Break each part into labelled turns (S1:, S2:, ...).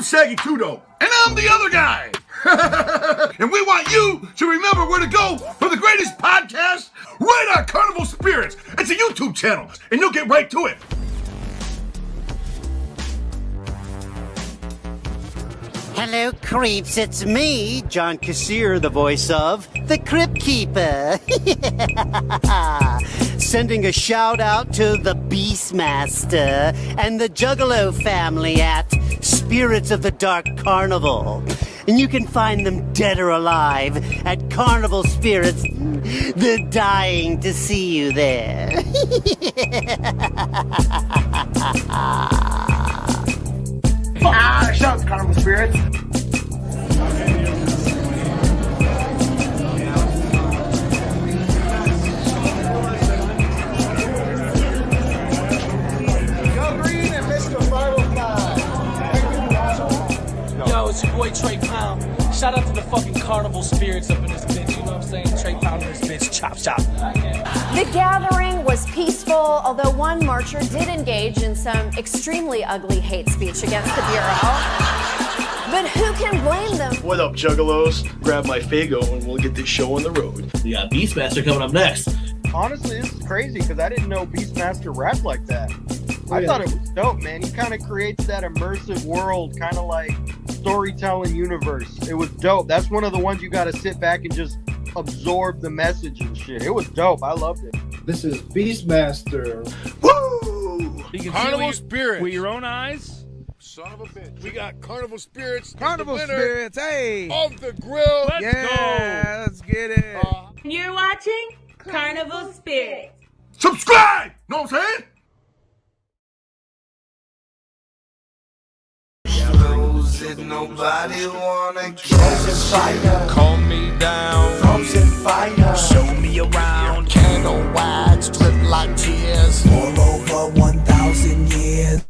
S1: Shaggy Tudo. And I'm the other guy. And we want you to remember where to go for the greatest podcast right on Carnival Spirits. It's a YouTube channel, and you'll get right to it.
S2: Hello, creeps. It's me, John Kassir, the voice of the Crypt Keeper. Sending a shout out to the BeastMasteR and the Juggalo family at Spirits of the Dark Carnival. And you can find them dead or alive at CarnivalSpirits. They're dying to see you there.
S1: Shouts, Carnival Spirits.
S3: Go Green and Mr. 505.
S4: Yo, it's your boy Trey Pound. Shout out to the fucking Carnival Spirits up in this bitch, you know what I'm saying? Trey Pound in this bitch, chop chop.
S5: The gathering was peaceful, although one marcher did engage in some extremely ugly hate speech against the Bureau. But who can blame them?
S6: What up, Juggalos? Grab my Fago and we'll get this show on the road.
S7: We got BeastMasteR coming up next.
S3: Honestly, this is crazy because I didn't know BeastMasteR rapped like that. I thought it was dope, man. He kind of creates that immersive world, kind of like storytelling universe. It was dope. That's one of the ones you got to sit back and just absorb the message and shit. It was dope. I loved it.
S8: This is BeastMasteR.
S1: Woo!
S9: Carnival Spirits.
S10: With your own eyes.
S9: Son of a bitch. We got Carnival Spirits.
S10: Carnival Spirits, hey!
S9: Off the grill.
S10: Let's go! Let's get it.
S11: You're watching Carnival Spirits.
S1: Subscribe! Know what I'm saying?
S12: Nobody wanna catch fire.
S9: Calm me down.
S12: Frozen fire.
S7: Show me around.
S12: Candle wax drip like tears. All over 1,000 years.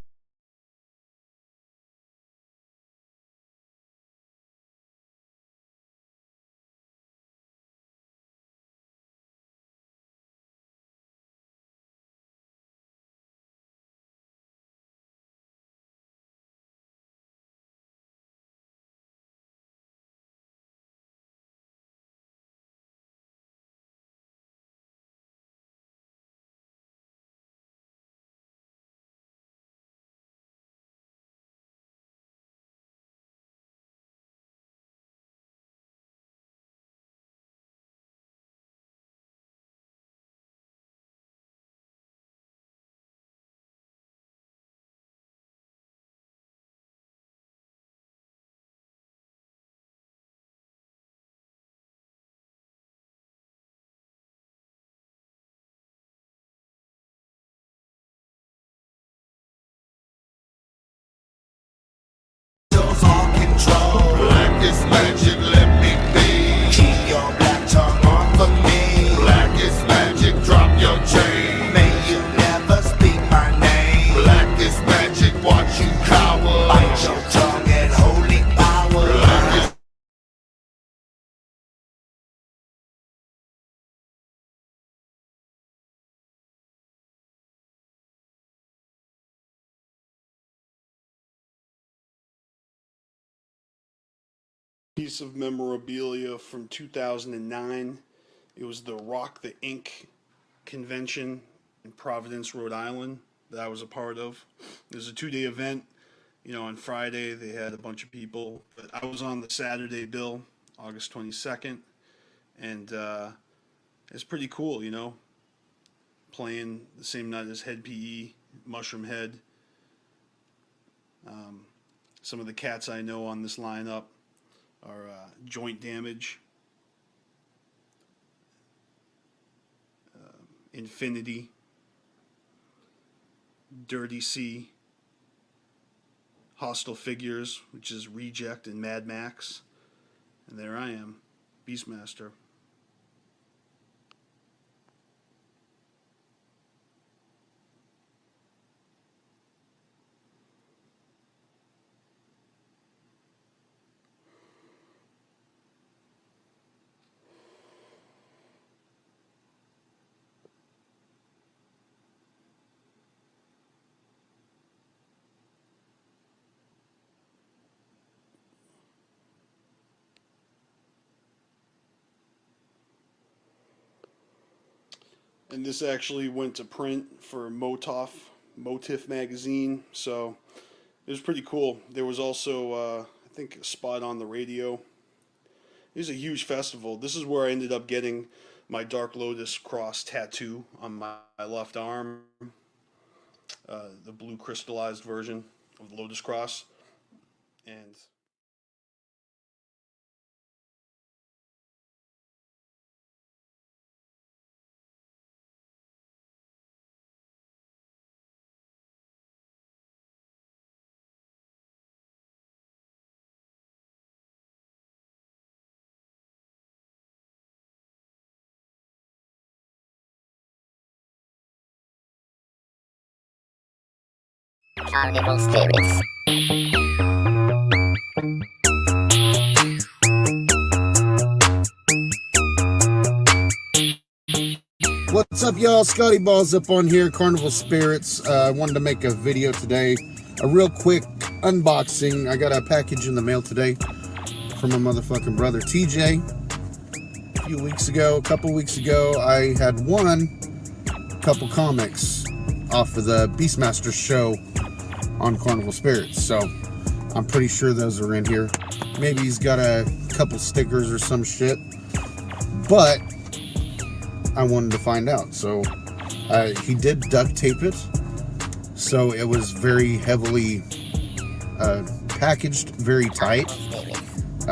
S12: Black is magic, let me be. Keep your black tongue off of me. Black is magic, drop your chain. May you never speak my name. Black is magic, watch you cower. Bite your tongue and holy power. Black is
S6: Piece of memorabilia from 2009. It was the Rock the Ink convention in Providence, Rhode Island that I was a part of. It was a 2-day event. You know, on Friday they had a bunch of people, but I was on the Saturday bill, August 22nd, and it's pretty cool, you know, playing the same night as Head PE, Mushroom Head. Some of the cats I know on this lineup are Joint Damage, Infinity, Dirty C, Hostile Figures, which is Reject and Mad Max, and there I am, BeastMasteR. And this actually went to print for Motif magazine, so it was pretty cool. There was also, I think, a spot on the radio. It was a huge festival. This is where I ended up getting my Dark Lotus cross tattoo on my left arm. The blue crystallized version of the Lotus cross. And
S13: Carnival Spirits.
S14: What's up, y'all? Scotty Balls up on here, Carnival Spirits. I wanted to make a video today, a real quick unboxing. I got a package in the mail today from my motherfucking brother TJ. A couple weeks ago, I had won a couple comics off of the BeastMasteR show on Carnival Spirits, so I'm pretty sure those are in here. Maybe he's got a couple stickers or some shit, but I wanted to find out. So he did duct tape it, so it was very heavily packaged, very tight.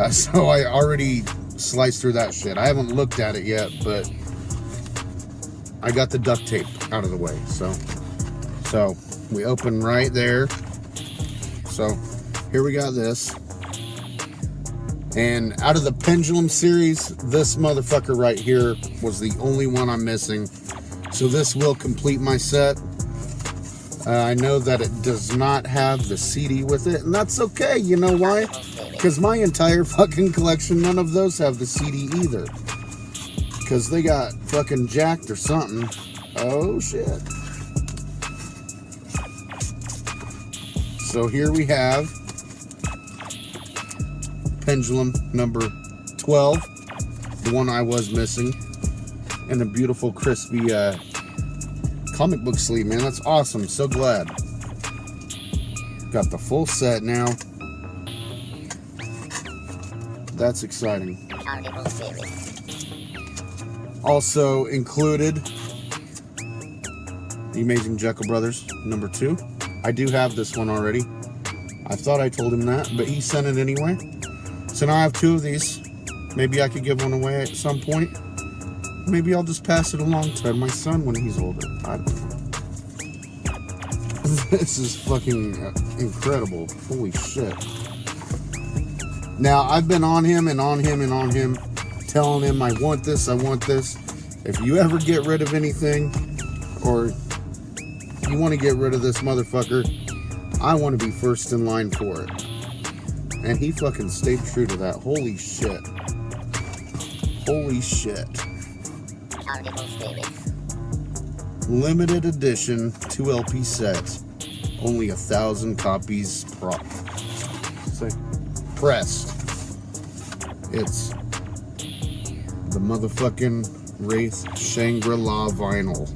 S14: So I already sliced through that shit. I haven't looked at it yet, but I got the duct tape out of the way. So we open right there. So here we got this. And out of the Pendulum series, this motherfucker right here was the only one I'm missing. So this will complete my set. I know that it does not have the CD with it, and that's okay. You know why? Because my entire fucking collection, none of those have the CD either. Because they got fucking jacked or something. Oh shit. So here we have Pendulum number 12, the one I was missing, and a beautiful crispy comic book sleeve, man. That's awesome. So glad. Got the full set now. That's exciting. Also included, The Amazing Jekyll Brothers number 2. I do have this one already. I thought I told him that, but he sent it anyway. So now I have 2 of these. Maybe I could give one away at some point. Maybe I'll just pass it along to my son when he's older. I don't know. This is fucking incredible. Holy shit. Now, I've been on him and on him and on him, telling him I want this, I want this. If you ever get rid of anything, or you want to get rid of this motherfucker, I want to be first in line for it. And he fucking stayed true to that. Holy shit. Holy shit. Limited edition 2 LP set. Only 1,000 copies pressed. It's the motherfucking Wraith Shangri-La vinyl.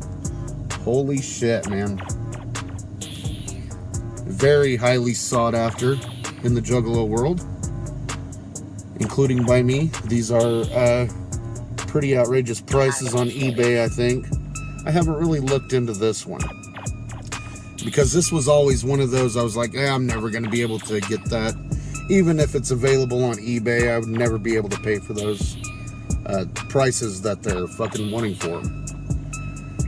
S14: Holy shit, man. Very highly sought after in the Juggalo world, including by me. These are pretty outrageous prices on eBay, I think. I haven't really looked into this one, because this was always one of those I was like, I'm never going to be able to get that. Even if it's available on eBay, I would never be able to pay for those prices that they're fucking wanting for.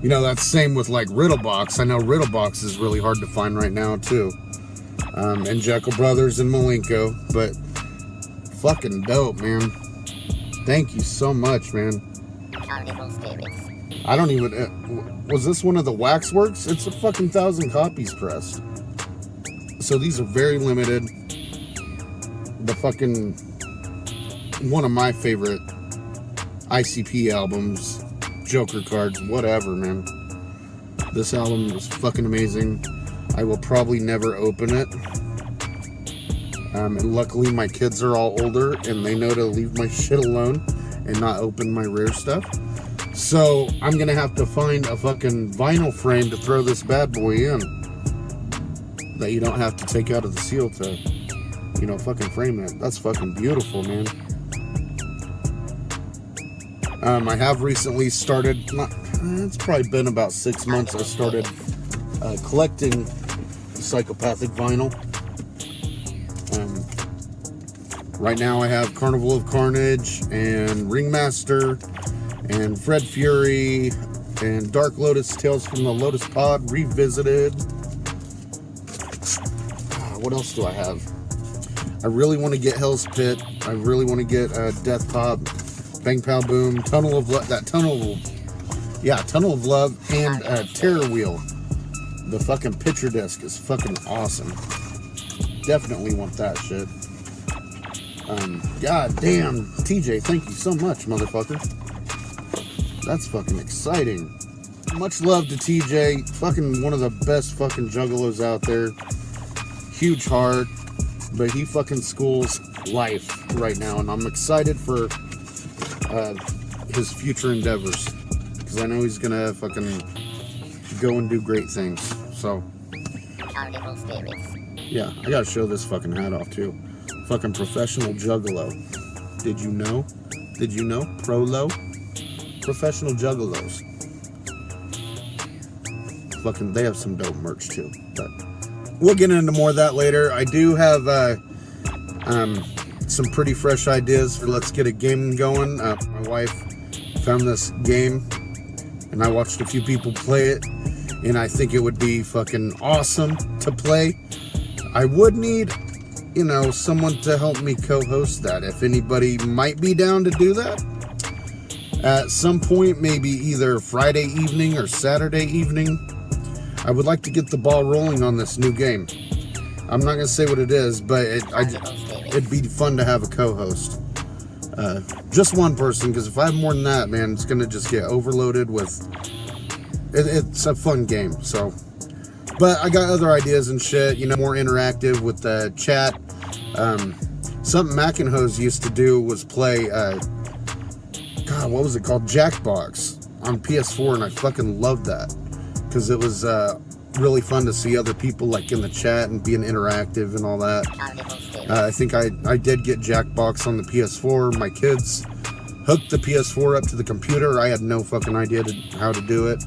S14: You know, that's same with like Riddlebox. I know Riddlebox is really hard to find right now too. And Jekyll Brothers and Malenko, but fucking dope, man. Thank you so much, man. I don't even, was this one of the Waxworks? It's a fucking 1,000 copies pressed. So these are very limited. The fucking, one of my favorite ICP albums, Joker cards, whatever, man. This album was fucking amazing. I will probably never open it. And luckily my kids are all older and they know to leave my shit alone and not open my rare stuff. So I'm gonna have to find a fucking vinyl frame to throw this bad boy in that you don't have to take out of the seal to, you know, fucking frame it. That's fucking beautiful, man. I have recently started, it's probably been about 6 months, I started collecting psychopathic vinyl. Right now I have Carnival of Carnage and Ringmaster and Fred Fury and Dark Lotus Tales from the Lotus Pod Revisited. What else do I have? I really want to get Hell's Pit. I really want to get Death Pop, Bang Pow Boom, Tunnel of Love, Tunnel of Love, and Terror Wheel. The fucking picture disc is fucking awesome. Definitely want that shit. God damn, TJ, thank you so much, motherfucker. That's fucking exciting. Much love to TJ. Fucking one of the best fucking juggalos out there. Huge heart. But he fucking schools life right now. And I'm excited for his future endeavors. Because I know he's gonna fucking go and do great things. So. Yeah, I gotta show this fucking hat off too. Fucking professional juggalo. Did you know? Did you know? Prolo? Professional juggalos. Fucking, they have some dope merch too. But we'll get into more of that later. I do have some pretty fresh ideas for let's get a game going. My wife found this game and I watched a few people play it, and I think it would be fucking awesome to play. I would need, you know, someone to help me co-host that. If anybody might be down to do that at some point, maybe either Friday evening or Saturday evening, I would like to get the ball rolling on this new game. I'm not gonna say what it is, but it'd be fun to have a co-host. Just one person, because if I have more than that, man, it's gonna just get overloaded with. It's a fun game, so. But I got other ideas and shit, you know, more interactive with the chat. Something Mackinhose used to do was play, God, what was it called? Jackbox on PS4, and I fucking loved that. Because it was really fun to see other people, like, in the chat and being interactive and all that. I think I did get Jackbox on the PS4. My kids hooked the PS4 up to the computer. I had no fucking idea how to do it.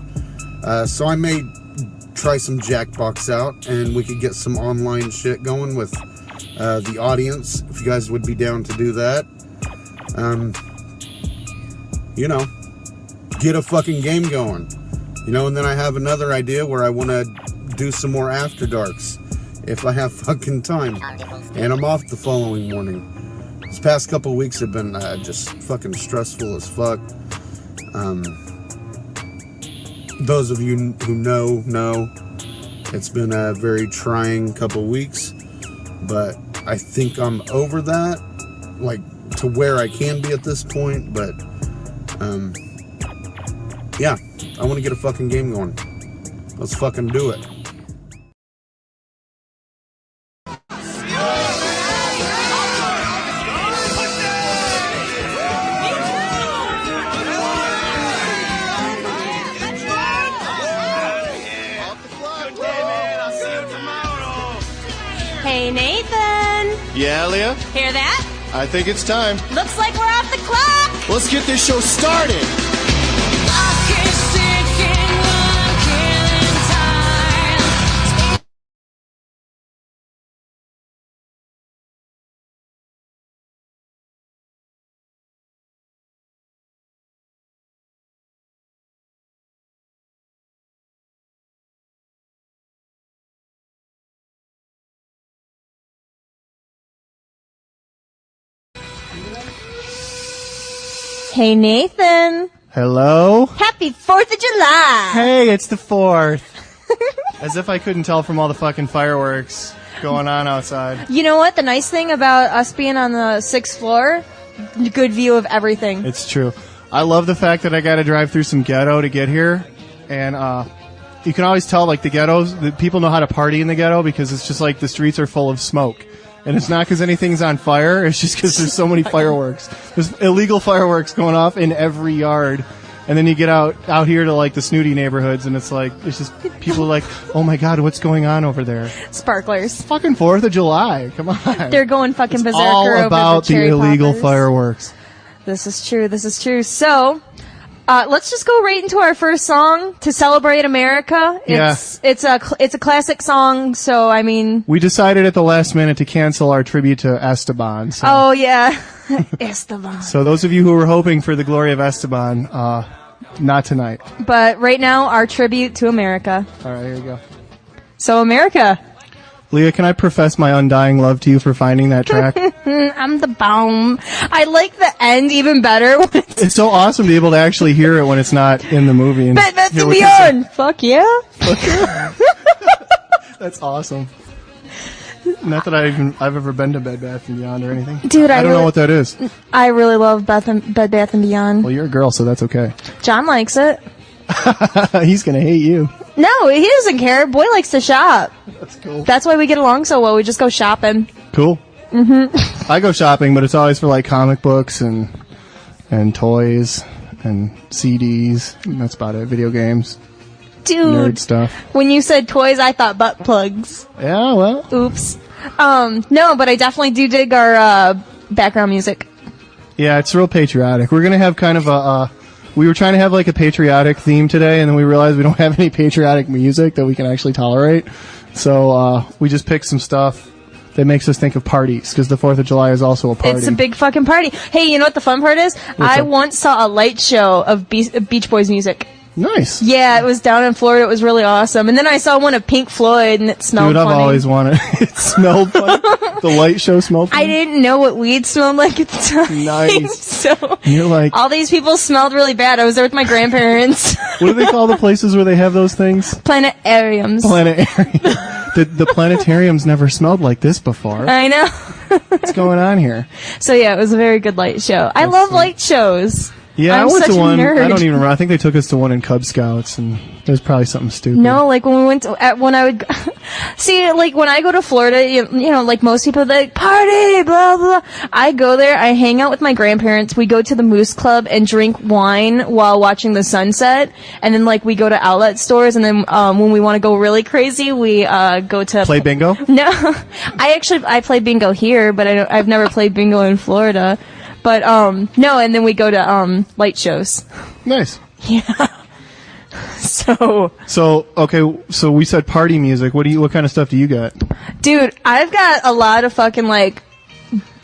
S14: So I may try some Jackbox out, and we could get some online shit going with the audience, if you guys would be down to do that. You know, get a fucking game going. You know, and then I have another idea where I want to do some more After Darks if I have fucking time. And I'm off the following morning. This past couple of weeks have been just fucking stressful as fuck. Those of you who know it's been a very trying couple weeks, but I think I'm over that, like, to where I can be at this point. But yeah, I want to get a fucking game going. Let's fucking do it.
S11: Hey, Nathan.
S15: Yeah, Leah?
S11: Hear that?
S15: I think it's time.
S11: Looks like we're off the clock.
S15: Let's get this show started.
S11: Hey, Nathan.
S15: Hello?
S11: Happy 4th of July.
S15: Hey, it's the 4th. As if I couldn't tell from all the fucking fireworks going on outside.
S16: You know what? The nice thing about us being on the 6th floor, good view of everything.
S15: It's true. I love the fact that I got to drive through some ghetto to get here. And you can always tell, like, the ghettos, the people know how to party in the ghetto because it's just like the streets are full of smoke. And it's not because anything's on fire. It's just because there's so many fireworks. There's illegal fireworks going off in every yard. And then you get out here to like the snooty neighborhoods, and it's just people are like, oh my god, what's going on over there?
S16: Sparklers.
S15: Fucking 4th of July, come on.
S16: They're going fucking berserker
S15: all
S16: over
S15: about the
S16: cherry
S15: illegal
S16: poppers.
S15: fireworks.
S16: This is true. This is true. So, let's just go right into our first song to celebrate America. It's a classic song. So I mean,
S15: We decided at the last minute to cancel our tribute to Esteban. So.
S16: oh yeah, Esteban.
S15: So those of you who were hoping for the glory of Esteban, not tonight.
S16: But right now, our tribute to America.
S15: All right, here you go.
S16: So America.
S15: Leah, can I profess my undying love to you for finding that track?
S16: I'm the bomb. I like the end even better.
S15: It's so awesome to be able to actually hear it when it's not in the movie. And
S16: That's
S15: hear
S16: the
S15: what
S16: beyond. Fuck yeah.
S15: That's awesome. Not that I've ever been to Bed Bath & Beyond or anything.
S16: Dude,
S15: I don't know what that is.
S16: I really love Bed Bath & Beyond.
S15: Well, you're a girl, so that's okay.
S16: John likes it.
S15: He's gonna hate you.
S16: No, he doesn't care. Boy likes to shop.
S15: That's cool.
S16: That's why we get along so well. We just go shopping.
S15: Cool. I go shopping, but it's always for like comic books and toys and CDs. And that's about it. Video games.
S16: Dude.
S15: Nerd stuff.
S16: When you said toys, I thought butt plugs.
S15: Yeah, well.
S16: Oops. No, but I definitely do dig our background music.
S15: Yeah, it's real patriotic. We're gonna have kind of we were trying to have like a patriotic theme today, and then we realized we don't have any patriotic music that we can actually tolerate. So we just picked some stuff that makes us think of parties, because the 4th of July is also a party.
S16: It's a big fucking party. Hey, you know what the fun part is? I once saw a light show of Beach Boys music.
S15: Nice.
S16: Yeah, it was down in Florida. It was really awesome. And then I saw one of Pink Floyd, and it smelled funny.
S15: Dude, I've always wanted. It smelled funny. The light show smelled funny.
S16: I didn't know what weed smelled like at the time.
S15: Nice.
S16: So
S15: you're like,
S16: all these people smelled really bad. I was there with my grandparents.
S15: What do they call the places where they have those things?
S16: Planetariums.
S15: The planetariums never smelled like this before.
S16: I know.
S15: What's going on here?
S16: So yeah, it was a very good light show. I love light shows.
S15: Yeah,
S16: I'm
S15: I went
S16: such
S15: to
S16: a
S15: one.
S16: nerd.
S15: I don't even remember. I think they took us to one in Cub Scouts, and it was probably something stupid.
S16: No, like when we went to, when I would see, like when I go to Florida, you know, like most people, they're like party, blah blah. I go there, I hang out with my grandparents. We go to the Moose Club and drink wine while watching the sunset, and then like we go to outlet stores, and then when we want to go really crazy, we go to
S15: play bingo.
S16: No, I play bingo here, but I've never played bingo in Florida. But, no, and then we go to, light shows.
S15: Nice.
S16: Yeah. So,
S15: okay, so we said party music. What kind of stuff do you got?
S16: Dude, I've got a lot of fucking, like,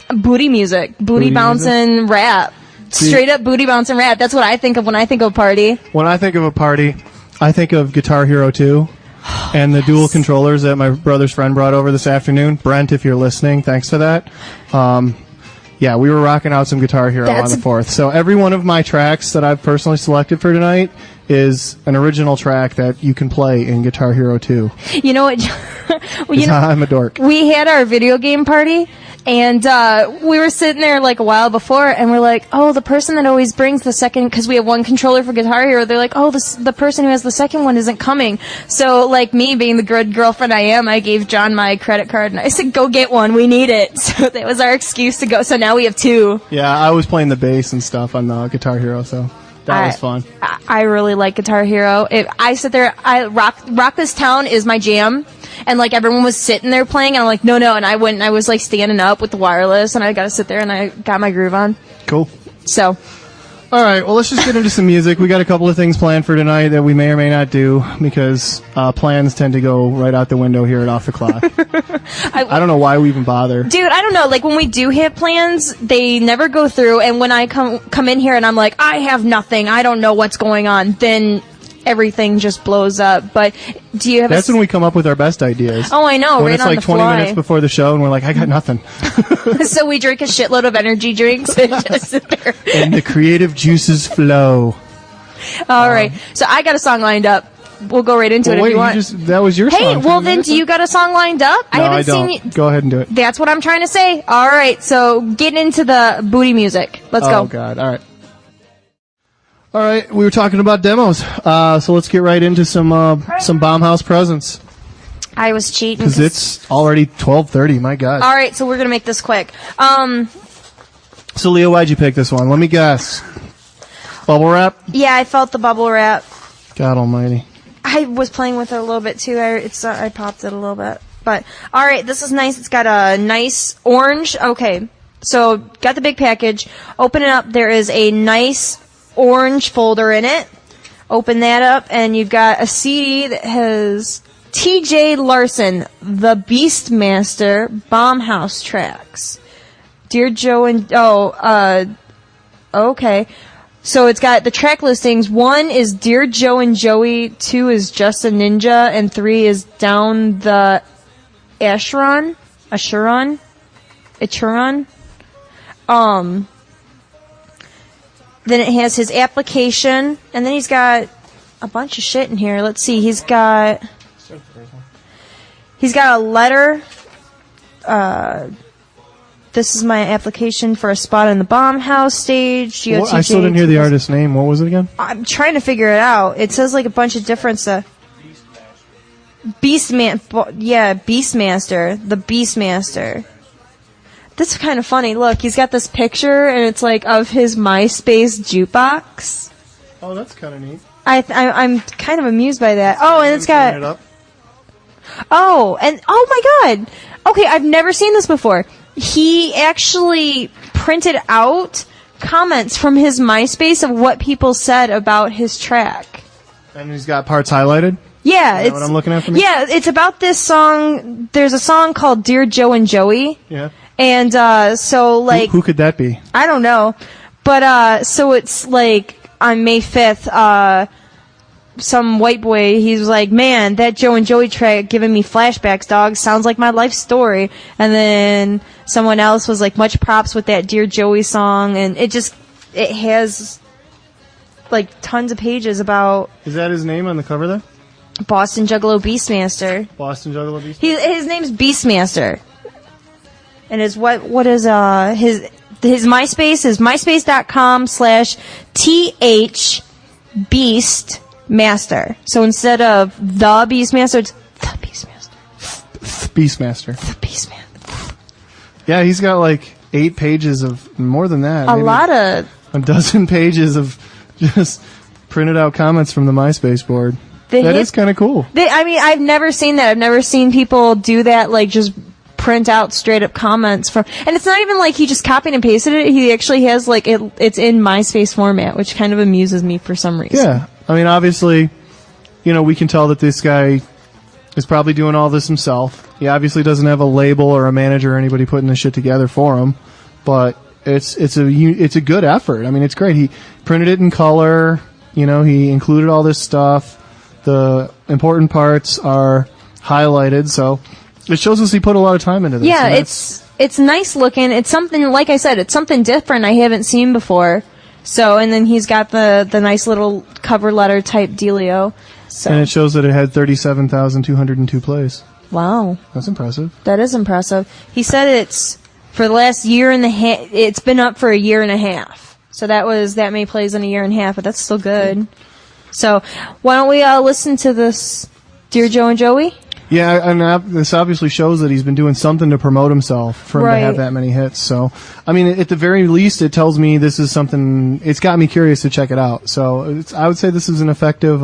S16: booty music. Booty bouncing rap. Straight up booty bouncing rap. That's what I think of when I think of party.
S15: When I think of a party, I think of Guitar Hero 2. And the dual controllers that my brother's friend brought over this afternoon. Brent, if you're listening, thanks for that. Yeah, we were rocking out some Guitar Hero on the 4th. So every one of my tracks that I've personally selected for tonight is an original track that you can play in Guitar Hero 2.
S16: You know what?
S15: I'm a dork.
S16: We had our video game party, and we were sitting there like a while before, and we're like, oh, the person that always brings the second, because we have one controller for Guitar Hero, they're like, oh, the person who has the second one isn't coming. So, like me being the good girlfriend I am, I gave John my credit card, and I said, go get one, we need it. So that was our excuse to go. So now we have two.
S15: Yeah, I was playing the bass and stuff on the Guitar Hero, so that was fun.
S16: I really like Guitar Hero. I sit there, Rock This Town is my jam. And like everyone was sitting there playing, and I'm like, no, and I went and I was like standing up with the wireless, and I got to sit there and I got my groove on.
S15: Cool.
S16: So.
S15: All right, well, let's just get into some music. We got a couple of things planned for tonight that we may or may not do, because plans tend to go right out the window here at Off the Clock. I don't know why we even bother.
S16: Dude, I don't know. Like when we do hit plans, they never go through, and when I come in here and I'm like, I have nothing, I don't know what's going on, then everything just blows up. But do you have
S15: That's when we come up with our best ideas.
S16: Oh, I know,
S15: when
S16: right
S15: it's
S16: on
S15: like
S16: the
S15: 20
S16: fly.
S15: minutes before the show, and we're like, I got nothing.
S16: So we drink a shitload of energy drinks and just sit there.
S15: And the creative juices flow.
S16: All right. So I got a song lined up. We'll go right into it if you want.
S15: That was your song.
S16: Hey, well then, do you got a song lined up?
S15: No,
S16: I haven't
S15: don't.
S16: seen you.
S15: Go ahead and do it.
S16: That's what I'm trying to say. All right. So getting into the booty music. Let's go.
S15: Oh, God. All right. All right, we were talking about demos, so let's get right into some Baumhaus presents.
S16: I was cheating.
S15: Because it's already 12:30, my God.
S16: All right, so we're going to make this quick.
S15: So, Leah, why'd you pick this one? Let me guess. Bubble wrap?
S16: Yeah, I felt the bubble wrap.
S15: God almighty.
S16: I was playing with it a little bit too. I popped it a little bit. But, alright, this is nice. It's got a nice orange. Okay, so got the big package. Open it up. There is a nice orange folder in it. Open that up, and you've got a CD that has T.J. Larson, the BstMaster Bombhouse tracks. Dear Joe and... okay. So it's got the track listings. 1 is Dear Joe and Joey, 2 is Just a Ninja, and 3 is Down the Acheron. Then it has his application, and then he's got a bunch of shit in here. Let's see, he's got a letter. This is my application for a spot in the Bomb House stage.
S15: Well, I still didn't hear the artist's name. What was it again?
S16: I'm trying to figure it out. It says like a bunch of different stuff. BeastMaster. The BeastMaster. This is kind of funny. Look, he's got this picture, and it's like of his MySpace jukebox.
S15: Oh, that's kind of neat.
S16: I'm kind of amused by that. Oh, and it's got... Oh, and oh my god! Okay, I've never seen this before. He actually printed out comments from his MySpace of what people said about his track.
S15: And he's got parts highlighted?
S16: Yeah,
S15: Is that what I'm looking at for me?
S16: Yeah, it's about this song. There's a song called Dear Joe and Joey.
S15: Yeah.
S16: And so like
S15: Who could that be?
S16: I don't know. But so it's like on May 5th, some white boy, he was like, man, that Joe and Joey track giving me flashbacks, dog. Sounds like my life story. And then someone else was like, much props with that Dear Joey song. And it has like tons of pages about...
S15: Is that his name on the cover there?
S16: Boston Juggalo BstMaster.
S15: Boston Juggalo BstMaster?
S16: His name's BstMaster. And his what is his MySpace is myspace.com/THBeastMaster. So instead of the BstMaster, it's the BstMaster.
S15: BstMaster.
S16: The BstMaster.
S15: Yeah, he's got like 8 pages of more than that.
S16: A lot of
S15: a dozen pages of just printed out comments from the MySpace board. That is kind of cool.
S16: I mean, I've never seen that. I've never seen people do that, like just print out straight up comments from, and it's not even like he just copied and pasted it. He actually has like it's in MySpace format, which kind of amuses me for some reason.
S15: Yeah, I mean, obviously, we can tell that this guy is probably doing all this himself. He obviously doesn't have a label or a manager or anybody putting this shit together for him, but it's a good effort. I mean, it's great. He printed it in color. He included all this stuff. The important parts are highlighted, so it shows us he put a lot of time into this.
S16: Yeah, it's nice looking. It's something, like I said, it's something different I haven't seen before. So, and then he's got the nice little cover letter type dealio. So.
S15: And it shows that it had 37,202 plays.
S16: Wow.
S15: That's impressive.
S16: That is impressive. He said it's for the last year and a half, it's been up for a year and a half. So that many plays in a year and a half, but that's still good. So, why don't we listen to this Dear Joe and Joey?
S15: Yeah, and this obviously shows that he's been doing something to promote himself for him to have that many hits. So, I mean, at the very least, it tells me this is something. It's got me curious to check it out. So, I would say this is an effective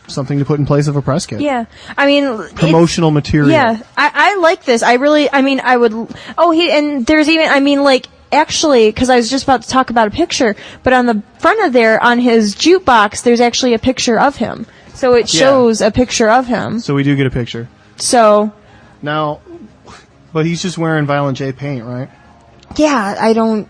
S15: something to put in place of a press kit.
S16: Yeah, I mean,
S15: promotional material.
S16: Yeah, I like this. I mean, I would. Oh, and there's even. I mean, like. Actually, because I was just about to talk about a picture, but on the front of there, on his jukebox, there's actually a picture of him. So it shows a picture of him.
S15: So we do get a picture.
S16: So.
S15: Now, but he's just wearing Violent J paint, right?
S16: Yeah, I don't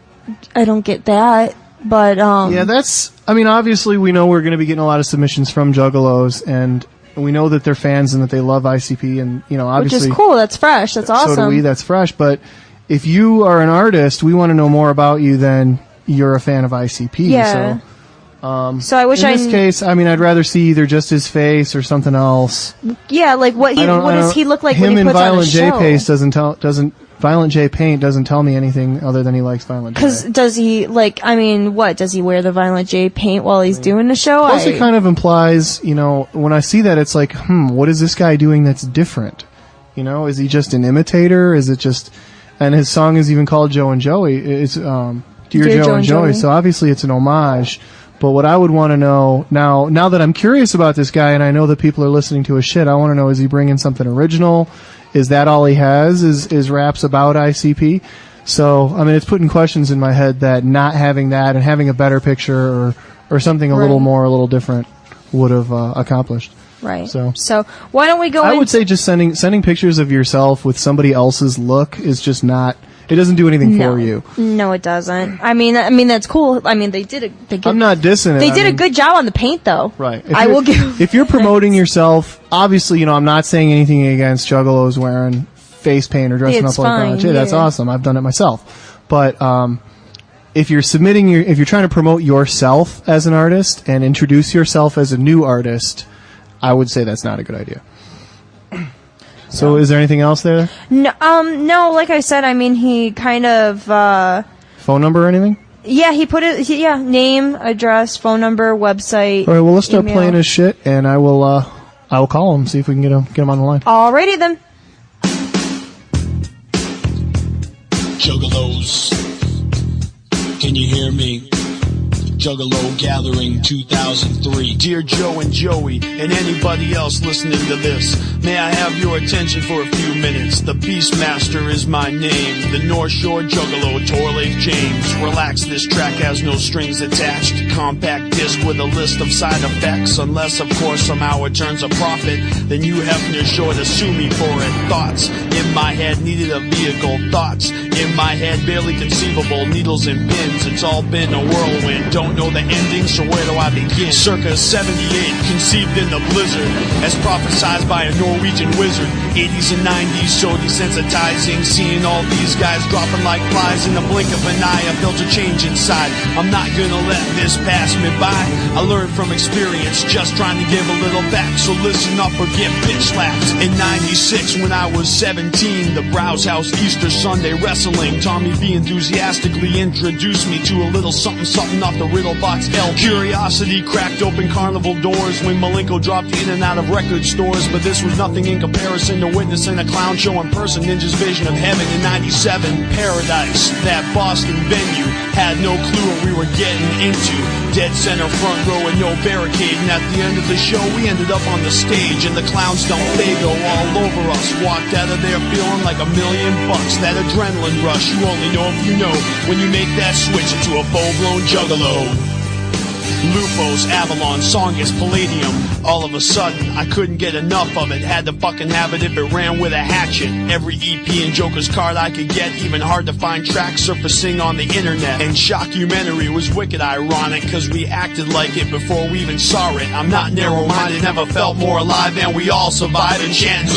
S16: get that, but
S15: Yeah, I mean, obviously we know we're going to be getting a lot of submissions from Juggalos, and we know that they're fans and that they love ICP, and, obviously.
S16: Which is cool, that's fresh, that's awesome.
S15: So do we, that's fresh, but if you are an artist, we want to know more about you than you're a fan of ICP.
S16: Yeah. So I wish
S15: in this case, I mean, I'd rather see either just his face or something else.
S16: Yeah, like what does he look like when he puts on a show?
S15: Violent J Paint doesn't tell me anything other than he likes Violent J.
S16: Because does he does he wear the Violent J paint while he's doing the show?
S15: Plus, it kind of implies, when I see that, it's like, what is this guy doing that's different? Is he just an imitator? Is it just and his song is even called Joe and Joey. It's Dear Joe and Joey. So obviously it's an homage. But what I would want to know now that I'm curious about this guy, and I know that people are listening to his shit, I want to know: is he bringing something original? Is that all he has? Is raps about ICP? So I mean, it's putting questions in my head that not having that and having a better picture or something a little different would have accomplished.
S16: Right.
S15: So
S16: why don't we go?
S15: I would say just sending pictures of yourself with somebody else's look is just not. It doesn't do anything for you.
S16: No, it doesn't. I mean that's cool. I mean, I'm
S15: not dissing it.
S16: They did a good job on the paint, though.
S15: Right.
S16: If
S15: you're promoting yourself, obviously, I'm not saying anything against juggalos wearing face paint or dressing up like that. Hey, that's awesome. I've done it myself. But if you're if you're trying to promote yourself as an artist and introduce yourself as a new artist, I would say that's not a good idea. So is there anything else there?
S16: No, like I said, I mean, he kind of...
S15: phone number or anything?
S16: Yeah, he put it... name, address, phone number, website,
S15: All right, well, let's start
S16: email.
S15: playing his shit, and I will call him, see if we can get him on the line.
S16: Alrighty, then.
S17: Juggalos, can you hear me? Juggalo Gathering 2003. Dear Joe and Joey, and anybody else listening to this, may I have your attention for a few minutes? The BeastMasteR is my name. The North Shore Juggalo, Torleif James. Relax, this track has no strings attached. Compact disc with a list of side effects. Unless, of course, somehow it turns a profit, then you Hefner sure to sue me for it. Thoughts in my head needed a vehicle. Thoughts in my head barely conceivable. Needles and pins, it's all been a whirlwind. Don't know the ending, so where do I begin? Circa 78, conceived in the blizzard, as prophesized by a Norwegian wizard. 80s and 90s so desensitizing, seeing all these guys dropping like flies in the blink of an eye. I felt a change inside. I'm not gonna let this pass me by. I learned from experience, just trying to give a little back. So listen up or get bitch slapped. In 96, when I was 17, the Browse House Easter Sunday wrestling, Tommy B enthusiastically introduced me to a little something off the Riddle Box L. Curiosity cracked open Carnival doors when Malenko dropped in and out of record stores, but this was nothing in comparison to witnessing a clown show in person. Ninja's vision of heaven in 97. Paradise, that Boston venue, had no clue what we were getting into. Dead center front row and no barricade, and at the end of the show we ended up on the stage, and the clowns don't they go all over us. Walked out of there feeling like $1 million. That adrenaline rush you only know if you know, when you make that switch into a full-blown juggalo. Lupos, Avalon, Songus, Palladium. All of a sudden, I couldn't get enough of it. Had to fucking have it if it ran with a hatchet. Every EP and Joker's card I could get. Even hard to find tracks surfacing on the internet. And Shockumentary was wicked ironic, cause we acted like it before we even saw it. I'm not narrow-minded, never felt more alive, and we all survived and chanting.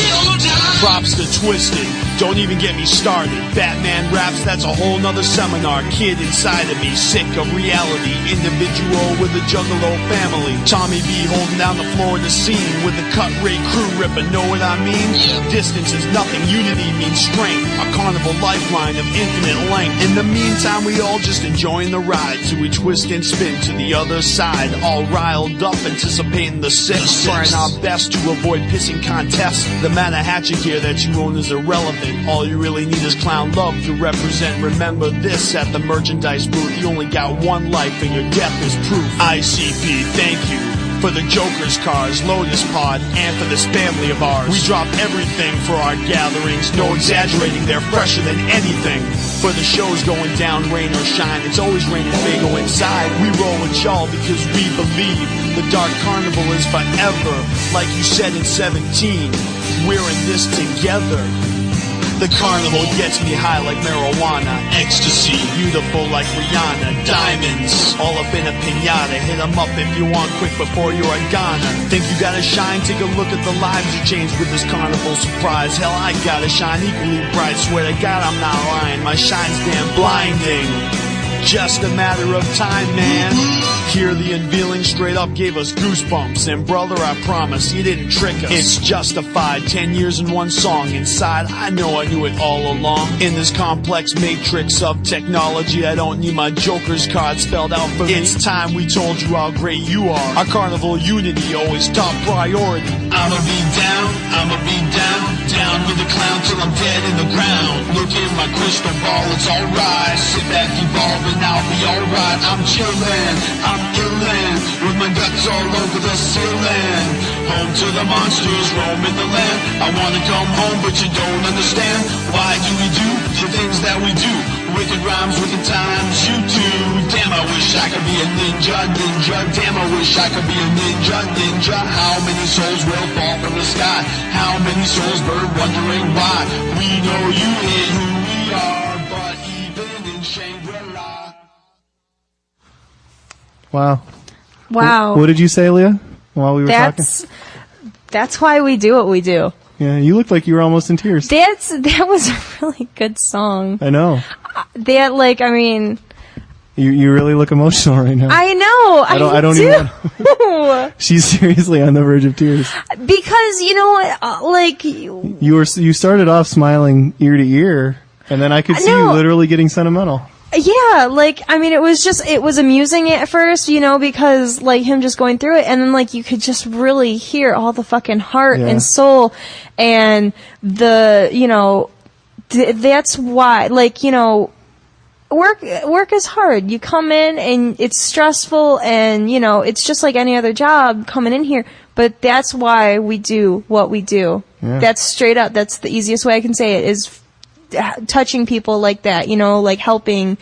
S17: Props to Twisted, don't even get me started. Batman raps, that's a whole nother seminar. Kid inside of me, sick of reality. Individual with a juggalo family. Tommy B holding down the floor of the scene with the cut rate crew ripping, know what I mean? Distance is nothing, unity means strength. A carnival lifeline of infinite length. In the meantime, we all just enjoying the ride till we twist and spin to the other side. All riled up, anticipating the sixth. Trying our best to avoid pissing contests. The amount of hatchet gear that you own is irrelevant. All you really need is clown love to represent. Remember this at the merchandise booth. You only got one life and your death is proof. ICP, thank you for the Joker's cars, Lotus Pod, and for this family of ours. We drop everything for our gatherings, no exaggerating, they're fresher than anything. For the shows going down, rain or shine, it's always raining Fago inside. We roll with y'all because we believe the Dark Carnival is forever. Like you said in 17, we're in this together. The carnival gets me high like marijuana, ecstasy, beautiful like Rihanna, diamonds, all up in a piñata. Hit 'em up if you want quick before you're a goner. Think you gotta shine? Take a look at the lives you changed with this carnival surprise. Hell, I gotta shine equally bright. Swear to God, I'm not lying. My shine's damn blinding. just a matter of time, man. Hear the unveiling straight up gave us goosebumps. And brother, I promise, you didn't trick us. It's justified, 10 years in one song. Inside, I know I knew it all along. In this complex matrix of technology, I don't need my Joker's card spelled out for me. It's time we told you how great you are. Our carnival unity, always top priority. I'ma be down, down with the clown till I'm dead in the ground. Look in my crystal ball, it's alright. Sit back, evolve, and I'll be alright. I'm chillin', I'm illin', with my guts all over the ceiling. Home to the monsters, roaming the land. I wanna come home, but you don't understand. Why do we do the things that we do? Wicked rhymes, wicked times, you too. Damn, I wish I could be a ninja. Damn, I wish I could be a ninja. How many souls will fall from the sky? How many souls burn wondering why? We know you ain't who we are, but even in Shangri-La.
S15: Wow.
S16: Wow.
S15: What did you say, Leah, while we were talking?
S16: That's why we do what we do.
S15: Yeah, you looked like you were almost in tears.
S16: That was a really good song.
S15: I know. You really look emotional right now.
S16: I know.
S15: I don't even. She's seriously on the verge of tears.
S16: Because you know what,
S15: you started off smiling ear to ear, and then I could see you literally getting sentimental.
S16: Yeah, it was amusing at first, because him just going through it, and then you could just really hear all the fucking heart and soul, and that's why, work is hard. You come in and it's stressful, and it's just like any other job coming in here, but that's why we do what we do. Yeah. That's straight up. That's the easiest way I can say it, is touching people like that, helping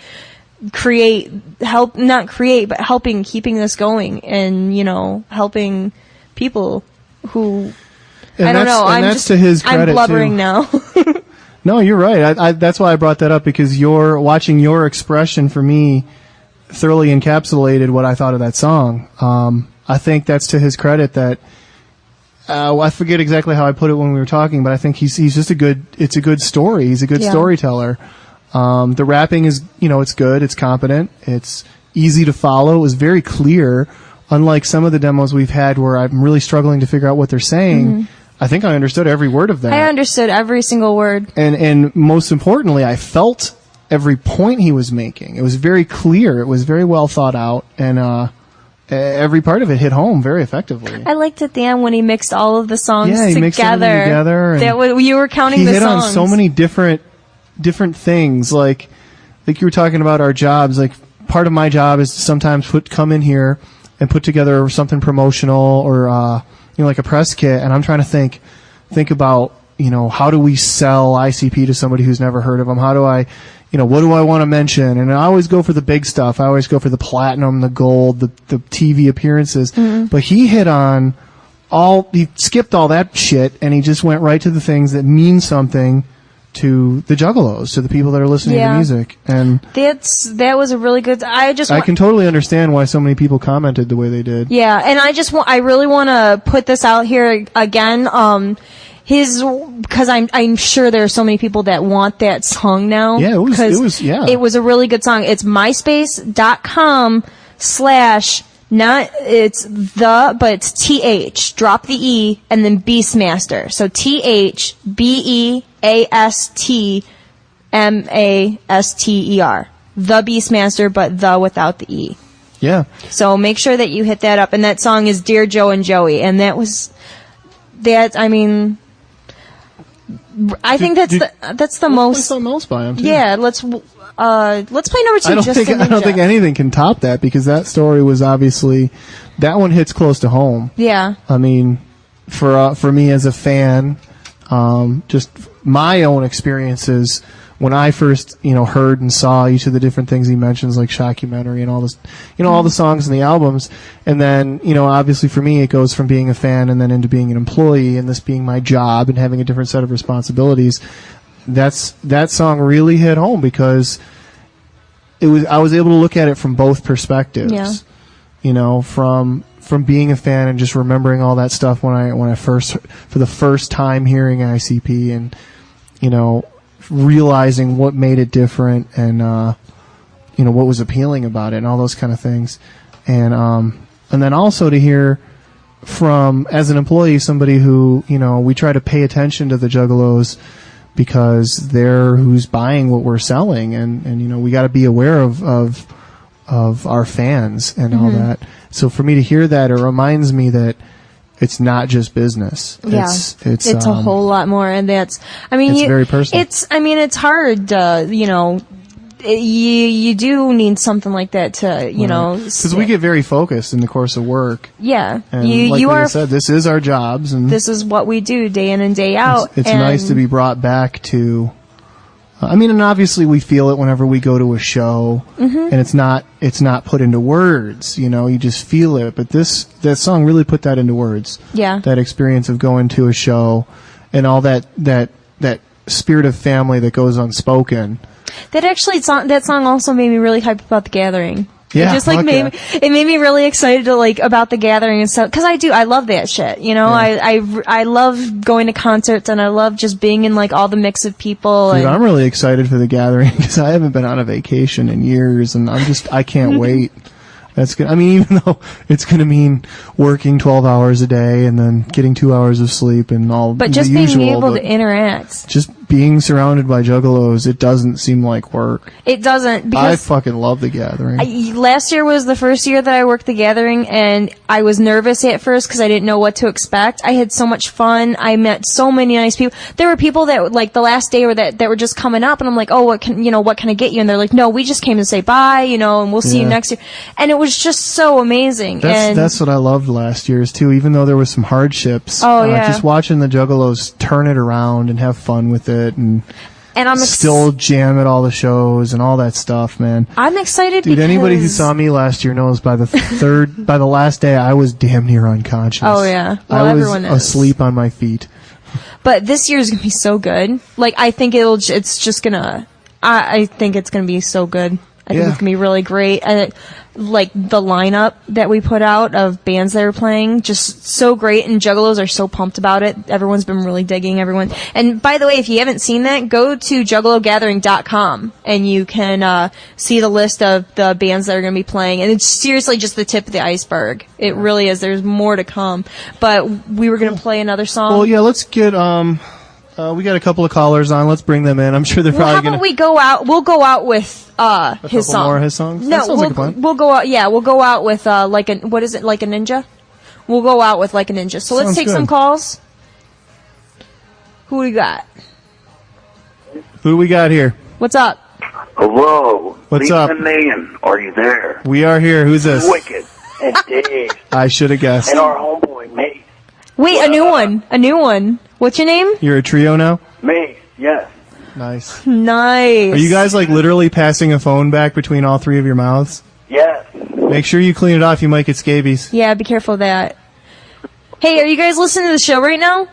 S16: helping keeping this going, and helping people who I don't know. I'm blubbering now.
S15: No, you're right. That's why I brought that up, because watching your expression for me thoroughly encapsulated what I thought of that song. I think that's to his credit that I forget exactly how I put it when we were talking, but I think he's just it's a good story. He's a good storyteller. The rapping is, it's good. It's competent. It's easy to follow. It was very clear. Unlike some of the demos we've had where I'm really struggling to figure out what they're saying. Mm-hmm. I think I understood every word of that.
S16: I understood every single word.
S15: And most importantly, I felt every point he was making. It was very clear. It was very well thought out, and every part of it hit home very effectively.
S16: I liked at the end when he mixed all of the songs together.
S15: Yeah, he mixed everything together.
S16: You were counting the songs.
S15: He hit on so many different things. Like you were talking about our jobs. Like, part of my job is to sometimes come in here and put together something promotional, or like a press kit, and I'm trying to think about, how do we sell ICP to somebody who's never heard of them? How do I, what do I want to mention? And I always go for the big stuff. I always go for the platinum, the gold, the TV appearances. Mm-hmm. But he he skipped all that shit, and he just went right to the things that mean something to the juggalos, to the people that are listening to music. And
S16: that was a really good. I
S15: can totally understand why so many people commented the way they did.
S16: Yeah, and I really want to put this out here again. Because I'm sure there are so many people that want that song now.
S15: Yeah,
S16: it was a really good song. It's myspace.com/ it's TH, drop the E, and then BeastMaster. So THBeastMastер. The BeastMaster, but the without the E.
S15: Yeah.
S16: So make sure that you hit that up. And that song is Dear Joe and Joey. And I think that's the most.
S15: Play something else by him, too.
S16: Yeah, let's play number 2.
S15: I don't think anything can top that, because that story was obviously, that one hits close to home.
S16: Yeah.
S15: I mean, for me as a fan, just my own experiences when I first, heard and saw each of the different things he mentions, like Shockumentary and all this, all the songs and the albums. And then, obviously for me, it goes from being a fan and then into being an employee, and this being my job and having a different set of responsibilities. That song really hit home, because I was able to look at it from both perspectives. Yeah. From being a fan and just remembering all that stuff when I first, for the first time hearing ICP, and, realizing what made it different, and, what was appealing about it and all those kind of things. And then also to hear from, as an employee, somebody who, we try to pay attention to the Juggalos because they're who's buying what we're selling, and we got to be aware of our fans and all that. So for me to hear that, it reminds me that it's not just business.
S16: Yeah, it's a whole lot more, and it's
S15: very personal.
S16: It's hard, you do need something like that to,
S15: because we get very focused in the course of work.
S16: Yeah,
S15: and
S16: you are.
S15: Said, this is our jobs, and
S16: this is what we do day in and day out.
S15: It's nice to be brought back to. And obviously we feel it whenever we go to a show, and it's not put into words. You just feel it. But that song really put that into words.
S16: Yeah,
S15: that experience of going to a show, and all that spirit of family that goes unspoken.
S16: That song also made me really hyped about the gathering.
S15: Yeah,
S16: it just it made me really excited to about the gathering and stuff, because I love that shit. I love going to concerts, and I love just being in all the mix of people.
S15: Dude, I'm really excited for the gathering because I haven't been on a vacation in years, and I can't wait. That's good. Even though it's going to mean working 12 hours a day and then getting 2 hours of sleep and all.
S16: But just being able to interact.
S15: Just being surrounded by Juggalos, it doesn't seem like work.
S16: It doesn't.
S15: I fucking love the gathering.
S16: Last year was the first year that I worked the gathering, and I was nervous at first because I didn't know what to expect. I had so much fun. I met so many nice people. There were people that the last day that were just coming up, and I'm like, oh, what can I get you? And they're like, no, we just came to say bye, and we'll see you next year. And it was just so amazing.
S15: That's what I loved last year's too, even though there was some hardships.
S16: Oh, yeah.
S15: Just watching the Juggalos turn it around and have fun with it, and I'm still jam at all the shows and all that stuff, man.
S16: I'm excited.
S15: Dude, anybody who saw me last year knows by the last day I was damn near unconscious.
S16: Oh yeah, well,
S15: I was
S16: everyone is.
S15: asleep on my feet.
S16: But this year's gonna be so good. I think it's just gonna. I think it's gonna be so good. I think it's gonna be really great. And the lineup that we put out of bands that are playing, just so great, and Juggalos are so pumped about it. Everyone's been really digging everyone. And by the way, if you haven't seen that, go to juggalogathering.com and you can see the list of the bands that are going to be playing. And it's seriously just the tip of the iceberg. It really is. There's more to come. But we were going to play another song.
S15: Well, yeah, let's get we got a couple of callers on. Let's bring them in. I'm sure they're probably
S16: going to... How about we go out? We'll go out with his song.
S15: More of his songs?
S16: No, we'll go out. Yeah, we'll go out with what is it? Like a ninja? We'll go out with like a ninja. So let's take some calls. Who do we got?
S15: Who do we got here?
S16: What's up?
S18: Hello.
S15: What's up?
S18: Man, are you there?
S15: We are here. Who's this?
S18: Wicked and Dave.
S15: I should have guessed.
S18: And our homeboy, Mace.
S16: Wait, a new one. What's your name?
S15: You're a trio now?
S18: Mace, yes.
S15: Nice.
S16: Nice.
S15: Are you guys literally passing a phone back between all three of your mouths?
S18: Yes.
S15: Make sure you clean it off. You might get scabies.
S16: Yeah, be careful of that. Hey, are you guys listening to the show right now?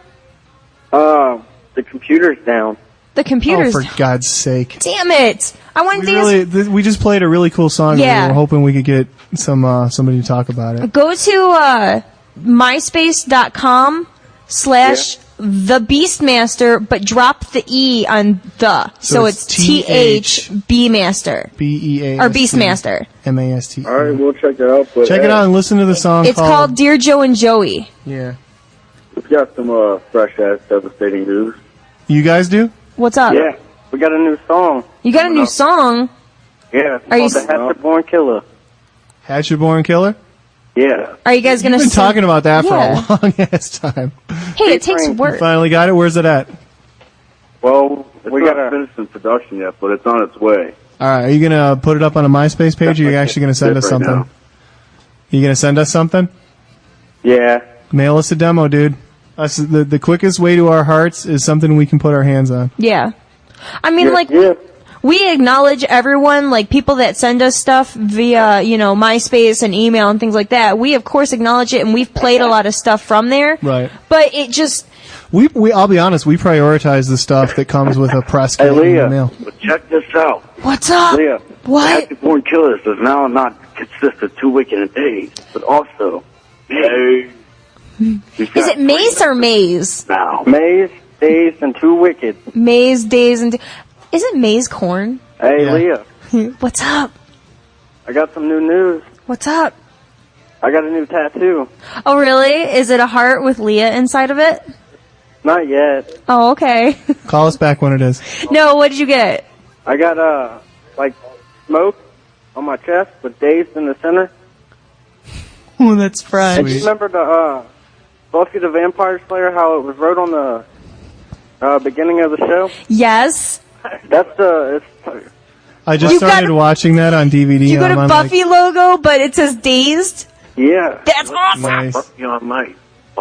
S18: The computer's down.
S16: The computer's
S15: down. Oh, for God's sake.
S16: Damn it. I wanted to
S15: we just played a really cool song.
S16: Yeah.
S15: And we were hoping we could get somebody to talk about it.
S16: Go to myspace.com/the BeastMaster, but drop the E on the. So it's THBmaster.
S15: BEA.
S16: Or BeastMaster.
S15: MAST.
S18: All right, we'll check that out. But
S15: check it out and listen to the song.
S16: It's called Dear Joe and Joey.
S15: Yeah.
S18: We've got some fresh-ass devastating news.
S15: You guys do?
S16: What's up?
S18: Yeah, we got a new song.
S16: You got a new song?
S18: Yeah, it's called The Hatchet-Born Killer.
S15: Hatchet-Born Killer?
S18: Yeah.
S16: Are you guys going to
S15: You've been talking about that for a long ass time.
S16: Hey, it takes work.
S15: You finally got it? Where's it at?
S18: Well, we got to finish in production yet, but it's on its way.
S15: All right. Are you going to put it up on a MySpace page, or are you actually going to send us something? You going to send us something?
S18: Yeah.
S15: Mail us a demo, dude. The quickest way to our hearts is something we can put our hands on.
S16: Yeah. I mean, we acknowledge everyone, people that send us stuff via, MySpace and email and things like that. We, of course, acknowledge it, and we've played a lot of stuff from there.
S15: Right.
S16: But it just...
S15: I'll be honest, we prioritize the stuff that comes with a press kit
S18: in the
S15: mail.
S18: Check this out.
S16: What's up?
S18: Leah,
S16: what?
S18: Hatchet-Born Killers does now not consist of 2 Wicked and Days, but also Maze.
S16: Is it Maze or Maze?
S18: Now. Maze, Days, and 2 Wicked.
S16: Maze, Days, and... Isn't Maze corn?
S18: Hey, Leah.
S16: What's up?
S18: I got some new news.
S16: What's up?
S18: I got a new tattoo.
S16: Oh, really? Is it a heart with Leah inside of it?
S18: Not yet.
S16: Oh, okay.
S15: Call us back when it is.
S16: No, what did you get?
S18: I got, like, smoke on my chest with dazed in the center.
S16: Oh, that's French.
S18: And you remember the, Buffy the Vampire Slayer, how it was wrote on the, beginning of the show?
S16: Yes.
S18: That's the, it's...
S15: I just started watching that on DVD.
S16: You got
S15: and
S16: a
S15: I'm
S16: Buffy logo, but it says dazed?
S18: Yeah.
S16: That's awesome.
S15: Nice.
S18: On my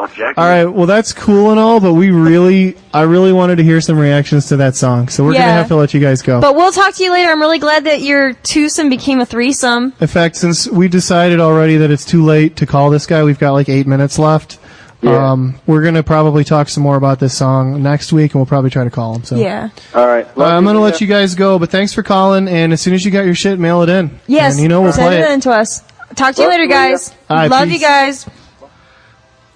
S18: jacket.
S15: All right, well that's cool and all, but I really wanted to hear some reactions to that song, so we're gonna have to let you guys go.
S16: But we'll talk to you later. I'm really glad that your twosome became a threesome.
S15: In fact, since we decided already that it's too late to call this guy, we've got like 8 minutes left.
S18: Yeah.
S15: We're gonna probably talk some more about this song next week, and we'll probably try to call him. So
S16: Yeah.
S18: All right.
S15: I'm gonna let you guys go, but thanks for calling. And as soon as you got your shit, mail it in.
S16: Yes.
S15: And we'll
S16: send
S15: play
S16: it
S15: it.
S16: in to us. Talk to you later, guys.
S15: All right,
S16: Love
S15: peace.
S16: you guys.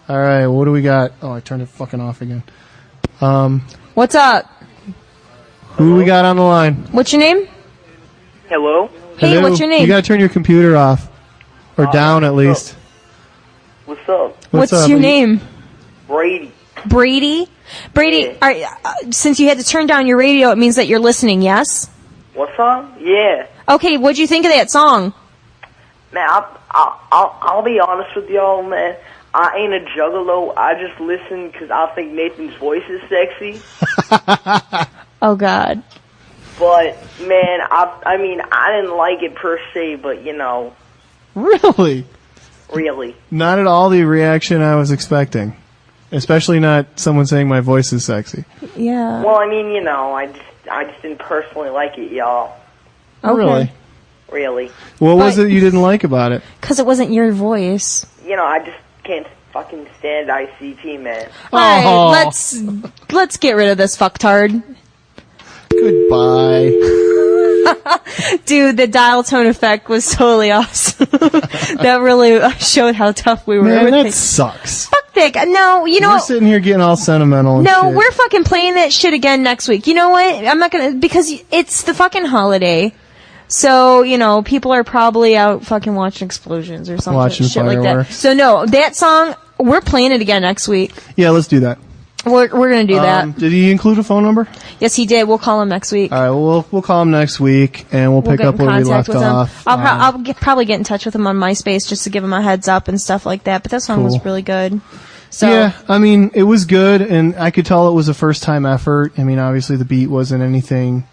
S15: All right, what do we got? Oh, I turned it fucking off again.
S16: What's up?
S15: Who we got on the line?
S16: What's your name?
S18: Hello?
S16: Hey,
S15: Hello?
S16: what's your name?
S15: You gotta turn your computer off, or down at least.
S18: What's up?
S16: What's
S15: up?
S16: your name?
S18: Brady.
S16: Brady? Brady, since you had to turn down your radio, it means that you're listening, yes?
S18: What song? Yeah.
S16: Okay, what'd you think of that song?
S18: Man, I'll be honest with y'all, man. I ain't a juggalo. I just listen because I think Nathan's voice is sexy.
S16: Oh, God.
S18: But, man, I mean, I didn't like it per se, but, you know.
S15: Really?
S18: Really.
S15: Not at all the reaction I was expecting. Especially not someone saying my voice is sexy.
S16: Yeah.
S18: Well, I mean, you know, I just didn't personally like it, y'all.
S15: Okay. Really?
S18: Really.
S15: What was it you didn't like about it?
S16: Because it wasn't your voice.
S18: You know, I just can't fucking stand ICT, man.
S16: All right, let's get rid of this fucktard.
S15: Goodbye.
S16: Dude, the dial tone effect was totally awesome. That really showed how tough we were.
S15: Man,
S16: with
S15: that
S16: it.
S15: sucks.
S16: Fuck that. No, you know
S15: We're
S16: what?
S15: sitting here getting all sentimental and
S16: No,
S15: shit.
S16: we're fucking playing that shit again next week. You know what? I'm not gonna, because it's the fucking holiday. So, you know, people are probably out fucking watching explosions or something.
S15: Watching
S16: shit like that.
S15: fireworks.
S16: So no, that song, we're playing it again next week.
S15: Yeah, let's do that.
S16: We're gonna do that.
S15: Did he include a phone number?
S16: Yes, he did. We'll call him next week.
S15: All right, well, we'll call him next week, and we'll pick
S16: get
S15: up
S16: in
S15: where we
S16: contact
S15: left
S16: with him.
S15: off.
S16: I'll probably get in touch with him on MySpace just to give him a heads up and stuff like that. But that song
S15: Cool.
S16: was really good. So
S15: Yeah, I mean, it was good, and I could tell it was a first-time effort. I mean, obviously the beat wasn't anything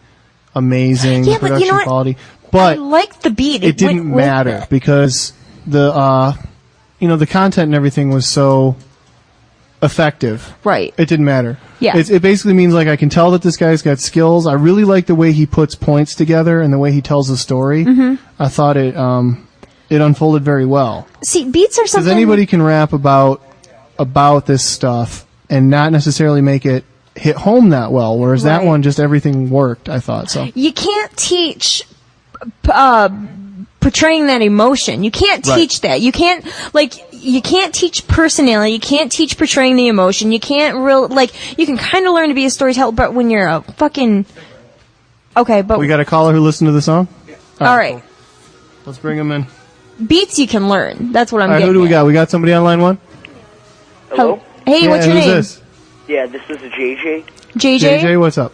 S15: amazing,
S16: Yeah,
S15: the
S16: but you
S15: production
S16: know what?
S15: quality, but
S16: I liked the beat.
S15: it didn't
S16: went with
S15: matter
S16: it.
S15: because the the content and everything was so effective.
S16: Right.
S15: It didn't matter.
S16: Yeah.
S15: It basically means like I can tell that this guy's got skills. I really like the way he puts points together and the way he tells a story.
S16: Mhm.
S15: I thought it unfolded very well.
S16: See, beats are
S15: Because
S16: something.
S15: anybody can rap about this stuff and not necessarily make it hit home that well, whereas that
S16: Right.
S15: one just everything worked, I thought. So
S16: You can't teach portraying that emotion. You can't
S15: Right.
S16: teach that. You can't teach personality. You can't teach portraying the emotion. You can't you can kind of learn to be a storyteller, but when you're a fucking okay, but
S15: we got a caller who listened to the song.
S16: all right.
S15: Cool. Let's bring him in.
S16: Beats you can learn. That's what I'm
S15: All right,
S16: getting.
S15: who do we
S16: at.
S15: got? We got somebody on line one.
S18: Hello?
S16: Hey,
S15: Yeah,
S16: what's your
S15: who's
S16: name?
S15: this?
S18: Yeah, this is JJ.
S16: JJ?
S15: JJ, what's up?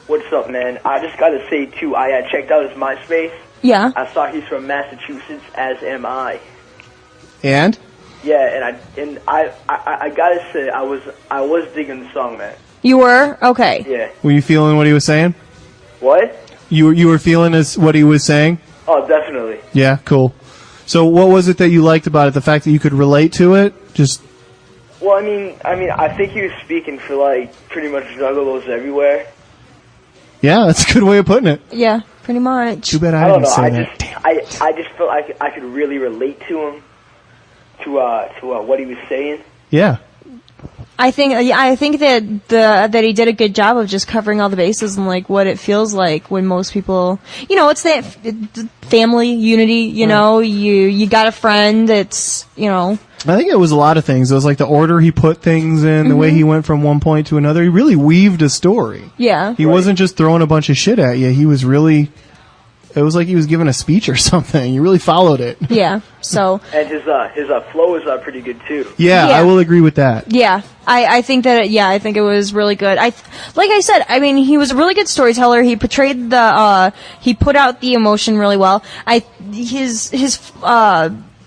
S18: What's up, man? I just gotta say, too, I checked out his MySpace.
S16: Yeah.
S18: I saw he's from Massachusetts, as am I.
S15: And?
S18: Yeah, and I gotta say, I was digging the song, man.
S16: You were? Okay.
S18: Yeah.
S15: Were you feeling what he was saying?
S18: What?
S15: You were feeling what he was saying?
S18: Oh, definitely.
S15: Yeah, cool. So what was it that you liked about it? The fact that you could relate to it? Just
S18: Well, I mean, I think he was speaking for, like, pretty much juggalos everywhere.
S15: yeah, that's a good way of putting it.
S16: Yeah, pretty much.
S15: Too bad I,
S18: I don't
S15: didn't
S18: know.
S15: say
S18: I
S15: that.
S18: just, I just felt like I could really relate to him, to what he was saying.
S15: Yeah.
S16: I think that he did a good job of just covering all the bases and like what it feels like when most people, you know, it's that family unity. You know, you got a friend that's, you know.
S15: I think it was a lot of things. It was like the order he put things in, the way he went from one point to another. He really weaved a story.
S16: Yeah.
S15: He wasn't just throwing a bunch of shit at you. He was really it was like he was giving a speech or something. You really followed it.
S16: Yeah. So.
S18: And his flow is pretty good too.
S15: Yeah, I will agree with that.
S16: Yeah, I think that. I think it was really good. Like I said, I mean, he was a really good storyteller. He portrayed he put out the emotion really well. His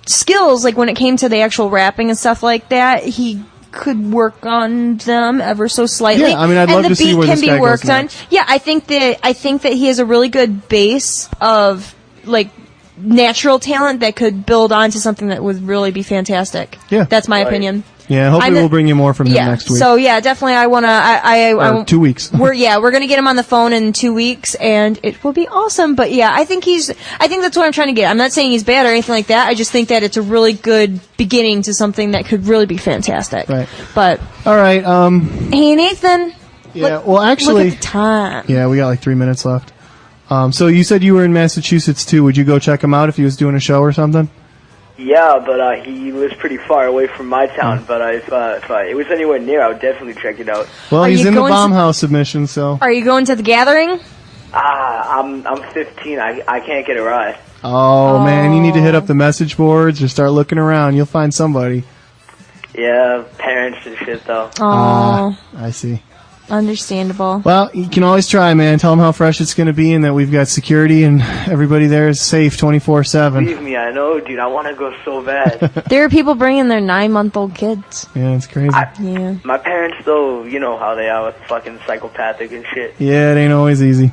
S16: skills, like when it came to the actual rapping and stuff like that, he could work on them ever so slightly.
S15: Yeah, I mean, I'd love to see where this guy goes next.
S16: Yeah, I think that he has a really good base of like natural talent that could build onto something that would really be fantastic.
S15: Yeah,
S16: that's my opinion.
S15: Yeah, hopefully we'll bring you more from him next week.
S16: So yeah, definitely. I want to.
S15: 2 weeks.
S16: We're gonna get him on the phone in 2 weeks, and it will be awesome. But yeah, I think that's what I'm trying to get. I'm not saying he's bad or anything like that. I just think that it's a really good beginning to something that could really be fantastic.
S15: Right.
S16: But
S15: all right.
S16: Hey Nathan.
S15: Yeah. Well, actually.
S16: Look at the time.
S15: Yeah, we got like 3 minutes left. So you said you were in Massachusetts too. Would you go check him out if he was doing a show or something?
S18: Yeah, but he lives pretty far away from my town. But if it was anywhere near, I would definitely check it out.
S15: Well, he's in the Bomb House submission, so.
S16: Are you going to the gathering?
S18: I'm 15. I can't get a ride.
S15: Oh man, you need to hit up the message boards or start looking around. You'll find somebody.
S18: Yeah, parents and shit though.
S16: Oh,
S15: I see.
S16: Understandable.
S15: Well, you can always try, man. Tell them how fresh it's going to be and that we've got security and everybody there is safe 24/7.
S18: Believe me, I know, dude. I want to go so bad.
S16: There are people bringing their 9-month-old kids.
S15: Yeah, it's crazy.
S16: Yeah.
S18: My parents, though, you know how they are with fucking psychopathic and shit.
S15: Yeah, it ain't always easy.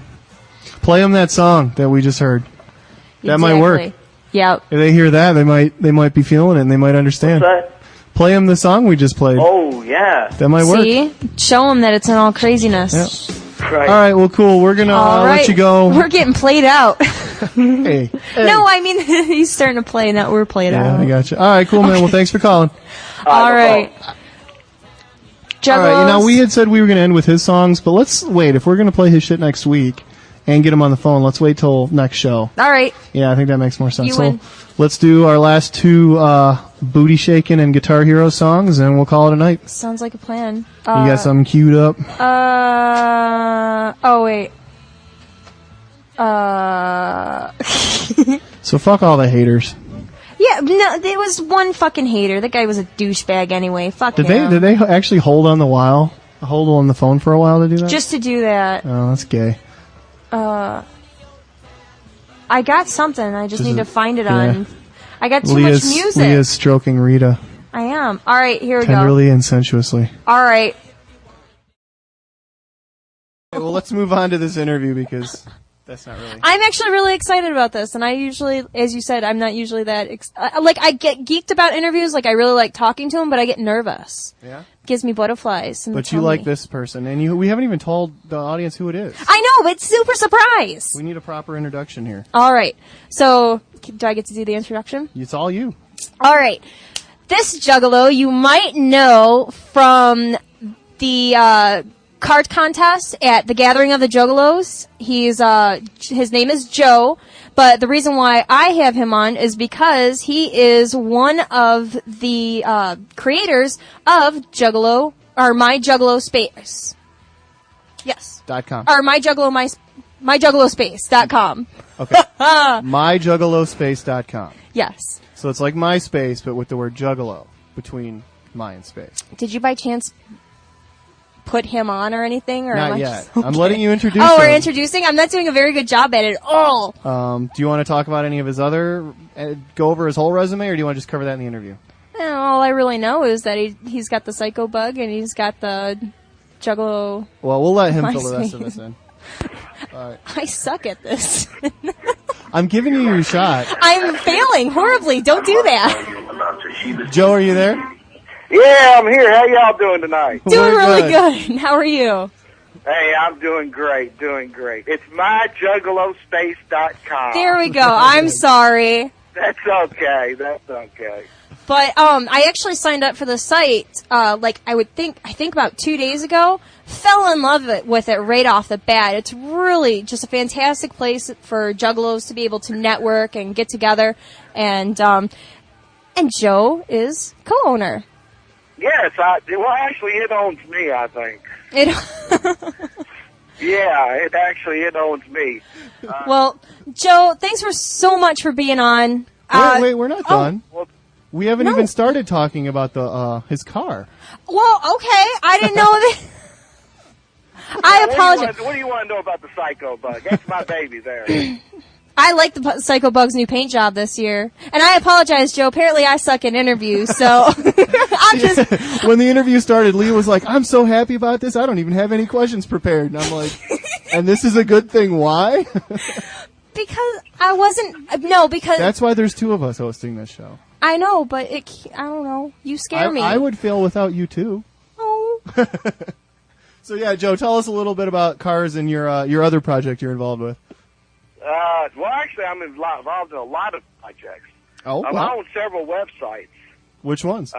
S15: Play them that song that we just heard. That might work.
S16: Yep.
S15: If they hear that, they might be feeling it and they might understand.
S18: What's that?
S15: Play them the song we just played.
S18: Oh, yeah.
S15: That might work.
S16: See? Show them that it's in all craziness.
S15: Yep. Right. All right, well, cool. We're going to let you go.
S16: We're getting played out.
S15: Hey.
S16: No, I mean, he's starting to play, not we're played out.
S15: Yeah, I got you. All right, cool, man.
S16: Okay.
S15: Well, thanks for calling.
S16: All right.
S15: All right, now we had said we were going to end with his songs, but let's wait. If we're going to play his shit next week and get him on the phone, let's wait till next show.
S16: All right.
S15: Yeah, I think that makes more sense.
S16: You win.
S15: Let's do our last two booty shaking and Guitar Hero songs, and we'll call it a night.
S16: Sounds like a plan.
S15: You got something queued up?
S16: Oh, wait.
S15: So fuck all the haters.
S16: Yeah, no, there was one fucking hater. That guy was a douchebag anyway. Fuck him.
S15: Did they actually hold on the phone for a while to do that?
S16: Just to do that.
S15: Oh, that's gay.
S16: I got something. I just need to find it on. I got too
S15: Leah's,
S16: much music.
S15: Leah's stroking Rita.
S16: I am. All right, here we go.
S15: Tenderly and sensuously.
S16: All right.
S15: Okay, well, let's move on to this interview because that's not really.
S16: I'm actually really excited about this, and I usually, as you said, I'm not usually that. I get geeked about interviews. Like I really like talking to them, but I get nervous.
S15: Yeah.
S16: Gives me butterflies.
S15: But you like this person, and we haven't even told the audience who it is.
S16: I know, it's super surprise.
S15: We need a proper introduction here.
S16: All right. So, do I get to do the introduction?
S15: It's all you.
S16: All right. This juggalo you might know from the card contest at the Gathering of the Juggalos. His name is Joe, but the reason why I have him on is because he is one of the creators of Juggalo, or My Juggalo Space. Yes.
S15: .com.
S16: Or MyJuggaloSpace.com.
S15: Okay. MyJuggaloSpace.com.
S16: Yes.
S15: So it's like MySpace, but with the word Juggalo between my and space.
S16: Did you by chance put him on or anything? Or
S15: Not
S16: am I
S15: yet.
S16: just, okay.
S15: I'm letting you introduce
S16: Oh,
S15: him.
S16: we're introducing? I'm not doing a very good job at it at all.
S15: Do you want to talk about any of his other, go over his whole resume, or do you want to just cover that in the interview?
S16: All I really know is that he's got the psycho bug and he's got the juggalo.
S15: Well, we'll let him fill the rest of us in. All right.
S16: I suck at this.
S15: I'm giving you your shot.
S16: I'm failing horribly. Don't do that.
S15: Joe, are you there?
S19: Yeah, I'm here. How y'all doing tonight?
S16: Doing really good. How are you?
S19: Hey, I'm doing great, It's myjuggalospace.com.
S16: There we go. I'm sorry.
S19: That's okay.
S16: But I actually signed up for the site. I think about 2 days ago. Fell in love with it right off the bat. It's really just a fantastic place for juggalos to be able to network and get together. And Joe is co-owner.
S19: Yes, actually, it owns me, I think. Yeah, it owns me.
S16: Well, Joe, thanks so much for being on.
S15: Wait, we're not done. We haven't even started talking about his car.
S16: Well, okay, I didn't know that. I apologize.
S19: What do you want to know about the Psycho Bug? That's my baby there.
S16: I like the Psycho Bug's new paint job this year. And I apologize, Joe. Apparently I suck in interviews, so I'm just...
S15: When the interview started, Lee was like, I'm so happy about this, I don't even have any questions prepared. And I'm like, and this is a good thing, why?
S16: Because I wasn't... No, because...
S15: That's why there's two of us hosting this show.
S16: I know, but I don't know. You scare me.
S15: I would fail without you, too.
S16: Oh.
S15: So, yeah, Joe, tell us a little bit about cars and your other project you're involved with.
S19: Well, actually, I'm involved in a lot of projects.
S15: Oh,
S19: I
S15: wow.
S19: own several websites.
S15: Which ones?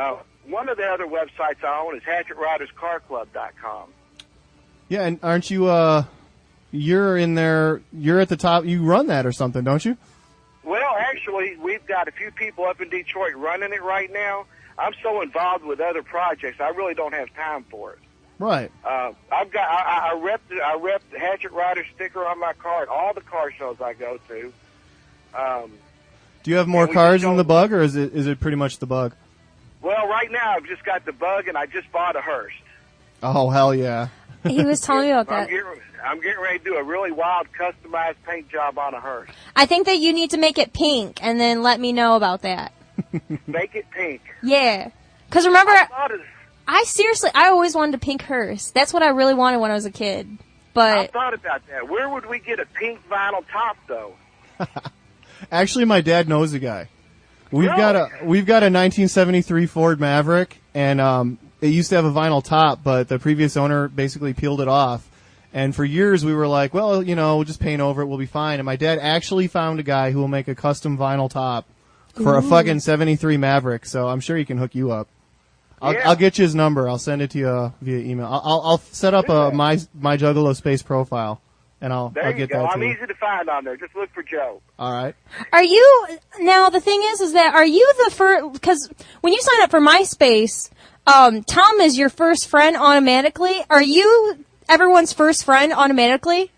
S19: One of the other websites I own is HatchetRidersCarClub.com.
S15: Yeah, and aren't you, you're in there, you're at the top, you run that or something, don't you?
S19: Well, actually, we've got a few people up in Detroit running it right now. I'm so involved with other projects, I really don't have time for it.
S15: Right.
S19: I rep the Hatchet Rider sticker on my car at all the car shows I go to.
S15: Do you have more cars than the Bug, or is it pretty much the Bug?
S19: Well, right now I've just got the Bug, and I just bought a hearse.
S15: Oh, hell yeah.
S16: He was telling me about that.
S19: I'm getting ready to do a really wild customized paint job on a hearse.
S16: I think that you need to make it pink, and then let me know about that.
S19: Make it pink.
S16: Yeah. Because remember... I always wanted a pink hearse. That's what I really wanted when I was a kid. But
S19: I thought about that. Where would we get a pink vinyl top, though?
S15: Actually, my dad knows a guy. We've got a 1973 Ford Maverick, and it used to have a vinyl top, but the previous owner basically peeled it off. And for years, we were like, well, we'll just paint over it, we'll be fine. And my dad actually found a guy who will make a custom vinyl top for a fucking 73 Maverick, so I'm sure he can hook you up. I'll get you his number. I'll send it to you via email. I'll set up my Juggalo Space profile, and I'll get that to you.
S19: I'm easy to find on there. Just look for Joe.
S15: All right.
S16: Are you now? The thing is that are you the first? Because when you sign up for MySpace, Tom is your first friend automatically. Are you everyone's first friend automatically?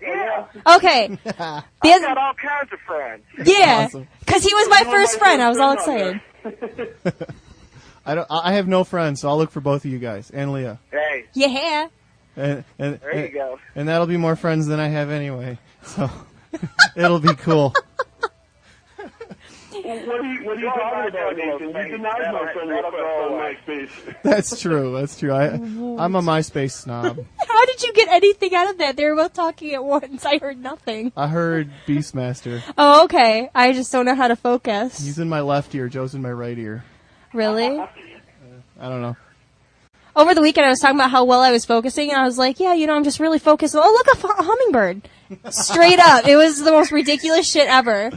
S19: Yeah.
S16: Okay.
S19: I've got all kinds of friends.
S16: Yeah, because he was my first friend. I was all excited.
S15: I have no friends, so I'll look for both of you guys and Leah.
S19: Hey.
S16: Yeah.
S19: There you go.
S15: And that'll be more friends than I have anyway. So it'll be cool.
S20: What are you talking about, Nathan? You denied my friend request on MySpace.
S15: That's true. I'm a MySpace snob.
S16: How did you get anything out of that? They were both talking at once. I heard nothing.
S15: I heard BeastMaster.
S16: Oh, okay. I just don't know how to focus.
S15: He's in my left ear. Joe's in my right ear.
S16: Really?
S15: I don't know.
S16: Over the weekend, I was talking about how well I was focusing, and I was like, yeah, I'm just really focused. Oh, look, a hummingbird. Straight up. It was the most ridiculous shit ever.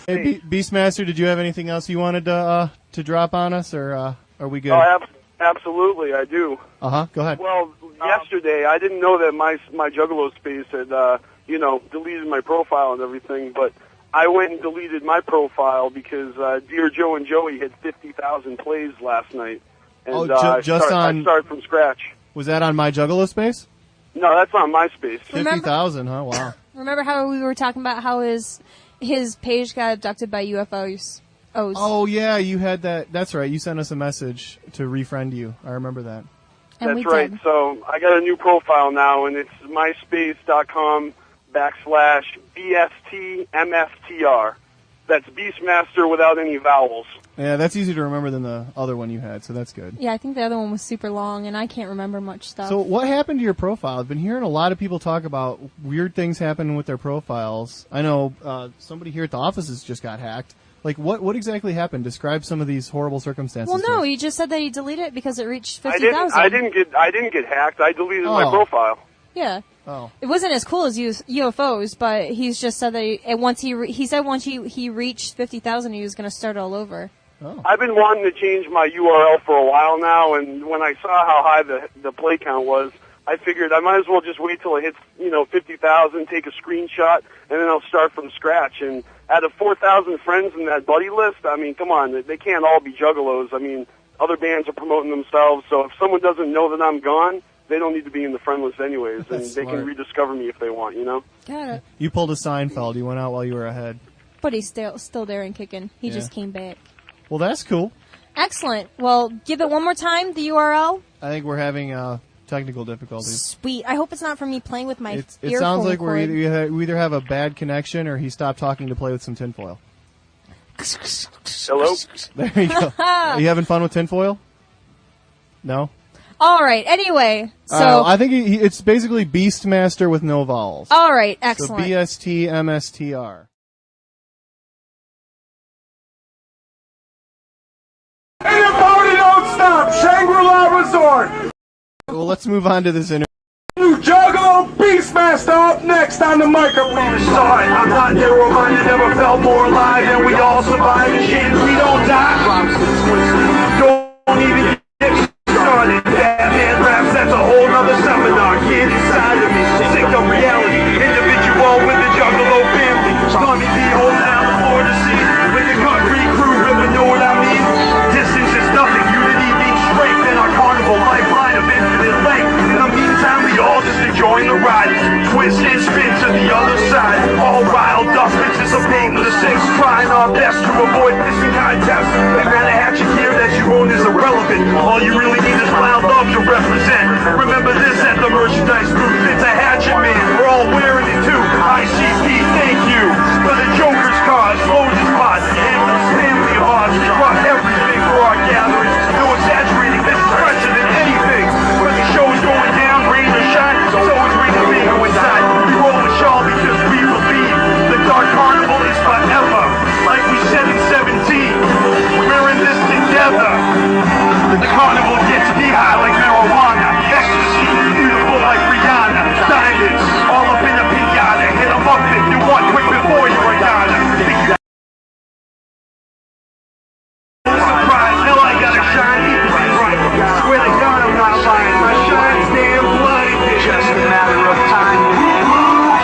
S15: Hey, BeastMaster, did you have anything else you wanted to drop on us, or are we good?
S20: Oh, absolutely, I do.
S15: Uh-huh, go ahead.
S20: Well, yesterday, I didn't know that my Juggalo Space had, deleted my profile and everything, but I went and deleted my profile because Dear Joe and Joey had 50,000 plays last night. And I started from scratch.
S15: Was that on my Juggalo Space?
S20: No, that's on MySpace.
S15: 50,000, huh? Wow.
S16: Remember how we were talking about how his page got abducted by UFOs?
S15: Oh, yeah, you had that. That's right. You sent us a message to refriend you. I remember that.
S16: And
S20: that's right. So I got a new profile now, and it's myspace.com/BstMstR. That's BeastMaster without any vowels.
S15: Yeah, that's easier to remember than the other one you had, so that's good.
S16: Yeah, I think the other one was super long, and I can't remember much stuff.
S15: So what happened to your profile? I've been hearing a lot of people talk about weird things happening with their profiles. I know somebody here at the offices just got hacked. Like, what exactly happened? Describe some of these horrible circumstances.
S16: Well, no, he just said that he deleted it because it reached 50,000.
S20: I didn't get hacked. I deleted my profile.
S16: Yeah.
S15: Oh.
S16: It wasn't as cool as UFOs, but he's just said that once he reached 50,000, he was going to start all over.
S15: Oh.
S20: I've been wanting to change my URL for a while now, and when I saw how high the play count was, I figured I might as well just wait till it hits 50,000, take a screenshot, and then I'll start from scratch. And out of 4,000 friends in that buddy list, I mean, come on, they can't all be juggalos. I mean, other bands are promoting themselves, so if someone doesn't know that I'm gone, they don't need to be in the friend list anyways, and
S15: That's
S20: they
S15: smart.
S20: can rediscover me if they want, you know?
S16: Got it.
S15: You pulled a Seinfeld. You went out while you were ahead.
S16: But he's still there and kicking. He
S15: Yeah.
S16: just came back.
S15: Well, that's cool.
S16: Excellent. Well, give it one more time, the URL.
S15: I think we're having technical difficulties.
S16: Sweet. I hope it's not for me playing with my
S15: It
S16: earphone
S15: sounds like
S16: cord.
S15: we either have a bad connection or he stopped talking to play with some tinfoil.
S20: Hello?
S15: There you go. Are you having fun with tinfoil? No?
S16: All right. Anyway, so
S15: I think it's basically BeastMaster with no vowels.
S16: all right, excellent.
S15: So BstMstR.
S1: And the party don't stop! Shangri-La Resort!
S15: Well, let's move on to this interview.
S1: New Juggalo BeastMaster up next on the microphone. Sorry, I'm not there reminded, never felt more alive than we all survive and shit. We don't die. Don't even get me started. Batman raps, that's a whole nother seminar. Kid inside of me, sick of reality. Individual with the Juggalo family. Stormy B holding down the floor to see. With the concrete crew, really know what I mean? Distance is nothing, unity means strength. And our carnival lifeline of infinite length. In the meantime, we all just enjoying the ride. Twist and spin to the other side. All riled up, anticipating the six. Trying our best to avoid missing contests. And that hatchet gear that you own is irrelevant. All you really need is loud love to represent. Remember this at the merchandise booth. It's a hatchet man, we're all wearing it too. ICP, thank you. For the Joker's cause, Moses Pod, and this family of ours. We rock everything for our gatherings. No exaggerating, this is fresher than anything. When the show's going down, rain or shine, it's always ring the bingo inside. We roll with y'all because we believe the Dark Carnival is forever. Like we said in 17, we're in this together. The carnival gets me high like marijuana. Ecstasy, beautiful like Rihanna. Diamonds, all up in the pinata. Hit 'em up if you want, quick before you are gone. Surprise, hell I got a shiny bright. Swear to God I'm not lying. My shine's damn blind. Just a matter of time.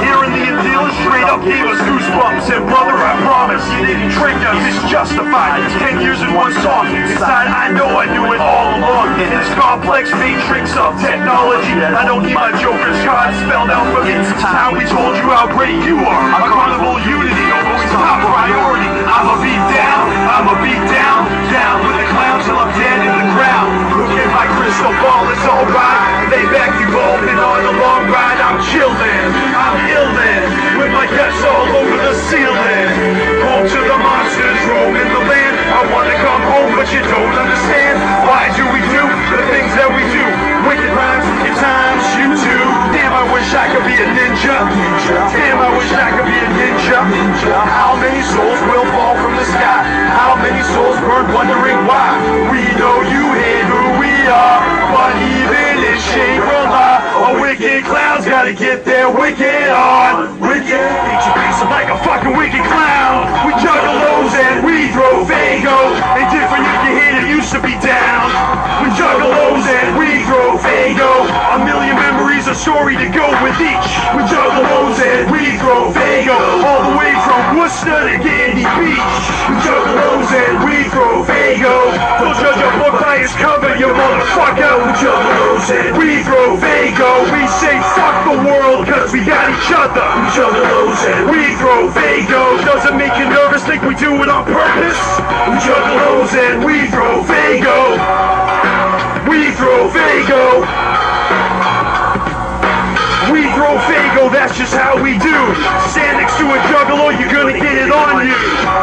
S1: Hearing the deal straight up gave us goosebumps. And brother, I promise you didn't trick us. It's justified. 10 years in one song. Inside, I know I knew it all along. In this complex matrix of technology, I don't need my Joker's card spelled out for me. It's time we told you how great you are. Our carnival unity, always top priority. I'ma be down, down with the clowns till I'm dead in the ground. Look at my crystal ball, it's alright. Lay back, you've all been on a long ride. I'm chillin', I'm illin', with my guts all over the ceiling. Home to the monsters, roaming the land. I wanna come home, but you don't understand. Why do we do the things that we do? Wicked rhymes, in times, you too. Damn, I wish I could be a ninja. Damn, I wish I could be a ninja. How many souls will fall from the sky? How many souls burn wondering why? We know you hate who we are, but even in Shangri-La, a wicked clown's gotta get their wicked on. Wicked, beat your face up like a fucking wicked clown. We juggalos and we throw Fagos. Ain't different if you hate it, used to be down. We juggalos and we throw Fago. A million memories, a story to go with each. We juggalos and we throw Fago. All the way from Worcester to Candy Beach. We juggalos and we throw Fago. Don't judge a book by its cover, you motherfucker. We juggalos and we throw Fago. We say fuck the world cause we got each other. We juggalos and we throw Fago. Doesn't make you nervous, think we do it on purpose. We juggalos and we throw Fago. We throw Fago. We throw Fago, that's just how we do. Stand next to a juggalo, you're gonna get it on you.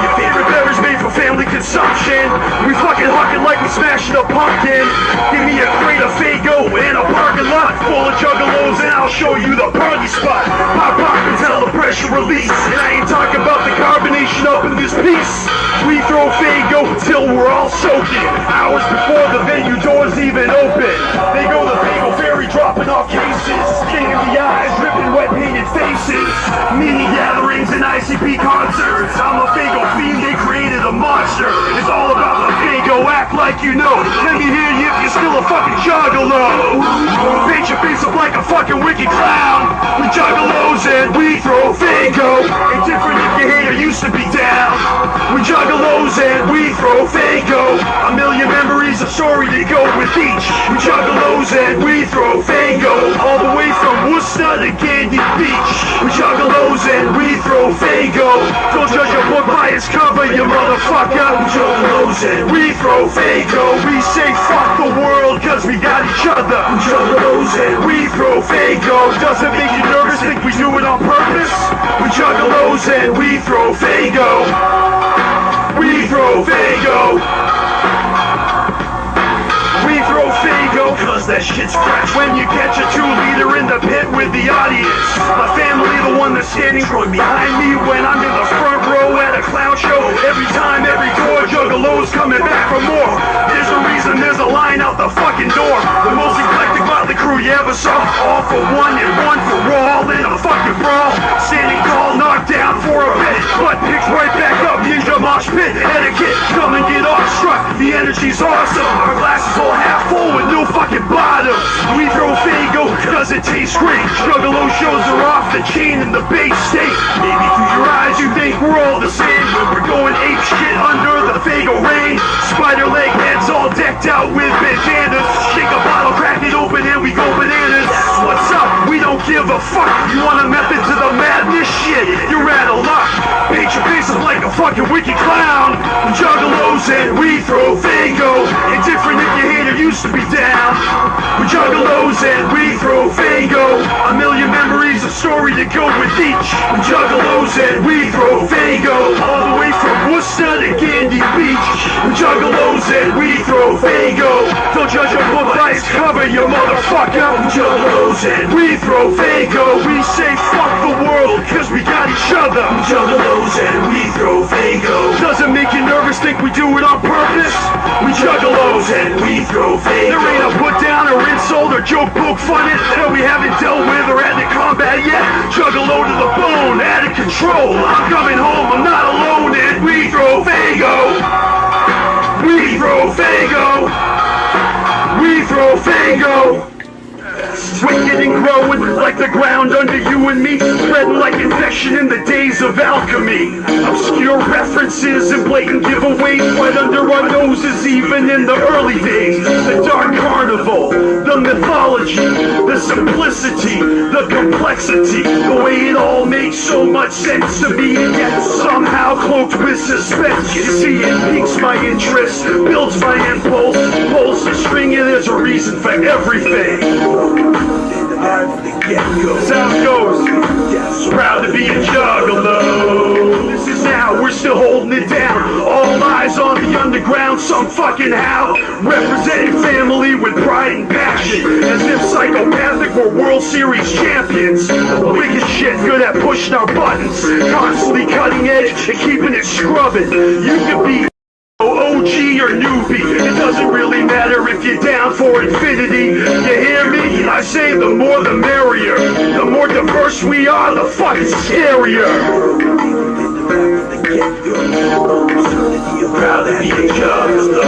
S1: Your favorite beverage made for family consumption. We fucking hucking like we smashing a pumpkin. Give me a crate of Fago and a parking lot full of juggalos, and I'll show you the party spot. Pop until the pressure release. And I ain't talking about the carbonation up in this piece. We throw Fago till we're all soaking. Hours before the venue doors even open. They go the Fago Ferry dropping off cases. Sting in the eyes, ripping wet painted faces. Mini gatherings and ICP concerts. I'm a Fago fiend, they created a monster. It's all about the Fago, act like you know. Let me hear you if you're still a fucking juggalo. Paint your face up like a fucking wicked clown. We juggalos and we throw Fago. Ain't different if you hate or used to be down. We juggalos and we throw Fago. A million memories of story to go with each. We juggalos and we throw Fago. All the way from Worcester to Candy Beach. We juggalos and we throw Fago. Don't judge a book by its cover, you motherfucker. We juggalos and we throw Fago. We say fuck the world cause we got each other. We juggalos and we throw Fago. Doesn't make you nervous, think we do it on purpose? We juggalos and we throw Fago. We throw Fago. We throw Fago, cause that shit's fresh. When you catch a 2-liter in the pit with the audience. My family, the one that's standing behind me when I'm in the front row at a clown show. Every time, every tour, juggalo's coming back for more. There's a reason, there's a line out the fucking door. The most eclectic motley crew you ever saw. All for one and one for all in a fucking brawl. Standing tall, knocked down for a bit. Butt picked right back up, ninja mosh pit etiquette. Come and get awestruck, the energy's awesome. Our glasses all half full with no fucking bottom. We throw Fago cause it tastes great. Juggalo shows are off the chain in the Bay State. Maybe through your eyes you think we're all the same. When we're going ape shit under the Fago rain. Spider leg heads all decked out with bandanas. Shake a bottle, crack it open and we go bananas. That's what's up, we don't give a fuck. You want a method to the madness? Shit, you're out of luck. Paint your face up like a fucking wicked clown. We juggalos and we throw Fago. Indifferent if you hate or used to be down. We juggalos and we throw Fago. A million memories of story to go with each. We juggalos and we throw Fago. All the way from Worcester to Candy Beach. We juggalos and we throw Fago. Don't judge a book by its cover, you motherfucker. We juggalos and we throw Fago. We say fuck the world cause we got each other. We juggalos and we throw Fago. Doesn't make you nervous, think we do it on purpose? We juggalos and we throw Fago. There ain't a put down or insult or joke poke fun it that we haven't dealt with or had to combat yet. Juggalo to the bone, out of control. I'm coming home, I'm not alone and we throw Fago. We throw Fago. We throw Fago. Wicked and growing like the ground under you and me, spreading like infection in the days of alchemy. Obscure references and blatant giveaways right under our noses even in the early days. The dark carnival, the mythology, the simplicity, the complexity, the way it all makes so much sense to me and yet somehow cloaked with suspense. You see, it piques my interest, builds my impulse, pulls the string and there's a reason for everything. That's how it goes. Proud to be a juggalo. This is how we're still holding it down. All eyes on the underground, some fucking how. Representing family with pride and passion. As if psychopathic were World Series champions. Wicked shit, good at pushing our buttons. Constantly cutting edge and keeping it scrubbing. You could be OG or newbie, it doesn't really matter if you're down for infinity. You hear me? I say the more the merrier. The more diverse we are, the fucking scarier. Proud to be a juggalo.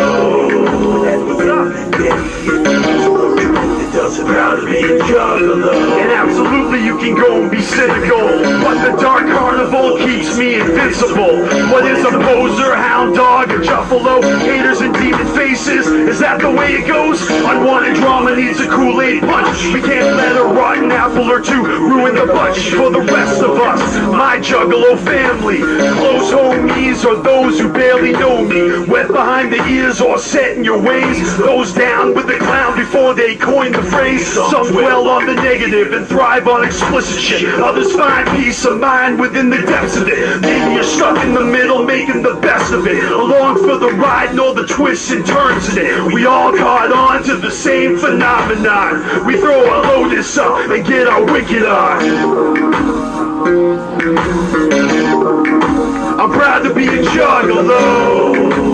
S1: Proud to be a juggalo. And absolutely you can go and be cynical, but the dark carnival keeps me invincible. What is a poser, hound dog, or juffalo? Haters and demon faces, is that the way it goes? Unwanted drama needs a Kool-Aid punch. We can't let a rotten apple or two ruin the bunch for the rest of us. My juggalo family, close homies or those who barely know me. Wet behind the ears or set in your ways. Those down with the clown before they coined the phrase. Some dwell on the negative and thrive on explicit shit. Others find peace of mind within the depths of it. Maybe you're stuck in the middle making the best of it. Along for the ride and all the twists and turns in it. We all caught on to the same phenomenon. We throw our lotus up and get our wicked on. I'm proud to be a juggalo.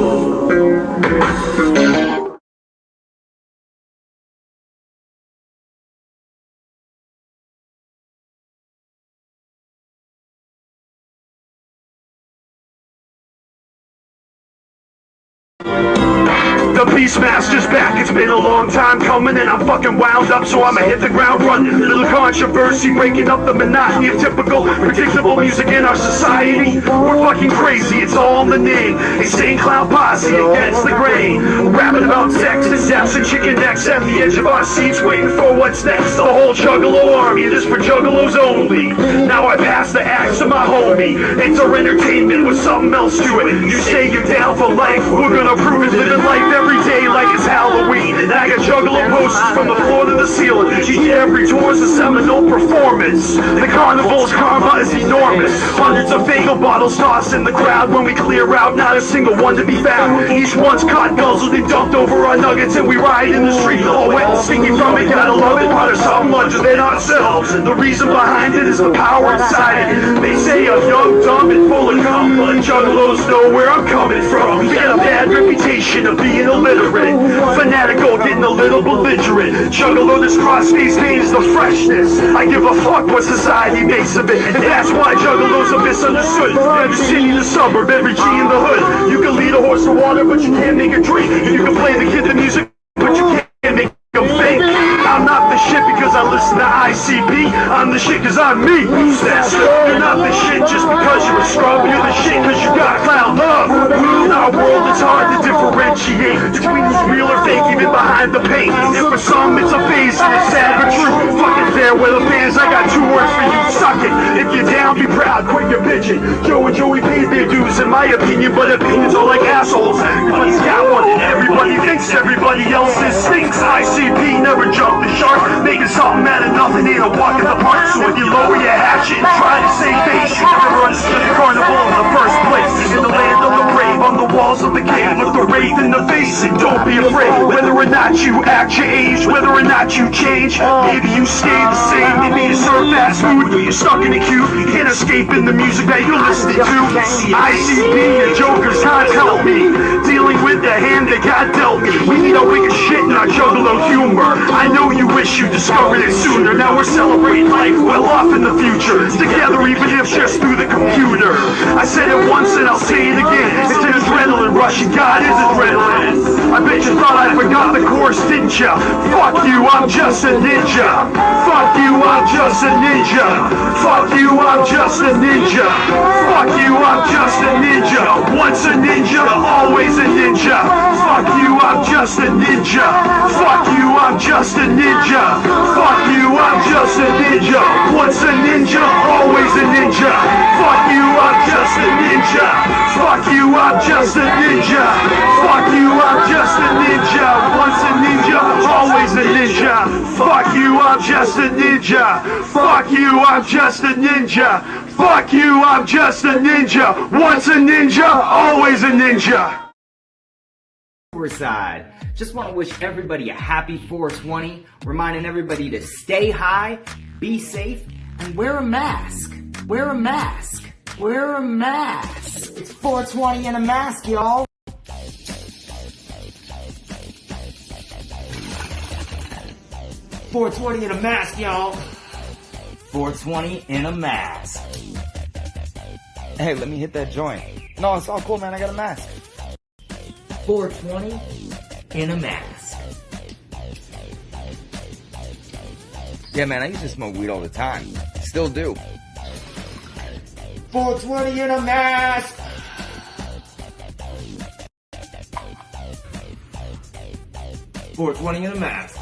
S1: The BstMaster's back, it's been a long time coming, and I'm fucking wound up, so I'ma hit the ground running. Little controversy, breaking up the monotony of typical, predictable music in our society. We're fucking crazy, it's all in the name. Insane clown posse against the grain. Rapping about sex and depths and chicken necks at the edge of our seats, waiting for what's next. The whole Juggalo army, this for Juggalos only. Now I pass the axe to my homie. It's our entertainment with something else to it. You say you're down for life, we're gonna prove it. Living life every day like it's Halloween. And I got Juggalo posters from the floor to the ceiling. Each every tour is a seminal performance. The Carnival's karma is enormous. Hundreds of fatal bottles tossed in the crowd. When we clear out, not a single one to be found. Each one's caught, guzzled, and dumped over our nuggets. And we ride in the street, all wet and sticky from it. Gotta love it, but there's something larger than ourselves. And the reason behind it is the power inside it. They say I'm young, dumb, and full of cum, but Juggalos know where I'm coming from. We got a bad reputation of being illiterate, fanatical, getting a little belligerent. Juggalo, this cross-faced pain is the freshness. I give a fuck what society makes of it, and that's why Juggalos are misunderstood. Every city, the suburb, every G in the hood. You can lead a horse to water, but you can't make a drink. You can play the kid the music, but you can't make him think. I'm not the shit because I listen to ICP. I'm the shit because I'm me, BstMaster. You're not the shit just because you're a scrub. You're the shit because you got clown love. In our world, it's hard to differentiate between who's real or fake, even behind the paint. And for some, it's a phase and it's sad but true. Fucking fair weather fans, I got two words for you. Suck it. If you're down, be proud. Quit your bitching. Joe and Joey paid their dues, in my opinion, but opinions are like assholes. Everybody's got one, and everybody thinks everybody else's stinks. ICP never jumped the shark, making something out of nothing ain't a walk in the park. So if you lower your hatchet and try to save face, you never understood the Carnival in the first place. In the land of the brave, on the walls of the cave, look the wraith in the face and don't be afraid. Whether or not you act your age, whether or not you change, maybe you stay the same. Maybe you serve fast food, but you're stuck in a queue. You can't escape in the music that you're listening to. ICP and jokers can't help me, dealing with the hand that God dealt me. We need our wicked shit in our Juggalo humor. I know you wish you discovered it sooner. Now we're celebrating life well off in the future, together even if just through the computer. I said it once and I'll say it again. It's an adrenaline rush and God is adrenaline. I bet you thought I forgot the chorus, didn't ya? Fuck you, I'm just a ninja. Fuck you, I'm just a ninja. Fuck you, I'm just a ninja. Fuck you, I'm just a ninja. Once a ninja, always a ninja. Fuck you, I'm just a ninja. Fuck you, I'm just a ninja. Fuck you, I'm just a ninja. Once a ninja, always a ninja. Fuck you, I'm just a ninja. Fuck you, I'm just a ninja. Fuck you, I'm just a ninja. Once a ninja, always a ninja. Fuck you, I'm just a ninja. Fuck you, I'm just a ninja. Fuck you, I'm just a ninja. Once a ninja, always a ninja.
S21: Side. Just want to wish everybody a happy 420, reminding everybody to stay high, be safe, and wear a mask. Wear a mask. Wear a mask. It's 420 and a mask, y'all. $420 in a mask, y'all. 420 in a mask.
S22: Hey, let me hit that joint. No, it's all cool, man. I got a mask.
S21: 420 in a mask.
S22: Yeah, man, I used to smoke weed all the time. Still do.
S21: 420 in a mask. $420 in a mask.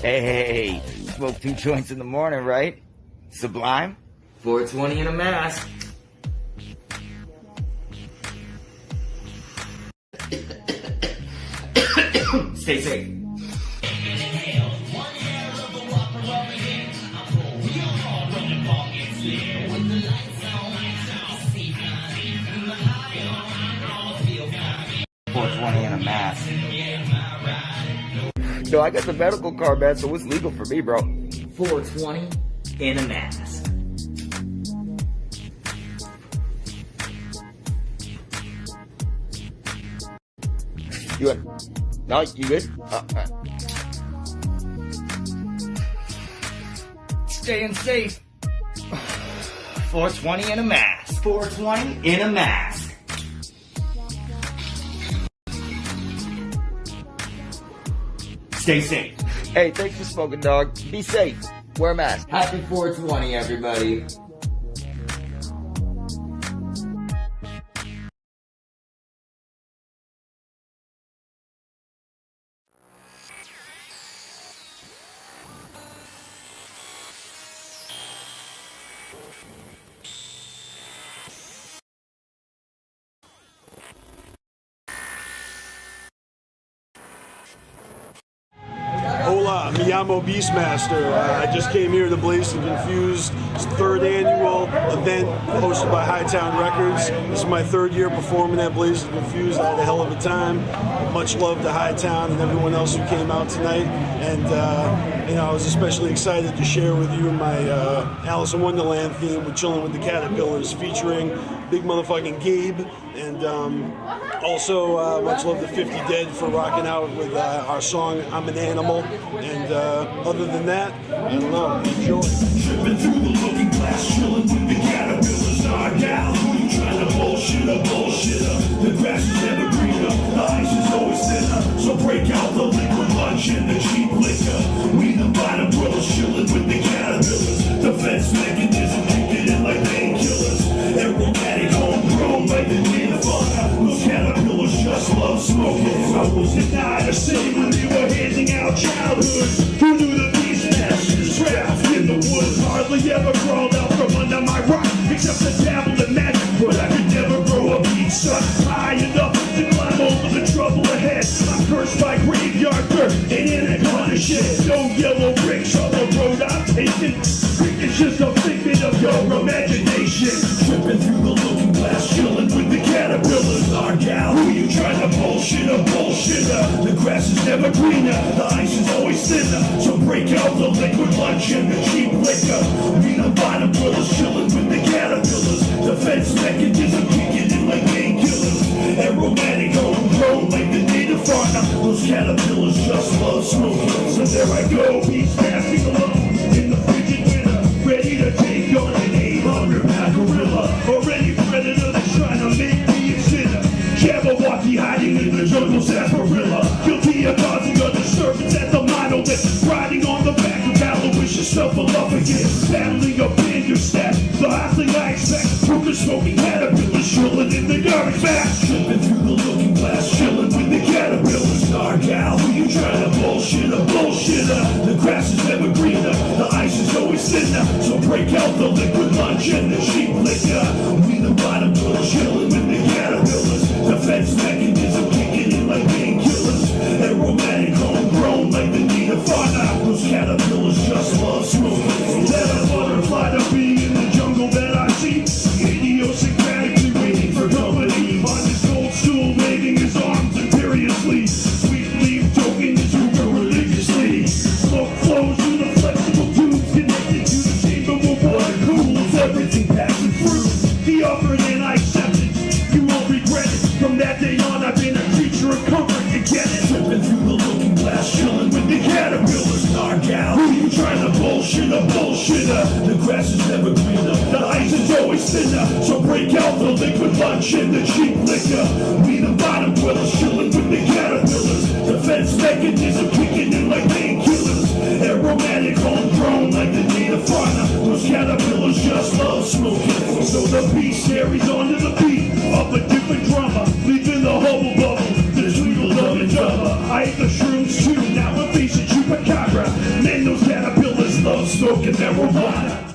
S22: Hey, smoke 2 joints in the morning, right? Sublime.
S21: 420 in a mask. Stay safe.
S22: In a mask. No, I got the medical card, man, so it's legal for me, bro.
S21: 420 in a mask.
S22: You good? No, you good?
S21: Staying safe. 420 in a mask. 420 in a mask. stay safe.
S22: Hey, thanks for smoking, dog. Be safe. Wear a mask. Happy 420, everybody.
S6: Hola, mi llamo BeastMaster. I just came here to Blazed and Confused, third annual event hosted by Hightown Records. This is my third year performing at Blazed and Confused. I had a hell of a time. Much love to Hightown and everyone else who came out tonight. And I was especially excited to share with you my Alice in Wonderland theme with Chilling with the Caterpillars, featuring big motherfucking Gabe, and also much love to 50 Dead for rocking out with our song I'm an Animal. And other than that, I don't know, enjoy.
S12: Tripping through the looking glass, chilling with the caterpillars. Our gal, who you trying to bullshitter? The grass is never greener, the ice is always thinner. So break out the liquid lunch and the cheap liquor. We the bottom dwellers, chilling with the caterpillars. Defense mechanism kicking in like painkillers. Aromatic, homegrown like the native fauna. Those caterpillars just love smoking. I was denied a city when they were handing out childhood. Who knew the BstMsters trapped in the woods? Hardly ever crawled out from under my rock, except to dabble in magic. But I could never grow a beach sun high enough to climb over the trouble ahead. I'm cursed by graveyard dirt and anaconda shit. No yellow bricks on the road I'm taking. It's just a figment of your imagination. Tripping through the looking glass, chilling with the caterpillars. Our gal, who you trying to bullshitter? The grass is never greener, the ice is always thinner. So break out the liquid lunch and the cheap liquor. We the bottom dwellers, chilling with the caterpillars. Defense mechanism kicking in like painkillers. Aromatic, homegrown like the native fauna. Those caterpillars just love smoking. So there I go, BstMastering alone in the frigid winter, ready to take on an 800-pound gorilla or any predator that's trying to make me a sinner. Jabberwocky hiding in the jungle sarsaparilla, guilty of causing a disturbance at the monolith, riding on the back of Aloysius Snuffleupagus, battling a Bandersnatch. The last thing I expect, hookah smoking caterpillars chilling in the garbage bag. Tripping through the looking glass, chilling with the caterpillars. Our gal, who you trying to bullshitter? The grass is never greener, the ice is always thinner. So break out the liquid lunch and the cheap liquor. We the bottom dwellers, chilling with the caterpillars. Defense mechanism kicking in like painkillers. Aromatic, homegrown like the native fauna. Those caterpillars just love smoking. Let a butterfly to be in the jungle that I see, idiosyncratically waiting for company. On his gold stool, waving his arms imperiously. Sweet leaf token his hoover religiously. Smoke flows through the flexible tubes connected to the chamber where water cools everything passing through. He offered and I accepted. You won't regret it. From that day on, I've been a creature of comfort. You get it? Tripping through the looking glass, chilling with the caterpillars. Our gal, who you trying to bullshitter? The grass is never greener, the ice is always thinner. So break out the liquid lunch and the cheap liquor. We the bottom dwellers, chilling with the caterpillars. Defense mechanism kicking in like painkillers. Aromatic, homegrown like the native fauna. Those caterpillars just love smoking. So the beast carries on to the beat of a different drummer, leaving the hubble bubble, the tweedle of and drummer. I ate the shrooms too, now a piece of chupacabra. Man, those caterpillars love smoking marijuana.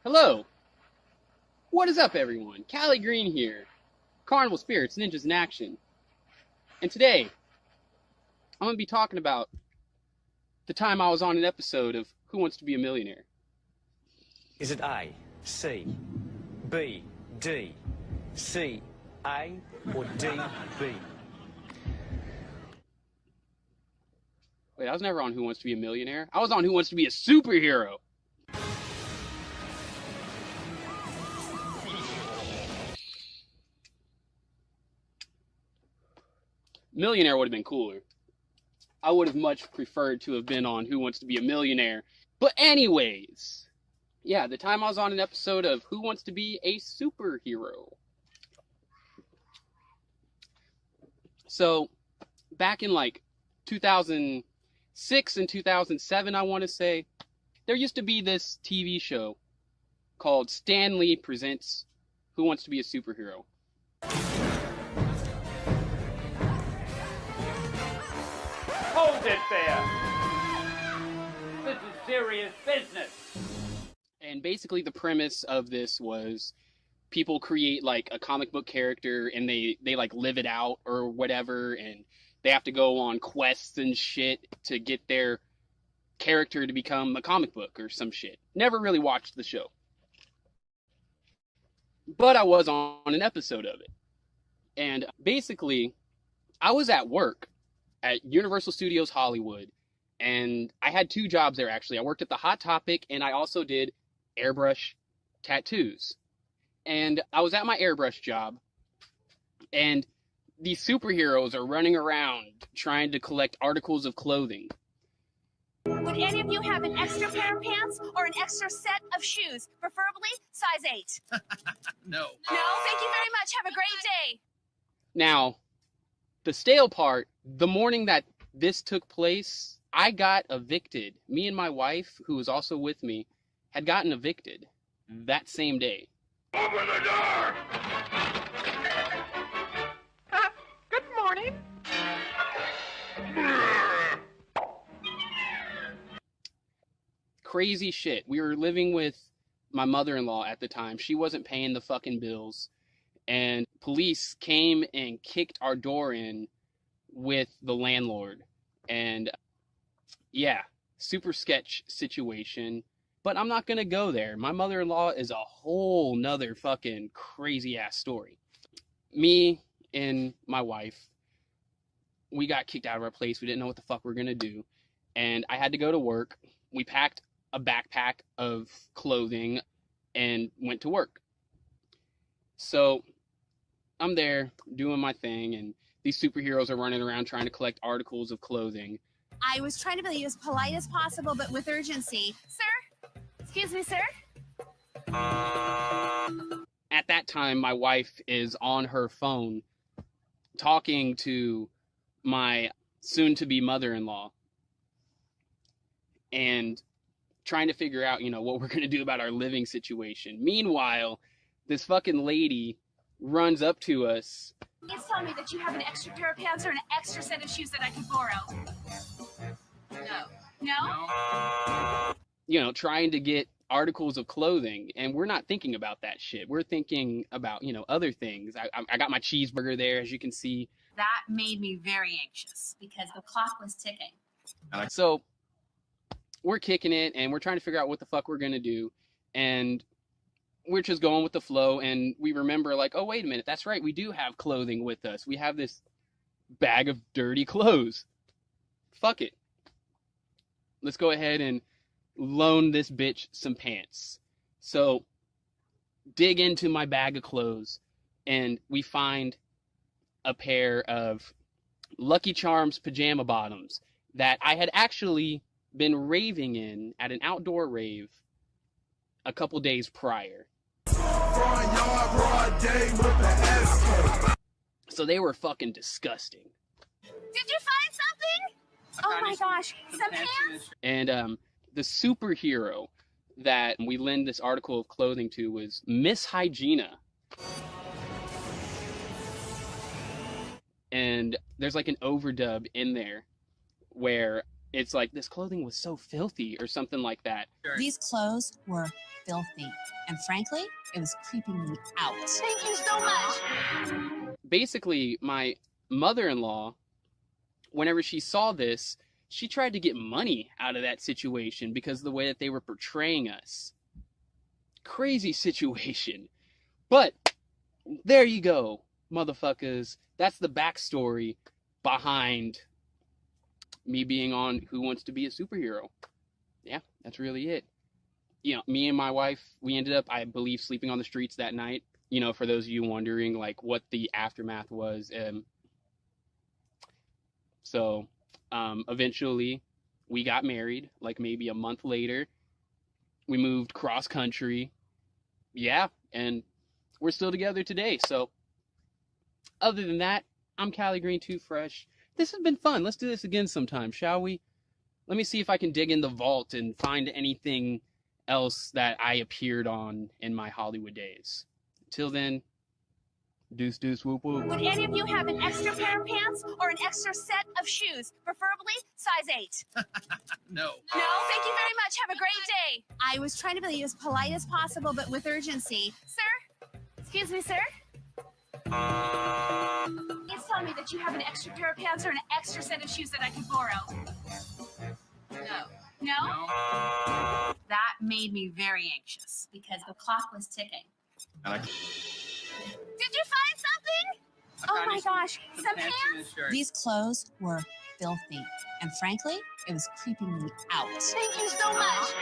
S2: Hello! What is up, everyone? Callie Green here. Carnival Spirits, Ninjas in Action. And today, I'm going to be talking about the time I was on an episode of Who Wants to Be a Millionaire.
S4: Is it A, C, B, D, C, A, or D, B?
S2: Wait, I was never on Who Wants to Be a Millionaire. I was on Who Wants to Be a Superhero. Millionaire would have been cooler. I would have much preferred to have been on Who Wants to Be a Millionaire. But anyways, yeah, the time I was on an episode of Who Wants to Be a Superhero. So, back in like 2006 and 2007, I want to say, there used to be this TV show called Stan Lee Presents Who Wants to Be a Superhero.
S5: Hold it there! This is serious business!
S2: And basically the premise of this was people create like a comic book character and they like live it out or whatever, and they have to go on quests and shit to get their character to become a comic book or some shit. Never really watched the show. But I was on an episode of it. And basically, I was at work at Universal Studios Hollywood, and I had two jobs there actually. I worked at the Hot Topic, and I also did airbrush tattoos. And I was at my airbrush job, and these superheroes are running around trying to collect articles of clothing.
S23: Would any of you have an extra pair of pants or an extra set of shoes, preferably size 8?
S2: No.
S23: No, thank you very much. Have a great day.
S2: Now, the stale part, the morning that this took place, I got evicted. Me and my wife, who was also with me, had gotten evicted that same day.
S5: Open the door!
S23: Good morning.
S2: Crazy shit. We were living with my mother-in-law at the time. She wasn't paying the fucking bills. And police came and kicked our door in with the landlord. And yeah, super sketch situation. But I'm not going to go there. My mother-in-law is a whole nother fucking crazy-ass story. Me and my wife, we got kicked out of our place. We didn't know what the fuck we were going to do. And I had to go to work. We packed a backpack of clothing and went to work. So I'm there doing my thing, and these superheroes are running around trying to collect articles of clothing.
S23: I was trying to be as polite as possible, but with urgency. Sir? Excuse me, sir?
S2: At that time, my wife is on her phone talking to my soon-to-be mother-in-law and trying to figure out, what we're going to do about our living situation. Meanwhile, this fucking lady runs up to us.
S23: Please tell me that you have an extra pair of pants or an extra set of shoes that I could borrow. No. No?
S2: Trying to get articles of clothing, and we're not thinking about that shit. We're thinking about, other things. I got my cheeseburger there, as you can see.
S23: That made me very anxious because the clock was ticking.
S2: So we're kicking it, and we're trying to figure out what the fuck we're going to do. And we're just going with the flow, and we remember, like, oh, wait a minute, that's right, we do have clothing with us. We have this bag of dirty clothes. Fuck it. Let's go ahead and loan this bitch some pants. So, dig into my bag of clothes, and we find a pair of Lucky Charms pajama bottoms that I had actually been raving in at an outdoor rave a couple days prior. So they were fucking disgusting.
S23: Did you find something? Oh my gosh, some pants?
S2: And the superhero that we lend this article of clothing to was Miss Hygiena. And there's like an overdub in there where it's like, this clothing was so filthy or something like that.
S24: These clothes were filthy, and frankly, it was creeping me out.
S23: Thank you so much.
S2: Basically, my mother-in-law, whenever she saw this, she tried to get money out of that situation because of the way that they were portraying us. Crazy situation. But there you go, motherfuckers. That's the backstory behind me being on Who Wants to Be a Superhero. Yeah, that's really it. You know, me and my wife, we ended up, I believe, sleeping on the streets that night. You know, for those of you wondering, like, what the aftermath was. So, eventually, we got married, like, maybe a month later. We moved cross-country. Yeah, and we're still together today. So, other than that, I'm Cali Green Too Fresh. This has been fun. Let's do this again sometime, shall we? Let me see if I can dig in the vault and find anything else that I appeared on in my Hollywood days. Until then, deuce, deuce, whoop, whoop.
S23: Would any of you have an extra pair of pants or an extra set of shoes, preferably size 8?
S2: No.
S23: No? Thank you very much. Have a great day.
S24: I was trying to be as polite as possible, but with urgency.
S23: Sir? Excuse me, sir? Please tell me that you have an extra pair of pants or an extra set of shoes that I could borrow.
S24: No.
S23: No?
S24: That made me very anxious because the clock was ticking.
S23: Did you find something? Oh my gosh, some pants?
S24: These clothes were filthy. And frankly, it was creeping me out.
S23: Thank you so much.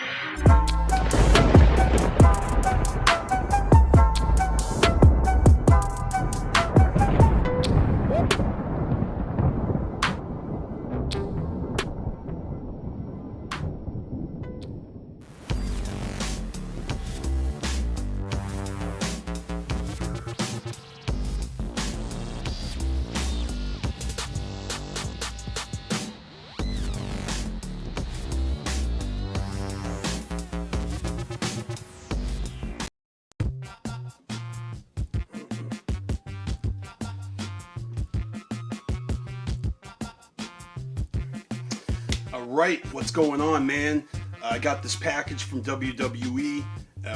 S6: Alright, what's going on, man? I got this package from WWE.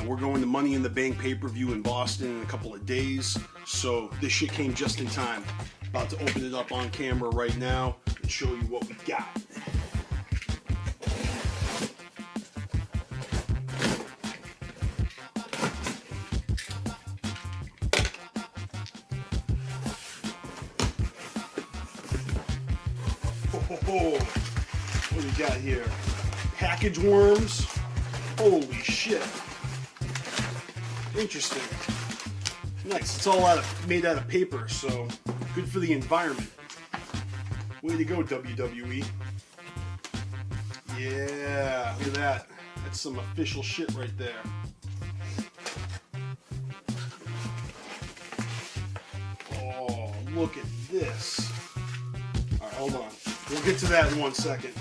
S6: We're going to Money in the Bank pay-per-view in Boston in a couple of days, so this shit came just in time. About to open it up on camera right now and show you what we got. What do we got here? Package worms. Holy shit. Interesting. Nice. It's all made out of paper, so good for the environment. Way to go, WWE. Yeah, look at that. That's some official shit right there. Oh, look at this. Alright, hold on. We'll get to that in 1 second.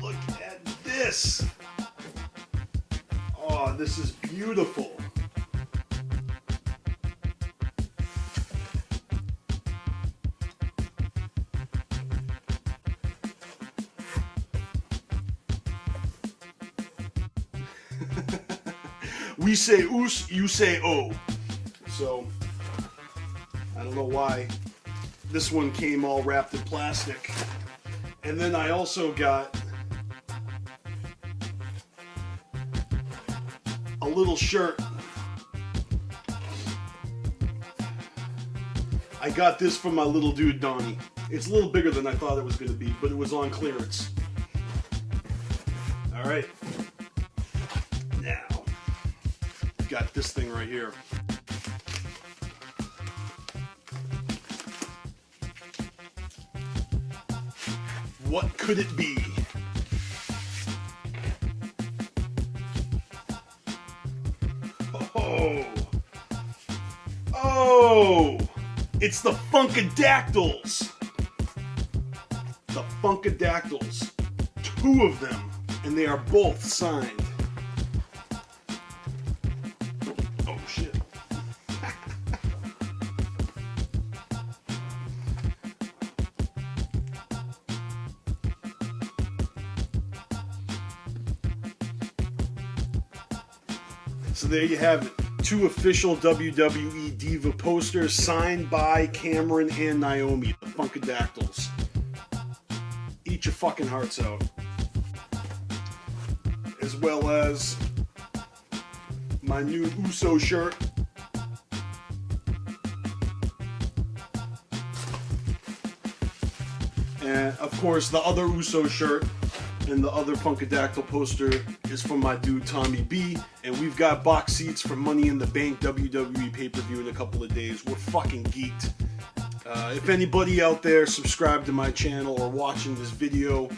S6: Look at this. Oh, this is beautiful. We say oos, you say oh. So, I don't know why this one came all wrapped in plastic. And then I also got a little shirt. I got this from my little dude Donnie. It's a little bigger than I thought it was going to be, but it was on clearance. Alright. Now, got this thing right here. What could it be? Oh! Oh! It's the Funkadactyls! The Funkadactyls. 2 of them, and they are both signed. Oh shit. So there you have it. 2 official WWE Diva posters signed by Cameron and Naomi, the Funkadactyls. Eat your fucking hearts out. as well as my new Uso shirt. And of course, the other Uso shirt and the other Funkadactyl poster is from my dude Tommy B. And we've got box seats for Money in the Bank WWE pay-per-view in a couple of days. We're fucking geeked. If anybody out there subscribed to my channel or watching this video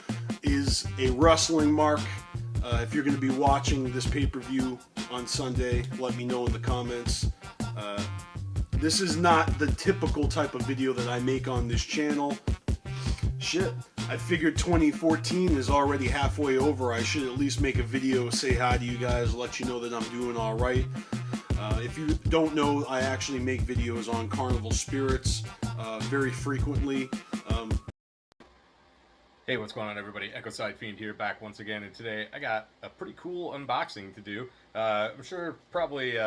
S6: is a wrestling mark, if you're going to be watching this pay-per-view on Sunday, let me know in the comments. This is not the typical type of video that I make on this channel. Shit, I figured 2014 is already halfway over. I should at least make a video, say hi to you guys, let you know that I'm doing alright. If you don't know, I actually make videos on CarnivalSpirits very frequently.
S3: Hey, what's going on, everybody? Echo Side Fiend here, back once again, and today I got a pretty cool unboxing to do. I'm sure probably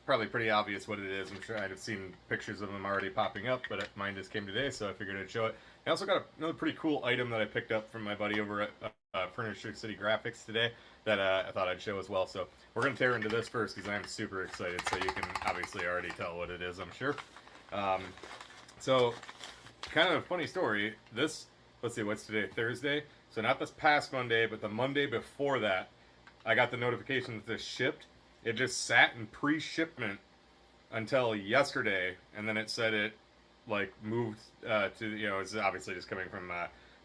S3: pretty obvious what it is. I'm sure I'd have seen pictures of them already popping up, but mine just came today, so I figured I'd show it. I also got another pretty cool item that I picked up from my buddy over at Furniture City Graphics today that I thought I'd show as well. So we're going to tear into this first because I'm super excited, so you can obviously already tell what it is, I'm sure. So, kind of a funny story. This, let's see, what's today? Thursday? So not this past Monday, but the Monday before that, I got the notification that this shipped. It just sat in pre-shipment until yesterday, and then it said it like moved to, you know, it's obviously just coming from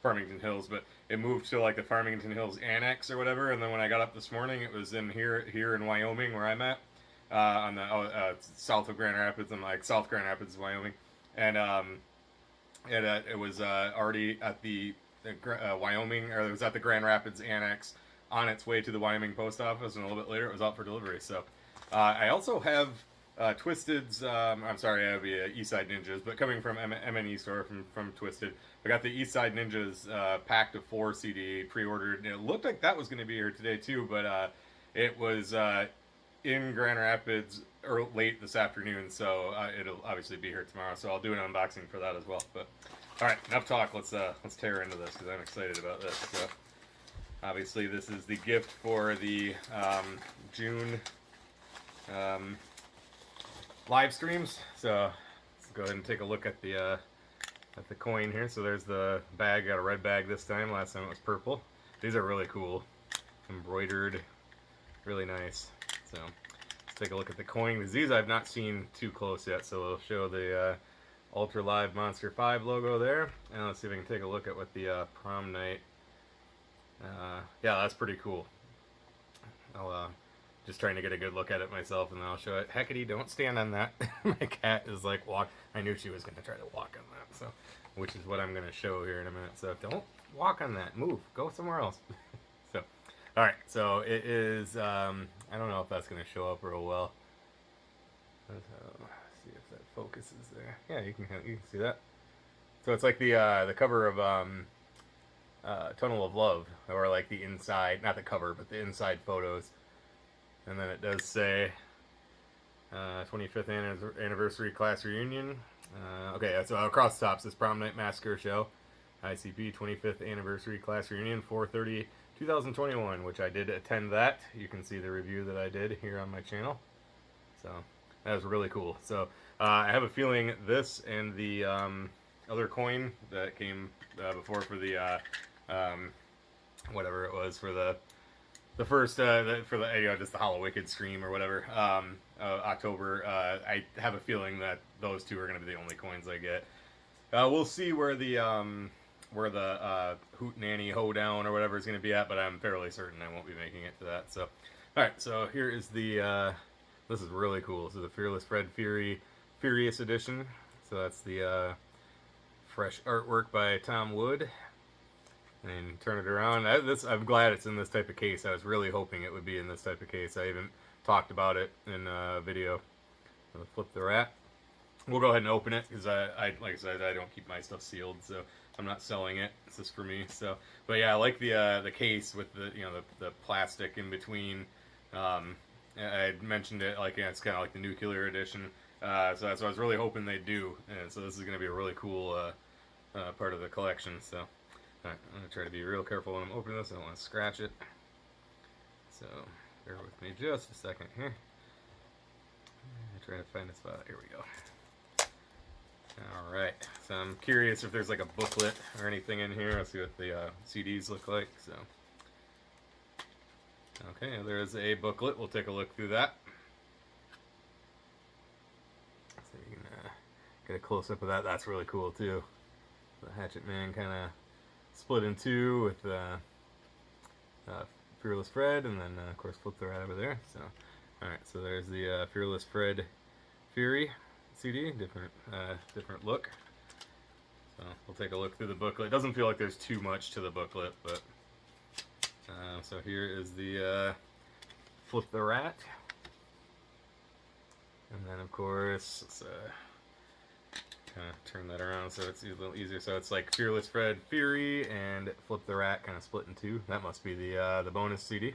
S3: Farmington Hills, but it moved to like the Farmington Hills Annex or whatever. And then when I got up this morning, it was in here in Wyoming, where I'm at, on the south of Grand Rapids, and like South Grand Rapids, Wyoming, and it was already at the Wyoming, or it was at the Grand Rapids Annex, on its way to the Wyoming post office, and a little bit later it was out for delivery. So I also have Twisted's, I'm sorry, I have the Eastside Ninjas, but coming from MNE store, from Twisted, I got the Eastside Ninjas Pact of 4 CD pre-ordered. It looked like that was going to be here today too, but it was in Grand Rapids late this afternoon, so it'll obviously be here tomorrow, so I'll do an unboxing for that as well. But alright, enough talk, let's tear into this, because I'm excited about this. So obviously this is the gift for the June live streams, so let's go ahead and take a look at the coin here. So there's the bag. Got a red bag this time. Last time it was purple. These are really cool, embroidered, really nice. So let's take a look at the coin. These I've not seen too close yet, so we'll show the Ultra Live Monster 5 logo there, and let's see if we can take a look at what the prom night. Yeah, that's pretty cool. I'll just trying to get a good look at it myself, and then I'll show it. Heckity, don't stand on that. My cat is like I knew she was going to try to walk on that, so which is what I'm going to show here in a minute. So don't walk on that. Move. Go somewhere else. So, all right. So it is. I don't know if that's going to show up real well. Let's see if that focuses there. Yeah, you can see that. So it's like the cover of Tunnel of Love, or like the inside, not the cover, but the inside photos. And then it does say 25th anniversary class reunion. Okay, so across the top says Prom Night Massacre Show, ICP 25th anniversary class reunion, 4/30/2021, which I did attend that. You can see the review that I did here on my channel. So that was really cool. So I have a feeling this and the other coin that came before for the whatever it was for the first for the just the Hollow Wicked stream or whatever, October, I have a feeling that those two are going to be the only coins I get. We'll see where the Hoot Nanny Hoedown or whatever is going to be at, but I'm fairly certain I won't be making it to that. So alright, so here is the this is really cool. This is the Fearless Fred Furious edition. So that's the fresh artwork by Tom Wood. And turn it around. I'm glad it's in this type of case. I was really hoping it would be in this type of case. I even talked about it in a video. I'll flip the wrap. We'll go ahead and open it, because I like I said, I don't keep my stuff sealed, so I'm not selling it. It's just for me. So, but yeah, I like the case with the the plastic in between. I mentioned it, like, yeah, it's kind of like the nuclear edition. So that's what I was really hoping they'd do. And so this is going to be a really cool part of the collection. So. Alright, I'm going to try to be real careful when I'm opening this. I don't want to scratch it. So bear with me just a second here. I'm trying to find a spot. Here we go. Alright, so I'm curious if there's like a booklet or anything in here. Let's see what the CDs look like. So, okay, there is a booklet. We'll take a look through that. So you can get a close-up of that. That's really cool too. The Hatchet Man kind of split in two with Fearless Fred, and then of course Flip the Rat over there. So, alright, so there's the Fearless Fred Fury CD, different look. So we'll take a look through the booklet. It doesn't feel like there's too much to the booklet, but so here is the Flip the Rat, and then of course let's kind of turn that around so it's a little easier. So it's like Fearless Fred Fury and Flip the Rat kind of split in two. That must be the bonus CD.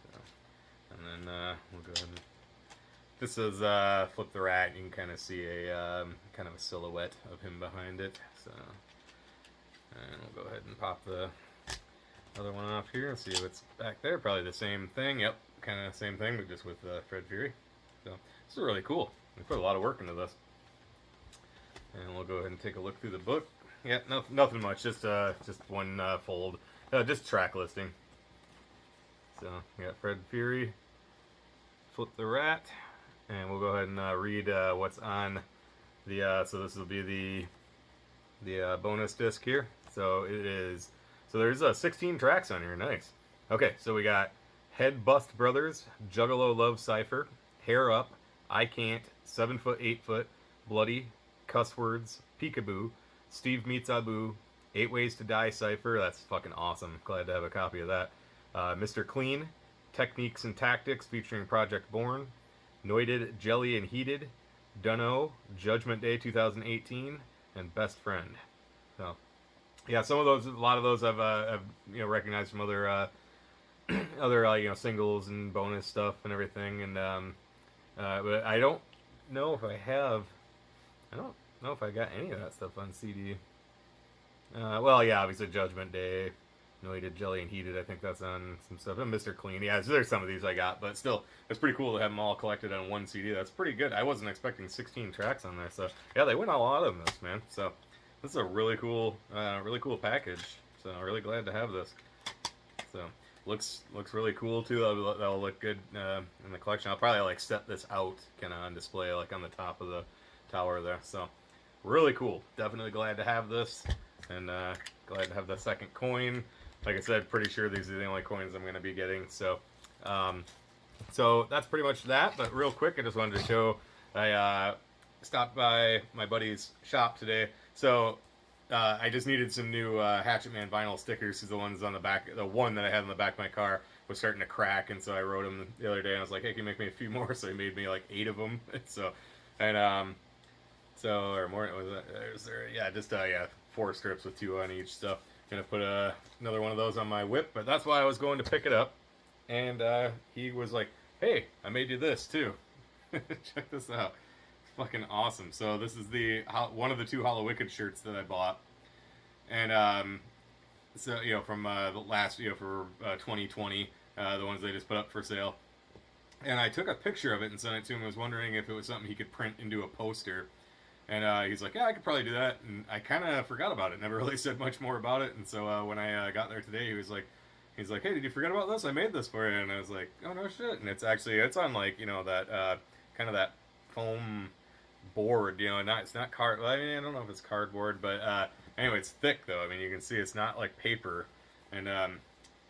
S3: So, and then we'll go ahead and this is Flip the Rat. You can kind of see a kind of a silhouette of him behind it. So, and we'll go ahead and pop the other one off here and see what's back there. Probably the same thing. Yep, kind of same thing, but just with Fred Fury. So this is really cool. We put a lot of work into this. And we'll go ahead and take a look through the book. Yeah, nothing much. Just one fold. Just track listing. So we got Fred Fury, Flip the Rat. And we'll go ahead and read what's on the, so this will be the bonus disc here. So it is, so there's 16 tracks on here, nice. Okay, so we got Head Bust Brothers, Juggalo Love Cypher, Hair Up, I Can't, 7 Foot, 8 Foot, Bloody, Cuss Words, Peekaboo, Steve Meets Abu, 8 Ways to Die Cypher, that's fucking awesome, glad to have a copy of that. Mr. Clean, Techniques and Tactics featuring Project Born, Noited, Jelly and Heated, Dunno, Judgment Day 2018, and Best Friend. So, yeah, some of those, a lot of those I've recognized from other singles and bonus stuff and everything. And but I don't know if I have. I don't know if I got any of that stuff on CD. Well, yeah, obviously Judgment Day. Noited, Jelly, and Heated, I think that's on some stuff. And Mr. Clean, yeah, so there's some of these I got, but still, it's pretty cool to have them all collected on one CD. That's pretty good. I wasn't expecting 16 tracks on there, so yeah, they went all out of this, man. So this is a really cool package. So I'm really glad to have this. So looks really cool too. That'll look good in the collection. I'll probably like set this out kind of on display, like on the top of the tower there. So really cool. Definitely glad to have this, and glad to have the second coin. Like I said, pretty sure these are the only coins I'm going to be getting. So, so that's pretty much that. But real quick, I just wanted to show. I stopped by my buddy's shop today. So I just needed some new Hatchet Man vinyl stickers. Because the ones on the back, the one that I had on the back of my car was starting to crack, and so I wrote him the other day. And I was like, "Hey, can you make me a few more?" So he made me like 8 of them. So, and so or more. Was there? Yeah, just 4 strips with 2 on each. So. Gonna put another one of those on my whip, but that's why I was going to pick it up. And he was like, "Hey, I made you this too. Check this out. It's fucking awesome." So this is one of the 2 Hollow Wicked shirts that I bought, and so from the last for 2020, the ones they just put up for sale. And I took a picture of it and sent it to him. I was wondering if it was something he could print into a poster. And he's like, "Yeah, I could probably do that." And I kind of forgot about it. Never really said much more about it. And so when I got there today, he's like, "Hey, did you forget about this? I made this for you." And I was like, "Oh, no shit." And it's on like, that kind of that foam board, it's not card. Well, I mean, I don't know if it's cardboard, but anyway, it's thick though. I mean, you can see it's not like paper. And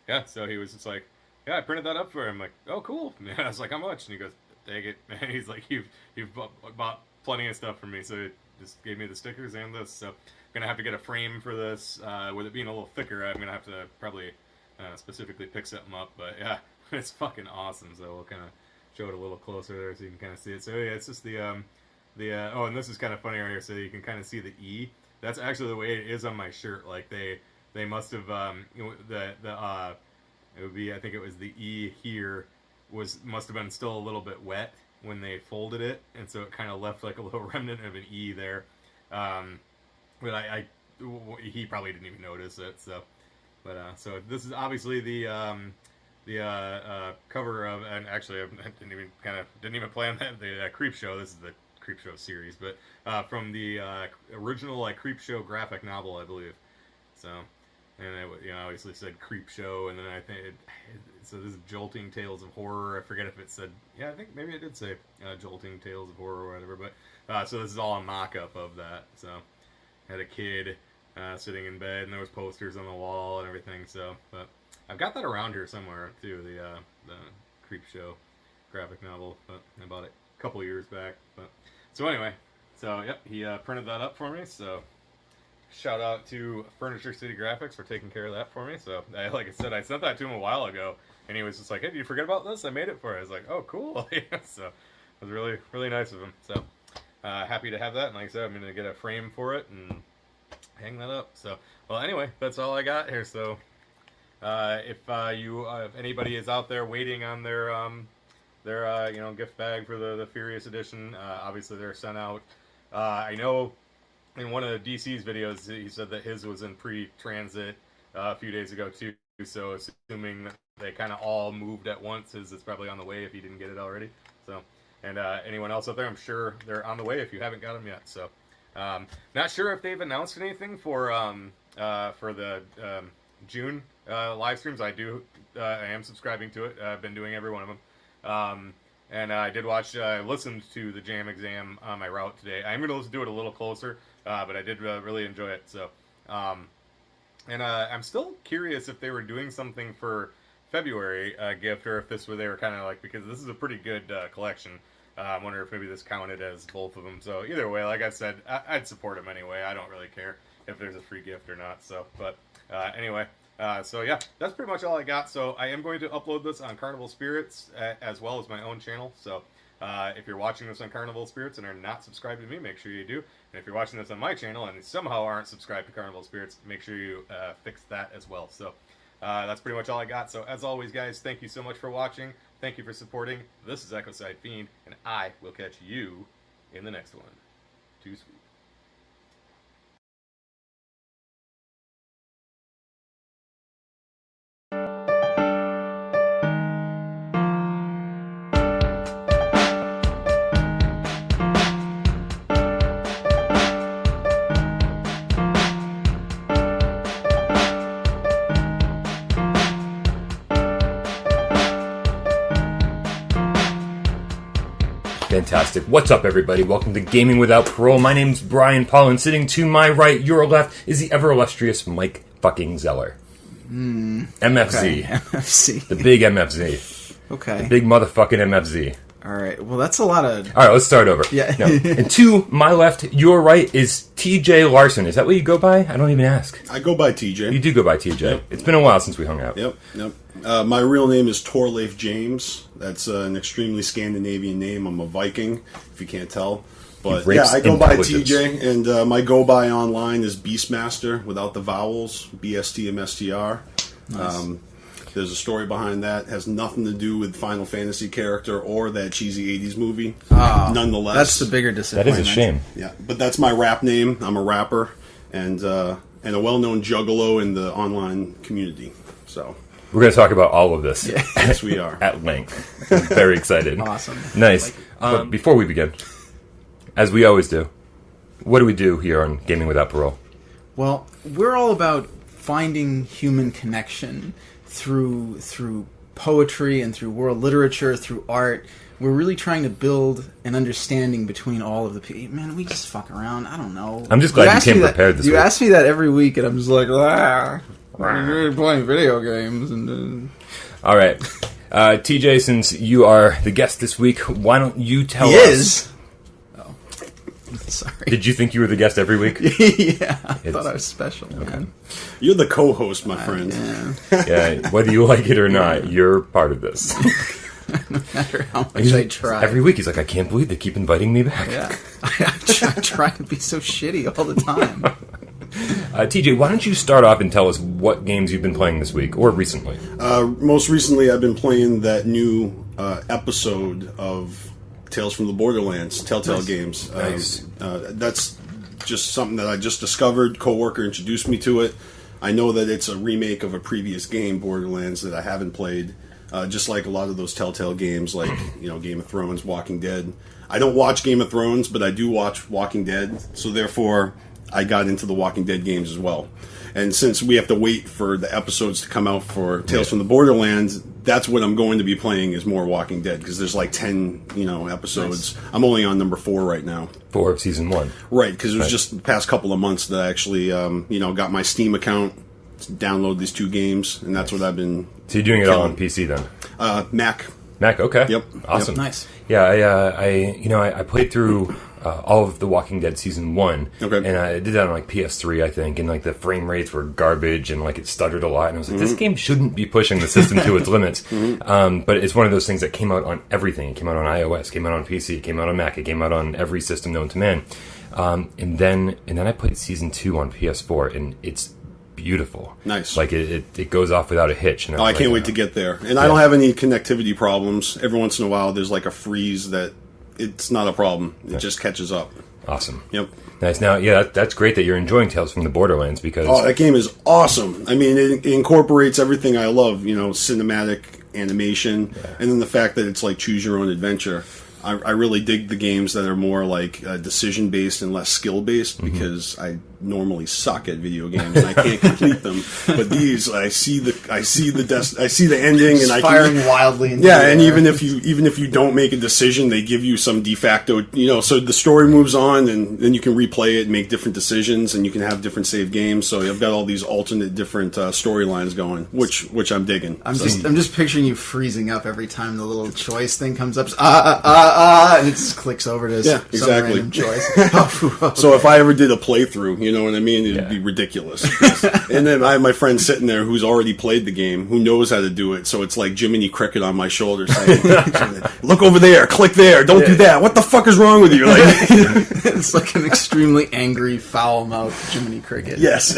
S3: yeah, so he was just like, "Yeah, I printed that up for him." I'm like, "Oh, cool." And I was like, "How much?" And he goes, "Take it." And he's like, "You've bought plenty of stuff for me," so it just gave me the stickers and this. So I'm gonna have to get a frame for this. With it being a little thicker, I'm gonna have to probably specifically pick something up. But yeah, it's fucking awesome. So we'll kind of show it a little closer there so you can kind of see it. So yeah, it's just the oh, and this is kind of funny right here. So you can kind of see the E. That's actually the way it is on my shirt. Like they must have it would be, I think it was the E here must have been still a little bit wet when they folded it, and so it kind of left like a little remnant of an E there. But he probably didn't even notice it. So, but so this is obviously the cover of, and actually I didn't even plan that, the Creep Show. This is the Creep Show series, but from the original Creep Show graphic novel, I believe. So, and it obviously said Creep Show, and then I think so. This is Jolting Tales of Horror. I forget if it said, I think maybe it did say Jolting Tales of Horror or whatever. But so this is all a mock-up of that. So had a kid sitting in bed, and there was posters on the wall and everything. So, but I've got that around here somewhere too. The Creep Show graphic novel, but I bought it a couple years back. But so anyway, so yep, he printed that up for me. So shout out to Furniture City Graphics for taking care of that for me. So like I said, I sent that to him a while ago, and he was just like, "Hey, did you forget about this? I made it for you." I was like, "Oh, cool." So it was really, really nice of him. So happy to have that. And like I said, I'm going to get a frame for it and hang that up. So, well, anyway, that's all I got here. So if anybody is out there waiting on their gift bag for the Furious Edition, obviously they're sent out. I know in one of DC's videos he said that his was in pre-transit a few days ago too. So assuming that they kind of all moved at once, his is probably on the way if he didn't get it already. So, and anyone else out there, I'm sure they're on the way if you haven't got them yet. So, not sure if they've announced anything for the June live streams. I am subscribing to it. I've been doing every one of them. And I did watch, I listened to the Jam Exam on my route today. I'm going to do it a little closer, but I did really enjoy it. So, and I'm still curious if they were doing something for February gift, or if they were kind of like, because this is a pretty good collection. I wonder if maybe this counted as both of them. So either way, like I said, I'd support them anyway. I don't really care if there's a free gift or not. So, but anyway. So yeah, that's pretty much all I got. So I am going to upload this on CarnivalSpirits as well as my own channel. So if you're watching this on CarnivalSpirits and are not subscribed to me, make sure you do. And if you're watching this on my channel and somehow aren't subscribed to CarnivalSpirits, make sure you fix that as well. So that's pretty much all I got. So as always, guys, thank you so much for watching. Thank you for supporting. This is Ecoside Fiend, and I will catch you in the next one. Too sweet.
S7: Fantastic. What's up, everybody? Welcome to Gaming Without Parole. My name's Brian Paul, and sitting to my right, your left, is the ever-illustrious Mike fucking Zeller. MFZ.
S8: Okay. MFZ.
S7: The big MFZ.
S8: Okay.
S7: The big motherfucking MFZ.
S8: All right. Well, that's a lot of...
S7: All right, let's start over.
S8: Yeah.
S7: No. And to my left, your right, is TJ Larson. Is that what you go by? I don't even ask.
S6: I go by TJ.
S7: You do go by TJ. Yep. It's been a while since we hung out.
S6: Yep. My real name is Torleif James. That's an extremely Scandinavian name. I'm a Viking, if you can't tell. But yeah, I go by TJ, and my go by online is BeastMasteR without the vowels, BstMstR.
S8: Nice.
S6: There's a story behind that. It has nothing to do with Final Fantasy character or that cheesy 80s movie. Nonetheless.
S8: That's the bigger disappointment.
S7: That is a shame.
S6: Yeah, but that's my rap name. I'm a rapper and a well-known juggalo in the online community. So
S7: we're going to talk about all of this.
S6: Yeah. Yes, we are.
S7: At length. I'm very excited.
S8: Awesome.
S7: Nice. But before we begin, as we always do, what do we do here on Gaming Without Parole?
S8: Well, we're all about finding human connection through poetry and through world literature, through art. We're really trying to build an understanding between all of the people. Man, we just fuck around. I don't know.
S7: I'm just glad you came prepared this week.
S8: You ask me that every week, and I'm just like, we're playing video games. And
S7: all right. TJ, since you are the guest this week, why don't you tell us...
S8: Oh. Sorry.
S7: Did you think you were the guest every week?
S8: Yeah. I thought I was special, man.
S6: You're the co-host, my friend.
S7: Yeah, whether you like it or not, you're part of this.
S8: No matter how much I try.
S7: Every week he's like, I can't believe they keep inviting me back.
S8: Yeah. I try to be so shitty all the time.
S7: TJ, why don't you start off and tell us what games you've been playing this week, or recently?
S6: Most recently, I've been playing that new episode of Tales from the Borderlands, Telltale Games.
S7: Nice.
S6: That's just something that I just discovered. Coworker introduced me to it. I know that it's a remake of a previous game, Borderlands, that I haven't played. just like a lot of those Telltale games, like Game of Thrones, Walking Dead. I don't watch Game of Thrones, but I do watch Walking Dead, so therefore I got into the Walking Dead games as well. And since we have to wait for the episodes to come out for Tales from the Borderlands, that's what I'm going to be playing is more Walking Dead, because there's like 10, episodes. Nice. I'm only on number 4 right now.
S7: 4 of season 1.
S6: Right, because it was just the past couple of months that I actually, got my Steam account, download these 2 games, and that's what I've been.
S7: So you're doing it all on PC then?
S6: Mac.
S7: Mac, okay.
S6: Yep.
S7: Awesome.
S6: Yep.
S8: Nice.
S7: Yeah, I played through all of The Walking Dead season 1.
S6: Okay.
S7: And I did that on like PS3, I think, and like the frame rates were garbage and like it stuttered a lot. And I was like, this game shouldn't be pushing the system to its limits. But it's one of those things that came out on everything. It came out on iOS, came out on PC, it came out on Mac, it came out on every system known to man. And then I played season 2 on PS4, and it's beautiful.
S6: Nice.
S7: Like it goes off without a hitch. And
S6: I can't wait to get there. And I don't have any connectivity problems. Every once in a while, there's like a freeze that it's not a problem. It just catches up.
S7: Awesome.
S6: Yep.
S7: Nice. Now, that's great that you're enjoying Tales from the Borderlands, because
S6: that game is awesome. I mean, it incorporates everything I love. Cinematic animation, and then the fact that it's like choose your own adventure. I really dig the games that are more like decision based and less skill based, because I normally suck at video games and I can't complete them. But these, I see the ending, and I
S8: firing wildly.
S6: And even if you don't make a decision, they give you some de facto. So the story moves on, and then you can replay it and make different decisions, and you can have different save games. So I've got all these alternate different storylines going, which I'm digging.
S8: I'm just picturing you freezing up every time the little choice thing comes up. And it just clicks over to some random choice.
S6: So if I ever did a playthrough, you know what I mean, it'd be ridiculous. And then I have my friend sitting there who's already played the game, who knows how to do it. So it's like Jiminy Cricket on my shoulder saying, "Look over there, click there, don't do that. What the fuck is wrong with you?" Like,
S8: it's like an extremely angry, foul-mouthed Jiminy Cricket.
S6: Yes.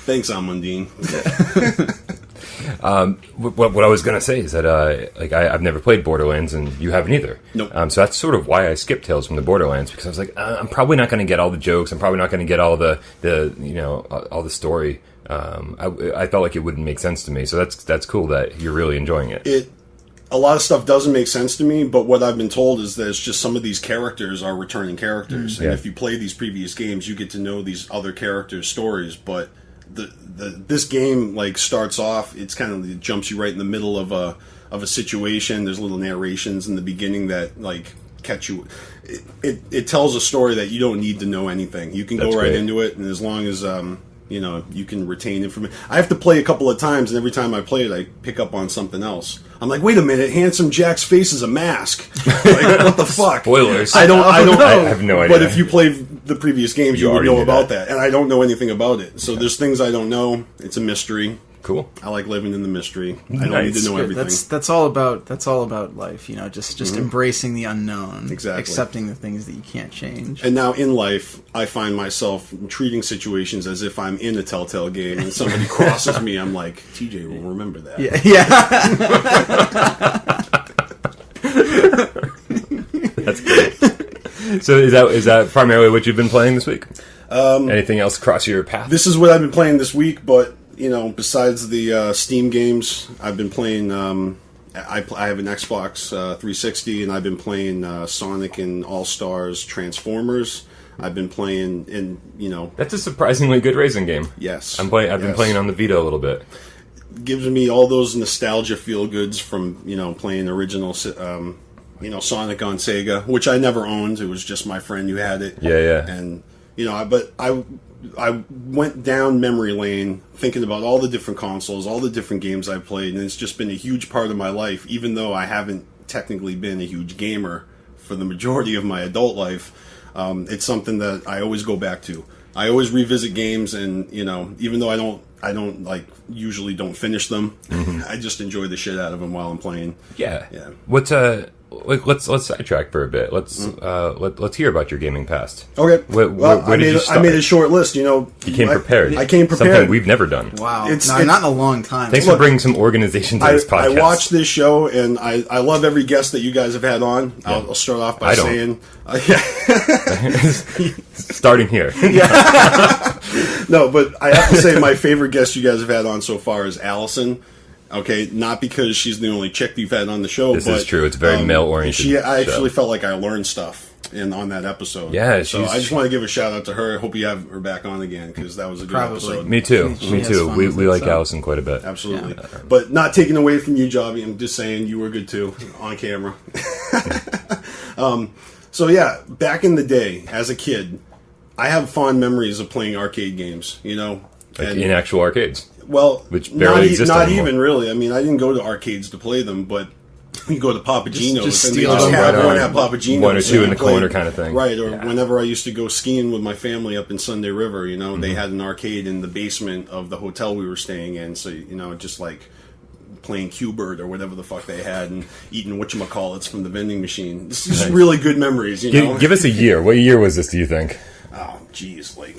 S6: Thanks, Amundine.
S7: What I was going to say is that I've never played Borderlands, and you haven't either.
S6: Nope.
S7: So that's sort of why I skipped Tales from the Borderlands, because I was like, I'm probably not going to get all the jokes. I'm probably not going to get all the all the story. I felt like it wouldn't make sense to me. So that's cool that you're really enjoying it.
S6: A lot of stuff doesn't make sense to me, but what I've been told is that it's just some of these characters are returning characters, and if you play these previous games, you get to know these other characters' stories, but this game starts off, it jumps you right in the middle of a situation. There's little narrations in the beginning that catch you. It tells a story that you don't need to know anything. You can go right into it, and as long as you can retain information. I have to play a couple of times, and every time I play it, I pick up on something else. I'm like, wait a minute, Handsome Jack's face is a mask. What the fuck?
S7: Spoilers.
S6: I don't know.
S7: I have no idea.
S6: But if you play the previous games, you would know about that. And I don't know anything about it. So there's things I don't know. It's a mystery.
S7: Cool.
S6: I like living in the mystery. I don't need to know everything.
S8: That's all about life, just embracing the unknown.
S6: Exactly.
S8: Accepting the things that you can't change.
S6: And now in life, I find myself treating situations as if I'm in a Telltale game and somebody crosses me, I'm like, TJ will remember that.
S7: That's great. So is that primarily what you've been playing this week? Anything else cross your path?
S6: This is what I've been playing this week, but besides the Steam games, I've been playing. I have an Xbox 360, and I've been playing Sonic and All Stars Transformers. I've been playing
S7: That's a surprisingly good racing game.
S6: Yes,
S7: I've been playing on the Vita a little bit.
S6: Gives me all those nostalgia feel goods from playing original Sonic on Sega, which I never owned. It was just my friend who had it.
S7: Yeah.
S6: And but I went down memory lane thinking about all the different consoles, all the different games I've played, and it's just been a huge part of my life, even though I haven't technically been a huge gamer for the majority of my adult life. It's something that I always go back to. I always revisit games, and even though I don't usually don't finish them, I just enjoy the shit out of them while I'm playing.
S7: Yeah. What's let's sidetrack for a bit. Let's hear about your gaming past.
S6: Okay.
S7: Where did you start?
S6: I made a short list. You
S7: came prepared.
S6: I came prepared.
S7: Something we've never done.
S8: Wow. Not in a long time.
S7: Thanks for bringing some organization to this podcast.
S6: I watched this show, and I love every guest that you guys have had on. Yeah. I'll start off by saying...
S7: Starting here.
S6: No, but I have to say my favorite guest you guys have had on so far is Allison. Okay, not because she's the only chick you've had on the show.
S7: This
S6: but,
S7: is true. It's a very male-oriented
S6: I actually
S7: show.
S6: felt like I learned stuff on that episode.
S7: Yeah,
S6: so I just want to give a shout out to her. I hope you have her back on again because that was a good episode.
S7: Me too. Me too. We like Allison quite a bit.
S6: Absolutely. But not taking away from you, Jobby. I'm just saying you were good too on camera. So yeah, back in the day as a kid, I have fond memories of playing arcade games. You know,
S7: Like in actual arcades.
S6: Well,
S7: which barely exist
S6: not
S7: anymore.
S6: even really. I mean, I didn't go to arcades to play them, but you go to Papagino's
S7: Just
S6: and they
S7: steal
S6: just
S7: them
S6: have
S7: right
S6: one
S7: on.
S6: at Papagino's.
S7: One or two
S6: and
S7: in the
S6: play-
S7: corner kind of thing.
S6: Right, or whenever I used to go skiing with my family up in Sunday River, you know, they had an arcade in the basement of the hotel we were staying in, so, you know, just like playing Q-Bird or whatever the fuck they had and eating whatchamacallits from the vending machine. This is really good memories, you know?
S7: Give us a year. What year was this, do you think?
S6: Oh, geez, like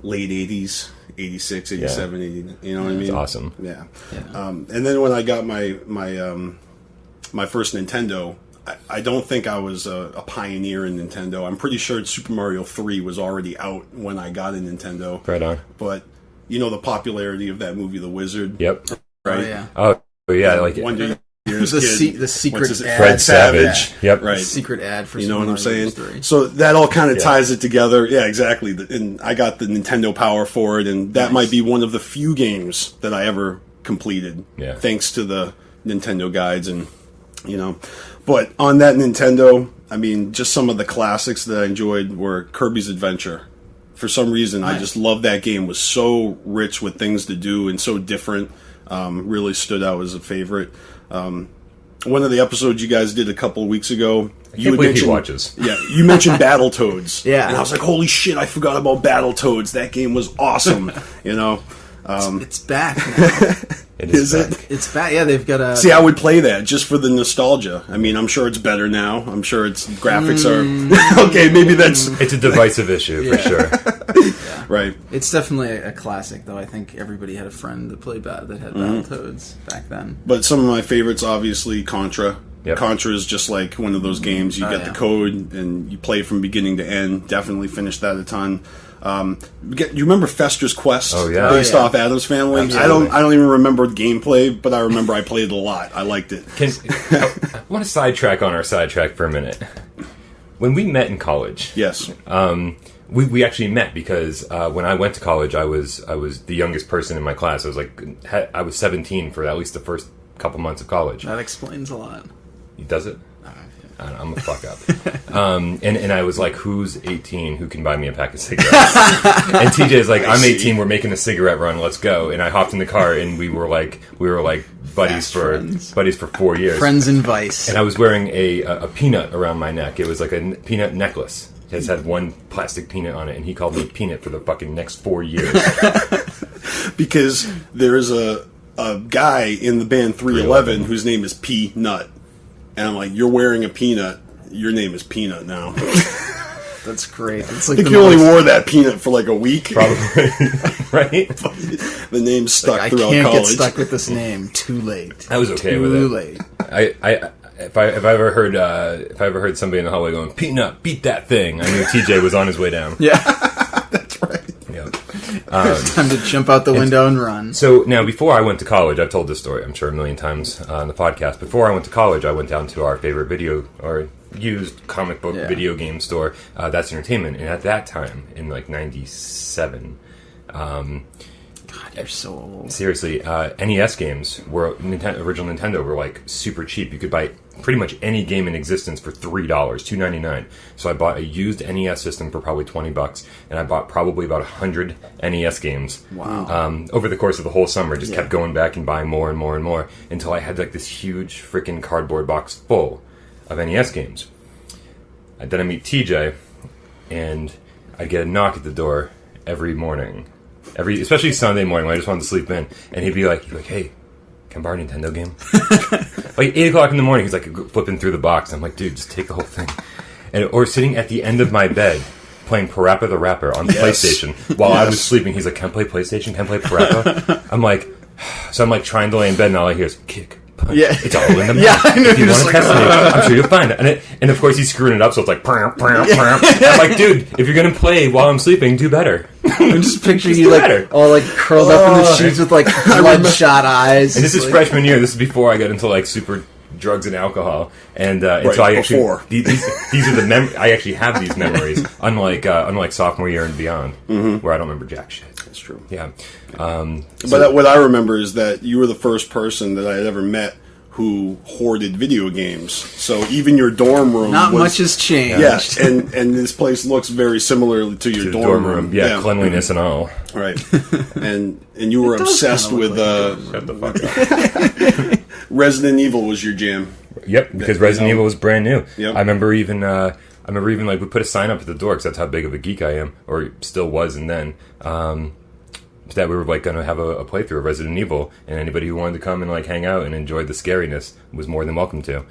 S6: late 80s. 86, 87, 80, you know what I mean?
S7: That's awesome.
S6: Yeah. And then when I got my first Nintendo, I don't think I was a pioneer in Nintendo. I'm pretty sure Super Mario 3 was already out when I got a Nintendo.
S7: Right on.
S6: But you know the popularity of that movie, The Wizard?
S7: Yep.
S6: Right?
S8: Oh, yeah.
S7: Oh, yeah, I like it.
S6: Wonder Years
S8: The
S6: kid.
S8: the secret
S6: What's his-
S8: ad.
S7: Fred Savage. Yep.
S6: Right.
S8: Secret ad for
S6: You know what I'm
S8: Super Mario
S6: saying?
S8: 3.
S6: So that all kind of ties it together. Yeah, exactly. And I got the Nintendo Power for it, and that might be one of the few games that I ever completed.
S7: Yeah.
S6: Thanks to the Nintendo guides and, you know. But on that Nintendo, I mean, just some of the classics that I enjoyed were Kirby's Adventure. For some reason, I just loved that game. It was so rich with things to do and so different. Really stood out as a favorite. One of the episodes you guys did a couple of weeks ago, you
S7: believe he
S6: mentioned,
S7: watches.
S6: Yeah, you mentioned Battletoads.
S8: Yeah.
S6: And I was like, holy shit, I forgot about Battletoads. That game was awesome. You know?
S8: It's back now.
S6: Is it?
S8: It's back. Yeah, they've got a...
S6: See, I would play that just for the nostalgia. I mean, I'm sure it's better now. I'm sure its graphics are... okay, maybe that's...
S7: It's a divisive issue, for sure.
S6: Right.
S8: It's definitely a classic, though. I think everybody had a friend that played that had Battletoads back then.
S6: But some of my favorites, obviously, Contra.
S7: Yep.
S6: Contra is just like one of those games. You get the code and you play from beginning to end. Definitely finished that a ton. You remember Fester's Quest?
S7: Oh, yeah.
S6: Based off Addams Family.
S7: Absolutely.
S6: I don't even remember gameplay, but I remember I played it a lot. I liked it.
S7: I want to sidetrack on our sidetrack for a minute. When we met in college,
S6: yes,
S7: we actually met because when I went to college, I was the youngest person in my class. I was 17 for at least the first couple months of college.
S8: That explains a lot.
S7: Does it? I'm a fuck up. And I was like, who's 18 who can buy me a pack of cigarettes? And TJ's like, I'm 18, we're making a cigarette run, let's go. And I hopped in the car and we were like buddies for 4 years.
S8: Friends in Vice.
S7: And I was wearing a peanut around my neck. It was like a peanut necklace. It has had one plastic peanut on it, and he called me Peanut for the fucking next 4 years.
S6: Because there is a guy in the band 311 whose name is P-Nut. And I'm like, you're wearing a peanut. Your name is Peanut now.
S8: That's great. It's
S6: I
S8: like
S6: think you only wore that peanut for like a week.
S7: Probably. Right?
S6: The name stuck
S8: I
S6: throughout
S8: can't
S6: college.
S8: get stuck with this name. Too late.
S7: I was okay with it.
S8: Too late.
S7: If I ever heard somebody in the hallway going, Peanut, beat that thing, I knew TJ was on his way down.
S8: Yeah.
S6: That's right.
S7: Yeah.
S8: Time to jump out the window and run.
S7: So now, before I went to college, I've told this story, I'm sure, a million times on the podcast. Before I went to college, I went down to our favorite used comic book video game store, That's Entertainment. And at that time, in like 97,
S8: God, you're so old.
S7: seriously, NES games original Nintendo were like super cheap. You could buy pretty much any game in existence for $3, $2.99. So I bought a used NES system for probably $20, and I bought probably about 100 NES games.
S8: Wow.
S7: Over the course of the whole summer, just kept going back and buying more and more and more until I had like this huge freaking cardboard box full of NES games. Then I meet TJ, and I get a knock at the door every morning. Especially Sunday morning when I just wanted to sleep in, and he'd be like, hey, can I borrow a Nintendo game? Like 8 o'clock in the morning, he's like flipping through the box. I'm like, dude, just take the whole thing. Or sitting at the end of my bed playing Parappa the Rapper on the PlayStation while I was sleeping. He's like, can I play PlayStation? Can I play Parappa? I'm like trying to lay in bed, and all I hear is kick, punch.
S8: Yeah.
S7: It's all in the mouth. If you want to test me, I'm sure you'll find it. And of course he's screwing it up, so it's like I'm like, dude, if you're gonna play while I'm sleeping, do better.
S8: I'm just picturing
S7: Just
S8: you
S7: do
S8: like
S7: better.
S8: all like curled up in the sheets with like bloodshot eyes.
S7: And this is
S8: like,
S7: freshman year. This is before I got into like super drugs and alcohol, and so I actually
S6: before.
S7: these are the I actually have these memories, unlike sophomore year and beyond, where I don't remember jack shit.
S6: That's true.
S7: Yeah,
S6: But what I remember is that you were the first person that I had ever met who hoarded video games. So even your dorm room
S8: not much has changed.
S6: Yeah, and this place looks very similar to your dorm room.
S7: Yeah, cleanliness and all.
S6: Right. and you were obsessed with
S7: Shut the fuck up.
S6: Resident Evil was your jam.
S7: Yep, because Resident Evil was brand new.
S6: Yep.
S7: I remember even like we put a sign up at the door because that's how big of a geek I am, or still was, and then that we were like going to have a playthrough of Resident Evil, and anybody who wanted to come and like hang out and enjoy the scariness was more than welcome to.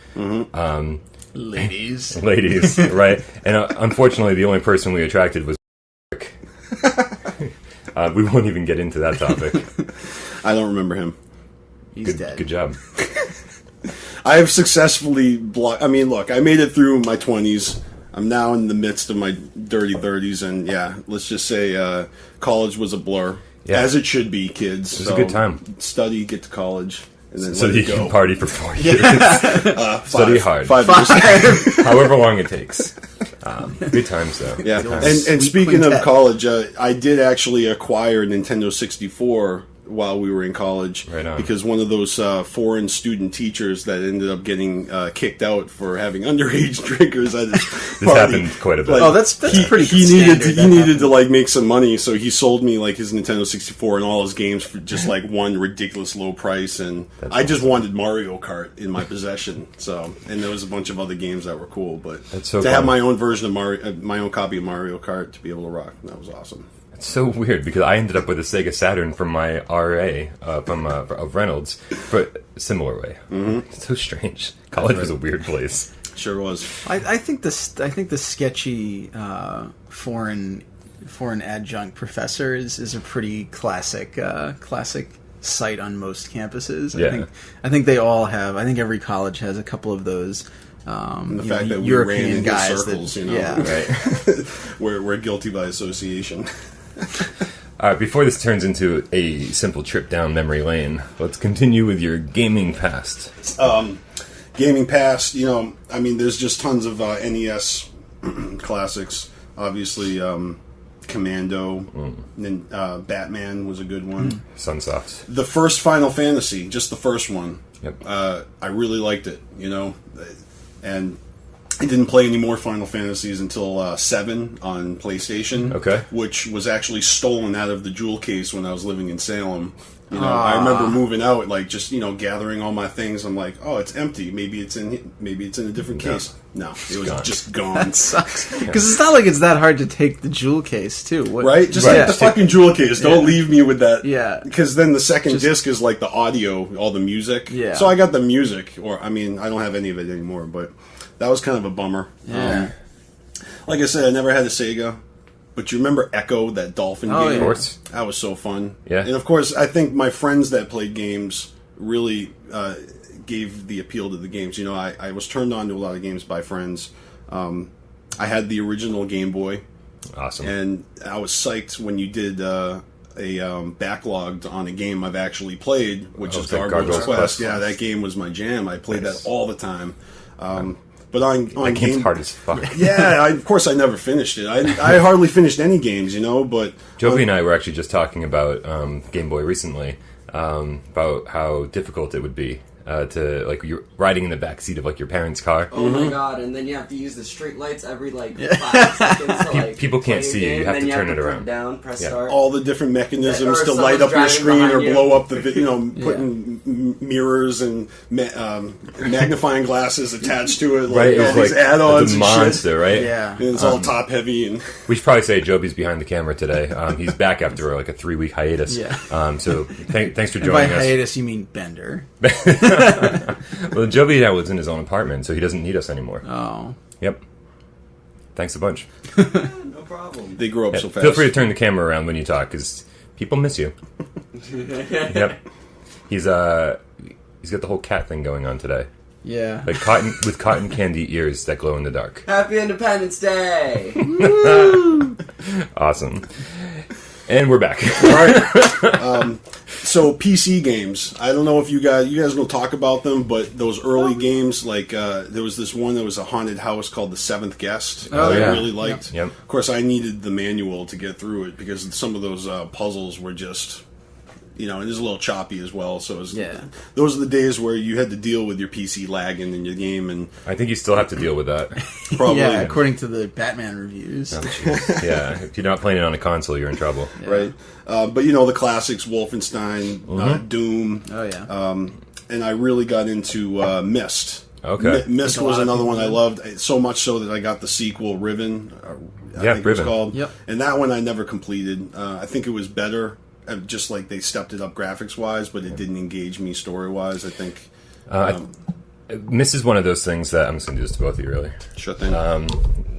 S8: Ladies,
S7: right? And unfortunately, the only person we attracted was. We won't even get into that topic.
S6: I don't remember him.
S8: He's dead.
S7: Good job.
S6: I have successfully blocked. I mean, look, I made it through my 20s. I'm now in the midst of my dirty 30s, and yeah, let's just say college was a blur.
S7: Yeah.
S6: As it should be, kids.
S7: It was a good time.
S6: Study, get to college, and then
S7: So
S6: let
S7: you
S6: it go.
S7: can party for 4 years.
S6: Five.
S7: Study hard.
S6: 5 years.
S7: However long it takes. Good times, though.
S6: Yeah,
S7: Good times.
S6: and speaking
S8: quintet.
S6: of college, I did actually acquire a Nintendo 64 while we were in college,
S7: Right on.
S6: because one of those foreign student teachers that ended up getting kicked out for having underage drinkers at his
S7: This
S6: party.
S7: happened quite a bit.
S8: Oh, that's pretty.
S6: He
S8: standard.
S6: needed to like make some money, so he sold me like his Nintendo 64 and all his games for just like one ridiculous low price, and I just wanted Mario Kart in my possession. So, and there was a bunch of other games that were cool, but
S7: That's so
S6: to have
S7: fun.
S6: my own version of Mario, my own copy of Mario Kart to be able to rock, that was awesome.
S7: It's so weird because I ended up with a Sega Saturn from my RA of Reynolds, but similar way. It's so strange. College was a weird place.
S6: Sure was.
S8: I think the sketchy foreign adjunct professor is a pretty classic sight on most campuses.
S7: Yeah.
S8: I think they all have. I think every college has a couple of those.
S6: And the fact that we
S8: European
S6: ran in
S8: guys
S6: his circles,
S8: that,
S6: you know,
S8: yeah.
S6: right? we're guilty by association.
S7: All right, before this turns into a simple trip down memory lane, let's continue with your gaming past.
S6: Gaming past, you know, I mean, there's just tons of NES classics. Obviously, Commando, and Batman was a good one.
S7: Sunsoft.
S6: The first Final Fantasy, just the first one.
S7: Yep.
S6: I really liked it, you know, and I didn't play any more Final Fantasies until 7 on PlayStation.
S7: Okay.
S6: Which was actually stolen out of the jewel case when I was living in Salem. You know, I remember moving out, like just gathering all my things. I'm like, oh, it's empty. Maybe it's in a different case. No, it was
S7: gone.
S6: just gone.
S8: That sucks because it's not like it's that hard to take the jewel case too.
S6: Right? Just take the fucking jewel case. Don't leave me with that.
S8: Yeah.
S6: Because then the second disc is like the audio, all the music.
S8: Yeah.
S6: So I got the music, or I mean, I don't have any of it anymore, but that was kind of a bummer.
S8: Yeah.
S6: Like I said, I never had a Sega. But you remember Echo, that dolphin game?
S7: Of course.
S6: That was so fun.
S7: Yeah.
S6: And of course, I think my friends that played games really gave the appeal to the games. You know, I was turned on to a lot of games by friends. I had the original Game Boy.
S7: Awesome.
S6: And I was psyched when you did a backlog on a game I've actually played, which is Gargoyle's Quest. Yeah, that game was my jam. I played that all the time. But on
S7: that game's hard as fuck.
S6: Yeah, of course I never finished it. I hardly finished any games, you know, but...
S7: Joby and I were actually just talking about Game Boy recently, about how difficult it would be to, like, you're riding in the back seat of, like, your parents' car.
S9: Oh my god, and then you have to use the street lights every, 5 seconds to, like,
S7: people can't see you. You have to turn it around.
S9: Down, press start.
S6: All the different mechanisms
S9: Or
S6: to light up your
S9: someone's
S6: screen
S9: driving
S6: or
S9: behind
S6: blow up the... putting mirrors and magnifying glasses attached to it.
S7: Right,
S6: all these add-ons
S7: the
S6: and shit.
S7: monster, right?
S8: Yeah.
S6: And it's all top-heavy. And
S7: We should probably say Joby's behind the camera today. He's back after, like, a 3-week hiatus.
S8: Yeah.
S7: So thanks for
S8: And
S7: joining
S8: by
S7: us.
S8: hiatus, you mean Bender.
S7: Well, Joby now lives in his own apartment, so he doesn't need us anymore.
S8: Oh.
S7: Yep. Thanks a bunch.
S9: No problem.
S6: they grow up so fast.
S7: Feel free to turn the camera around when you talk, because people miss you. Yep. He's got the whole cat thing going on today.
S8: Yeah.
S7: Like cotton candy ears that glow in the dark.
S9: Happy Independence Day!
S7: Awesome. And we're back.
S6: All right. So PC games. I don't know if you guys will talk about them, but those early games, like there was this one that was a haunted house called The Seventh Guest.
S7: Oh,
S6: that
S7: yeah.
S6: I really liked.
S7: Yep.
S6: Of course, I needed the manual to get through it because some of those puzzles were just, it is a little choppy as well. So those are the days where you had to deal with your PC lagging in your game, and
S7: I think you still have to deal with that.
S6: Probably.
S8: Yeah, according to the Batman reviews.
S7: Yeah, if you're not playing it on a console, you're in trouble.
S6: Right. But the classics, Wolfenstein, Doom.
S8: Oh yeah.
S6: And I really got into Myst.
S7: Okay.
S6: Myst was another one I loved, so much so that I got the sequel, Riven. I think it was
S7: Riven.
S6: called.
S8: Yep.
S6: And that one I never completed. I think it was better, just like they stepped it up graphics wise, but it didn't engage me story wise. I think.
S7: Myst is one of those things that I'm just gonna do this to both of you, really.
S6: Sure thing.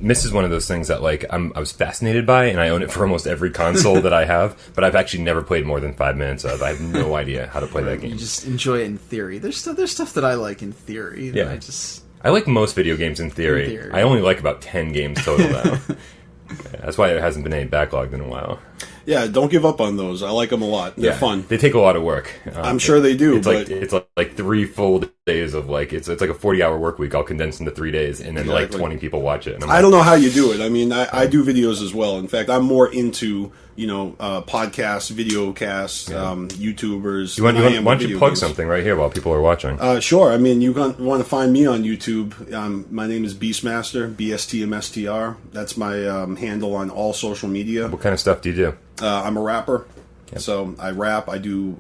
S7: Myst is one of those things that I was fascinated by, and I own it for almost every console that I have, but I've actually never played more than 5 minutes of. I have no idea how to play that game.
S8: You just enjoy it in theory. There's stuff that I like in theory. That
S7: I like most video games in theory. I only like about 10 games total now. That's why there hasn't been any backlogged in a while.
S6: Yeah, don't give up on those. I like them a lot. They're fun.
S7: They take a lot of work.
S6: I'm sure they do.
S7: It's like 3 full days of it's like a 40-hour work week all condensed into 3 days, and then like 20 people watch it. And
S6: I don't know how you do it. I mean, I do videos as well. In fact, I'm more into podcasts, video casts, YouTubers.
S7: Why don't you plug something right here while people are watching?
S6: Sure. I mean, you want to find me on YouTube. My name is BeastMasteR, BstMstR. That's my handle on all social media.
S7: What kind of stuff do you do?
S6: I'm a rapper. So I rap. I do.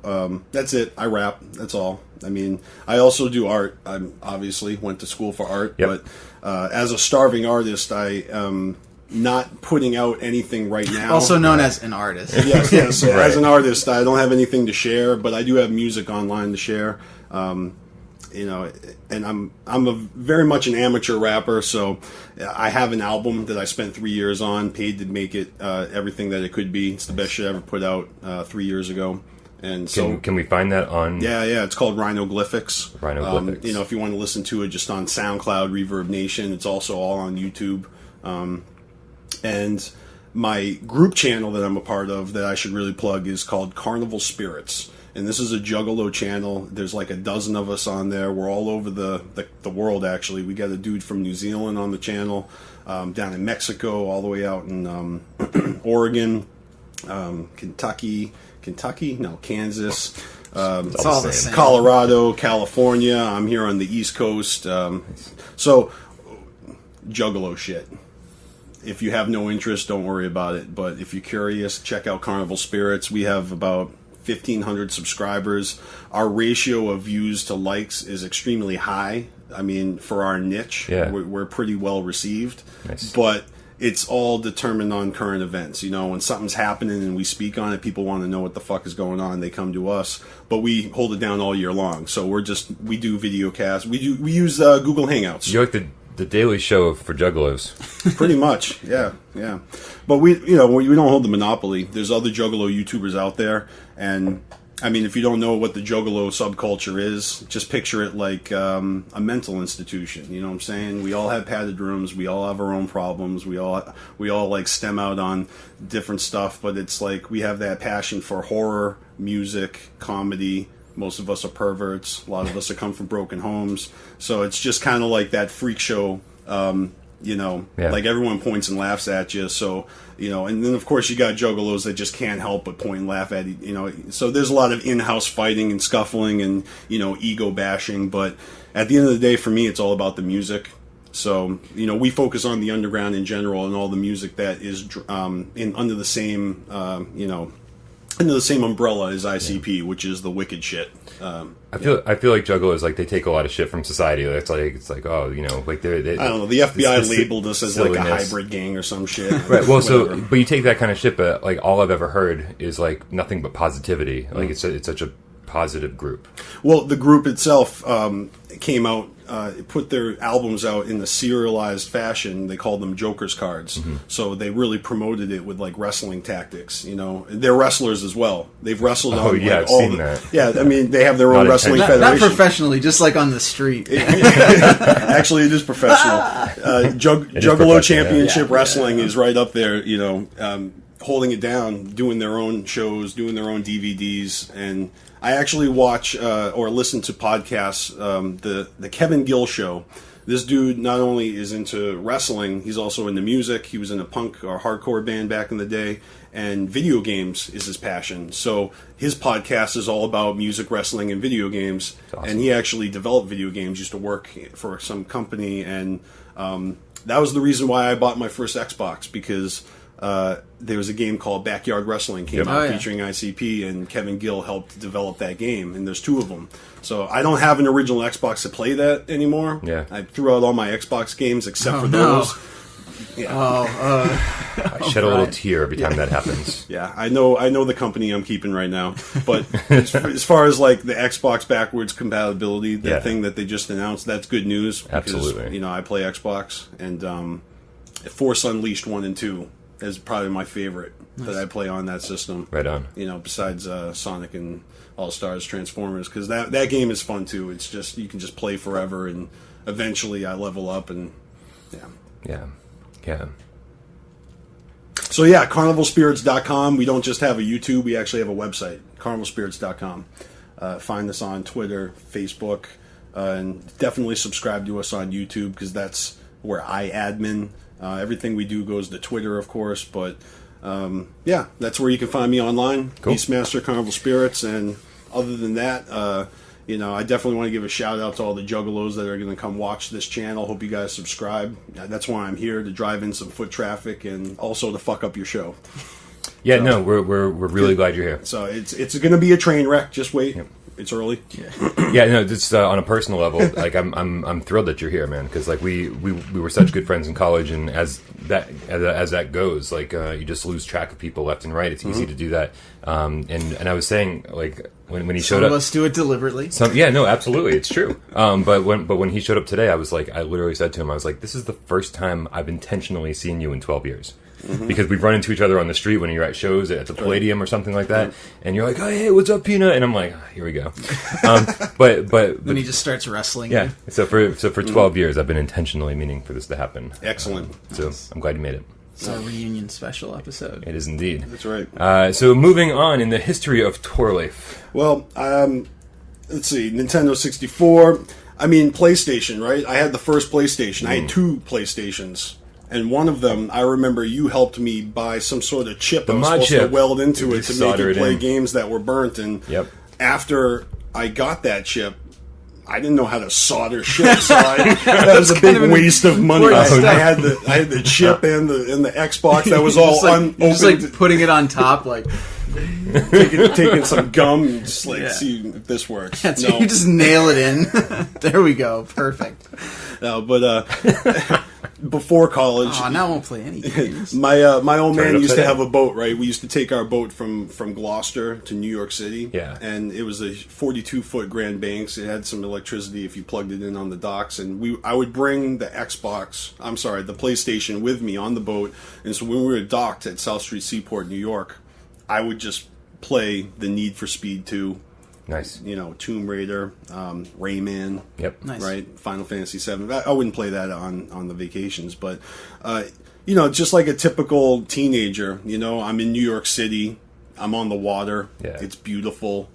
S6: That's it. I rap. That's all. I mean, I also do art. I obviously went to school for art, but as a starving artist, I am not putting out anything right now.
S8: Also known as an artist.
S6: Yes. So as an artist, I don't have anything to share, but I do have music online to share. And I'm very much an amateur rapper, so I have an album that I spent 3 years on, paid to make it everything that it could be. It's the best shit I ever put out 3 years ago. And so
S7: can we find that on?
S6: Yeah, it's called Rhinoglyphics.
S7: Rhinoglyphics.
S6: If you want to listen to it just on SoundCloud, Reverb Nation, it's also all on YouTube. And my group channel that I'm a part of that I should really plug is called CarnivalSpirits. And this is a Juggalo channel. There's like a dozen of us on there. We're all over the world, actually. We got a dude from New Zealand on the channel, down in Mexico, all the way out in Oregon, Kansas,
S8: it's all the same.
S6: Colorado, California. I'm here on the East Coast. So, Juggalo shit. If you have no interest, don't worry about it. But if you're curious, check out Carnival Spirits. We have about 1,500 subscribers. Our ratio of views to likes is extremely high. I mean, for our niche, we're pretty well received.
S7: Nice.
S6: But it's all determined on current events. When something's happening and we speak on it, people want to know what the fuck is going on. They come to us, but we hold it down all year long. So we do video casts. We use Google Hangouts.
S7: You're like the Daily Show for Juggalos.
S6: Pretty much, yeah. But we don't hold the monopoly. There's other Juggalo YouTubers out there, and I mean, if you don't know what the Juggalo subculture is, just picture it like a mental institution. You know what I'm saying? We all have padded rooms. We all have our own problems. We all like stem out on different stuff. But it's like we have that passion for horror, music, comedy. Most of us are perverts. A lot of us come from broken homes. So it's just kind of like that freak show. Like everyone points and laughs at you. So, and then of course you got juggalos that just can't help but point and laugh at you. So there's a lot of in-house fighting and scuffling and, ego bashing. But at the end of the day, for me, it's all about the music. So, we focus on the underground in general and all the music that is under the same, under the same umbrella as ICP, which is the wicked shit.
S7: I feel like juggalos, like, they take a lot of shit from society. It's like oh, like they
S6: I don't know. The FBI labeled us as like a hybrid gang or some shit.
S7: Right. Well, but you take that kind of shit, but like all I've ever heard is like nothing but positivity. Like it's such a positive group.
S6: Well, the group itself came out, put their albums out in the serialized fashion. They called them Joker's cards.
S7: Mm-hmm.
S6: So they really promoted it with like wrestling tactics. They're wrestlers as well. They've wrestled on.
S7: I've seen that.
S6: Yeah, I mean they have their own wrestling federation.
S8: Not professionally, just like on the street.
S6: Actually, it is professional. Juggalo
S7: professional,
S6: Championship Wrestling is right up there. holding it down, doing their own shows, doing their own DVDs, and I actually watch or listen to podcasts. The Kevin Gill Show. This dude not only is into wrestling, he's also into music. He was in a punk or hardcore band back in the day, and video games is his passion. So his podcast is all about music, wrestling, and video games.
S7: Awesome.
S6: And he actually developed video games, used to work for some company, and that was the reason why I bought my first Xbox, because there was a game called Backyard Wrestling came out featuring ICP, and Kevin Gill helped develop that game, and there's 2 of them. So I don't have an original Xbox to play that anymore.
S7: Yeah.
S6: I threw out all my Xbox games except for those. Yeah.
S7: I shed a little tear every time that happens.
S6: Yeah, I know the company I'm keeping right now. But as far as like the Xbox backwards compatibility, that thing that they just announced, that's good news. Because,
S7: Absolutely.
S6: I play Xbox, and Force Unleashed 1 and 2 is probably my favorite that I play on that system.
S7: Right on.
S6: Besides Sonic and All-Stars Transformers, because that game is fun too. It's just, you can just play forever, and eventually I level up, and
S7: yeah.
S6: So yeah, CarnivalSpirits.com. We don't just have a YouTube, we actually have a website, CarnivalSpirits.com. Find us on Twitter, Facebook, and definitely subscribe to us on YouTube, because that's where I admin. Everything we do goes to Twitter, of course, but that's where you can find me online.
S7: Cool.
S6: BeastMasteR, Carnival Spirits, and other than that, I definitely want to give a shout out to all the juggalos that are going to come watch this channel. Hope you guys subscribe. That's why I'm here, to drive in some foot traffic and also to fuck up your show.
S7: Yeah, no, we're really glad you're here.
S6: So it's going to be a train wreck. Just wait. Yep. It's early.
S7: Yeah, no, just on a personal level, like I'm thrilled that you're here, man, because like we were such good friends in college, and as that goes, like you just lose track of people left and right. It's easy to do that. And I was saying, like when he showed up,
S8: some of us do it deliberately.
S7: No, absolutely, it's true. But when he showed up today, I was like, I literally said to him, I was like, this is the first time I've intentionally seen you in 12 years. Because we've run into each other on the street when you're at shows at the Palladium or something like that, and you're like, "Oh, hey, what's up, Peanut?" And I'm like, oh, "Here we go." But
S8: then he just starts wrestling.
S7: Yeah. So for 12 years, I've been intentionally meaning for this to happen.
S6: Excellent.
S7: So I'm glad you made it.
S8: It's our reunion special episode.
S7: It is indeed.
S6: That's right.
S7: So moving on in the history of tour life.
S6: Well, let's see, Nintendo 64. I mean, PlayStation, right? I had the first PlayStation. I had 2 PlayStations. And one of them, I remember you helped me buy some sort of chip I was supposed to weld into it to make it play games that were burnt. And after I got that chip, I didn't know how to solder shit, so that was a big waste of money. I had the chip and the Xbox that was all unopened.
S8: Just like putting it on top, like
S6: taking some gum and just see if this works.
S8: Yeah, so you just nail it in. There we go, perfect.
S6: No, but before college,
S8: now I won't play any games.
S6: My old man used to have a boat, right? We used to take our boat from Gloucester to New York City.
S7: Yeah.
S6: And it was a 42-foot Grand Banks. It had some electricity if you plugged it in on the docks. And I would bring the PlayStation with me on the boat. And so when we were docked at South Street Seaport, New York, I would just play the Need for Speed 2.
S7: Nice.
S6: Tomb Raider, Rayman.
S7: Yep.
S8: Nice.
S6: Right? Final Fantasy 7. I wouldn't play that on the vacations, but just like a typical teenager, I'm in New York City. I'm on the water.
S7: Yeah.
S6: It's beautiful.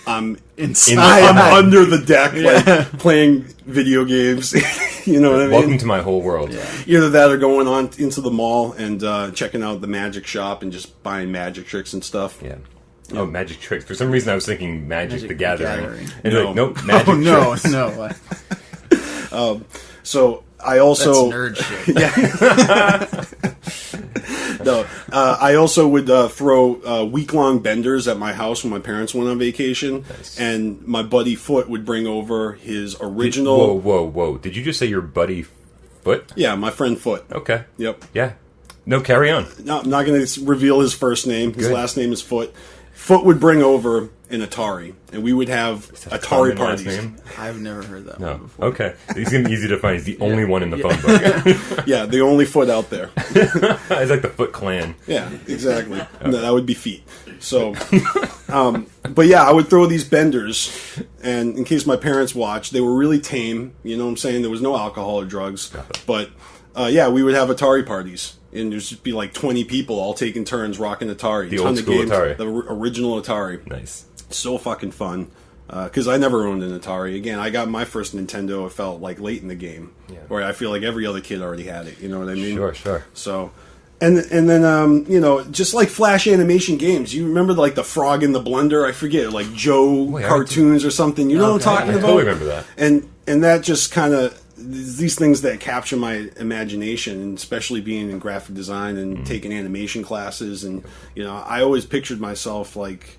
S6: I'm
S8: inside.
S6: I'm under the deck, like playing video games. You know what I mean?
S7: Welcome to my whole world.
S6: Yeah. Either that or going on into the mall and checking out the magic shop and just buying magic tricks and stuff.
S7: Yeah. Oh, magic tricks. For some reason, I was thinking Magic the Gathering. And
S6: no.
S7: like, nope, magic tricks.
S8: No.
S6: So I also...
S8: That's nerd shit.
S6: Yeah. No, I also would throw week-long benders at my house when my parents went on vacation.
S7: Nice.
S6: And my buddy Foot would bring over his original...
S7: Whoa. Did you just say your buddy Foot?
S6: Yeah, my friend Foot.
S7: Okay.
S6: Yep.
S7: Yeah. No, carry on.
S6: No, I'm not going to reveal his first name. His last name is Foot. Foot would bring over an Atari, and we would have Atari parties.
S8: I've never heard that
S7: one
S8: before.
S7: Okay. He's going to be easy to find. He's the only one in the phone book.
S6: Yeah, the only Foot out there.
S7: It's like the Foot Clan.
S6: Yeah, exactly. Okay. No, that would be feet. So, but yeah, I would throw these benders, and in case my parents watched, they were really tame. You know what I'm saying? There was no alcohol or drugs. But, we would have Atari parties. and there's just be like 20 people all taking turns rocking Atari.
S7: The old school Atari.
S6: The original Atari.
S7: Nice.
S6: So fucking fun. Because I never owned an Atari. Again, I got my first Nintendo, it felt like late in the game.
S7: Yeah.
S6: Where I feel like every other kid already had it. You know what I mean?
S7: Sure.
S6: So, and then, you know, just like Flash animation games. You remember like the Frog in the Blender? I forget, like Joe cartoons or something. You know what I'm talking about?
S7: I totally remember that.
S6: And that just kind of, these things that capture my imagination, and especially being in graphic design and taking animation classes. And, you know, I always pictured myself like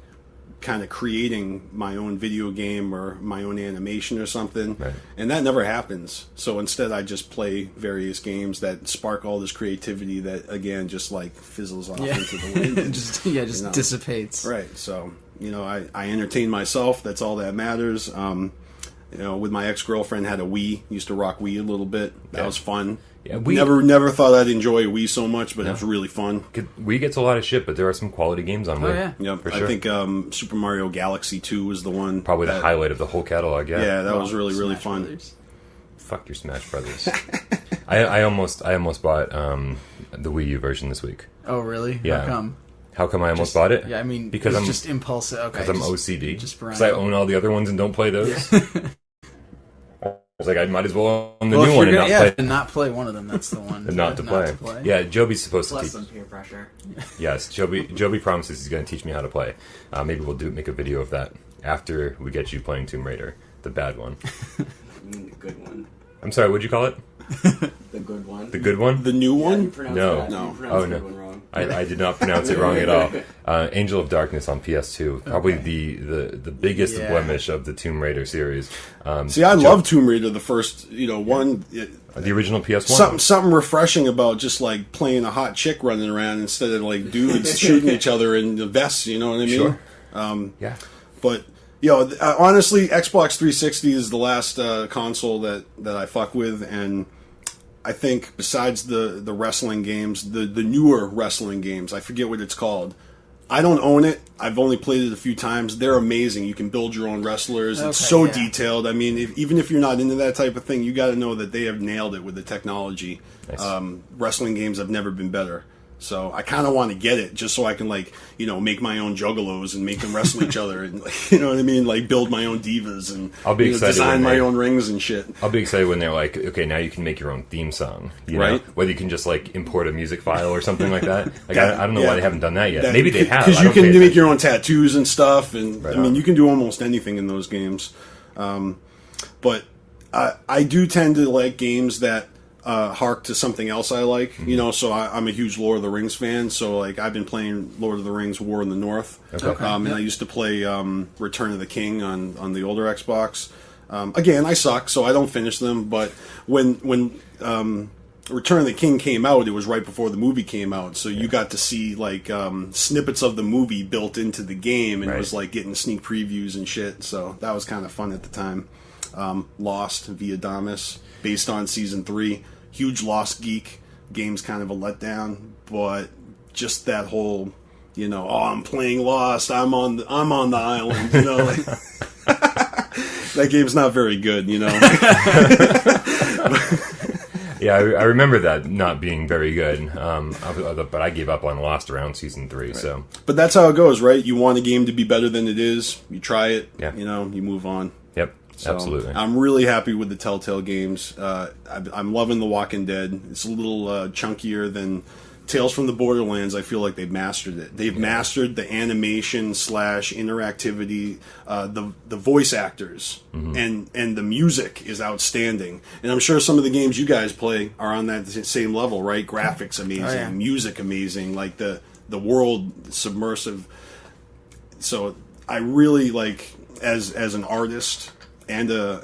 S6: kind of creating my own video game or my own animation or something, and that never happens. So instead I just play various games that spark all this creativity that again just like fizzles off into the wind.
S8: just
S6: you know.
S8: dissipates.
S6: Right. So, you know, I entertain myself. That's all that matters. You know, with my ex-girlfriend had a Wii, used to rock Wii a little bit. That was fun.
S7: Yeah,
S6: never thought I'd enjoy Wii so much, but it was really fun.
S7: Wii gets a lot of shit, but there are some quality games on Wii.
S6: Yeah,
S7: for sure.
S6: I think Super Mario Galaxy 2 was the one.
S7: Probably the highlight of the whole catalog. Yeah,
S6: that was really fun.
S8: Brothers.
S7: Fuck your Smash Brothers. I almost bought the Wii U version this week.
S8: Oh really?
S7: Yeah.
S8: How come?
S7: How come I almost bought it?
S8: Yeah, I mean,
S7: because
S8: it's
S7: I'm
S8: just impulsive. Okay,
S7: because I'm OCD.
S8: Just
S7: because I own all the other ones and don't play those. I was like, I might as well own the
S8: well,
S7: new one and not play.
S8: And not play one of them. That's the one.
S7: And not to play. Yeah, Joby's supposed to
S9: Less
S7: teach.
S9: than peer pressure.
S7: Yes, Joby promises he's going to teach me how to play. Maybe we'll make a video of that after we get you playing Tomb Raider, the bad one.
S9: You mean the good one?
S7: I'm sorry, what'd you call it?
S9: The good one.
S7: The good one?
S6: The new one?
S9: You pronounced
S7: No.
S9: that.
S6: No.
S9: You pronounced
S7: Oh
S9: the
S7: no.
S9: good one wrong.
S7: I did not pronounce it wrong at all. Angel of Darkness on PS2, probably the biggest blemish of the Tomb Raider series.
S6: See, I love Tomb Raider, the first, one.
S7: The original PS1.
S6: Something refreshing about just like playing a hot chick running around instead of like dudes shooting each other in the vests. You know what I mean?
S7: Sure. Yeah.
S6: But honestly, Xbox 360 is the last console that I fuck with, and I think besides the wrestling games, the newer wrestling games, I forget what it's called. I don't own it. I've only played it a few times. They're amazing. You can build your own wrestlers. It's so detailed. I mean, even if you're not into that type of thing, you got to know that they have nailed it with the technology. Nice. Wrestling games have never been better. So I kind of want to get it just so I can make my own juggalos and make them wrestle each other and you know what I mean, like build my own divas and
S7: I'll be excited
S6: design my own rings and shit.
S7: I'll be excited when they're like, okay, now you can make your own theme song, right? Whether you can just like import a music file or something like that. Like I don't know why they haven't done that yet. Maybe they have,
S6: because you can make your own tattoos and stuff, and I mean you can do almost anything in those games. But I do tend to like games that hark to something else I like, so I'm a huge Lord of the Rings fan, so like I've been playing Lord of the Rings War in the North. And I used to play Return of the King on the older Xbox. Again, I suck, so I don't finish them, but when Return of the King came out, it was right before the movie came out, so you got to see like snippets of the movie built into the game, and it was like getting sneak previews and shit, so that was kind of fun at the time. Lost via Damas, based on season 3. Huge Lost geek. Game's kind of a letdown, but just that whole, I'm playing Lost. I'm on the island. That game's not very good.
S7: Yeah, I remember that not being very good. But I gave up on Lost around season 3. Right. So,
S6: but that's how it goes, right? You want a game to be better than it is. You try it. Yeah. You move on.
S7: Yep. So absolutely.
S6: I'm really happy with the Telltale games. I'm loving The Walking Dead. It's a little chunkier than Tales from the Borderlands. I feel like they've mastered it. They've mastered the animation / interactivity, the voice actors, and the music is outstanding. And I'm sure some of the games you guys play are on that same level, right? Graphics amazing, music amazing, like the world submersive. So I really like as an artist. And a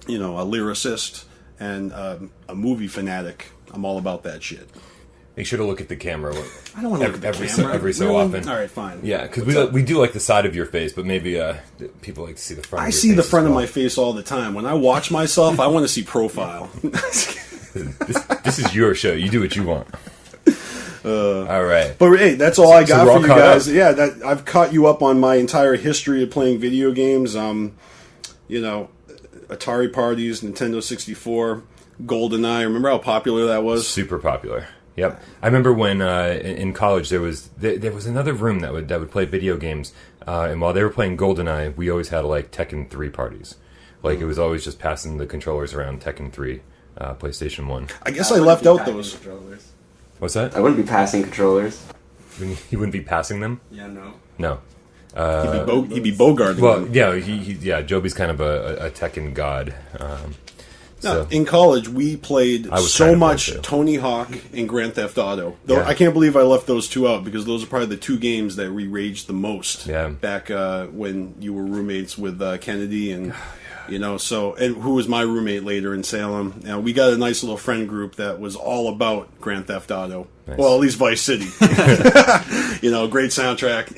S6: lyricist and a movie fanatic. I'm all about that shit.
S7: Make sure to look at the camera.
S6: I don't want to look at the camera.
S7: Every so often.
S6: All right, fine.
S7: Yeah, because we do like the side of your face, but maybe people like to see the front.
S6: I see the front of my face all the time. When I watch myself, I want to see profile.
S7: This is your show. You do what you want. All right,
S6: but hey, that's all I got for you guys. Yeah, I've caught you up on my entire history of playing video games. Atari parties, Nintendo 64, GoldenEye. Remember how popular that was?
S7: Super popular. Yep. I remember when in college there was another room that would play video games, and while they were playing GoldenEye, we always had like Tekken 3 parties. Like it was always just passing the controllers around Tekken 3, PlayStation 1.
S6: I guess I left out those.
S10: Controllers.
S7: What's that?
S10: I wouldn't be passing controllers.
S7: You wouldn't be passing them?
S10: Yeah, no.
S7: No.
S6: He'd be bogarting
S7: Well,
S6: them.
S7: yeah, Joby's kind of a Tekken god.
S6: No, in college, we played so much
S7: too.
S6: Tony Hawk and Grand Theft Auto. Though
S7: Yeah.
S6: I can't believe I left those two out because those are probably the two games that we raged the most.
S7: Yeah.
S6: Back when you were roommates with Kennedy and and who was my roommate later in Salem. Now we got a nice little friend group that was all about Grand Theft Auto.
S7: Nice.
S6: Well, at least Vice City. Great soundtrack.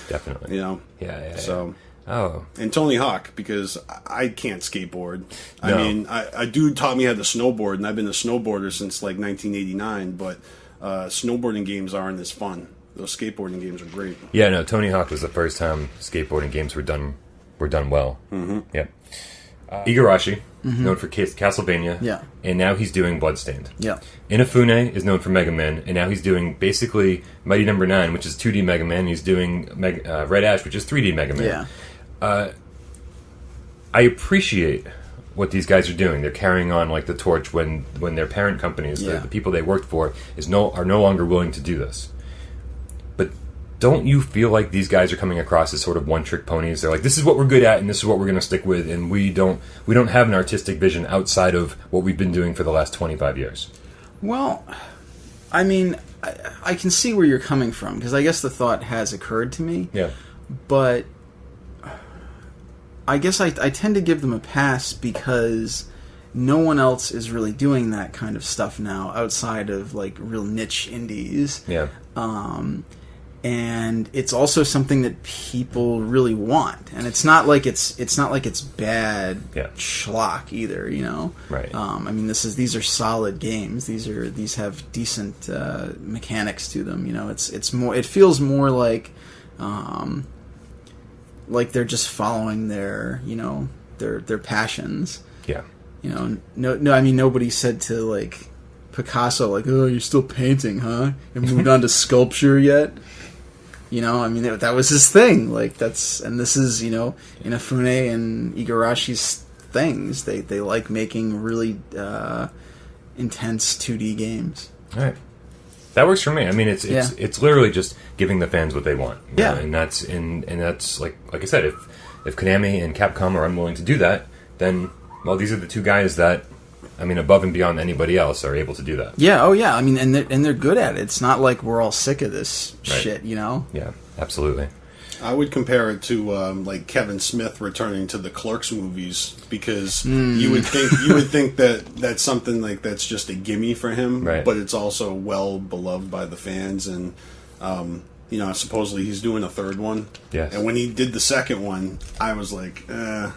S7: Definitely. Yeah.
S6: So.
S7: Oh.
S6: And Tony Hawk, because I can't skateboard. I
S7: No.
S6: mean, a dude taught me how to snowboard, and I've been a snowboarder since like 1989, but snowboarding games aren't as fun. Those skateboarding games are great.
S7: Yeah, no, Tony Hawk was the first time skateboarding games were done well.
S6: Mm-hmm.
S7: Yeah. Igarashi, known for Castlevania,
S8: Yeah.
S7: and now he's doing Bloodstained.
S8: Yeah.
S7: Inafune is known for Mega Man, and now he's doing basically Mighty Number 9, which is 2D Mega Man. He's doing Red Ash, which is 3D Mega Man.
S8: Yeah.
S7: I appreciate what these guys are doing. They're carrying on like the torch when their parent companies,
S8: Yeah.
S7: the people they worked for, are no longer willing to do this. But don't you feel like these guys are coming across as sort of one-trick ponies? They're like, this is what we're good at, and this is what we're going to stick with, and we don't have an artistic vision outside of what we've been doing for the last 25 years.
S8: Well, I mean, I can see where you're coming from, because I guess the thought has occurred to me.
S7: Yeah.
S8: But I guess I tend to give them a pass because no one else is really doing that kind of stuff now outside of like real niche indies.
S7: Yeah.
S8: And it's also something that people really want, and it's not like it's bad schlock either,
S7: Right.
S8: I mean, these are solid games. These have decent mechanics to them. It's more. It feels more like they're just following their their passions.
S7: Yeah.
S8: No. I mean, nobody said to like Picasso like, "Oh, you're still painting, huh? You haven't moved on to sculpture yet." I mean, that was his thing. Like and this is Inafune and Igarashi's things. They like making really intense 2D games.
S7: All right. That works for me. I mean, it's literally just giving the fans what they want.
S8: Yeah.
S7: And that's like I said, if Konami and Capcom are unwilling to do that, then these are the two guys that, I mean, above and beyond anybody else, are able to do that.
S8: Yeah. Oh, yeah. I mean, and they're good at it. It's not like we're all sick of this shit.
S7: Yeah. Absolutely.
S6: I would compare it to like Kevin Smith returning to the Clerks movies, because you would think that that's something like that's just a gimme for him,
S7: right.
S6: But it's also well beloved by the fans, and supposedly he's doing a third one.
S7: Yes.
S6: And when he did the second one, I was like,
S7: Wait.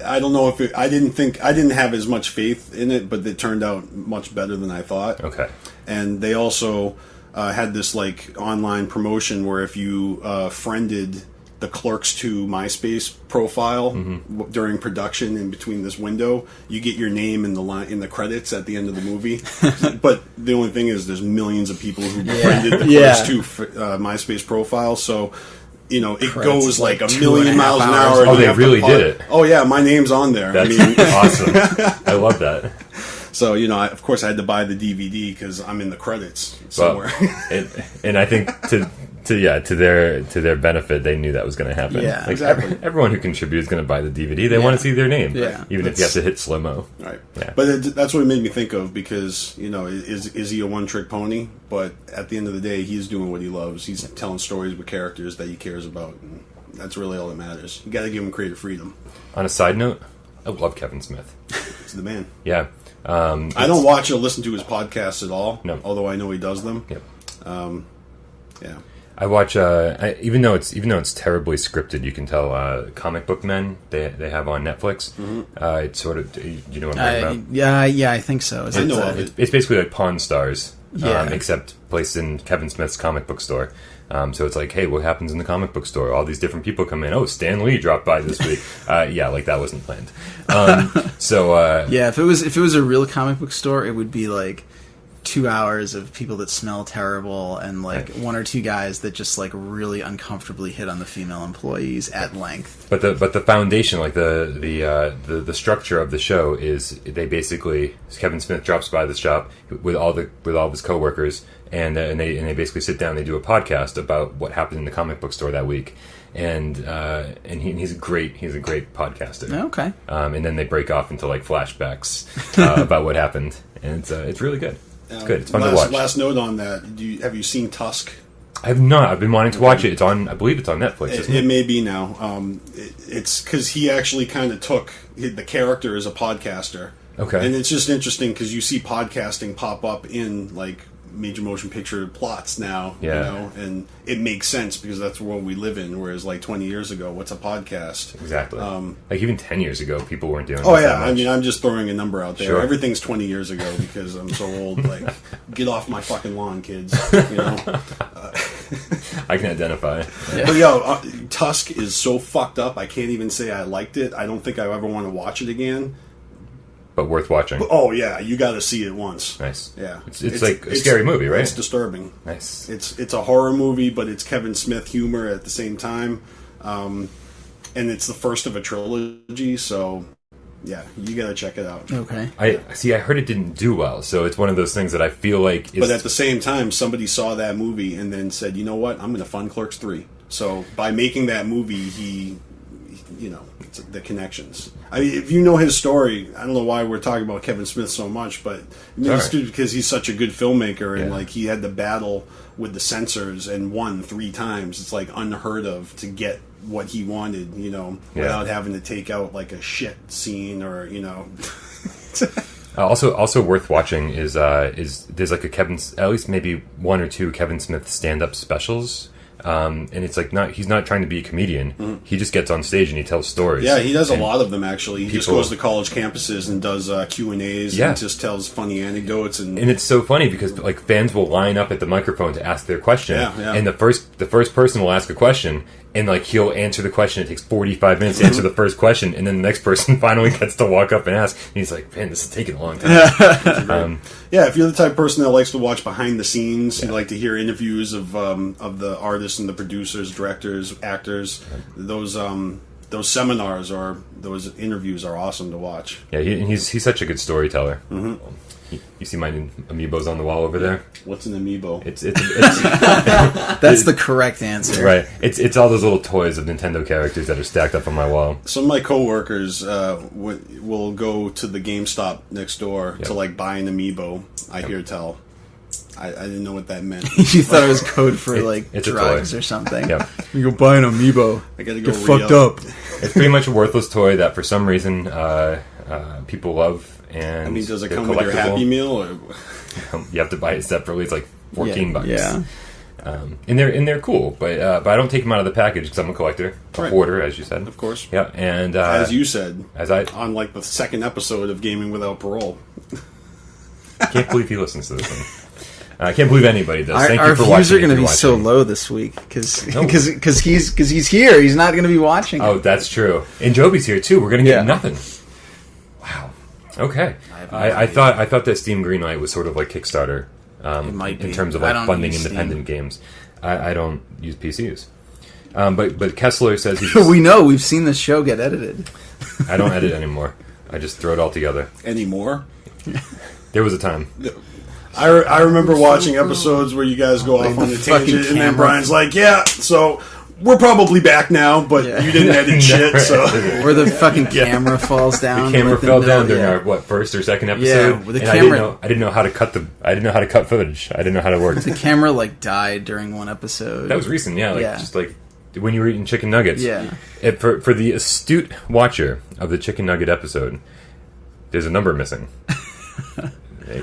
S6: I don't know if I didn't have as much faith in it, but it turned out much better than I thought.
S7: Okay.
S6: And they also had this like online promotion where if you friended the Clerks 2 MySpace profile during production in between this window, you get your name in the credits at the end of the movie. But the only thing is, there's millions of people who friended the Clerks 2 MySpace profile, so. It goes like a million miles an hour.
S7: Oh, they really did it.
S6: Oh, yeah, my name's on there.
S7: That's awesome. I love that.
S6: So, of course I had to buy the DVD because I'm in the credits somewhere.
S7: Well, and I think to their benefit, they knew that was going to happen.
S8: Yeah,
S6: exactly.
S7: Everyone who contributes is going to buy the DVD. They want to see their name, even if you have to hit slow-mo.
S6: Right.
S7: Yeah.
S6: But that's what it made me think of, because, is he a one-trick pony? But at the end of the day, he's doing what he loves. He's telling stories with characters that he cares about, and that's really all that matters. You got to give him creative freedom.
S7: On a side note, I love Kevin Smith.
S6: He's the man.
S7: Yeah.
S6: I don't watch or listen to his podcasts at all.
S7: No.
S6: Although I know he does them.
S7: Yep.
S6: Yeah.
S7: I watch even though it's terribly scripted, you can tell Comic Book Men they have on Netflix. It's sort of, do you know what I'm talking about?
S8: Yeah, I think so.
S6: I know of it.
S7: It's basically like Pawn Stars,
S8: Yeah.
S7: except placed in Kevin Smith's comic book store. So it's like, hey, what happens in the comic book store? All these different people come in. Oh, Stan Lee dropped by this week. Like that wasn't planned.
S8: Yeah, if it was a real comic book store, it would be like, 2 hours of people that smell terrible and like one or two guys that just like really uncomfortably hit on the female employees at length.
S7: But the foundation, like the structure of the show is they basically Kevin Smith drops by the shop with all of his coworkers and they basically sit down. They do a podcast about what happened in the comic book store that week. And he's a great podcaster.
S8: Okay.
S7: And then they break off into like flashbacks about what happened, and it's really good. It's good. It's fun to watch.
S6: Last note on that: have you seen Tusk?
S7: I have not. I've been wanting to watch it. It's on. I believe it's on Netflix.
S6: It may be now. It's because he actually kind of took the character as a podcaster.
S7: Okay.
S6: And it's just interesting because you see podcasting pop up in like major motion picture plots now,
S7: Yeah.
S6: you know, and it makes sense because that's the world we live in. Whereas like 20 years ago, what's a podcast?
S7: Exactly. Like even 10 years ago, people weren't doing.
S6: Oh
S7: this
S6: yeah,
S7: that much.
S6: I mean, I'm just throwing a number out there.
S7: Sure.
S6: Everything's 20 years ago because I'm so old. Like, get off my fucking lawn, kids. You know.
S7: I can identify.
S6: But yo, Tusk is so fucked up. I can't even say I liked it. I don't think I ever want to watch it again.
S7: But worth watching.
S6: But, oh yeah, you got to see it once.
S7: Nice.
S6: Yeah,
S7: It's like a scary movie, right?
S6: It's disturbing.
S7: Nice.
S6: It's a horror movie, but it's Kevin Smith humor at the same time, and it's the first of a trilogy. So yeah, you got to check it out.
S8: Okay.
S7: I heard it didn't do well, so it's one of those things that I feel like.
S6: But at the same time, somebody saw that movie and then said, "You know what? I'm going to fund Clerks 3." So by making that movie, he you know, it's the connections. I mean, if you know his story, I don't know why we're talking about Kevin Smith so much, but I mean, it's because he's such a good filmmaker, and like he had to battle with the censors and won 3 times. It's like unheard of to get what he wanted, you know, without having to take out like a shit scene or, you know.
S7: Also worth watching is there's like at least maybe 1 or 2 Kevin Smith stand-up specials. And it's like he's not trying to be a comedian. Mm-hmm. He just gets on stage and he tells stories.
S6: Yeah, he does a lot of them actually. He just goes to college campuses and does Q&As and just tells funny anecdotes and
S7: it's so funny because like fans will line up at the microphone to ask their question.
S6: Yeah.
S7: And the first person will ask a question and like he'll answer the question. It takes 45 minutes to answer the first question, and then the next person finally gets to walk up and ask. And he's like, "Man, this is taking a long time."
S6: Yeah, if you're the type of person that likes to watch behind the scenes, you like to hear interviews of the artists and the producers, directors, actors, those seminars or those interviews are awesome to watch.
S7: Yeah, he's such a good storyteller. Mm-hmm. You see my amiibos on the wall over there?
S6: What's an amiibo?
S7: It's
S8: That's the correct answer.
S7: Right. It's all those little toys of Nintendo characters that are stacked up on my wall.
S6: Some of my coworkers will go to the GameStop next door to like buy an amiibo. I hear tell. I didn't know what that meant.
S8: You thought it was code for it's drugs or something.
S7: Yep.
S8: You go buy an amiibo.
S6: I gotta go
S8: get fucked up.
S7: It's pretty much a worthless toy that for some reason people love. And
S6: I mean, does it come with your Happy Meal? Or?
S7: You have to buy it separately. It's like $14.
S8: Yeah.
S7: And they're cool, but I don't take them out of the package because I'm a collector, a hoarder, as you said.
S6: Of course.
S7: Yeah, and
S6: as you said, on like the second episode of Gaming Without Parole.
S7: I can't believe he listens to this one. I can't believe anybody does. Thank
S8: our
S7: you for
S8: views
S7: watching.
S8: Are going to be so low this week because he's here. He's not going to be watching.
S7: Oh, that's true. And Joby's here too. We're going to get nothing. Wow. Okay. I thought that Steam Greenlight was sort of like Kickstarter.
S8: It might be.
S7: In terms of like funding independent games. I don't use PCs. But Kessler says he's
S8: we know, we've seen this show get edited.
S7: I don't edit anymore. I just throw it all together.
S6: Anymore?
S7: There was a time.
S6: I remember watching episodes where you guys go off on a tangent and then Brian's like, yeah, so we're probably back now, but you didn't edit shit, so...
S8: Or the fucking camera falls down.
S7: The camera fell down during our, first or second episode?
S8: Yeah, with the camera...
S7: I didn't know how to cut footage. I didn't know how to work.
S8: The camera, died during one episode.
S7: That was recent, just when you were eating chicken nuggets.
S8: Yeah.
S7: For the astute watcher of the chicken nugget episode, there's a number missing.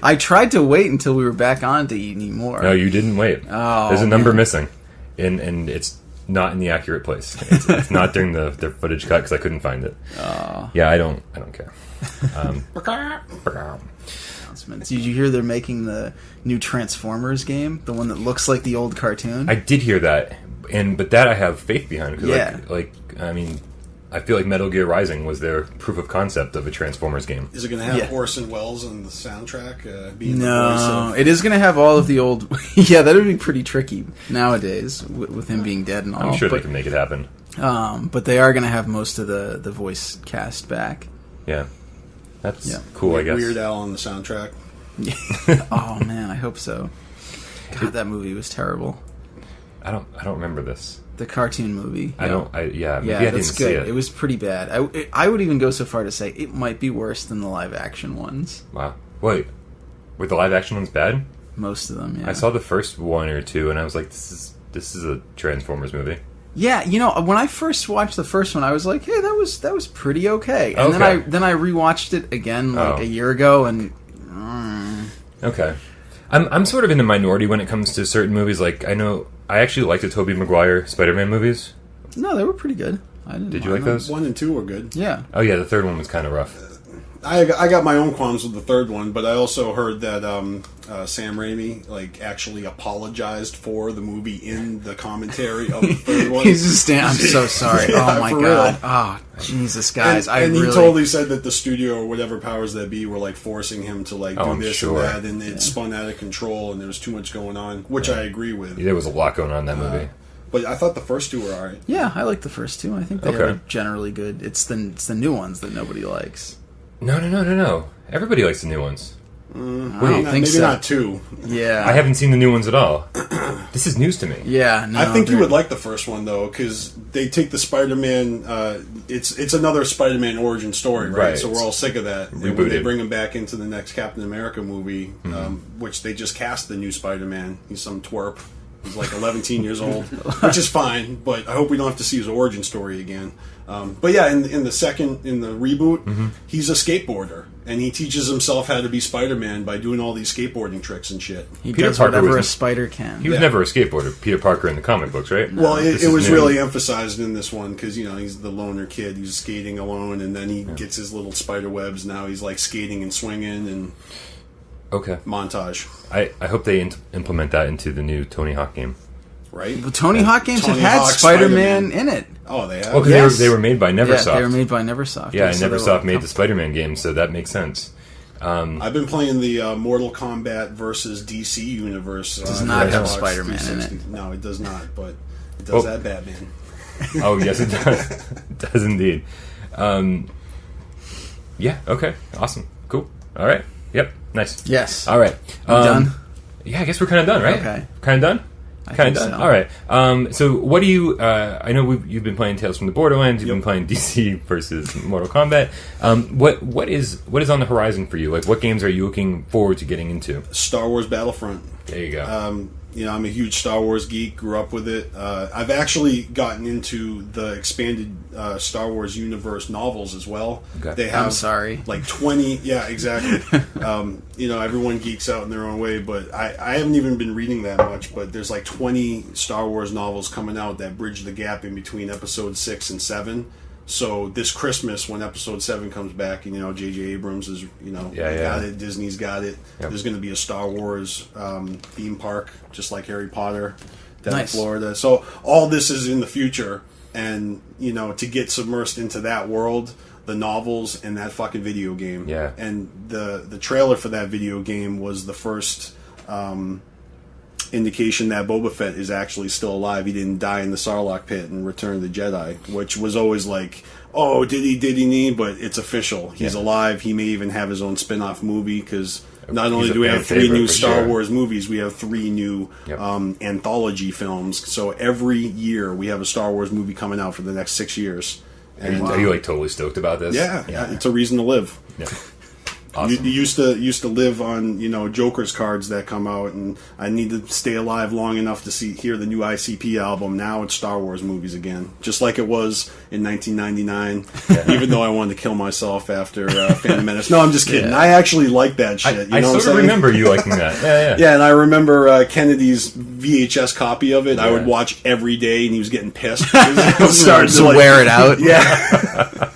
S8: I tried to wait until we were back on to eat any more.
S7: No, you didn't wait.
S8: Oh,
S7: there's a number missing, and it's not in the accurate place. It's not during the footage cut because I couldn't find it.
S8: Oh.
S7: Yeah, I don't care.
S8: Announcements. Did you hear they're making the new Transformers game, the one that looks like the old cartoon?
S7: I did hear that, but that I have faith behind. Cause I mean, I feel like Metal Gear Rising was their proof of concept of a Transformers game.
S6: Is it going to have Orson Welles on the soundtrack? Being the voice of...
S8: it is going to have all of the old... yeah, that would be pretty tricky nowadays, with him being dead and all.
S7: I'm sure they can make it happen.
S8: But they are going to have most of the voice cast back.
S7: Yeah. That's cool, I guess.
S6: Weird Al on the soundtrack.
S8: Oh, man, I hope so. God, that movie was terrible.
S7: I don't remember this.
S8: The cartoon movie.
S7: Maybe I
S8: that's
S7: didn't see
S8: good. It was pretty bad. I would even go so far to say it might be worse than the live action ones.
S7: Wow. Wait, were the live action ones bad?
S8: Most of them, yeah.
S7: I saw the first one or two, and I was like, this is a Transformers movie.
S8: Yeah, when I first watched the first one, I was like, hey, that was pretty okay. And then I rewatched it again a year ago, and
S7: okay. I'm sort of in the minority when it comes to certain movies. Like, I actually like the Tobey Maguire Spider-Man movies.
S8: No, they were pretty good.
S7: Did you like those?
S6: 1 and 2 were good.
S8: Yeah.
S7: Oh yeah, the third one was kind of rough.
S6: I got my own qualms with the third one, but I also heard that Sam Raimi actually apologized for the movie in the commentary of the third one.
S8: He's just I'm so sorry. Oh my god. Oh Jesus, guys.
S6: And he totally said that the studio or whatever powers that be were forcing him to do this and that, and it spun out of control, and there was too much going on, which I agree with.
S7: There was a lot going on in that movie.
S6: But I thought the first two were alright.
S8: Yeah, I like the first two. I think they are generally good. It's the new ones that nobody likes.
S7: No. Everybody likes the new ones.
S8: I don't think
S6: maybe
S8: so.
S6: not two.
S8: Yeah.
S7: I haven't seen the new ones at all. This is news to me.
S8: Yeah, no.
S6: I think you would like the first one, though, because they take the Spider-Man... it's another Spider-Man origin story, right? So we're all sick of that. And when they bring him back into the next Captain America movie, which they just cast the new Spider-Man. He's some twerp. He's 11 years old, which is fine, but I hope we don't have to see his origin story again. But yeah, in the reboot, he's a skateboarder, and he teaches himself how to be Spider-Man by doing all these skateboarding tricks and shit.
S8: He does whatever a spider can.
S7: He was never a skateboarder, Peter Parker in the comic books, right?
S6: Well, it was really emphasized in this one, because, he's the loner kid, he's skating alone, and then he gets his little spider webs, now he's skating and swinging, and...
S7: Okay.
S6: Montage.
S7: I hope they implement that into the new Tony Hawk game.
S6: Right?
S8: Well, Tony Hawk games have had Spider-Man in it.
S6: Oh, they have?
S7: Well, because they were made by Neversoft.
S8: Yeah, they were made by Neversoft.
S7: Yeah, and Neversoft made the Spider-Man game, so that makes sense.
S6: I've been playing the Mortal Kombat versus DC universe.
S8: It does not have Spider-Man in it.
S6: No, it does not, but it does have Batman.
S7: Oh, yes, it does. It does indeed. Yeah, okay. Awesome. Cool. All right. Yep. Nice.
S8: Yes.
S7: All right.
S8: Done?
S7: Yeah, I guess we're kind of done, right?
S8: Okay.
S7: Kind of done? Kind of done.
S8: So.
S7: All right. So, what do you? I know you've been playing Tales from the Borderlands. You've been playing DC versus Mortal Kombat. What is on the horizon for you? What games are you looking forward to getting into?
S6: Star Wars Battlefront.
S7: There you go.
S6: I'm a huge Star Wars geek. Grew up with it. I've actually gotten into the expanded Star Wars universe novels as well.
S7: Okay.
S6: They have
S8: I'm sorry.
S6: 20. Yeah, exactly. Everyone geeks out in their own way, but I haven't even been reading that much. But there's 20 Star Wars novels coming out that bridge the gap in between Episode 6 and 7. So this Christmas, when Episode 7 comes back, and J.J. Abrams is, got it, Disney's got it. Yep. There's going to be a Star Wars theme park, just like Harry Potter, down in Florida. So all this is in the future, and to get submersed into that world, the novels and that fucking video game.
S7: Yeah.
S6: And the trailer for that video game was the first indication that Boba Fett is actually still alive. He didn't die in the Sarlacc pit in Return of the Jedi, which was always oh, did he, but it's official. He's alive. He may even have his own spin-off movie, because not only do we have 3 new Star Wars movies, we have 3 new anthology films. So every year we have a Star Wars movie coming out for the next 6 years.
S7: And are you totally stoked about this?
S6: Yeah, it's a reason to live.
S7: Yeah. Awesome.
S6: You used to live on Joker's cards that come out, and I need to stay alive long enough to hear the new ICP album. Now it's Star Wars movies again, just like it was in 1999. Yeah. Even though I wanted to kill myself after Phantom Menace. No, I'm just kidding. I actually like that shit.
S7: I sort of remember you liking that. Yeah.
S6: Yeah, and I remember Kennedy's VHS copy of it. I would watch every day, and he was getting pissed.
S8: Started to wear it out.
S6: Yeah.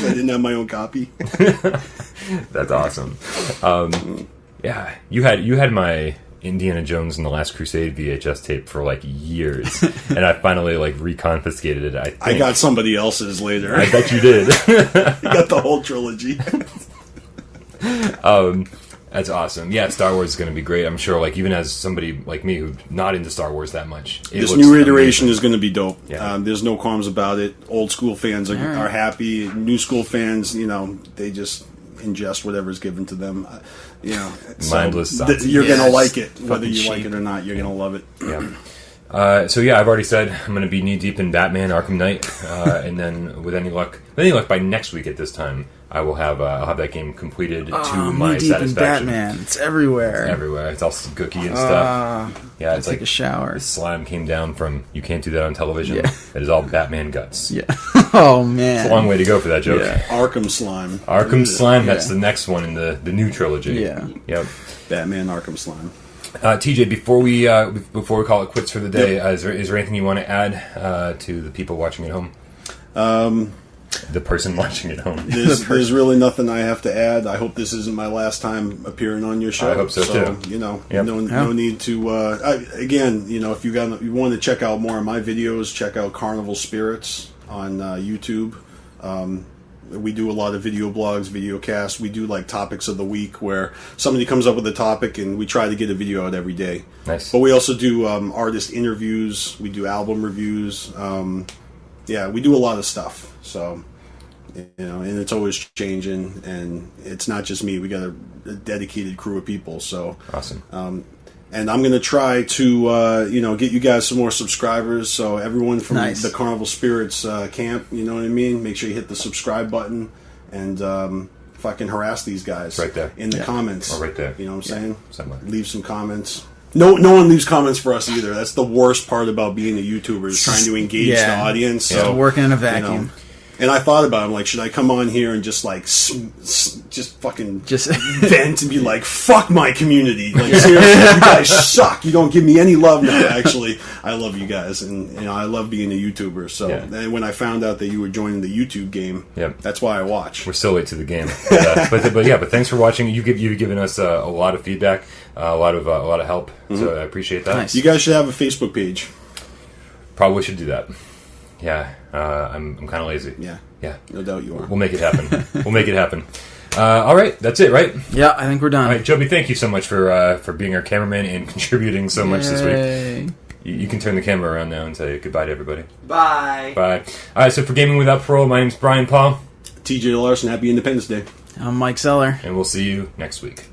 S6: I didn't have my own copy.
S7: That's awesome. Yeah, you had my Indiana Jones and the Last Crusade VHS tape for like years, and I finally like reconfiscated it.
S6: I got somebody else's later.
S7: I bet you did.
S6: You got the whole trilogy.
S7: That's awesome. Yeah, Star Wars is going to be great. I'm sure, like, even as somebody like me who's not into Star Wars that much,
S6: This new iteration is going to be dope.
S7: Yeah.
S6: There's no qualms about it. Old school fans are happy. New school fans, they just ingest whatever's given to them.
S7: Mindless.
S6: You're going to like it. Whether you like it or not, you're going to love it.
S7: Yeah. So yeah, I've already said I'm going to be knee deep in Batman Arkham Knight, and with any luck, by next week at this time, I will have I'll have that game completed to my satisfaction.
S8: Batman, it's everywhere.
S7: Everywhere, it's all gooky and stuff. Yeah, it's
S8: take
S7: like
S8: a shower.
S7: The slime came down from. You can't do that on television.
S8: Yeah.
S7: It is all Batman guts.
S8: Yeah. Oh man,
S7: it's a long way to go for that joke.
S8: Yeah.
S6: Arkham Slime.
S7: Arkham Slime. That's the next one in the new trilogy.
S8: Yeah.
S7: Yep.
S6: Batman Arkham Slime.
S7: TJ, before we call it quits for the day, is there anything you want to add to the people watching at home? The person watching at home.
S6: There's really nothing I have to add. I hope this isn't my last time appearing on your show.
S7: I hope so too.
S6: No need to. Again, if you want to check out more of my videos, check out CarnivalSpirits on YouTube. We do a lot of video blogs, video casts. We do like topics of the week where somebody comes up with a topic and we try to get a video out every day.
S7: Nice.
S6: But we also do artist interviews. We do album reviews. We do a lot of stuff. So, and it's always changing, and it's not just me. We got a dedicated crew of people. So
S7: awesome.
S6: And I'm going to try to, get you guys some more subscribers. So everyone from the Carnival Spirits camp, you know what I mean? Make sure you hit the subscribe button and fucking harass these guys
S7: right there
S6: in the comments.
S7: Or right there.
S6: You know what I'm saying?
S7: Somewhere.
S6: Leave some comments. No one leaves comments for us either. That's the worst part about being a YouTuber is trying to engage the audience.
S8: So working in a vacuum.
S6: And I thought about it. I'm like, should I come on here and just like, just fucking vent and be like, fuck my community. Like, seriously, you guys suck. You don't give me any love now. Actually, I love you guys. And, I love being a YouTuber. So and when I found out that you were joining the YouTube game, that's why I watch.
S7: We're still late to the game. But thanks for watching. You've given us a lot of feedback, a lot of help. So I appreciate that.
S6: Nice. You guys should have a Facebook page.
S7: Probably should do that. Yeah, I'm kind of lazy.
S6: Yeah, no doubt you are.
S7: We'll make it happen. All right, that's it, right?
S8: Yeah, I think we're done.
S7: All right, Joby, thank you so much for being our cameraman and contributing so much this week. You can turn the camera around now and say goodbye to everybody.
S9: Bye.
S7: Bye. All right, so for Gaming Without Parole, my name's Brian Paul.
S6: TJ Larson, happy Independence Day.
S8: I'm Mike Zeller.
S7: And we'll see you next week.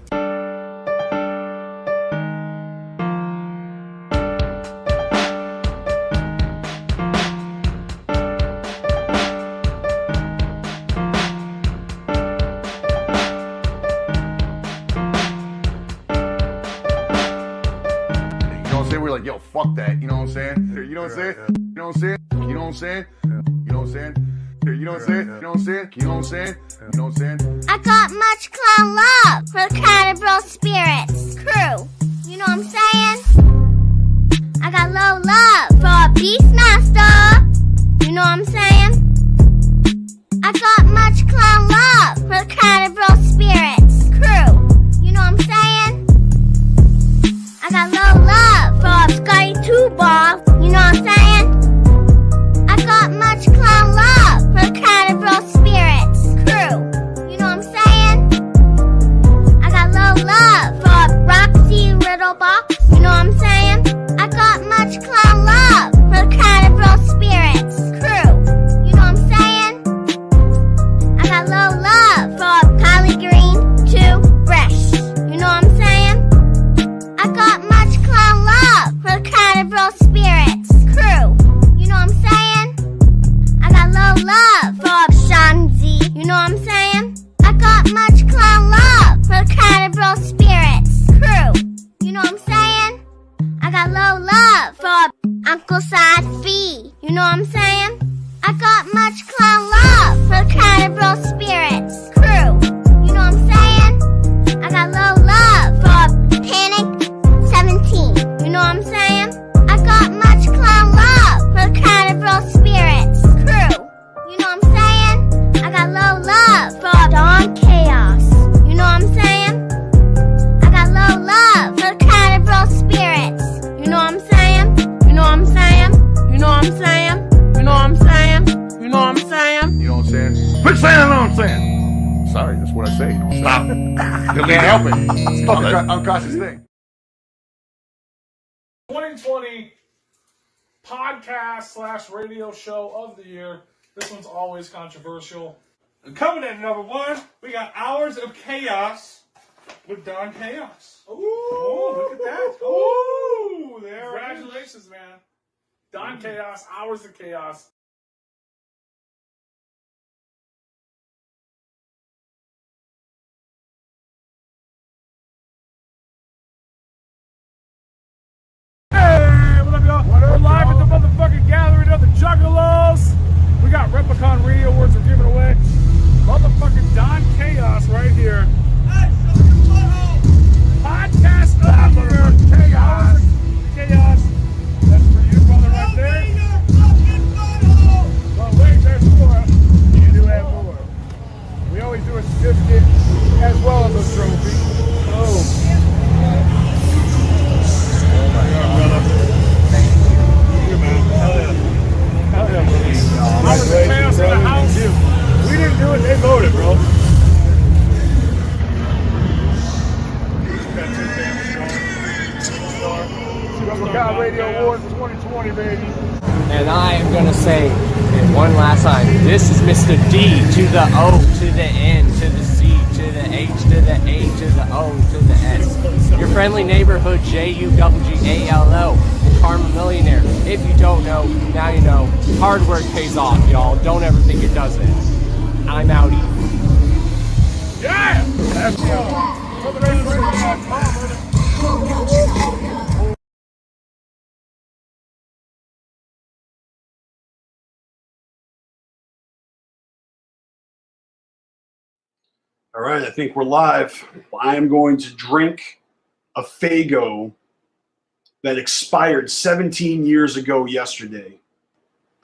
S10: Yo, fuck that. You know what I'm saying? You know what I'm saying? You know what I'm saying? You know what I'm saying? You know what I'm saying? You know what I'm saying? You know what I'm saying? You know what I'm saying? You know what I'm saying?
S11: I got much clown love for the CarnivalSpirits crew. You know what I'm saying? I got low love for BeastMasteR. You know what I'm saying? I got much clown love for the CarnivalSpirits crew. You know what I'm saying? I got low love for Scotty 2 Ball. You know what I'm saying? I got much clown love for the CarnivalSpirits crew. You know what I'm saying? I got low love for Roxy Riddlebox. You know what I'm saying? I got much clown love for the CarnivalSpirits crew. You know what I'm saying? I got low love for Kylie Green 2 Fresh. You know what I'm saying? I got much clown love for the CarnivalSpirits crew. You know what I'm saying? I got low love for Shanzi. You know what I'm saying? I got much clown love for the CarnivalSpirits crew. You know what I'm saying? I got low love for Uncle Side Fee. You know what I'm saying? I got much clown love for the CarnivalSpirits crew. You know what I'm saying? I got low love for Panic 17. You know what I'm saying? I got much clown love for the CarnivalSpirits crew. You know what I'm saying? I got low love for Dawn Chaos. You know what I'm saying? I got low love for the CarnivalSpirits
S10: Stop. Can't help it. It's fucking unconscious thing.
S13: 2020 podcast / radio show of the year. This one's always controversial. And coming in at number 1, we got Hours of Chaos with Don Chaos. Ooh, look at that. Ooh, there. Congratulations, man. Don Chaos, Hours of Chaos. Hey, what up, y'all? We're live at the motherfucking gathering of the Juggalos. We got Replicon Radio Awards we're giving away. Motherfucking Don Chaos right here. Podcast of the year. Chaos. Chaos. That's for you, brother, right there. Well, wait, there's more. You do have more. We always do a certificate as well as a trophy. Oh. Chaos in the house. We didn't do it, they voted, bro. Replicon Radio Awards 2020, baby.
S14: And I am going to say it one last time. This is Mr. D to the O to the N to the C to the H to the A to the O to the S. Your friendly neighborhood JUGGALO and Karma Millionaire. If you don't know, now you know. Hard work pays off, y'all. Don't ever think it doesn't. I'm outie.
S13: Yeah!
S6: All right, I think we're live. I am going to drink a Faygo that expired 17 years ago yesterday.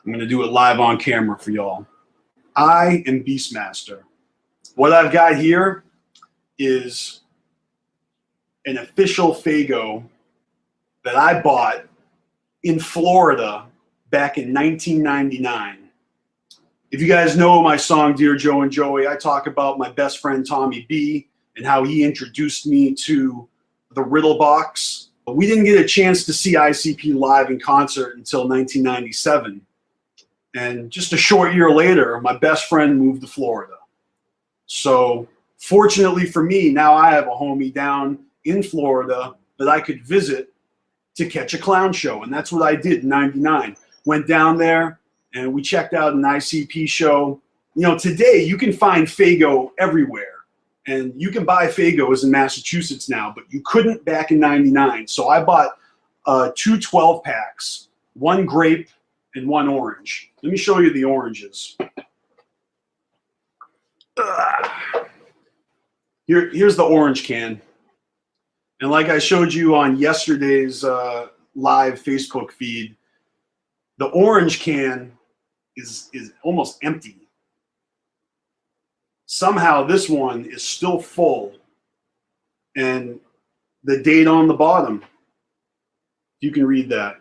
S6: I'm going to do it live on camera for y'all. I am BeastMasteR. What I've got here is an official Faygo that I bought in Florida back in 1999. If you guys know my song, Dear Joe and Joey, I talk about my best friend Tommy B and how he introduced me to the Riddle Box. But we didn't get a chance to see ICP live in concert until 1997. And just a short year later, my best friend moved to Florida. So fortunately for me, now I have a homie down in Florida that I could visit to catch a clown show. And that's what I did in 99. Went down there and we checked out an ICP show. You know, today you can find Faygo everywhere. And you can buy Faygos in Massachusetts now, but you couldn't back in 99. So I bought 2 12-packs, 1 grape and 1 orange. Let me show you the oranges. Here's the orange can. And like I showed you on yesterday's live Facebook feed, the orange can is almost empty. Somehow this one is still full, and the date on the bottom, you can read that.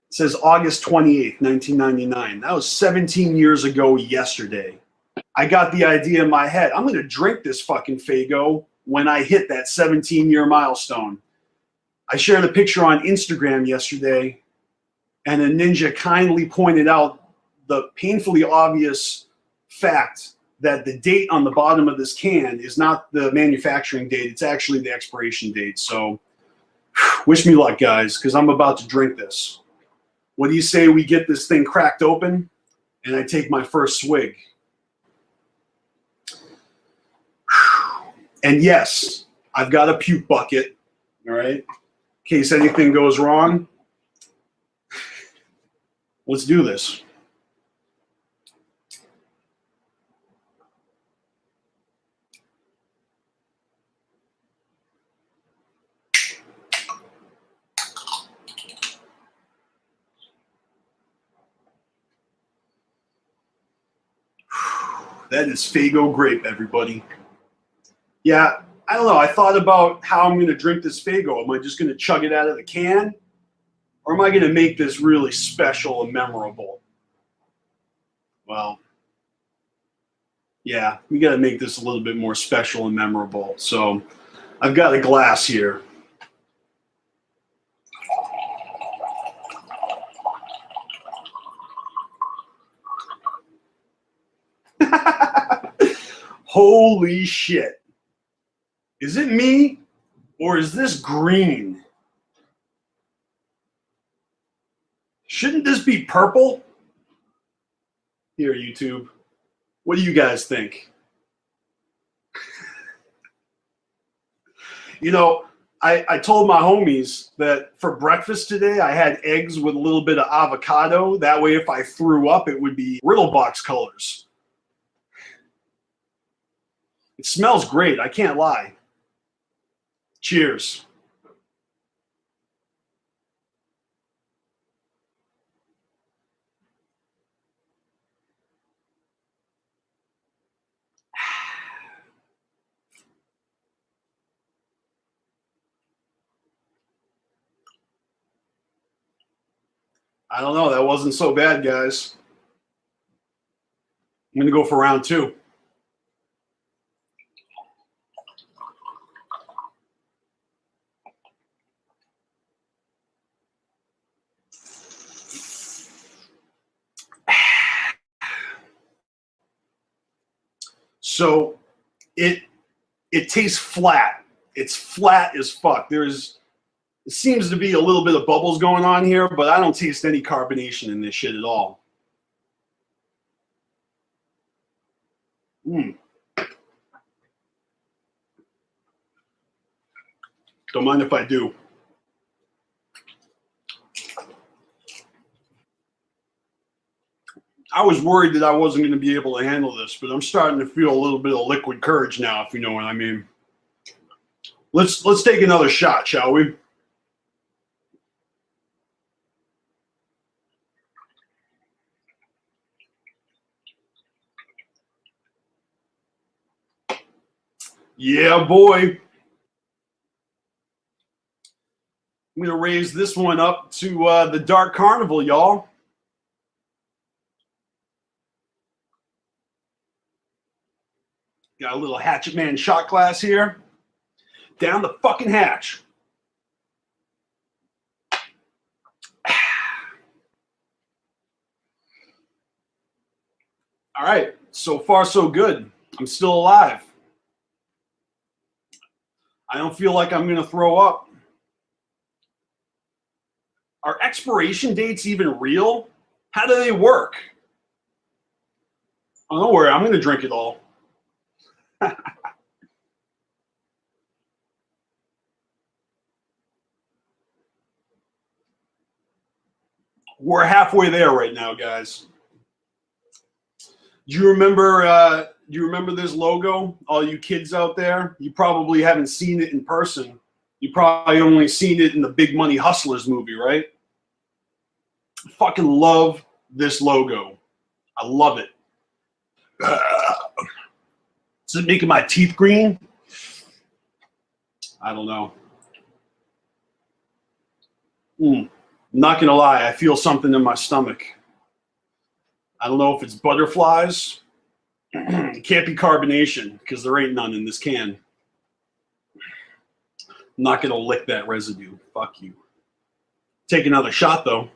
S6: It says August 28th, 1999. That was 17 years ago yesterday. I got the idea in my head, I'm going to drink this fucking Faygo when I hit that 17-year milestone. I shared a picture on Instagram yesterday, and a ninja kindly pointed out the painfully obvious fact that the date on the bottom of this can is not the manufacturing date, it's actually the expiration date. So wish me luck, guys, because I'm about to drink this. What do you say we get this thing cracked open and I take my first swig? And yes, I've got a puke bucket, all right, in case anything goes wrong. Let's do this. That is Faygo grape, everybody. Yeah, I don't know. I thought about how I'm going to drink this Faygo. Am I just going to chug it out of the can? Or am I going to make this really special and memorable? Well, Yeah, we got to make this a little bit more special and memorable. So I've got a glass here. Holy shit. Is it me or is this green? Shouldn't this be purple? Here, YouTube. What do you guys think? You know, I told my homies that for breakfast today I had eggs with a little bit of avocado. That way if I threw up, it would be Riddlebox colors. It smells great, I can't lie. Cheers. I don't know. That wasn't so bad, guys. I'm going to go for round 2. So it tastes flat. It's flat as fuck. It seems to be a little bit of bubbles going on here, but I don't taste any carbonation in this shit at all. Don't mind if I do. I was worried that I wasn't going to be able to handle this, but I'm starting to feel a little bit of liquid courage now, if you know what I mean. Let's take another shot, shall we? Yeah, boy. I'm going to raise this one up to the Dark Carnival, y'all. Got a little Hatchet Man shot glass here. Down the fucking hatch. All right. So far, so good. I'm still alive. I don't feel like I'm going to throw up. Are expiration dates even real? How do they work? Oh, don't worry. I'm going to drink it all. We're halfway there right now, guys. Do you remember this logo? All you kids out there, you probably haven't seen it in person. You probably only seen it in the Big Money Hustlers movie, right? I fucking love this logo. I love it. Is it making my teeth green? I don't know. I'm not gonna lie, I feel something in my stomach. I don't know if it's butterflies. It can't be carbonation because there ain't none in this can. I'm not gonna lick that residue. Fuck you. Take another shot though.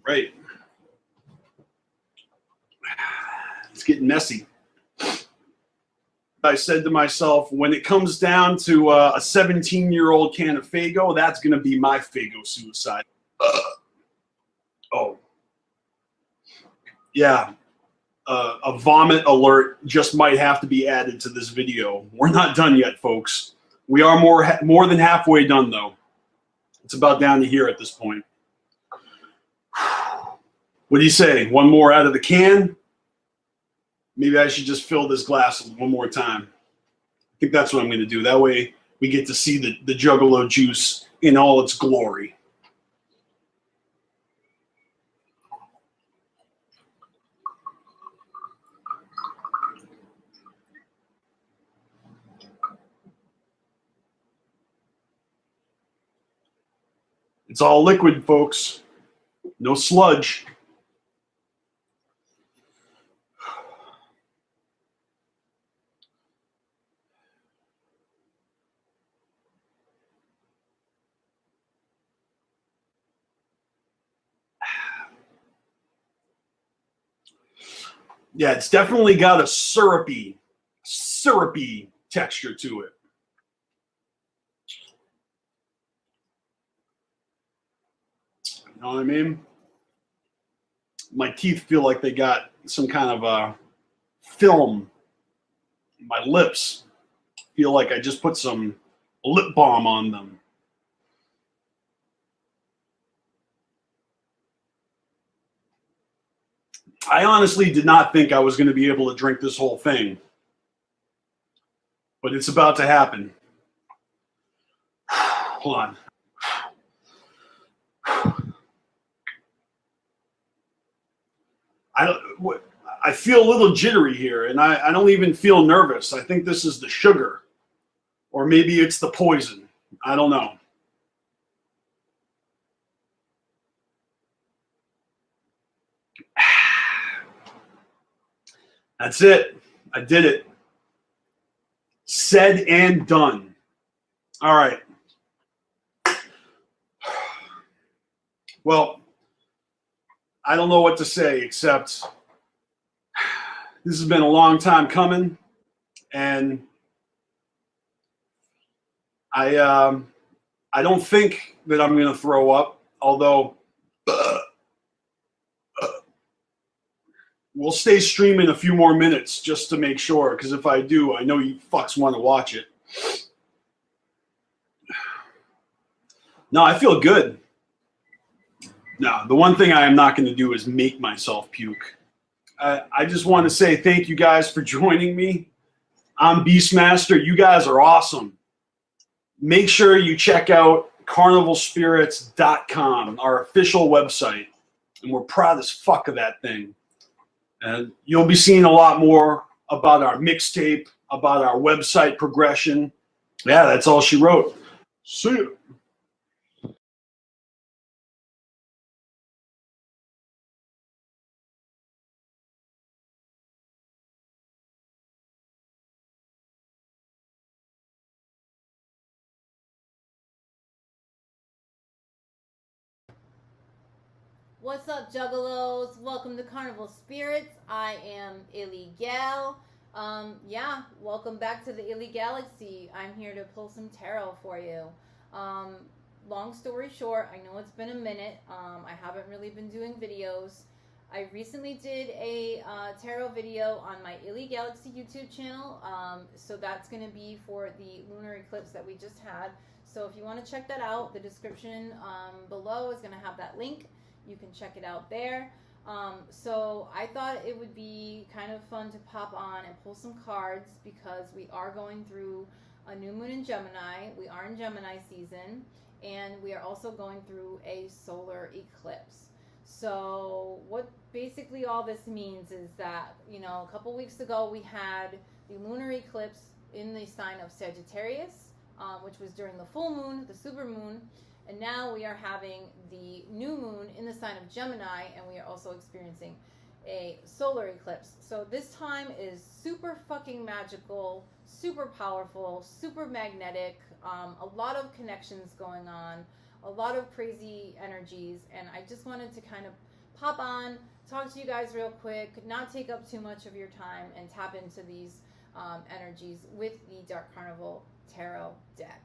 S6: Right. It's getting messy. I said to myself, when it comes down to a 17-year-old can of Faygo, that's going to be my Faygo suicide. Oh. Yeah. A vomit alert just might have to be added to this video. We're not done yet, folks. We are more than halfway done, though. It's about down to here at this point. What do you say? One more out of the can? Maybe I should just fill this glass one more time. I think that's what I'm going to do. That way we get to see the Juggalo juice in all its glory. It's all liquid, folks. No sludge. Yeah, it's definitely got a syrupy texture to it. You know what I mean? My teeth feel like they got some kind of a film. My lips feel like I just put some lip balm on them. I honestly did not think I was going to be able to drink this whole thing, but it's about to happen. Hold on. I feel a little jittery here, and I don't even feel nervous. I think this is the sugar, or maybe it's the poison. I don't know. That's it. I did it. Said and done. All right. Well, I don't know what to say except this has been a long time coming, and I don't think that I'm going to throw up, although we'll stay streaming a few more minutes just to make sure, because if I do, I know you fucks want to watch it. No, I feel good. No, the one thing I am not going to do is make myself puke. I just want to say thank you guys for joining me. I'm BeastMasteR. You guys are awesome. Make sure you check out CarnivalSpirits.com, our official website. And we're proud as fuck of that thing. And you'll be seeing a lot more about our mixtape, about our website progression. Yeah, that's all she wrote. See you.
S17: What's up, Juggalos? Welcome to Carnival Spirits. I am Illegal. Yeah, welcome back to the Illy Galaxy. I'm here to pull some tarot for you. Long story short, I know it's been a minute. I haven't really been doing videos. I recently did a tarot video on my Illy Galaxy YouTube channel. So that's going to be for the lunar eclipse that we just had. So if you want to check that out, the description below is going to have that link. You can check it out there. So I thought it would be kind of fun to pop on and pull some cards because we are going through a new moon in Gemini. We are in Gemini season, and we are also going through a solar eclipse. So what basically all this means is that, you know, a couple weeks ago we had the lunar eclipse in the sign of Sagittarius, which was during the full moon, the super moon. And now we are having the new moon in the sign of Gemini, and we are also experiencing a solar eclipse. So this time is super fucking magical, super powerful, super magnetic, a lot of connections going on, a lot of crazy energies, and I just wanted to kind of pop on, talk to you guys real quick, not take up too much of your time, and tap into these energies with the Dark Carnival Tarot deck.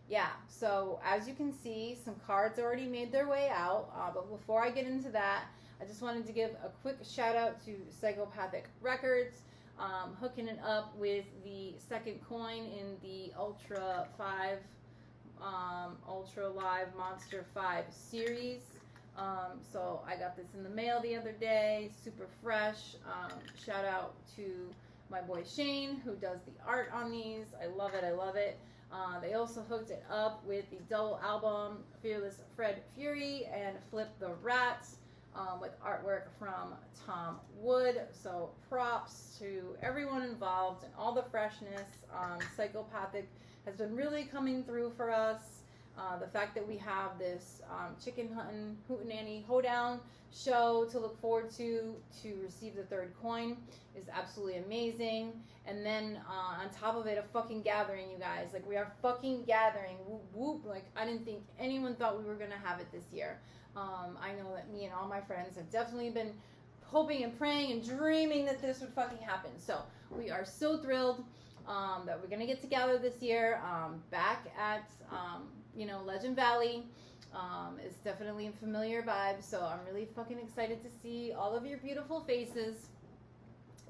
S17: Yeah, so as you can see, some cards already made their way out, but before I get into that, I just wanted to give a quick shout out to Psychopathic Records, hooking it up with the second coin in the Ultra Live Monster 5 series. So I got this in the mail the other day, super fresh. Shout out to my boy Shane, who does the art on these. I love it, I love it. They also hooked it up with the double album Fearless Fred Fury and Flip the Rat with artwork from Tom Wood. So props to everyone involved and all the freshness. Psychopathic has been really coming through for us. The fact that we have this chicken hunting hootenanny hoedown show to look forward to receive the third coin is absolutely amazing. And then on top of it, a fucking gathering, you guys. Like, we are fucking gathering. Whoop, whoop. Like, I didn't think anyone thought we were going to have it this year. I know that me and all my friends have definitely been hoping and praying and dreaming that this would fucking happen. So we are so thrilled that we're going to get together this year back at, Legend Valley. It's definitely a familiar vibe, so I'm really fucking excited to see all of your beautiful faces.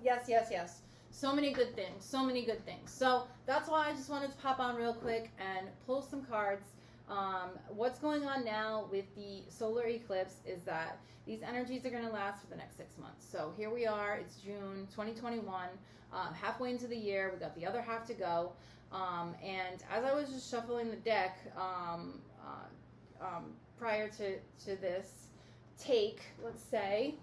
S17: Yes, yes, yes. So many good things. So many good things. So that's why I just wanted to pop on real quick and pull some cards. What's going on now with the solar eclipse is that these energies are going to last for the next 6 months. So here we are. It's June 2021. Halfway into the year. We got the other half to go. And as I was just shuffling the deck prior to this take, let's say,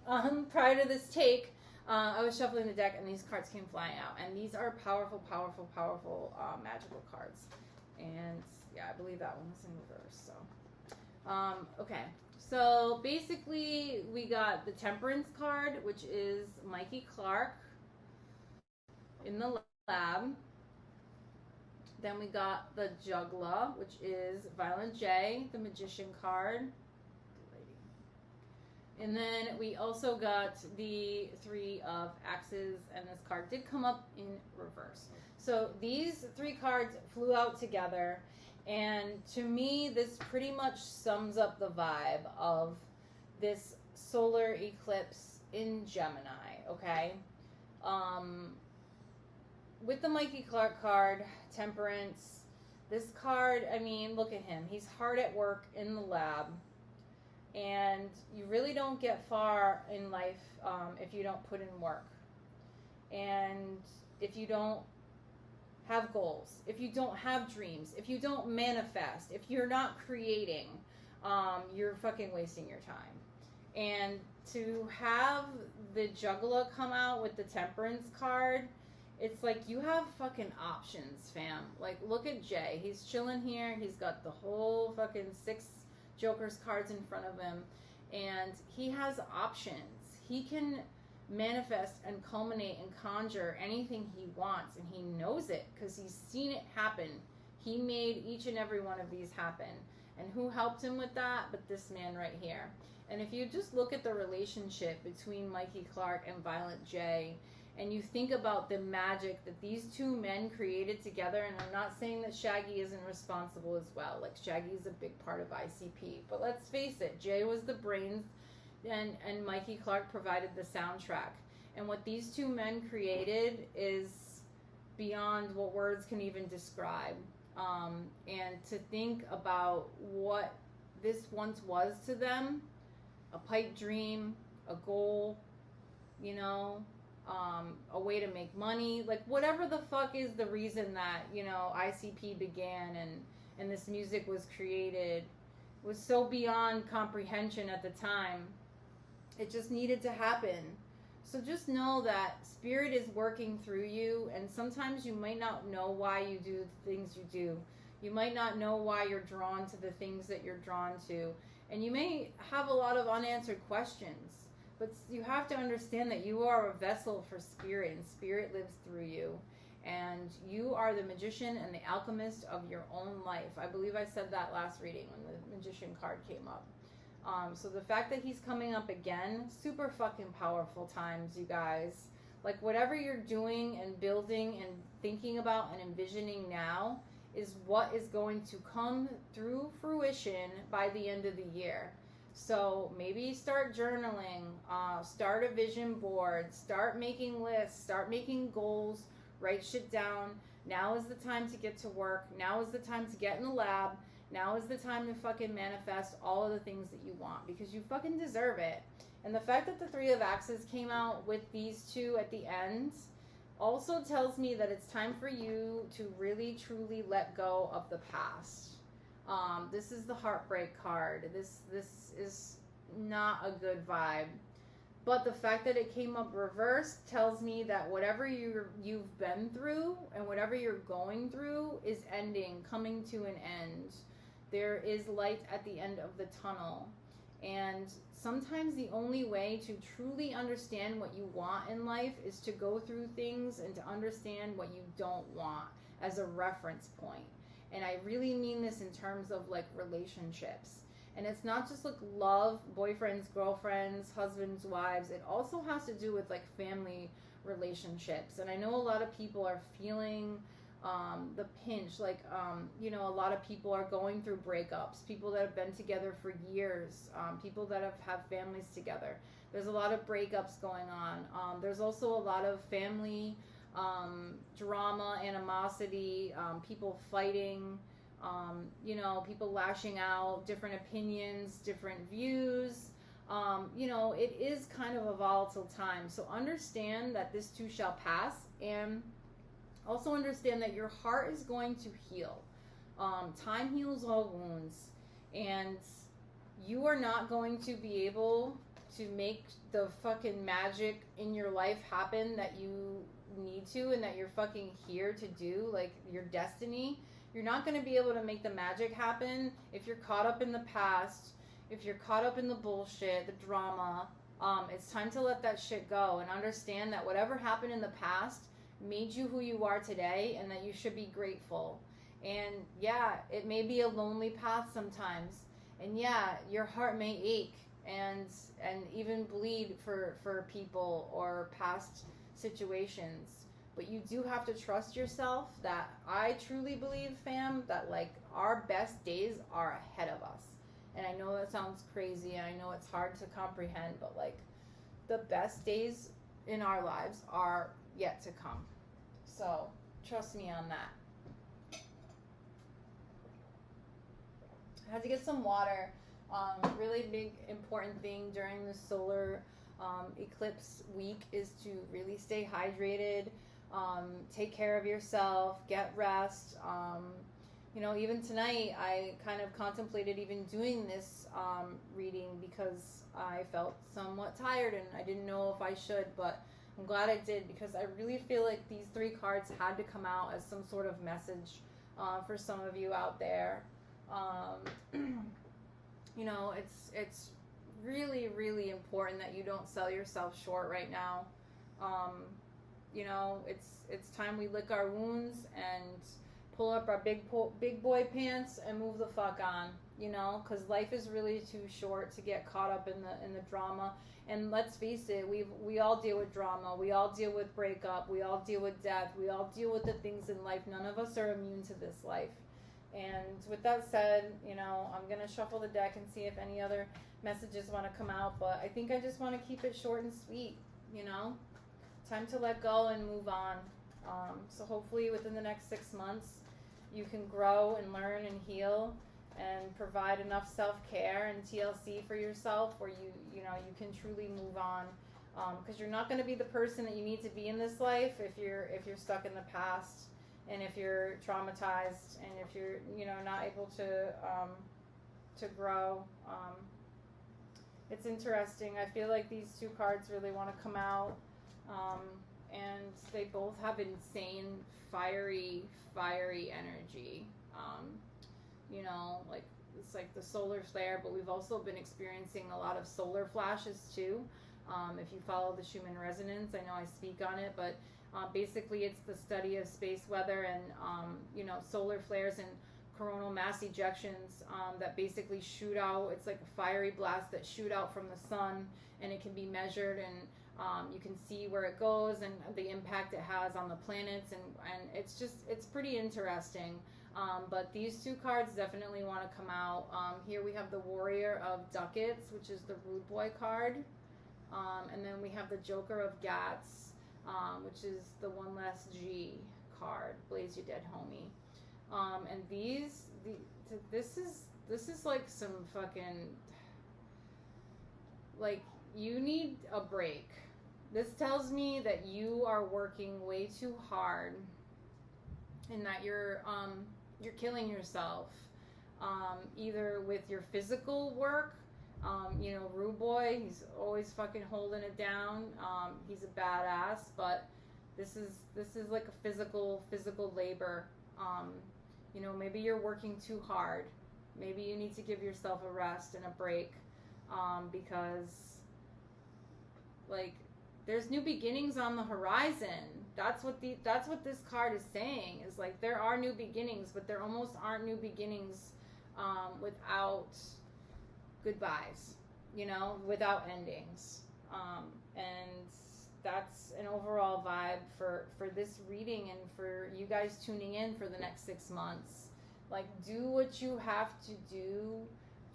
S17: prior to this take, I was shuffling the deck and these cards came flying out. And these are powerful, powerful, powerful magical cards. And yeah, I believe that one was in reverse. So, okay. So basically, we got the Temperance card, which is Mikey Clark in the lab. Then we got the Juggler, which is Violent J, the Magician card. And then we also got the Three of Axes, and this card did come up in reverse. So these three cards flew out together, and to me, this pretty much sums up the vibe of this solar eclipse in Gemini, okay? With the Mikey Clark card, Temperance, this card, I mean, look at him. He's hard at work in the lab. And you really don't get far in life if you don't put in work. And if you don't have goals, if you don't have dreams, if you don't manifest, if you're not creating, you're fucking wasting your time. And to have the Juggler come out with the Temperance card, it's like you have fucking options, fam. Like, look at Jay. He's chilling here. He's got the whole fucking 6 Joker's cards in front of him, and he has options. He can manifest and culminate and conjure anything he wants, and he knows it because he's seen it happen. He made each and every one of these happen. And who helped him with that but this man right here? And if you just look at the relationship between Mikey Clark and Violent J, and you think about the magic that these two men created together, and I'm not saying that Shaggy isn't responsible as well. Like, Shaggy is a big part of ICP. But let's face it, Jay was the brains, and Mikey Clark provided the soundtrack. And what these two men created is beyond what words can even describe. And to think about what this once was to them, a pipe dream, a goal, you know, a way to make money, like whatever the fuck is the reason that, you know, ICP began and this music was created, was so beyond comprehension at the time. It just needed to happen. So just know that Spirit is working through you, and sometimes you might not know why you do the things you do. You might not know why you're drawn to the things that you're drawn to, and you may have a lot of unanswered questions. But you have to understand that you are a vessel for Spirit, and Spirit lives through you. And you are the magician and the alchemist of your own life. I believe I said that last reading when the magician card came up. So the fact that he's coming up again, super fucking powerful times, you guys. Like, whatever you're doing and building and thinking about and envisioning now is what is going to come through fruition by the end of the year. So maybe start journaling, start a vision board, start making lists, start making goals, write shit down. Now is the time to get to work. Now is the time to get in the lab. Now is the time to fucking manifest all of the things that you want, because you fucking deserve it. And the fact that the Three of Axes came out with these two at the end also tells me that it's time for you to really truly let go of the past. This is the heartbreak card. This is not a good vibe. But the fact that it came up reversed tells me that whatever you've been through and whatever you're going through is ending, coming to an end. there is light at the end of the tunnel. And sometimes the only way to truly understand what you want in life is to go through things and to understand what you don't want as a reference point. And I really mean this in terms of like relationships. And it's not just like love, boyfriends, girlfriends, husbands, wives. It also has to do with like family relationships. And I know a lot of people are feeling the pinch, like you know, a lot of people are going through breakups, people that have been together for years, people that have families together. There's a lot of breakups going on. There's also a lot of family drama, animosity, people fighting, you know, people lashing out, different opinions, different views. You know, it is kind of a volatile time. So understand that this too shall pass, and also understand that your heart is going to heal. Time heals all wounds, and you are not going to be able to make the fucking magic in your life happen that you need to and that you're fucking here to do, like your destiny. You're not going to be able to make the magic happen if you're caught up in the past, if you're caught up in the bullshit, the drama. It's time to let that shit go and understand that whatever happened in the past made you who you are today, and that you should be grateful. And yeah, it may be a lonely path sometimes, and yeah, your heart may ache and even bleed for people or past situations, but you do have to trust yourself. That I truly believe, fam, that like our best days are ahead of us. And I know that sounds crazy, and I know it's hard to comprehend, but like the best days in our lives are yet to come. So trust me on that. I had to get some water. Really big important thing during the solar eclipse week is to really stay hydrated, take care of yourself, get rest. You know, even tonight I kind of contemplated even doing this reading because I felt somewhat tired and I didn't know if I should, but I'm glad I did, because I really feel like these 3 cards had to come out as some sort of message for some of you out there. You know, it's really, really important that you don't sell yourself short right now. You know, it's time we lick our wounds and pull up our big boy pants and move the fuck on. You know, because life is really too short to get caught up in the drama. And let's face it, we all deal with drama. We all deal with breakup. We all deal with death. We all deal with the things in life. None of us are immune to this life. And with that said, you know, I'm going to shuffle the deck and see if any other messages want to come out. But I think I just want to keep it short and sweet, you know. Time to let go and move on. So hopefully within the next 6 months, you can grow and learn and heal and provide enough self-care and TLC for yourself where you know, you can truly move on. Because you're not going to be the person that you need to be in this life if you're stuck in the past, and if you're traumatized, and if you're, you know, not able to grow. It's interesting. I feel like these 2 cards really want to come out, and they both have insane fiery energy. You know, like it's like the solar flare, but we've also been experiencing a lot of solar flashes too. If you follow the Schumann resonance, I know I speak on it, but basically it's the study of space weather and you know, solar flares and coronal mass ejections that basically shoot out. It's like a fiery blast that shoot out from the sun, and it can be measured, and you can see where it goes and the impact it has on the planets, and it's pretty interesting. But these 2 cards definitely want to come out. Here we have the Warrior of Ducats, which is the Rude Boy card, and then we have the Joker of Gats, which is the One Less G card, Blaze You Dead Homie. And this is like some fucking, like, you need a break. This tells me that you are working way too hard, and that you're killing yourself, either with your physical work. You know, Rude Boy, he's always fucking holding it down. He's a badass, but this is like a physical labor. You know, maybe you're working too hard. Maybe you need to give yourself a rest and a break, because, like, there's new beginnings on the horizon. That's what this card is saying, is like there are new beginnings, but there almost aren't new beginnings without goodbyes, you know, without endings. And that's an overall vibe for this reading and for you guys tuning in for the next 6 months. Like, do what you have to do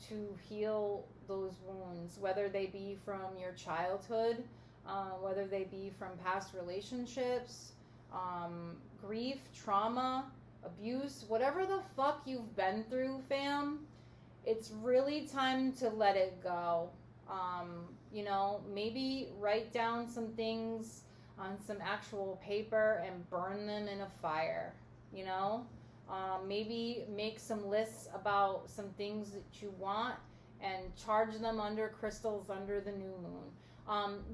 S17: to heal those wounds, whether they be from your childhood, whether they be from past relationships, grief, trauma, abuse, whatever the fuck you've been through, fam. It's really time to let it go. You know, maybe write down some things on some actual paper and burn them in a fire, you know? Maybe make some lists about some things that you want and charge them under crystals under the new moon.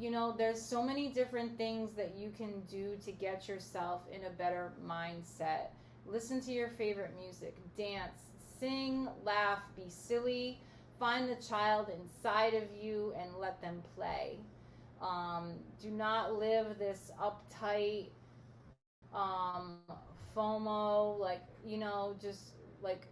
S17: You know, there's so many different things that you can do to get yourself in a better mindset. Listen to your favorite music, dance, sing, laugh, be silly. Find the child inside of you and let them play. Do not live this uptight, FOMO, like, you know, just like,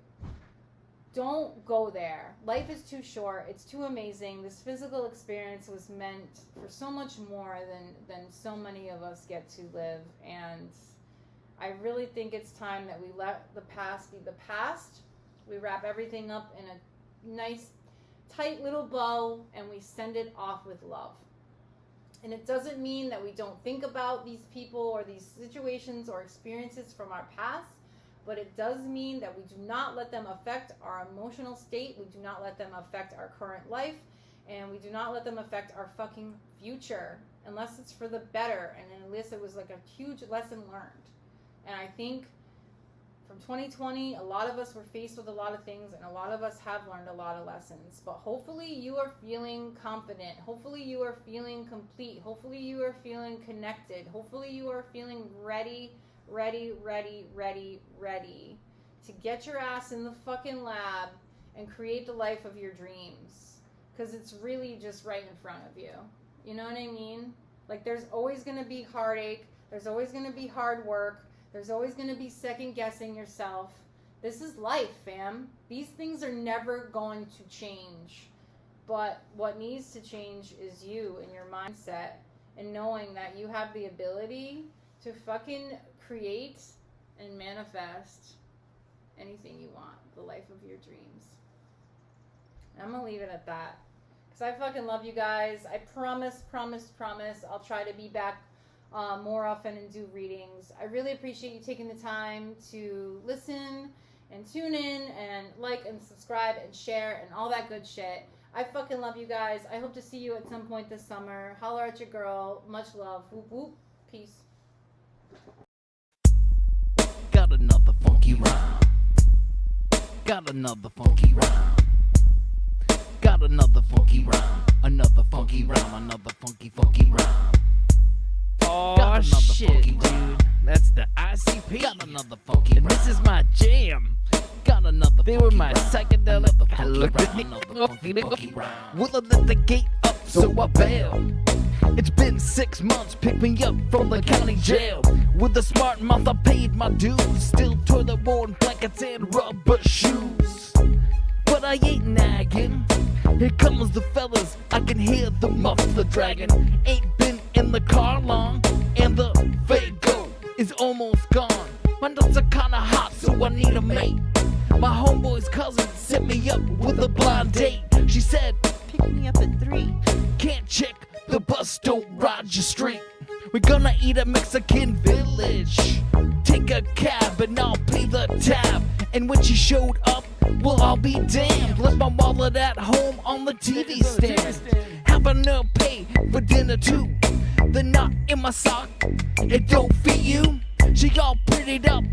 S17: don't go there. Life is too short. It's too amazing. This physical experience was meant for so much more than so many of us get to live. And I really think it's time that we let the past be the past. We wrap everything up in a nice, tight little bow, and we send it off with love. And it doesn't mean that we don't think about these people or these situations or experiences from our past, but it does mean that we do not let them affect our emotional state. We do not let them affect our current life, and we do not let them affect our fucking future, unless it's for the better, and unless it was like a huge lesson learned. And I think from 2020, a lot of us were faced with a lot of things, and a lot of us have learned a lot of lessons. But hopefully you are feeling confident. Hopefully you are feeling complete. Hopefully you are feeling connected. Hopefully you are feeling ready to get your ass in the fucking lab and create the life of your dreams. Because it's really just right in front of you. You know what I mean? Like, there's always going to be heartache. There's always going to be hard work. There's always going to be second guessing yourself. This is life, fam. These things are never going to change. But what needs to change is you and your mindset, and knowing that you have the ability to fucking create and manifest anything you want, the life of your dreams. And I'm going to leave it at that. Because I fucking love you guys. I promise, I'll try to be back more often and do readings. I really appreciate you taking the time to listen and tune in and like and subscribe and share and all that good shit. I fucking love you guys. I hope to see you at some point this summer. Holler at your girl. Much love. Whoop whoop. Peace.
S16: Got another funky rhyme. Got another funky rhyme. Got another funky rhyme. Another funky rhyme. Another funky rhyme.
S14: Oh shit, dude. That's the ICP.
S16: Got another funky
S14: and this is my jam.
S16: Got another
S14: They were my psychedelic. I looked at me.
S16: Will I let the gate up so I bail? It's been 6 months, pick me up from the county jail. With a smart mouth I paid my dues. Still toilet worn blankets and rubber shoes. But I ain't nagging. Here comes the fellas, I can hear the muffler dragging. Ain't been in the car long, and the Fago is almost gone. My nuts are kinda hot, so I need a mate. My homeboy's cousin set me up with a blind date. She said, pick me up at 3. Can't check the bus, don't ride you straight. We're gonna eat at Mexican Village. Take a cab and I'll pay the tab. And when she showed up, well, I'll be damned. Left my wallet at home on the TV stand. Having to pay for dinner too. The knot in my sock, it don't fit you. She all prettied up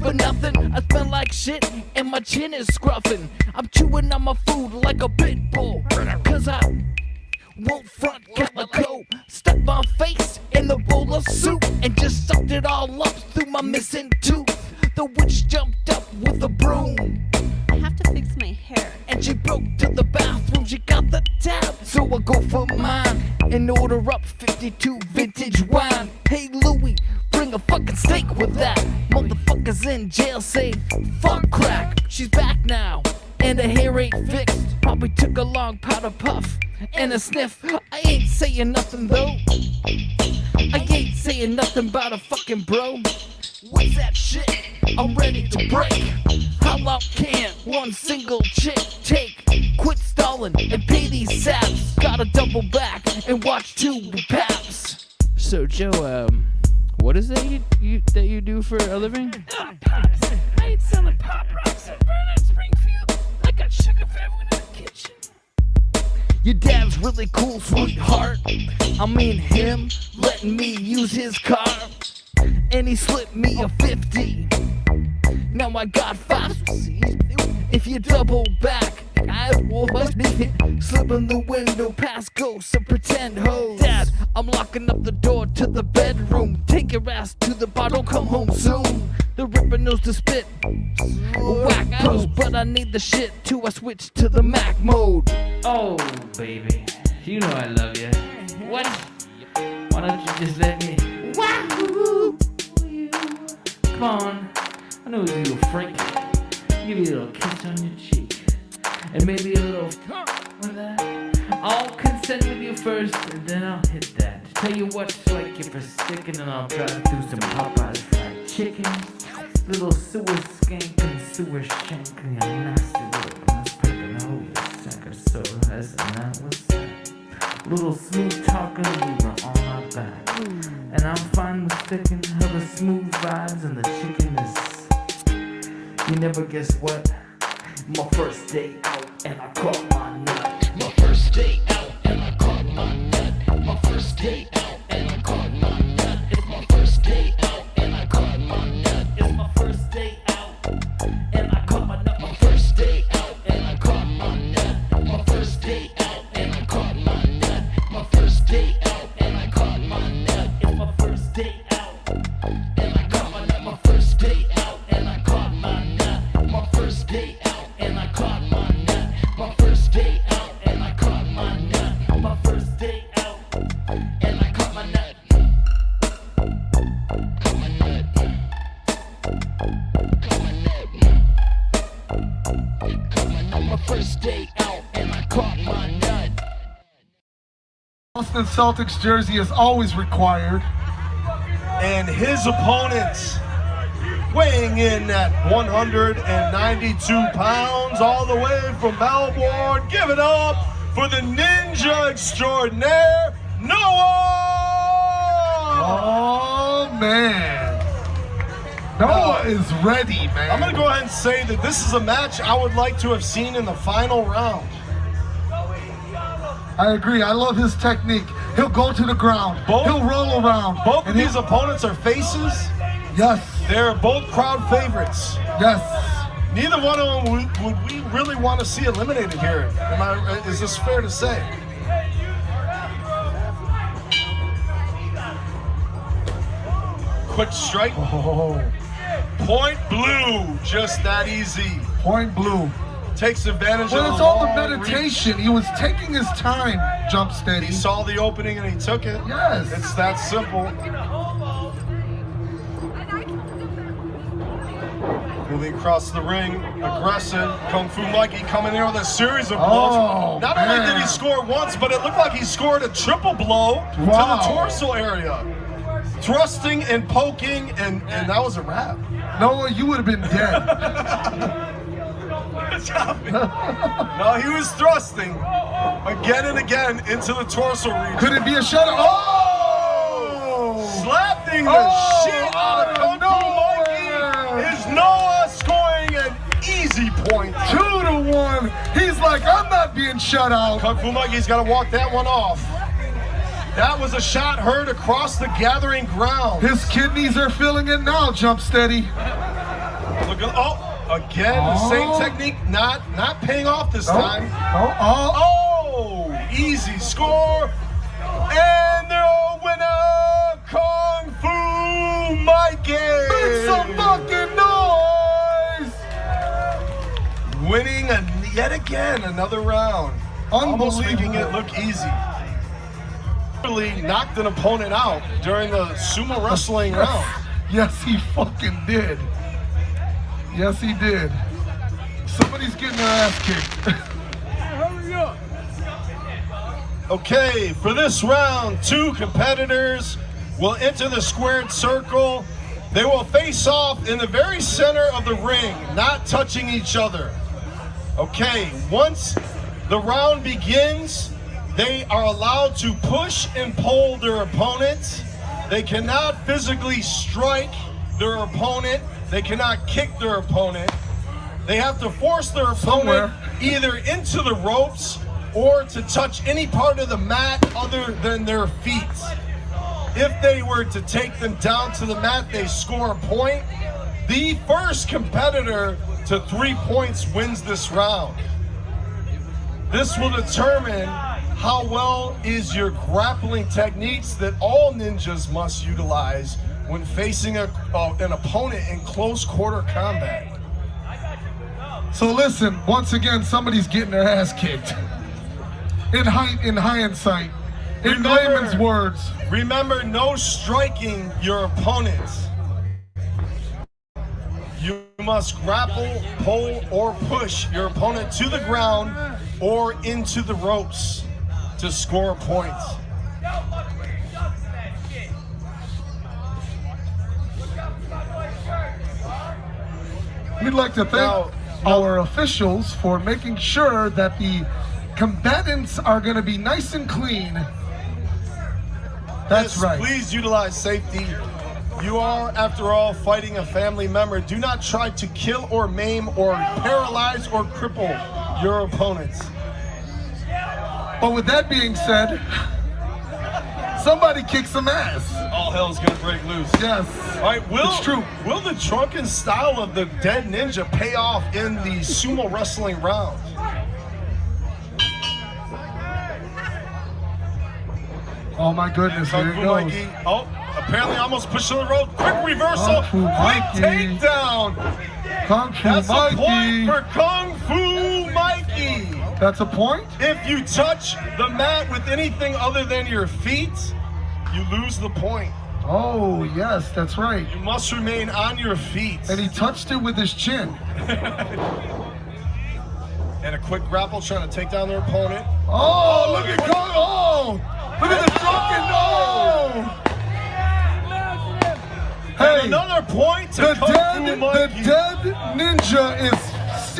S16: for nothing. I smell like shit and my chin is scruffing. I'm chewing on my food like a pit bull. Cause I won't front calico. Stuck my face in the bowl of soup and just sucked it all up through my missing tooth. The witch jumped up with a broom.
S24: I have to fix my
S16: and order up 52 vintage wine. Hey Louie, bring a fucking steak with that. Motherfuckers in jail say, fuck crack. She's back now, and her hair ain't fixed. Probably took a long powder puff and a sniff. I ain't saying nothing though. I ain't saying nothing about a fucking bro. What's that shit? I'm ready to break. How long can one single chick take? Quit stalling and pay these saps. Gotta double back and watch two paps. So Joe, what is that you do for a living?
S15: Pops. I ain't selling pop rocks in Vernon, Springfield. I got sugar for everyone in the kitchen.
S16: Your dad's really cool, sweetheart. I mean him letting me use his car. And he slipped me a 50. Now I got 5 C's. If you double back, I will slip in the window past ghosts and pretend hoes. Dad, I'm locking up the door to the bedroom. Take your ass to the bar, don't come home soon. The Ripper knows to spit whack pose, but I need the shit till I switch to the Mac mode.
S15: Oh, baby. You know I love you. What? Why don't you just let me wahoo you? Come on. I know you little freak. Give you a little kiss on your cheek. And maybe a little with that. I'll consent with you first, and then I'll hit that. Tell you what, like you for sticking, and I'll drive through some Popeyes fried chicken. Little sewer skank and sewer shank, and a nasty little ass piping over sucker. So as that was said, little smooth talking, we were on our back. And I'm fine with sticking hella smooth vibes, and the chicken is. You never guess what? My first day out, and I caught my nut. My first day out, and I caught my nut. My first day out, and I caught my nut. It's my first day out, and I caught my nut. It's my first day out, and I caught my nut. My first day out, and I caught my nut. My first day out, and I caught my nut. My first day out, and I caught my nut. It's my first day out, and I caught my nut. My first day out, and I caught my nut. My first day out, and I caught my nut. My first day out, and I caught my nut. My first day out, and I caught my nut. Caught my nut. Caught my nut. Caught my nut. My first day out, and I caught my nut.
S18: Boston Celtics jersey is always required.
S1: And his opponents weighing in at 192 pounds, all the way from Melbourne. Give it up for the ninja extraordinaire, Noah!
S18: Oh, man. Noah is ready, man.
S1: I'm going to go ahead and say that this is a match I would like to have seen in the final round.
S18: I agree. I love his technique. He'll go to the ground. He'll roll around.
S1: Both of these opponents are faces.
S18: Yes.
S1: They're both crowd favorites.
S18: Yes.
S1: Neither one of them would we really want to see eliminated here. Is this fair to say? Quick strike.
S18: Oh.
S1: Point blue. Just that easy.
S18: Point blue.
S1: Takes advantage of
S18: Well, it's all the meditation. He was taking his time, jump steady.
S1: He saw the opening and he took it.
S18: Yes.
S1: It's that simple. Moving across the ring, aggressive. Kung Fu Mikey coming in with a series of blows.
S18: Oh,
S1: Not only did he score once, but it looked like he scored a triple blow to the torso area. Thrusting and poking, and that was a wrap.
S18: Noah, you would have been dead.
S1: No, he was thrusting again and again into the torso region.
S18: Could it be a shutout?
S1: Oh! Slapping the shit out of Kung Fu Mikey. Is Noah scoring an easy point?
S18: 2-1. He's like, I'm not being shut out.
S1: Kung Fu Mikey's got to walk that one off. That was a shot heard across the gathering ground.
S18: His kidneys are feeling it now, jump steady.
S1: Look at, again, the same technique, not paying off this time. Oh, easy score. And the winner, Kung Fu Mikey.
S18: Make some fucking noise.
S1: Winning yet again another round. Almost making it look easy. knocked an opponent out during the sumo wrestling round.
S18: Yes, he fucking did. Yes, he did. Somebody's getting their ass kicked.
S1: Okay, for this round, 2 competitors will enter the squared circle. They will face off in the very center of the ring, not touching each other. Okay, once the round begins, they are allowed to push and pull their opponents. They cannot physically strike their opponent. They cannot kick their opponent. They have to force their opponent either into the ropes or to touch any part of the mat other than their feet. If they were to take them down to the mat, they score a point. The first competitor to 3 points wins this round. This will determine how well is your grappling techniques that all ninjas must utilize when facing an opponent in close quarter combat.
S18: So listen, once again, somebody's getting their ass kicked. In hindsight, in layman's words.
S1: Remember, no striking your opponents. You must grapple, pull, or push your opponent to the ground or into the ropes to score points.
S18: We'd like to thank our officials for making sure that the combatants are going to be nice and clean. That's right.
S1: Please utilize safety. You are, after all, fighting a family member. Do not try to kill or maim or paralyze or cripple your opponents.
S18: But with that being said, somebody kick some ass.
S1: All hell's gonna break loose.
S18: Yes.
S1: All right,
S18: it's true.
S1: Will the drunken style of the dead ninja pay off in the sumo wrestling round?
S18: Oh my goodness, here it goes.
S1: Mikey. Oh, apparently almost pushed to the rope. Quick reversal. Quick takedown.
S18: Kung Fu
S1: That's
S18: Mikey.
S1: a point for Kung Fu Mikey.
S18: That's a point?
S1: If you touch the mat with anything other than your feet, you lose the point.
S18: Oh, yes, that's right.
S1: You must remain on your feet.
S18: And he touched it with his chin.
S1: And a quick grapple trying to take down their opponent.
S18: Oh, look at Kung. Oh, look at the drunken. Oh. Hey,
S1: and another point to Kung Fu Mikey.
S18: The dead ninja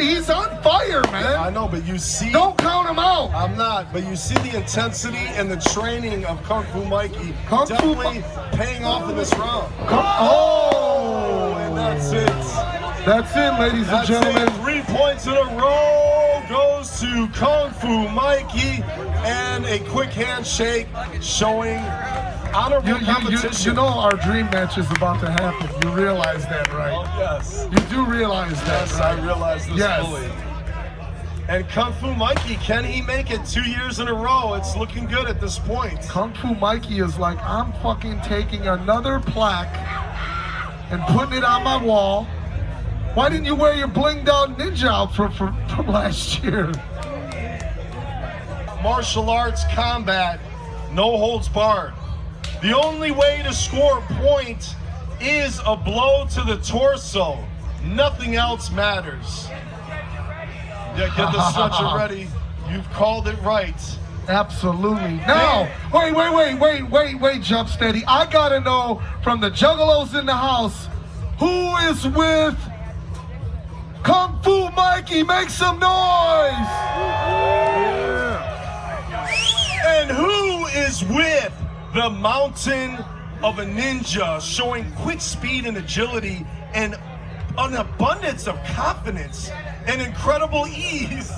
S18: he's on fire, man.
S1: Yeah, I know, but you see...
S18: Don't count him out.
S1: I'm not, but you see the intensity and the training of Kung Fu Mikey definitely paying off in this round.
S18: Oh!
S1: And that's it.
S18: That's it, ladies and gentlemen.
S1: 3 points in a row goes to Kung Fu Mikey, and a quick handshake showing honorable competition.
S18: You know our dream match is about to happen. You realize that, right?
S1: Oh, yes.
S18: You do realize that,
S1: yes,
S18: right?
S1: I realize this fully. And Kung Fu Mikey, can he make it 2 years in a row? It's looking good at this point.
S18: Kung Fu Mikey is like, I'm fucking taking another plaque and putting it on my wall. Why didn't you wear your blinged out ninja outfit from last year?
S1: Martial arts combat, no holds barred. The only way to score a point is a blow to the torso. Nothing else matters. Yeah, get the stretcher ready. You've called it right.
S18: Absolutely. Now, wait, Jump Steady. I gotta know from the juggalos in the house, who is with Kung Fu Mikey? Make some noise!
S1: And who is with the Mountain of a Ninja, showing quick speed and agility and an abundance of confidence and incredible ease?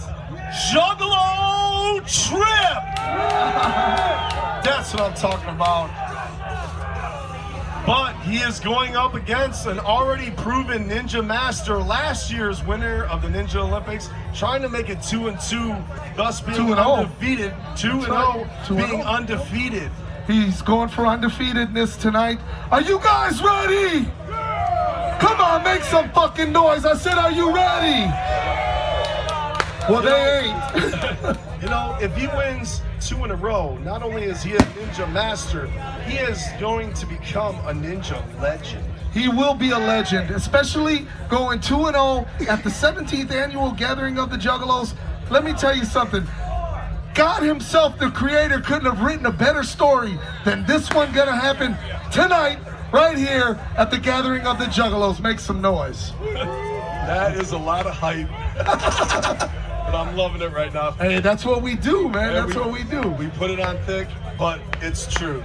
S1: Juggalo Trip! That's what I'm talking about. But he is going up against an already proven Ninja Master, last year's winner of the Ninja Olympics, trying to make it 2-2, thus being undefeated. 2-0, being undefeated.
S18: He's going for undefeatedness tonight. Are you guys ready? Come on, make some fucking noise. I said, are you ready? Well, they ain't.
S1: You know, if he wins
S19: 2 in a row. Not only is he a ninja master, he is going to become a ninja legend.
S18: He will be a legend, especially going 2-0 at the 17th annual gathering of the Juggalos. Let me tell you something. God himself, the creator, couldn't have written a better story than this one gonna happen tonight, right here at the gathering of the Juggalos. Make some noise.
S19: That is a lot of hype. But I'm loving it right now.
S18: Hey, that's what we do, man. That's what we do.
S19: We put it on thick, but it's true.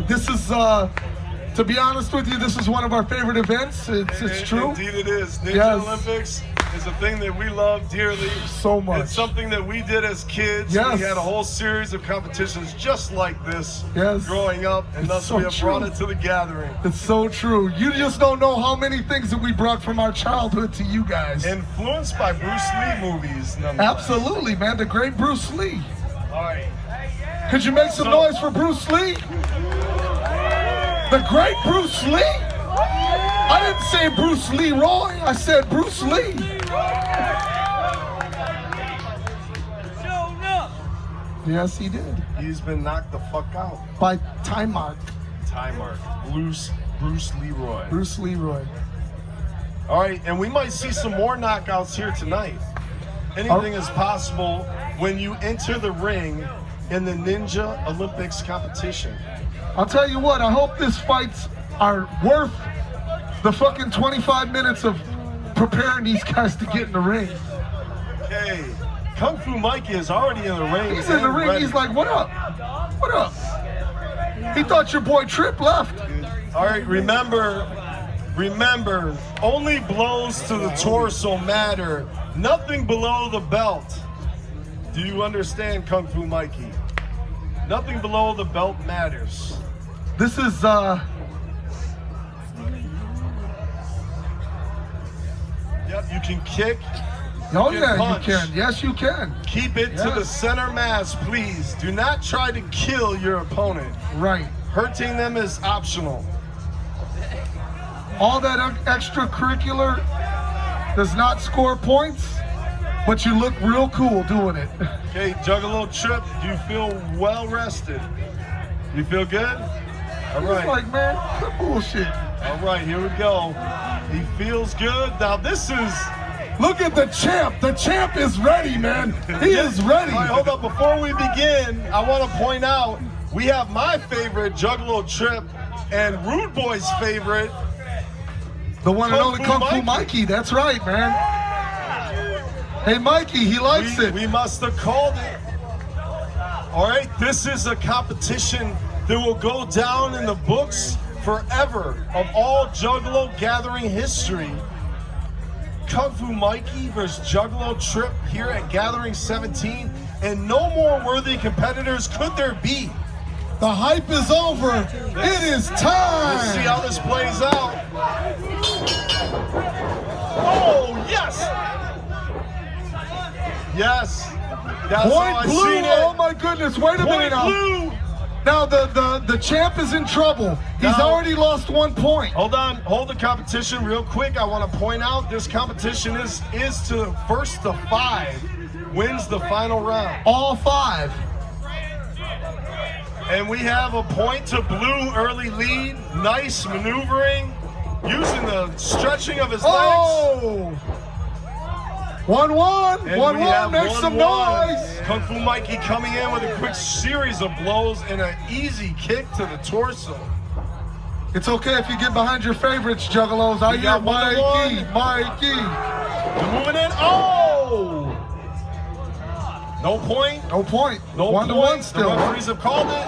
S18: This is, to be honest with you, this is one of our favorite events. It's true.
S19: Indeed it is. Ninja
S18: Yes.
S19: Olympics is a thing that we love dearly.
S18: So much.
S19: It's something that we did as kids.
S18: Yes.
S19: We had a whole series of competitions just like this
S18: Yes.
S19: growing up, and
S18: It's
S19: thus
S18: so
S19: we have
S18: true.
S19: brought it to the gathering.
S18: It's so true. You just don't know how many things that we brought from our childhood to you guys.
S19: Influenced by Bruce Lee movies, nonetheless.
S18: Absolutely, man. The great Bruce Lee.
S19: All right.
S18: Could you make some noise for Bruce Lee? The great Bruce Lee? I didn't say Bruce Leroy, I said Bruce Lee. Yes, he did.
S19: He's been knocked the fuck out.
S18: By Time Mark.
S19: Time Mark. Bruce Leroy.
S18: Bruce Leroy.
S19: All right, and we might see some more knockouts here tonight. Anything is possible when you enter the ring in the Ninja Olympics competition.
S18: I'll tell you what, I hope these fights are worth the fucking 25 minutes of preparing these guys to get in the ring.
S19: Okay, Kung Fu Mikey is already in the ring.
S18: He's in the ring,
S19: ready.
S18: he's like, what up? What up? He thought your boy Trip left.
S19: All right, remember, only blows to the torso matter. Nothing below the belt. Do you understand, Kung Fu Mikey? Nothing below the belt matters.
S18: This is,
S19: Yep, you can kick.
S18: Oh
S19: you
S18: yeah,
S19: punch.
S18: you can. Yes, you can.
S19: Keep it to the center mass, please. Do not try to kill your opponent.
S18: Right.
S19: Hurting them is optional.
S18: All that extracurricular does not score points, but you look real cool doing it.
S19: Okay, Juggalo Trip, do you feel well rested? You feel good? All right.
S18: He's like, man, quit bullshit.
S19: All right, here we go. He feels good. Now this is...
S18: Look at the champ. The champ is ready, man. He is ready.
S19: All right, hold up. Before we begin, I want to point out, we have my favorite Juggalo Trip and Rude Boy's favorite.
S18: The one and only Kung Fu Mikey. That's right, man. Hey, Mikey, he likes it.
S19: We must have called it. All right, this is a competition that will go down in the books forever of all Juggalo gathering history. Kung Fu Mikey versus Juggalo Trip here at Gathering 17, and no more worthy competitors could there be.
S18: The hype is over. It is time.
S19: Let's see how this plays out. Oh, yes. Yes. That's how I
S18: Point blue.
S19: seen it.
S18: Oh my goodness. Wait a minute now.
S19: Blue.
S18: Now the champ is in trouble. He's already lost 1 point.
S19: Hold on, hold the competition real quick. I want to point out this competition is to first to 5 wins the final round.
S18: All 5.
S19: And we have a point to blue early lead. Nice maneuvering, using the stretching of his legs.
S18: Oh! 1-1.
S19: And
S18: 1-1. Make some noise.
S19: Kung Fu Mikey coming in with a quick series of blows and an easy kick to the torso.
S18: It's okay if you get behind your favorites, Juggalos. I got Mikey.
S19: They're moving in. Oh! No point.
S18: No point.
S19: No
S18: 1-1 still.
S19: The referees have called it.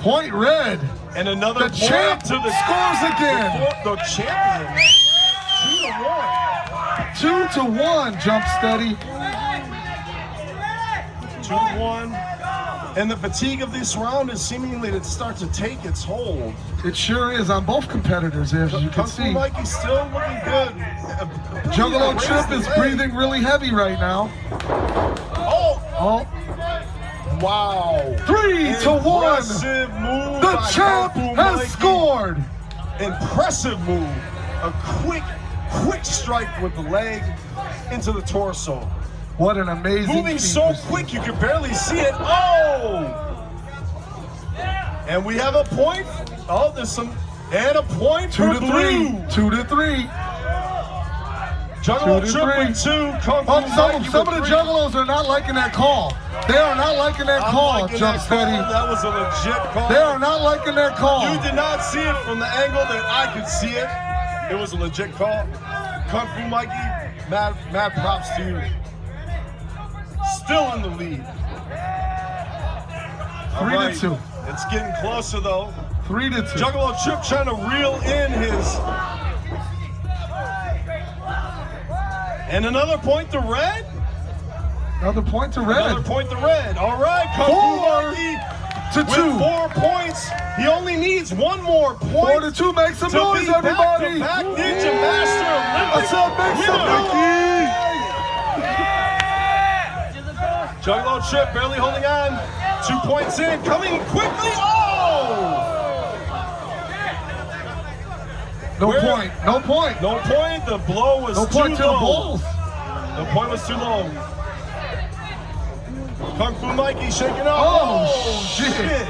S18: Point red.
S19: And another
S18: the
S19: point
S18: champ
S19: to the
S18: scores again.
S19: The champion. 2-1.
S18: 2-1. Jump steady.
S19: 2-1. And the fatigue of this round is seemingly to start to take its hold.
S18: It sure is on both competitors, as you can see.
S19: Mikey's still looking good.
S18: Juggalo Trip is breathing really heavy right now.
S19: Oh! Wow.
S18: 3-1.
S19: Impressive move.
S18: The
S19: by
S18: champ
S19: Kung Fu
S18: has
S19: Mikey.
S18: scored.
S19: Impressive move. A quick strike with the leg into the torso.
S18: What an amazing
S19: Moving so quick you can barely see it. Oh! And we have a point. Oh, there's some. And a point for blue.
S18: 2 to 3.
S19: Juggalo
S18: 2 to
S19: Trip
S18: 3.
S19: with 2. Kung Fu Mikey
S18: Some of
S19: with
S18: the
S19: 3.
S18: juggalos are not liking that call. They are not liking that call,
S19: liking
S18: Jump
S19: that call.
S18: Steady.
S19: That was a legit call.
S18: They are not liking that call.
S19: You did not see it from the angle that I could see it. It was a legit call. Kung Fu Mikey, mad props to you. Still in the lead.
S18: 3 to 2.
S19: It's getting closer though.
S18: 3 to 2.
S19: Juggalo Trip trying to reel in his. And another point to red.
S18: Another point to red.
S19: Another point to red. All right, Kung Fu Mikey
S18: to 2.
S19: with 4 points. He only needs one more point.
S18: 4 to 2. Make some
S19: to
S18: noise,
S19: be
S18: everybody.
S19: Back Ninja Master Olympic
S18: What's up? Make some
S19: winner. Juggalo Trip barely holding on. 2 points in, coming quickly. Oh!
S18: No point. No point.
S19: No point. The blow was
S18: No
S19: too
S18: point to the
S19: low.
S18: balls.
S19: The point was too low. Kung Fu Mikey shaking up.
S18: Oh, shit.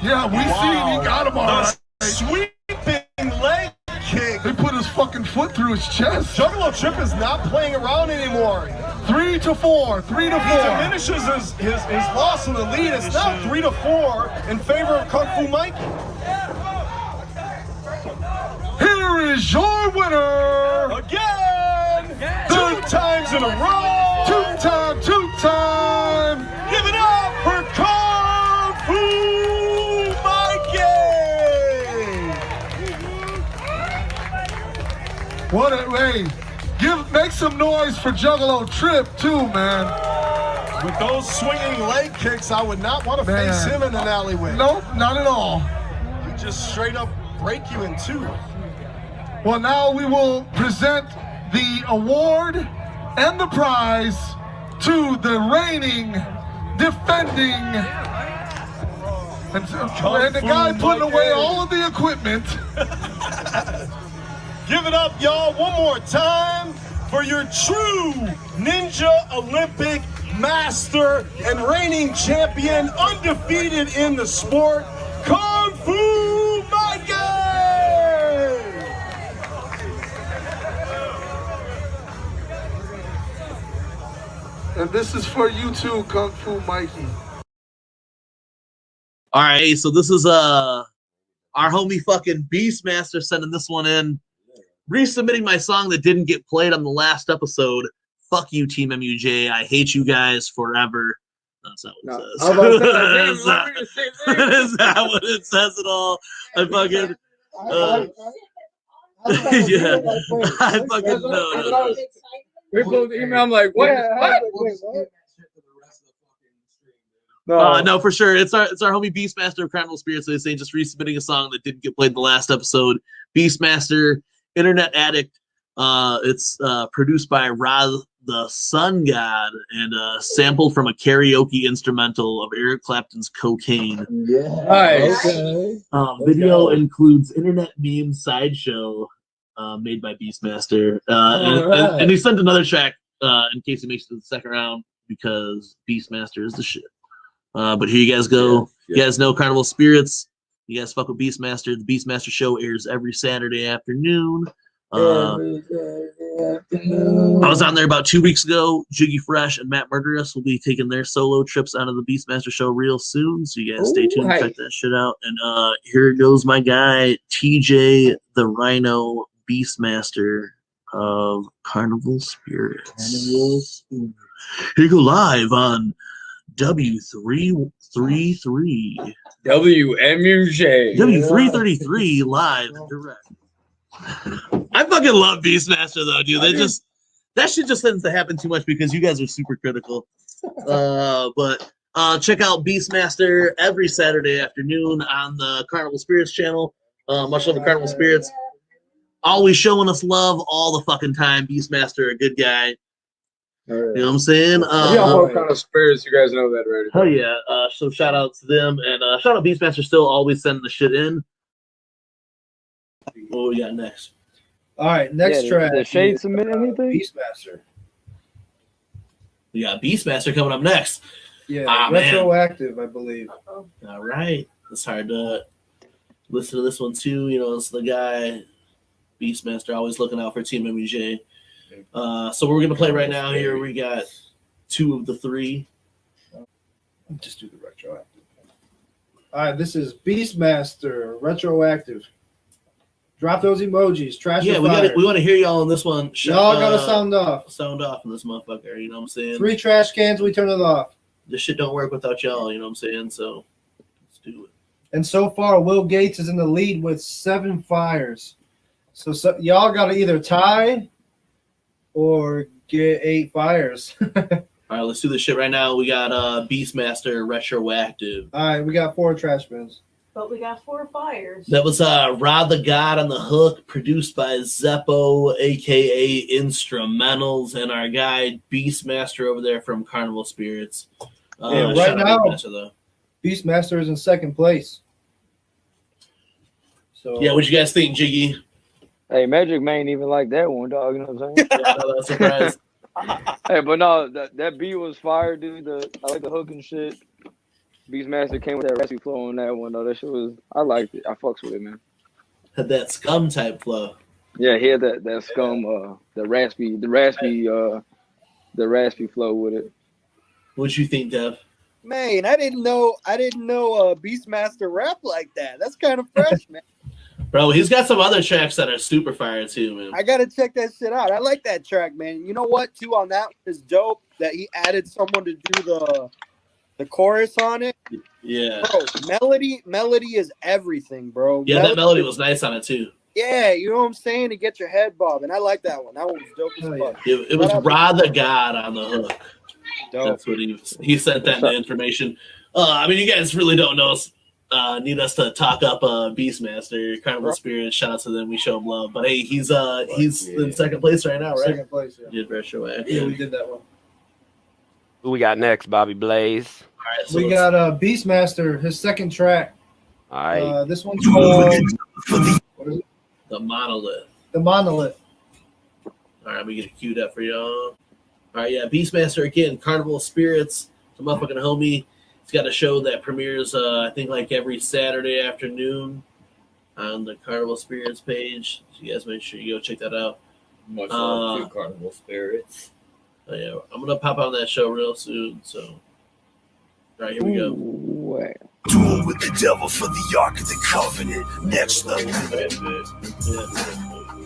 S18: Yeah, we seen he got him all right.
S19: Sweeping leg kick.
S18: He put his fucking foot through his chest.
S19: Juggalo Trip is not playing around anymore.
S18: 3 to 4. 3 to 4.
S19: He diminishes his loss in the lead. It's now 3 to 4 in favor of Kung Fu Mikey.
S18: Here is your winner.
S19: Again. 2 times in a row.
S18: 2 time.
S19: Give it up for Kung Fu Mikey.
S18: What a way. Make some noise for Juggalo Trip too, man.
S19: With those swinging leg kicks, I would not want to face him in an alleyway.
S18: Nope, not at all.
S19: He just straight up break you in 2.
S18: Well, now we will present the award and the prize to the reigning, defending, and the guy putting away all of the equipment.
S19: Give it up, y'all, one more time for your true Ninja Olympic master and reigning champion, undefeated in the sport, Kung Fu Mikey!
S18: And this is for you too, Kung Fu Mikey.
S12: All right, so this is our homie fucking BeastMaster sending this one in. Resubmitting my song that didn't get played on the last episode. Fuck you, Team MUJ. I hate you guys forever. That's not what it says. Is that what it says at all? I fucking... yeah. I fucking... No.
S20: We blew the email. I'm like, what?
S12: No, for sure. It's our homie BeastMaster of CarnivalSpirits. They say just resubmitting a song that didn't get played in the last episode. BeastMaster, Internet Addict. It's produced by Ra the Sun God and sampled from a karaoke instrumental of Eric Clapton's Cocaine.
S20: Yeah. Nice. Okay.
S12: Video includes internet meme sideshow made by BeastMaster. And he sent another track in case he makes it to the second round because BeastMaster is the shit. But here you guys go. Yeah. You guys know Carnival Spirits. You guys fuck with BeastMaster. The BeastMaster show airs every Saturday afternoon. I was on there about 2 weeks ago. Jiggy Fresh and Matt Murderous will be taking their solo trips onto the BeastMaster show real soon. So you guys stay tuned and check that shit out. And here goes my guy, TJ the Rhino BeastMaster of Carnival Spirits. Here you go live on W333.
S20: WMUJ.
S12: W333 live and direct. I fucking love BeastMaster though, dude. That shit just tends to happen too much because you guys are super critical. But check out BeastMaster every Saturday afternoon on the Carnival Spirits channel. Much love to Carnival Spirits. Always showing us love all the fucking time. BeastMaster, a good guy. You know what I'm saying?
S20: Carnival Spirits, you guys know that already.
S12: Hell yeah. So shout out to them and shout out BeastMaster still always sending the shit in. What we got next?
S21: All right, next track.
S20: Did Shade submit anything?
S21: BeastMaster.
S12: We got BeastMaster coming up next.
S4: Yeah, retroactive, I believe.
S12: All right. It's hard to listen to this one, too. You know, it's the guy, BeastMaster, always looking out for Team MUJ. So we're going to play right now here. We got 2 of the 3.
S4: Just do the retroactive. All right, this is BeastMaster, retroactive. Drop those emojis. Trash.
S12: Yeah, we want to hear y'all on this one.
S4: Y'all gotta sound off.
S12: Sound off in this motherfucker. You know what I'm saying?
S4: 3 trash cans. We turn it off.
S12: This shit don't work without y'all. You know what I'm saying? So let's do it.
S4: And so far, Will Gates is in the lead with 7 fires. So y'all gotta either tie or get 8 fires.
S12: All right, let's do this shit right now. We got BeastMaster retroactive.
S4: All right, we got 4 trash bins.
S5: But we got 4 fires.
S12: That was Rod the God on the hook, produced by Zeppo, a.k.a. Instrumentals, and our guy BeastMaster over there from CarnivalSpirits.
S4: Right now, BeastMaster is in 2nd place. So
S12: yeah, what you guys think, Jiggy?
S20: Hey, Magic Man ain't even like that one, dog. You know what I'm saying?
S12: Yeah, no, that's surprised.
S20: Hey, but no, that beat was fire, dude. I like the hook and shit. BeastMaster came with that raspy flow on that one, though. That shit was, I liked it. I fucks with it, man.
S12: Had that scum type flow.
S20: Yeah, he had that scum, the raspy flow with it.
S12: What you think, Dev?
S21: Man, I didn't know BeastMaster rap like that. That's kind of fresh, man.
S12: Bro, he's got some other tracks that are super fire too, man.
S21: I gotta check that shit out. I like that track, man. You know what? Too on that is dope that he added someone to do the chorus on it.
S12: Yeah,
S21: bro. Melody is everything, bro.
S12: Yeah, that melody was nice on it too.
S21: Yeah, you know what I'm saying? To get your head bobbing. I like that one. That one was dope as fuck.
S12: It was Rod the God on the hook.
S21: Dope.
S12: That's what he sent that information. I mean, you guys really don't know us. Need us to talk up BeastMaster, CarnivalSpirits. Shout out to them. We show him love. But hey, he's in 2nd place right now, right?
S4: 2nd place. Yeah.
S12: Did retroactive.
S4: Yeah, we did that one.
S14: Who we got next? Bobby Blaze.
S12: All right, so
S4: we got BeastMaster, his 2nd track.
S14: All right.
S4: This one's called
S12: what is it? The Monolith.
S4: The Monolith.
S12: All right, we get it queued up for y'all. All right, yeah, BeastMaster again, CarnivalSpirits, the motherfucking homie. He's got a show that premieres, I think, like every Saturday afternoon on the CarnivalSpirits page. So you guys make sure you go check that out.
S22: Much love to CarnivalSpirits.
S12: Oh, yeah, I'm going to pop on that show real soon. So, all right, here we go.
S1: Duel with the devil for the Ark of the Covenant. Next level.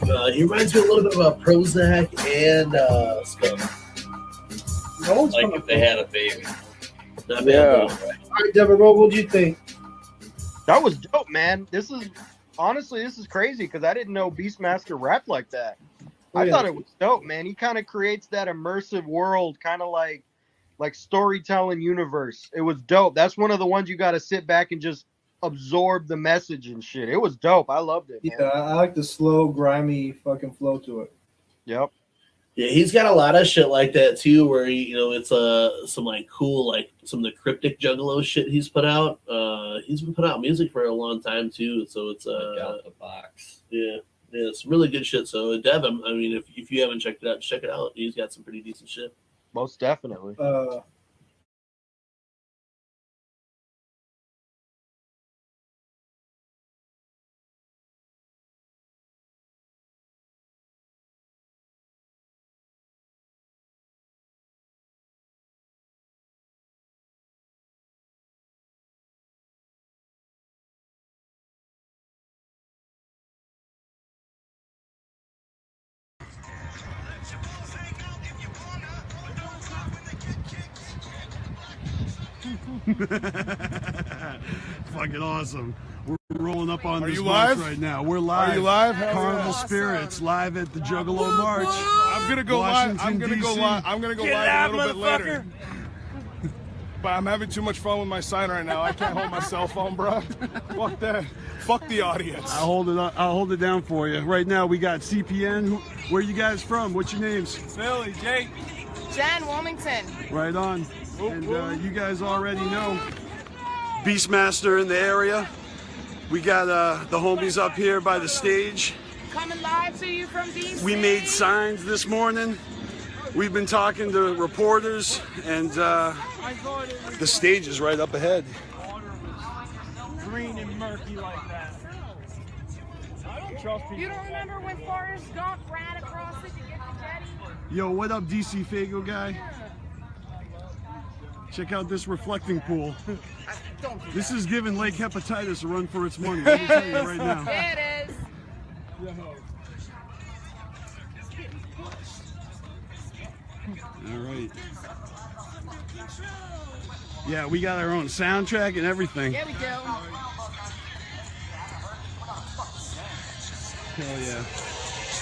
S12: Yeah. He reminds me a little bit about Prozac and Scum.
S22: Like if they had a baby.
S4: Yeah. All right, Deborah, what'd you think?
S21: That was dope, man. This is crazy because I didn't know BeastMaster rapped like that. I thought it was dope, man. He kind of creates that immersive world, kind of like storytelling universe. It was dope. That's one of the ones you got to sit back and just absorb the message and shit. It was dope. I loved it, man.
S4: Yeah, I like the slow, grimy fucking flow to it.
S21: Yep.
S12: Yeah, he's got a lot of shit like that too, where it's some like cool, like some of the cryptic juggalo shit he's put out. He's been putting out music for a long time too, so it's
S22: out the box.
S12: Yeah, it's really good shit. So Dev, I mean, if you haven't checked it out, check it out. He's got some pretty decent shit.
S21: Most definitely.
S6: Fucking awesome. We're rolling up on
S13: Are
S6: this
S13: you
S6: march
S13: live?
S6: right now. We're live.
S13: Are you live?
S6: CarnivalSpirits live at the Juggalo March.
S13: I'm gonna go live. I'm gonna go live. I'm gonna go live a little bit later. But I'm having too much fun with my sign right now. I can't hold my cell phone, bro. Fuck that. Fuck the audience.
S6: I'll hold it down for you. Right now we got CPN. Where you guys from? What's your names?
S13: Philly, Jake.
S5: Jen, Wilmington.
S6: Right on. And you guys already know BeastMaster in the area. We got the homies up here by the stage.
S5: Coming live to you from DC.
S6: We made signs this morning. We've been talking to reporters, and the stage is right up ahead.
S13: Green and murky like that. I don't trust people.
S5: You don't remember when Forrest Gump ran across it to get the jetty?
S6: Yo, what up, DC Fago guy? Check out this reflecting pool. This is giving Lake Hepatitis a run for its money. Let me tell you right now.
S5: There it is.
S6: All right. Yeah, we got our own soundtrack and everything.
S5: There we go.
S6: Hell yeah.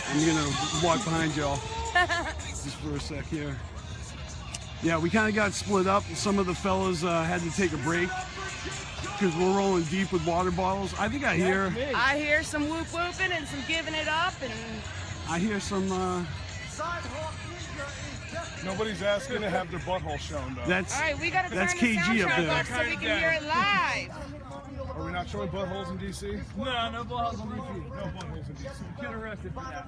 S6: I'm gonna walk behind y'all just for a sec here. Yeah, we kind of got split up. Some of the fellas had to take a break because we're rolling deep with water bottles. I think I hear
S5: some whoop whooping and some giving it up, and
S6: I hear some
S19: Nobody's asking to have their butthole shown, though.
S6: That's
S5: all right, we gotta turn the
S6: KG up
S5: soundtrack
S6: there.
S5: up so we can hear it live.
S19: Are we not showing buttholes in DC?
S13: No buttholes in DC. No buttholes in DC. Get arrested for that.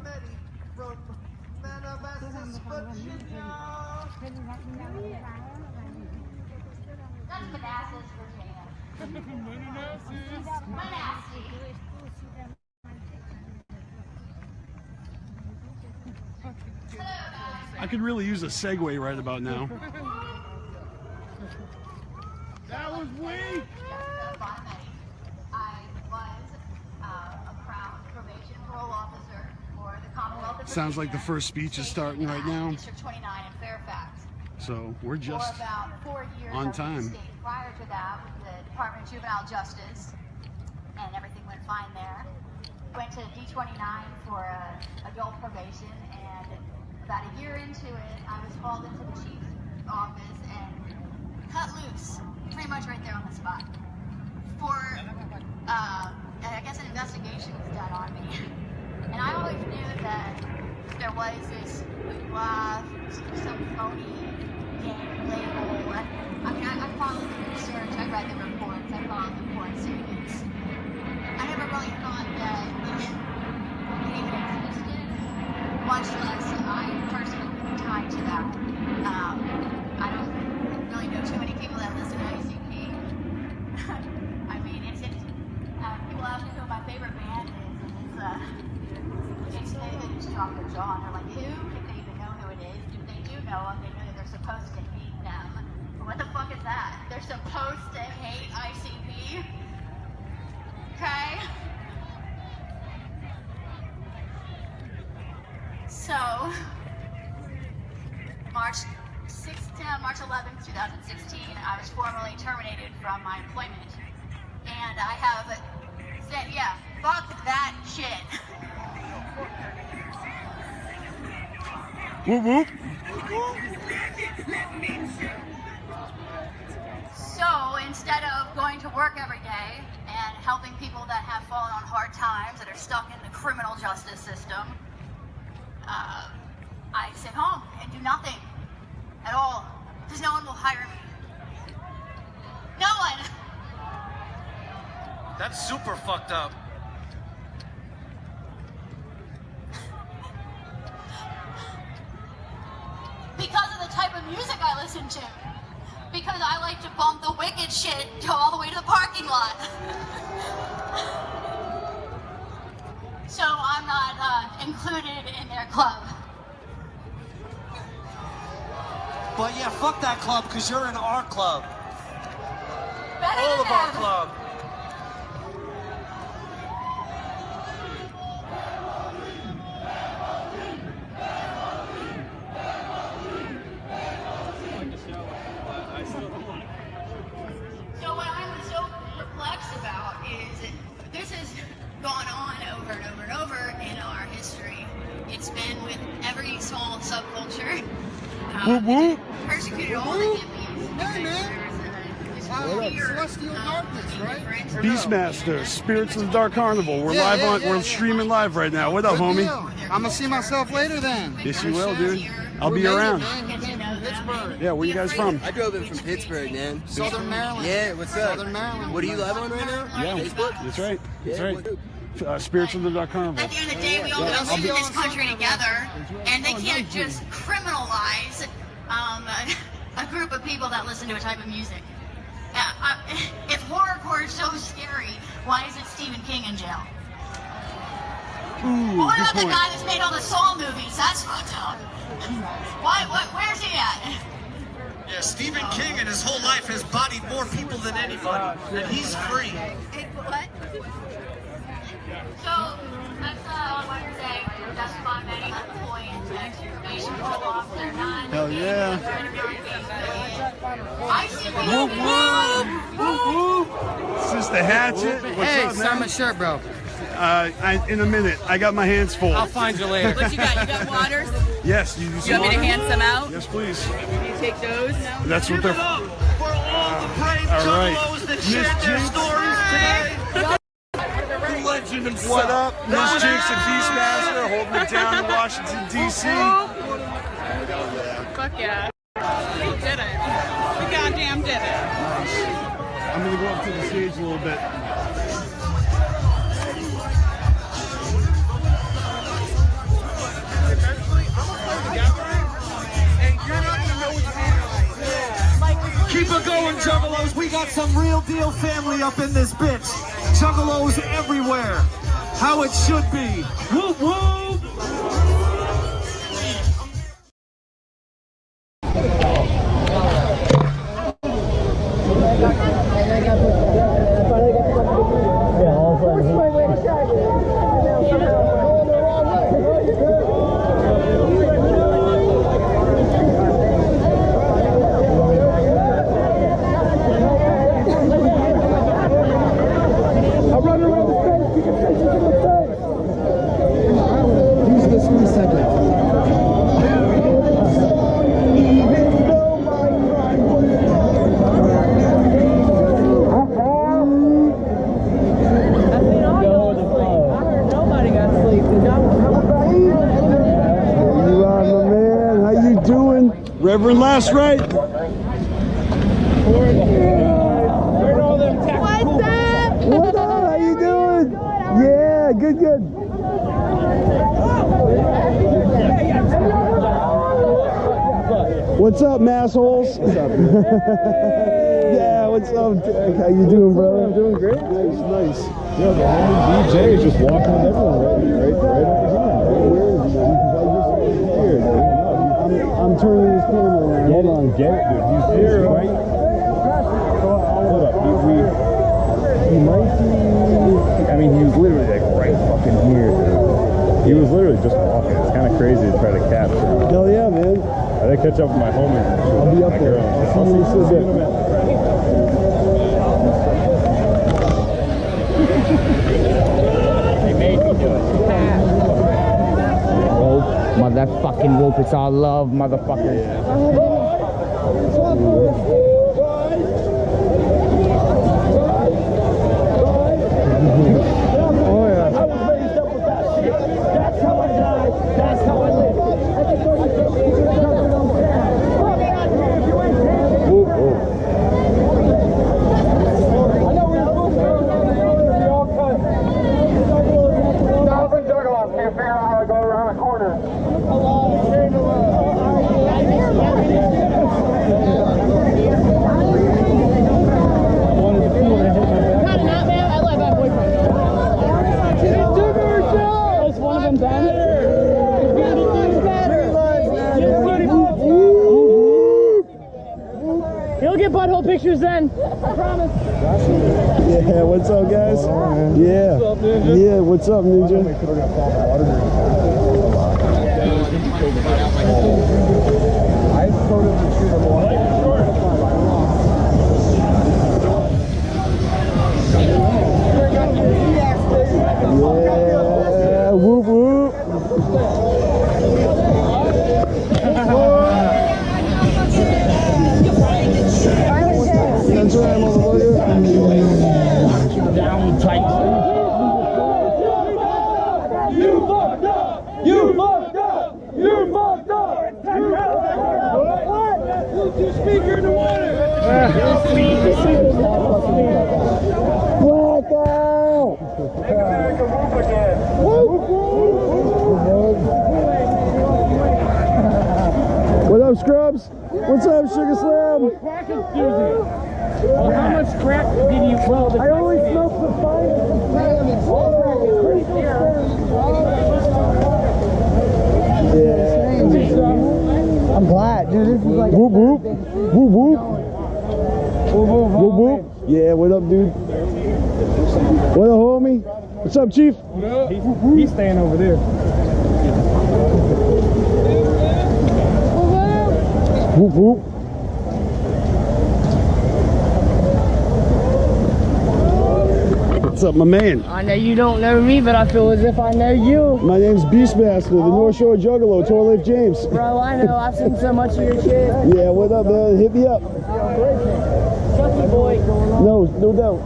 S6: I could really use a segue right about now.
S13: That was weak.
S2: I was a proud probation parole officer for the Commonwealth of
S6: Sounds like the first speech is starting right now.
S2: District 29 in Fairfax.
S6: So we're just
S2: for about 4 years
S6: on time.
S2: State. Prior to that, with the Department of Juvenile Justice, and everything went fine there. Went to D29 for adult probation, and about a year into it, I was called into the chief's office and cut loose, pretty much right there on the spot, for I guess an investigation was done on me. And I always knew that there was this hoopla, some phony game label. I mean, I followed the research, I read the reports, I followed the court statements. I never really thought that it even existed, much less I personally tied to that. I don't really know too many people that listen to ICP. I mean, it's people ask me who my favorite band is, and it's they just drop their jaw and they're like, who? If they even know who it is. If they do know them, they know that they're supposed to hate them. What the fuck is that? They're supposed to hate ICP? Okay? So, March 11th, 2016, I was formally terminated from my employment. And I have said, yeah, fuck that shit.
S6: Whoop whoop.
S2: So instead of going to work every day and helping people that have fallen on hard times, that are stuck in the criminal justice system, I sit home and do nothing at all, because no one will hire me. No one!
S3: That's super fucked up.
S2: Because of the type of music I listen to. Because I like to bump the wicked shit, go all the way to the parking lot. So I'm not included in their club.
S3: But yeah, fuck that club, because you're in our club.
S2: Better
S3: All
S2: than
S3: of our
S2: them.
S3: club.
S2: So what I'm so perplexed about is this has gone on over and over and over in our history. It's been with every small subculture.
S6: Whoop whoop.
S2: Persecuted all the hippies. Hey man.
S18: Celestial darkness, right?
S6: BeastMasteR, Spirits of the Dark Carnival. We're live on. We're streaming live right now. What up, homie?
S18: I'm gonna see myself later then.
S6: Yes, you will, dude. I'll be around.
S18: Pittsburgh.
S6: Yeah, where you guys from?
S9: I drove in from Pittsburgh, man.
S18: Southern Maryland.
S9: Yeah, what's up?
S18: Southern Maryland.
S9: What are you live on right now?
S6: Yeah,
S9: Facebook?
S6: that's right. That's
S9: Yeah,
S6: right.
S9: what-
S6: Spirits of the Dark Carnival.
S2: At the end of the day, we all live in this country together, and they can't just criminalize a group of people that listen to a type of music. If horrorcore is so scary, why isn't Stephen King in jail?
S6: Ooh,
S2: What
S6: good
S2: about the
S6: point.
S2: guy that's made all the Saw movies? That's fucked up. Where's he at?
S3: Yeah, Stephen King in his whole life has bodied more people than anybody, and he's free.
S2: What? So, that's all I want to say. That's my many points, exclamation off. They're not.
S6: Hell yeah.
S2: I see
S6: Whoop, whoop. Is this the hatchet? What's
S14: Hey,
S6: up,
S14: sign
S6: man?
S14: my shirt, bro.
S6: In a minute. I got my hands full.
S14: I'll find you later.
S7: What you got? You got waters?
S6: Yes. You
S7: You want me to hand some out?
S6: Yes, please.
S7: You take those?
S6: That's what they're for.
S3: For all the brave
S6: All right.
S3: juggalos that
S6: Miss
S3: shared their
S6: Jinx.
S3: stories today. The legend himself.
S6: What up? Miss Jinx and BeastMaster holding it down in Washington, D.C.
S7: Fuck yeah. We did it. We goddamn did it.
S6: I'm going to go up to the stage a little bit.
S3: Keep it going, juggalos. We got some real deal family up in this bitch. Juggalos everywhere. How it should be. Whoop whoop.
S6: Reverend Last Right.
S11: What's up?
S6: What up? How you doing? Yeah, good. What's up, massholes? What's up? Yeah, what's up? How you doing, brother? I'm doing great. Nice.
S8: Yeah, the homie DJ is just walking with everyone right over here.
S6: I'm turning this camera around. Hold on.
S8: Get it, dude. He's here, right? Hold up. He might be. I mean, he was literally like right fucking here, dude. He was literally just walking. It's kind of crazy to try to capture him.
S6: Hell yeah, man.
S8: I gotta catch up with my homie.
S6: I'll be up there. I'll see you soon.
S14: They made me do it. Motherfucking whoop, it's all love, motherfuckers.
S6: Oh yeah.
S3: I was raised up with that shit. That's how I die. That's how I live. I know we're supposed to go around the all cut. 1,000 juggalos can't figure out how to go around a corner.
S5: Not enough, man. I let my boyfriend go. Is one of them done? You'll get butthole pictures then. I promise.
S6: Yeah, what's up, guys? Yeah. Yeah, what's up, Ninja?
S8: I sort of treat him
S6: Yeah, whoop whoop. That's right, motherfucker.
S14: Down tight.
S3: You fucked up! You fucked up! You fucked up! You fucked up!
S14: much crack did you? Well, I only smoked the
S9: Yeah. I'm glad, dude. This is like
S10: whoop whoop. Whoop whoop. Whoop whoop. Yeah, what up, dude? What up, homie? What's up, Chief?
S14: He's staying over there.
S10: Whoop whoop. What's up, my man?
S9: I know you don't know me, but I feel as if I know you.
S10: My name's BeastMaster, the North Shore Juggalo, Torlife James.
S9: Bro, I know. I've seen so much of your shit.
S10: Yeah, what up, man? Hit me up.
S9: Chucky boy.
S10: No doubt.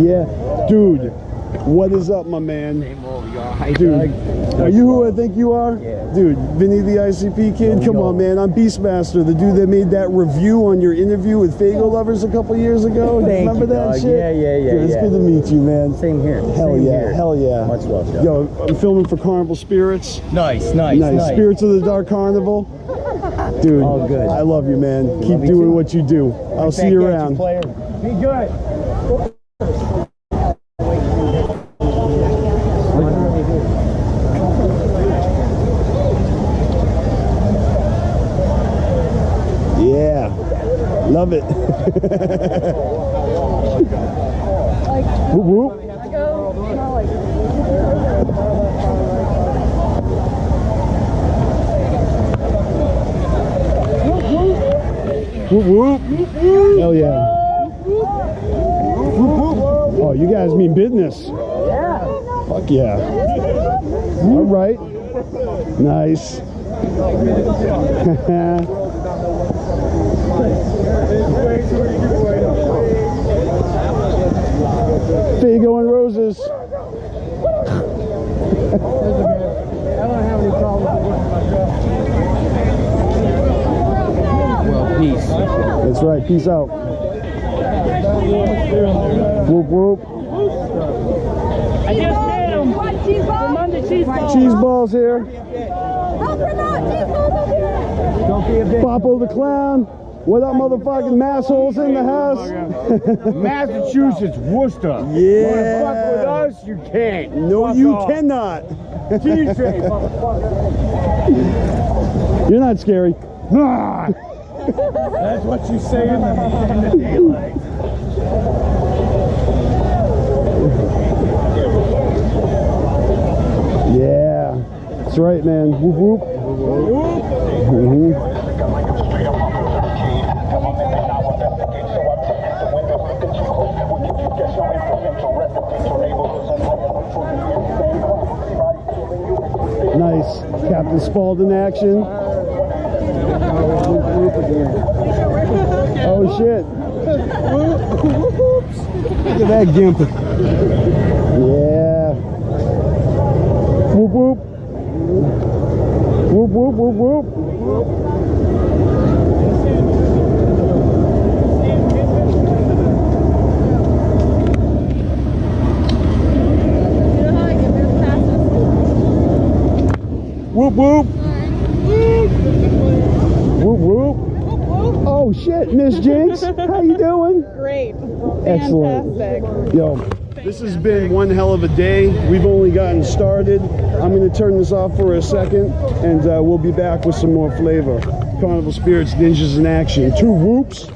S10: Yeah, dude. What is up, my man? Dude, are you who I think you are? Yeah. Dude, Vinny the ICP kid? Come on, man. I'm BeastMaster, the dude that made that review on your interview with Fago Lovers a couple years ago. Remember that shit?
S9: Yeah.
S10: Dude, it's good to meet you, man.
S9: Same here.
S10: Hell
S9: Same
S10: yeah,
S9: here.
S10: hell yeah.
S9: Much love, Joe.
S10: Yo, I'm filming for CarnivalSpirits.
S9: Nice.
S10: Spirits of the Dark Carnival. Dude,
S9: all good.
S10: I love you, man. Keep
S9: Love you
S10: doing
S9: too.
S10: what you do. I'll see you around.
S9: Be good.
S10: Yeah, love it. Whoop whoop. Whoop whoop. Hell yeah. Oh, you guys mean business?
S9: Yeah.
S10: Fuck yeah. All right. Nice. Fago and Roses.
S9: I don't have any problems with my well, peace.
S10: That's right. Peace out. Whoop whoop.
S9: I just made him. What, cheese balls? Cheese balls.
S10: Cheese balls here.
S9: Don't be a bitch.
S10: Popo the Clown. What up, motherfucking massholes in the house?
S14: Massachusetts, Worcester.
S10: Yeah.
S14: Wanna fuck with us? You can't.
S10: No,
S14: Fuck
S10: you
S14: off.
S10: cannot.
S14: TJ, motherfucker.
S10: You're not scary.
S14: That's what you say in the daylight.
S10: Yeah, that's right, man. Whoop whoop. Nice. Captain Spaulding action. Oh shit. Look at that gimp. Yeah. Whoop whoop. Whoop whoop whoop whoop. Whoop whoop. Whoop whoop. Oh shit, Miss Jinx, how you doing?
S7: Great.
S10: Excellent.
S7: Fantastic.
S10: Yo, this has been one hell of a day. We've only gotten started. I'm going to turn this off for a second, and we'll be back with some more flavor. Carnival Spirits, Ninjas in Action. 2 whoops.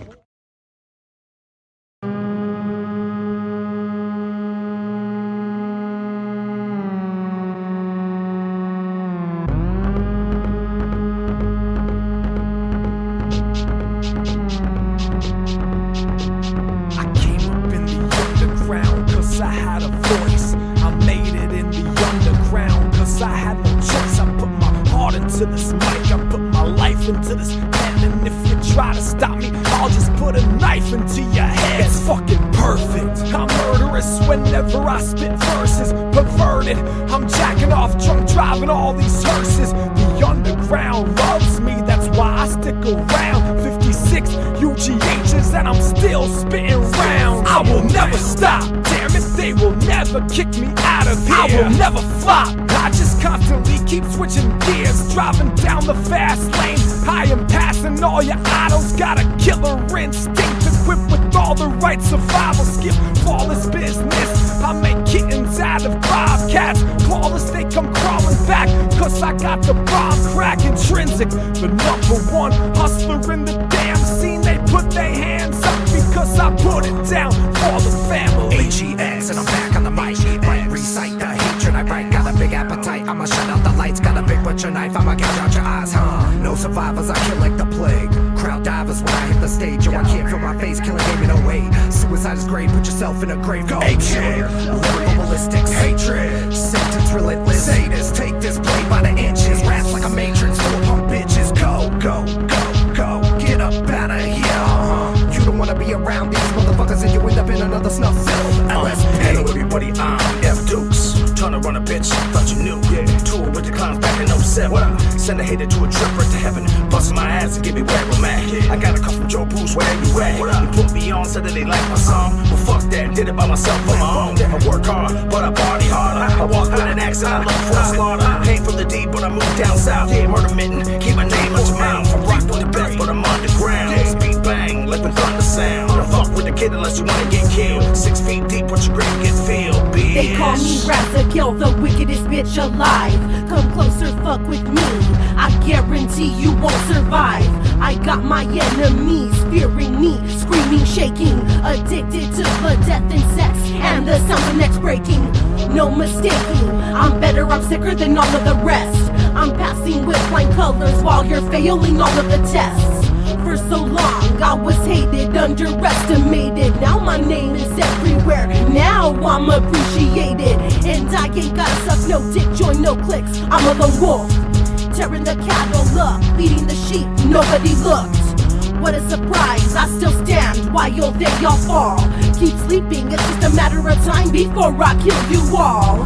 S1: To this mic, I put my life into this pen, and if you try to stop me, I'll just put a knife into your head. It's fucking perfect. I'm murderous whenever I spit verses. Perverted, I'm jacking off, drunk driving all these hearses. The underground loves me, that's why I stick around. 56 UGHs and I'm still spitting rounds. I will never stop, damn it, they will never kick me out of here. I will never flop.
S16: I just constantly keep switching gears, driving down the fast lane. I am passing all your idols, got a killer instinct, equipped with all the right survival skills. Flawless business, I make kittens out of bobcats. Flawless, they come crawling back, cause I got the bomb crack intrinsic. The #1 hustler in the damn scene, they put their hands up because I put it down for the family.
S17: HES, and I'm back on the mic. Right, recite the hatred I write. Got a big appetite, I'ma shut out the lights. Got a big butcher knife, I'ma gouge out your eyes, huh? No survivors, I kill like the plague. Crowd divers when I hit the stage. Yo, I can't feel my face, killing game in a way. Suicide is great, put yourself in a grave. Go shit, lyrical ballistics, hatred, sentence relentless. Sadist, take this blade by the inches. Raps like a matrix, full of punk bitches. Go, go, go, go, get up out of here. You don't wanna be around these motherfuckers and you end up in another snuff film. Hello everybody, I'm F Dukes. Tryna run a bitch, thought you knew. Tour with the clowns back in 07. Send a hater to a trip right to heaven. Bustin' my ass and give me where I'm at. I got a call from Joe Bruce, where you at? You put me on, said that they like my song. Well fuck that, did it by myself on my own. I work hard, but I party harder. I walk with an accent, I look for a slaughter. Came from the deep, but I moved down south. Murder mitten, keep my name out your mouth. I rock with the best, but I'm underground. Speed bang, let the thunder sound. Don't fuck with the kid unless you wanna get killed. 6 feet deep, what your grave get filled, bitch.
S23: They call me Razakiel, the wickedest bitch alive. Come closer, fuck with me, I guarantee you won't survive. I got my enemies fearing me, screaming, shaking, addicted to the death and sex and the sound of necks breaking. No mistaking, I'm better, I'm sicker than all of the rest. I'm passing with flying colors while you're failing all of the tests. For so long I was hated, underestimated. Now my name is everywhere, now I'm appreciated. And I ain't gotta suck no dick, join no cliques. I'm a lone wolf, tearing the cattle up, leading the sheep, nobody looked. What a surprise, I still stand while they all fall. Keep sleeping, it's just a matter of time before I kill you all.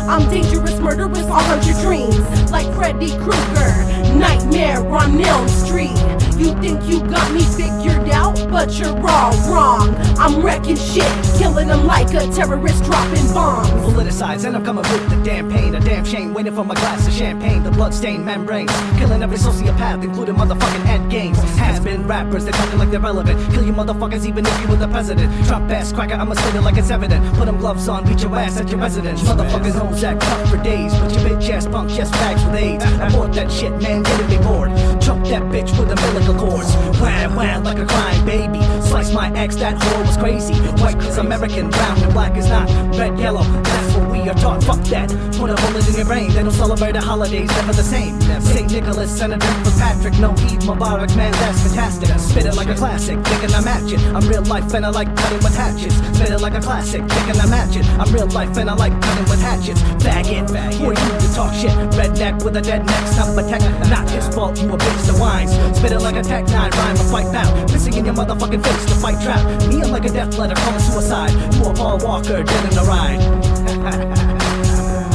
S23: I'm dangerous, murderous, I'll hunt your dreams. Like Freddy Krueger, nightmare on Elm Street. You think you got me figured out, but you're all wrong. I'm wrecking shit, killing them like a terrorist dropping bombs.
S17: Politicized, and I'm coming with the damn pain. A damn shame, waiting for my glass of champagne. The bloodstained membranes, killing every sociopath, including motherfucking Ed Gaines. Has-been rappers, they're talking like they're relevant. Kill you motherfuckers even if you were the president. Trump ass cracker, I'ma spit it like it's evident. Put them gloves on, beat your ass at your residence. Motherfuckers hoes act tough for days, but your bitch ass punk just bags with AIDS. Abort that shit, man, getting me bored. Chump that bitch with umbilical cords. Wham, wham, like a crying baby. Slice my ex, that whore was crazy. White is American, brown and black is not. Red, yellow, that's what we are taught. Fuck that, put a bullet in your brain. They don't celebrate the holidays, never the same. St. Nicholas and a drink for Patrick. No Eid Mubarak, man, that's fantastic. Spit it like a classic, thinking I match it. I'm real life and I like cutting with hatchets. Spit it like a classic, thinking I match it. I'm real life and I like cutting with hatchets. Faggot, who are you to talk shit? Redneck with a dead neck, stop attack. Not his fault, you a bitch that whines. Spit it like a Tech 9 rhyme, a fight bout. Pissing in your motherfucking face to fight trap. Me, I'm like a death letter, calling suicide. You a Paul Walker, dead in the ride.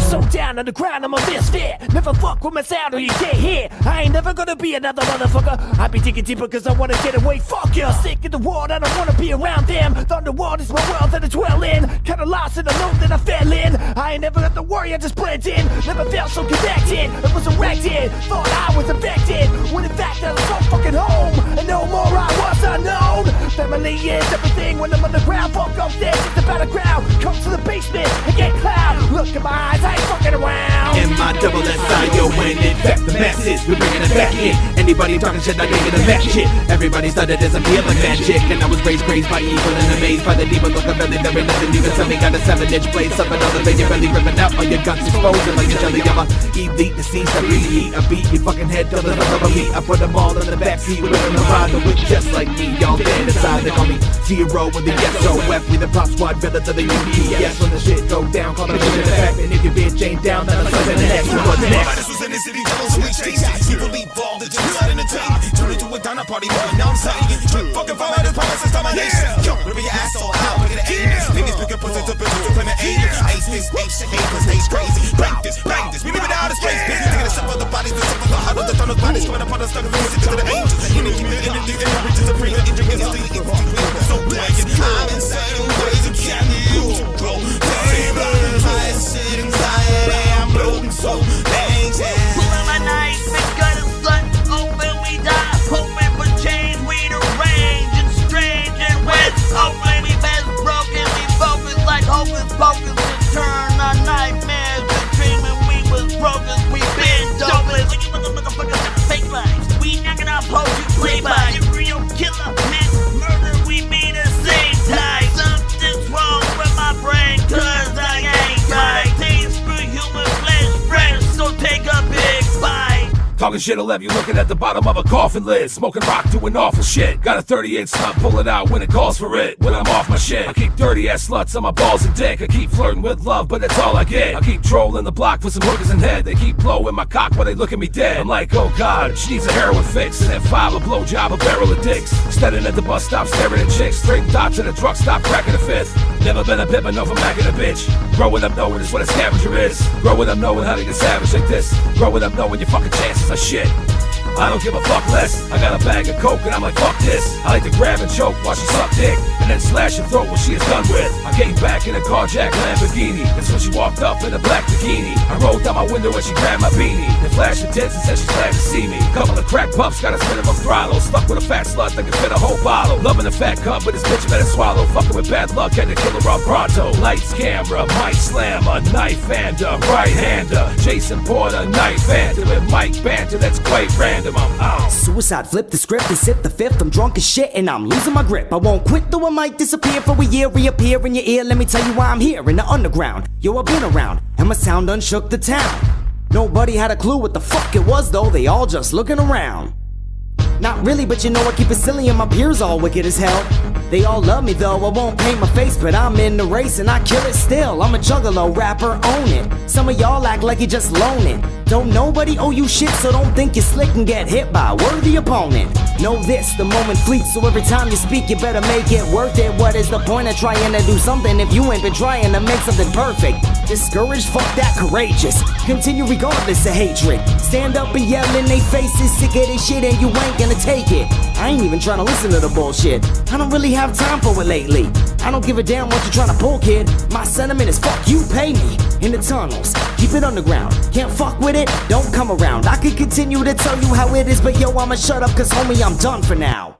S16: So down on the ground, I'm a misfit. Never fuck with my sound or you can't hear. I ain't never gonna be another motherfucker. I be digging deeper cause I wanna get away. Fuck you, sick in the world, I don't wanna be around them. The underworld is my world that I dwell in. Kinda lost and alone that I fell in. I ain't never have to worry, I just blend in. Never felt so connected, I was erected. Thought I was affected, when in fact I was so fucking home. And no more I was unknown. Family is everything when I'm on the ground. Fuck off this, it's the battleground. Come to the basement and get cloud. Look in my eyes, I ain't fucking around.
S24: In my double SIO when infect the masses, we're bringing it back in. Anybody talking shit, I ain't gonna match shit. Everybody started as a feel like magic, and I was raised crazed by evil and amazed by the demon look of belly. There ain't nothing you can tell me. Got a 7-inch blade, something on the vein, you're really ripping out all your guns exposing like a jelly. I'm a elite deceased, I reheat. I beat your fucking head till there's nothing but me. I put them all in the backseat with them around the witch just like me. Y'all dead inside, they call me Zero with the SOF. We the pop squad, villains of the UPS. When the shit go down, call the shit in the back. And if your bitch ain't down, then I'm sucking the next. What's next?
S25: This was in the city, devils and HTC. People evolved, the genocide entertained. Turn into a diner party, boy, now I'm saying. Fucking fire, this promise is domination. Yo, rip your asshole out, look at the aim. Niggas pick up pussies to bitches to play my aim. Ace this, ace shit, hate, stage crazy. Bang this, we leave it out of space, bitch. Taking a sip of the bodies, the sip of the heart of the tunnel's bodies. Coming upon us, stuck in the city to the angels. Energy, the reaches of free, the injury is so blanket. I'm insane, ways of candy, you grow. Fame, high shit, anxiety.
S24: Talking shit will leave you looking at the bottom of a coffin lid. Smoking rock, doing awful shit. Got a 38 slug, pull it out when it calls for it. When I'm off my shit, I keep dirty ass sluts on my balls and dick. I keep flirting with love, but that's all I get. I keep trolling the block for some hookers in head. They keep blowing my cock while they look at me dead. I'm like, oh god, she needs a heroin fix. And at 5 a blowjob, a barrel of dicks. Standing at the bus stop staring at chicks. Straight dots at the truck stop cracking a fifth. Never been a pimp, but no for macking a bitch. Growing up knowing is what a scavenger is. Growing up knowing how to get savage like this. Growing up knowing your fucking chances are shit. I don't give a fuck less. I got a bag of coke and I'm like, fuck this. I like to grab and choke while she suck dick, and then slash her throat when she is done with. I came back in a carjack Lamborghini. That's when she walked up in a black bikini. I rolled down my window and she grabbed my beanie. Then flashed her tits and said she's glad to see me. Couple of crack pups got a minimum throttle. Stuck with a fat slut that can fit a whole bottle. Loving a fat cunt, but this bitch better swallow. Fucking with bad luck, had to kill her off pronto. Lights, camera, mic slammer, knife hander, right hander. Jason Porter, knife hander, with Mike Banter, that's quite random. I'm out.
S16: Suicide, flip the script and sip the fifth. I'm drunk as shit and I'm losing my grip. I won't quit though I might disappear for a year. Reappear in your ear, let me tell you why I'm here in the underground. Yo, I've been around and my sound unshook the town. Nobody had a clue what the fuck it was though, they all just looking around. Not really, but you know I keep it silly and my peers all wicked as hell. They all love me though, I won't paint my face, but I'm in the race and I kill it still. I'm a juggalo, rapper, own it. Some of y'all act like you just loan it. Don't nobody owe you shit, so don't think you're slick and get hit by a worthy opponent. Know this, the moment fleets, so every time you speak you better make it worth it. What is the point of trying to do something if you ain't been trying to make something perfect? Discouraged, fuck that, courageous. Continue regardless of hatred. Stand up and yell in they faces, sick of this shit and you ain't gonna take it. I ain't even trying to listen to the bullshit. I don't really have time for it lately. I don't give a damn what you're trying to pull, kid. My sentiment is fuck you, pay me. In the tunnels, keep it underground. Can't fuck with it, don't come around. I could continue to tell you how it is, but yo, I'ma shut up cause homie, I'm done for now.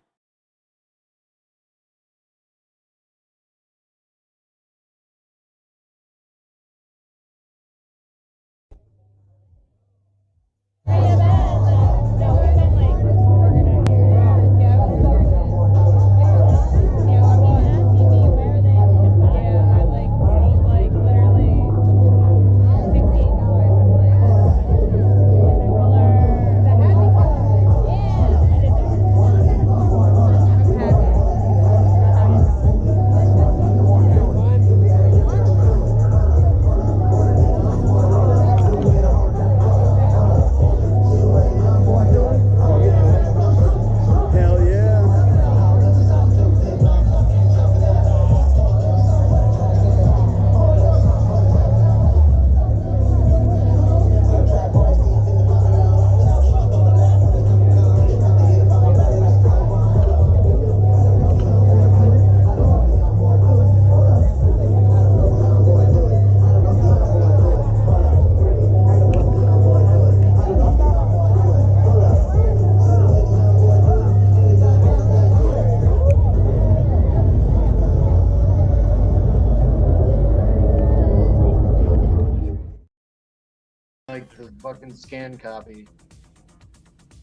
S21: Like the fucking scan copy.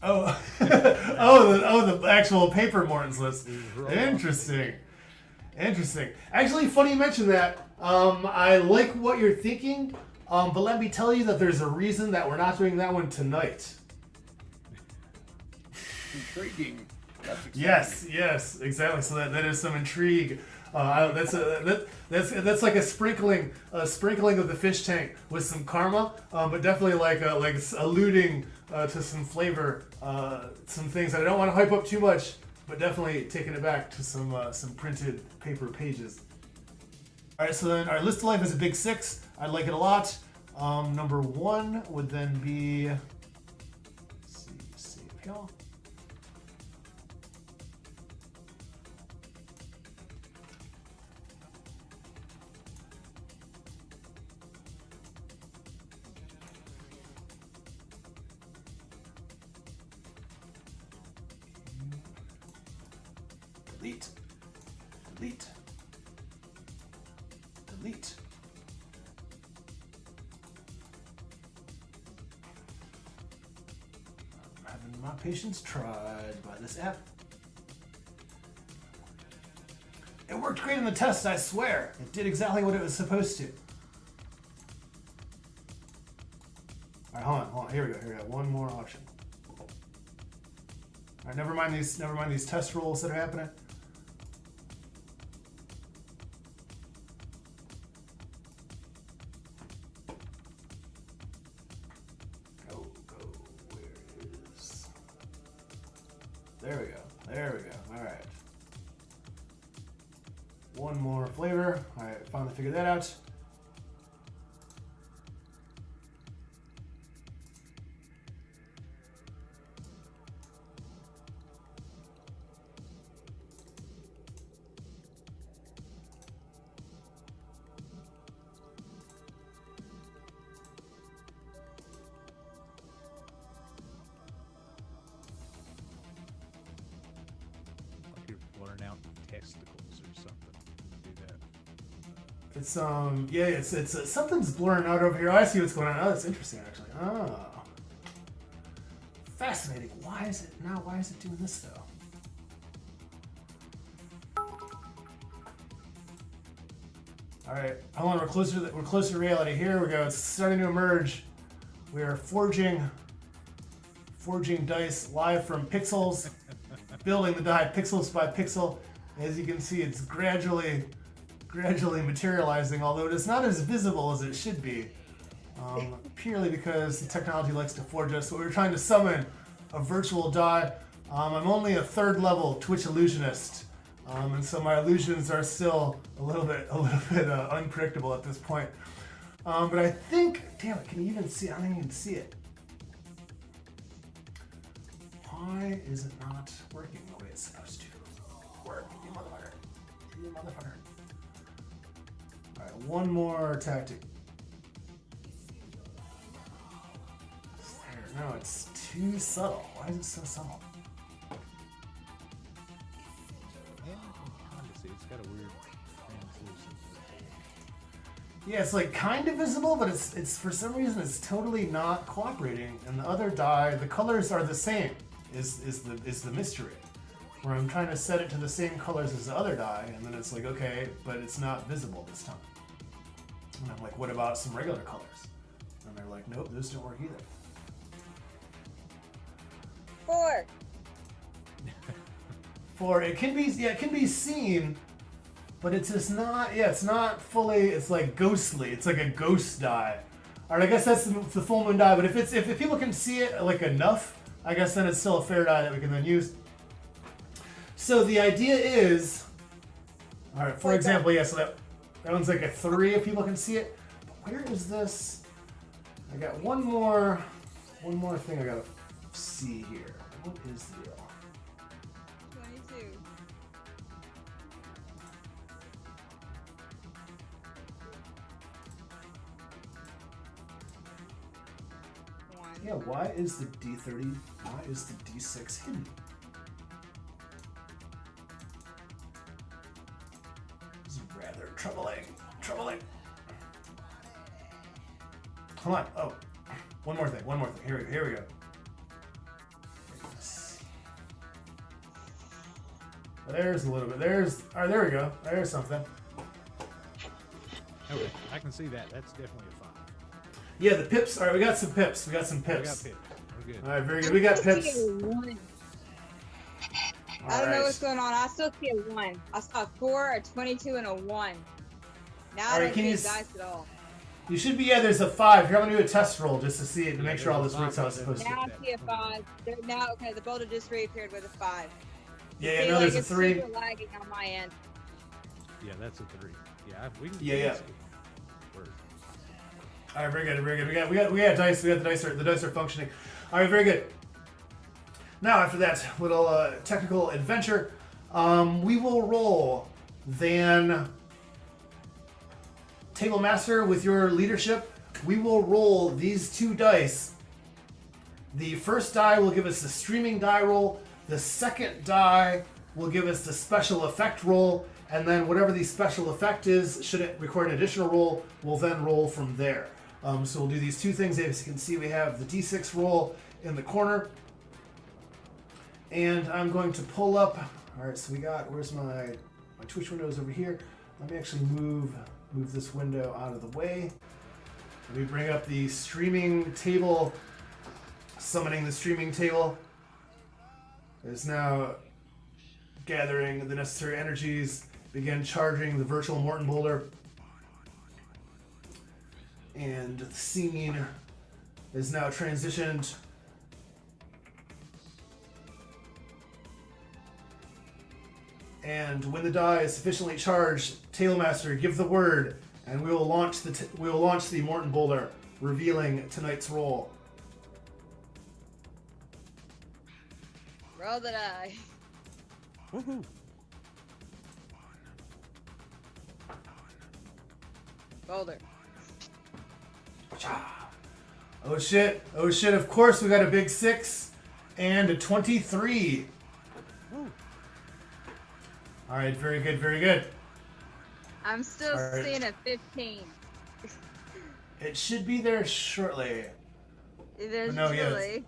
S13: Oh, the actual paper Morton's list. Interesting. Actually, funny you mention that. I like what you're thinking, but let me tell you that there's a reason that we're not doing that one tonight.
S21: Intriguing.
S13: Yes, exactly. So that is some intrigue. That's like a sprinkling of the fish tank with some karma, but definitely like alluding to some flavor, some things that I don't want to hype up too much, but definitely taking it back to some printed paper pages. All right, so then our list of life is a big 6. I like it a lot. Number 1 would then be, let's see, save here. Delete. I'm having my patience tried by this app. It worked great in the test, I swear. It did exactly what it was supposed to. Alright, hold on. Here we go. One more option.
S4: All right, never mind these test rolls that are happening. Go. Where is? There we go. There we go. All right. One more flavor. All right, finally figured that out.
S12: Blurring out testicles or something. Do that.
S4: It's yeah, it's something's blurring out over here. Oh, I see what's going on. Oh, that's interesting actually. Oh, fascinating. Why is it doing this though? All right, hold on. We're closer to reality. Here we go. It's starting to emerge. We are forging dice live from pixels, building the die pixels by pixel. As you can see, it's gradually materializing, although it is not as visible as it should be, purely because the technology likes to forge us. So we're trying to summon a virtual die. I'm only a 3rd level Twitch illusionist, and so my illusions are still a little bit unpredictable at this point. But I think, damn it, can you even see it? I don't even see it. Why is it not working the way it's supposed to work? You motherfucker. You motherfucker. Alright, one more tactic. There, no, it's too subtle. Why is it so subtle?
S12: Yeah, I can kind of see. It's got a weird translucent.
S4: Yeah, it's like kind of visible, but it's for some reason it's totally not cooperating. And the other die, the colors are the same. Is the mystery, where I'm trying to set it to the same colors as the other die, and then it's like, okay, but it's not visible this time. And I'm like, what about some regular colors? And they're like, nope, those don't work either.
S5: 4.
S4: 4. It can be seen, but it's just not. Yeah, it's not fully. It's like ghostly. It's like a ghost die. All right, I guess that's the full moon die. But if people can see it like enough, I guess then it's still a fair die that we can then use. So the idea is, all right, for example, yeah, so that one's like a 3 if people can see it. But where is this? I got one more thing I gotta see here. What is the deal?
S5: 22.
S4: Yeah, why is the D30, why is the D6 hidden? This is rather troubling. Hold on, oh, one more thing, here we go. There's a little bit, all right, there we go, there's something.
S12: Okay, I can see that, that's definitely a 5.
S4: Yeah, the pips. All right, we got some pips.
S12: We got pips. We're good.
S4: All right, very good. We got pips.
S5: I don't know what's going on. I still see a 1. I saw a 4, a 22, and a 1. Now I don't see dice at all.
S4: You should be, yeah, there's a 5. Here, I'm going to do a test roll just to see it, to make sure all this works how it's supposed to.
S5: Now I see a 5. Now, okay, the boulder just reappeared with a 5.
S4: Yeah, no, there's a 3.
S5: It's super lagging on my end.
S12: Yeah, that's a 3. Yeah, we can.
S4: Yeah. All right, very good. We got dice. We got the dice are functioning. All right, very good. Now after that little technical adventure, we will roll. Then Table Master, with your leadership, we will roll these 2 dice. The first die will give us the streaming die roll. The second die will give us the special effect roll. And then whatever the special effect is, should it record an additional roll, we'll then roll from there. So we'll do these 2 things. As you can see, we have the D6 roll in the corner. And I'm going to pull up. All right, so we got, where's my Twitch window is over here. Let me actually move this window out of the way. Let me bring up the streaming table, summoning the streaming table. is now gathering the necessary energies, begin charging the virtual Morton boulder. And the scene is now transitioned. And when the die is sufficiently charged, Tailmaster, give the word, and we will launch the Morton boulder, revealing tonight's roll.
S5: Roll the die.
S12: Woohoo!
S5: Boulder.
S4: Oh shit! Oh shit! Of course, we got a big 6 and a 23. All right, very good, very good.
S5: I'm still
S4: All right.
S5: seeing a 15.
S4: It should be there shortly.
S5: There's
S4: No, yeah,
S5: really.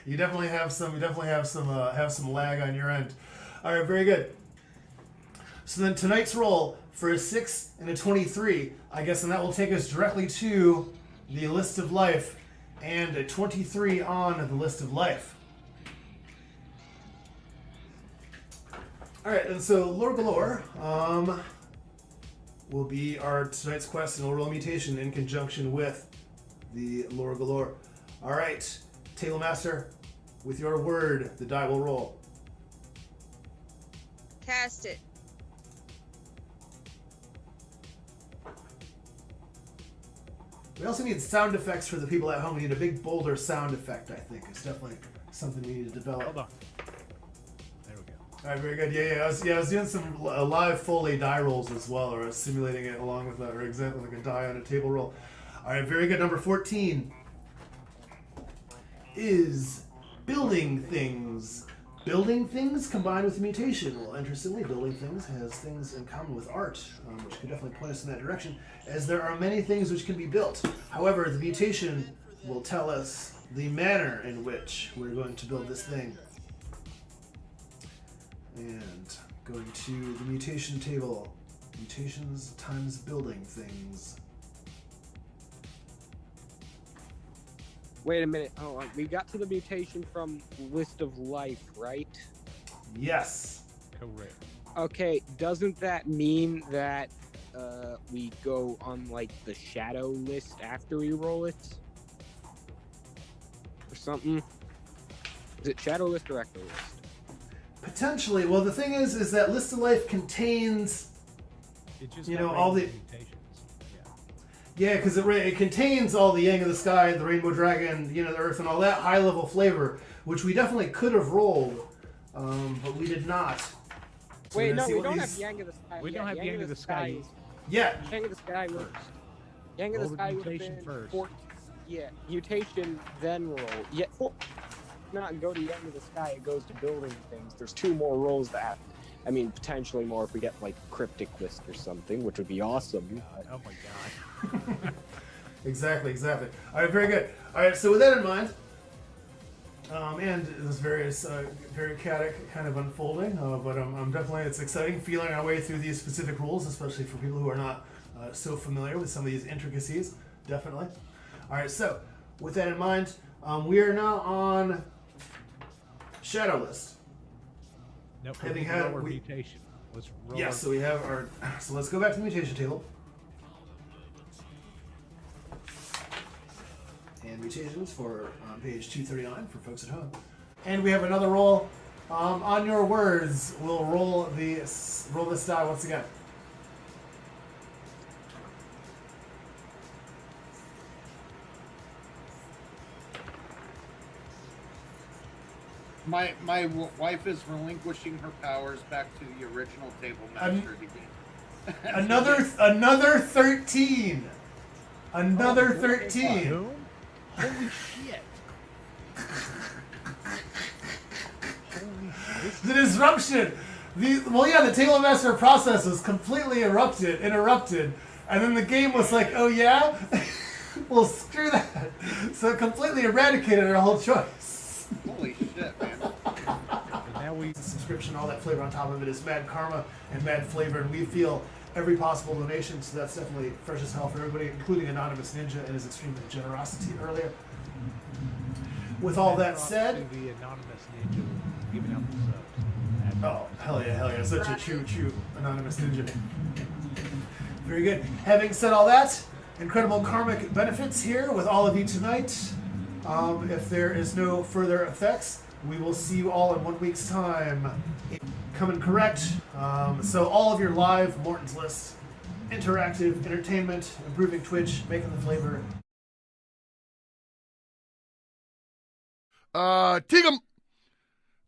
S4: You definitely have some. You definitely have some lag on your end. All right, very good. So then tonight's roll for a 6 and a 23, I guess, and that will take us directly to the list of life, and a 23 on the list of life. All right, and so Lore Galore will be our tonight's quest, and we'll roll mutation in conjunction with the Lore Galore. All right, Tailmaster, with your word, the die will roll.
S5: Cast it.
S4: We also need sound effects for the people at home. We need a big boulder sound effect, I think. It's definitely something we need to develop.
S12: Hold on. There we go.
S4: All right, very good. Yeah. I was doing some live Foley die rolls as well, or I was simulating it along with or exactly like a die on a table roll. All right, very good. Number 14 is building things. Building things combined with mutation. Well, interestingly, building things has things in common with art, which could definitely point us in that direction, as there are many things which can be built. However, the mutation will tell us the manner in which we're going to build this thing. And going to the mutation table. Mutations times building things.
S15: Wait a minute. Oh, we got to the mutation from list of life, right?
S4: Yes.
S12: Correct.
S15: Okay, doesn't that mean that we go on like the shadow list after we roll it? Or something? Is it shadow list or echo list?
S4: Potentially. Well, the thing is that list of life contains, all the
S12: mutations.
S4: Yeah, because it contains all the Yang of the Sky, the Rainbow Dragon, the Earth, and all that high-level flavor, which we definitely could have rolled, but we did not. So
S15: Wait, no, we don't have Yang of the Sky.
S12: We don't have Yang of the Sky.
S4: Yeah.
S15: Yang of the Sky first. Yang of the Sky would have been
S12: first.
S15: Mutation, then roll. Yeah, not go to Yang of the Sky, it goes to building things. There's 2 more rolls that I mean, potentially more if we get like cryptic list or something, which would be awesome.
S12: Oh my god.
S4: Exactly. All right, very good. All right, so with that in mind, and this various, very chaotic kind of unfolding, but I'm definitely, it's exciting feeling our way through these specific rules, especially for people who are not so familiar with some of these intricacies, definitely. All right, so with that in mind, we are now on Shadow List.
S12: Nope.
S4: Having had
S12: our mutation. Let's roll.
S4: Yeah, so we have our. So let's go back to the mutation table. And mutations for page 239 for folks at home. And we have another roll. On your words, we'll roll this die once again.
S18: My wife is relinquishing her powers back to the original table master again.
S4: Another 13. Another 13.
S12: Holy shit.
S4: The disruption. The table master process was completely interrupted, and then the game was like, oh yeah? Well, screw that. So it completely eradicated our whole choice.
S18: Holy shit, man.
S12: Now we
S4: subscription, all that flavor on top of it is mad karma and mad flavor, and we feel every possible donation, so that's definitely fresh as hell for everybody, including Anonymous Ninja and his extreme generosity earlier. with all that said,
S12: The anonymous ninja giving out the subs.
S4: oh, hell yeah, such a true anonymous ninja. Very good. Having said all that, incredible karmic benefits here with all of you tonight. If there is no further effects, we will see you all in 1 week's time. Coming correct. So all of your live Morton's List, interactive entertainment, improving Twitch, making the flavor.
S2: Tigum,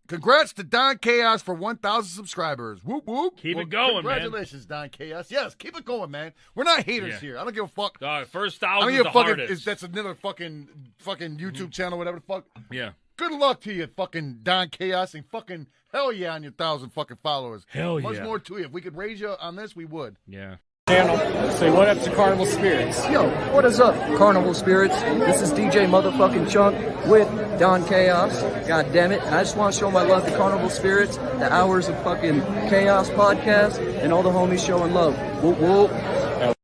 S2: congrats to Don Chaos for 1,000 subscribers. Whoop, whoop.
S11: Keep it going,
S2: congratulations, Don Chaos. Yes, keep it going, man. We're not haters here. I don't give a fuck.
S11: All right, first 1,000 is the hardest.
S2: That's another fucking YouTube channel, whatever the fuck.
S11: Yeah.
S2: Good luck to you, fucking Don Chaos, and fucking hell yeah on your 1,000 fucking followers.
S11: Hell
S2: Much
S11: yeah.
S2: more to you. If we could raise you on this, we would.
S11: Yeah.
S14: Channel. Say what up to Carnival Spirits.
S19: Yo, what is up, Carnival Spirits? This is DJ motherfucking Chunk with Don Chaos. God damn it. And I just want to show my love to Carnival Spirits, the Hours of fucking Chaos podcast, and all the homies showing love. Whoop whoop.
S17: No.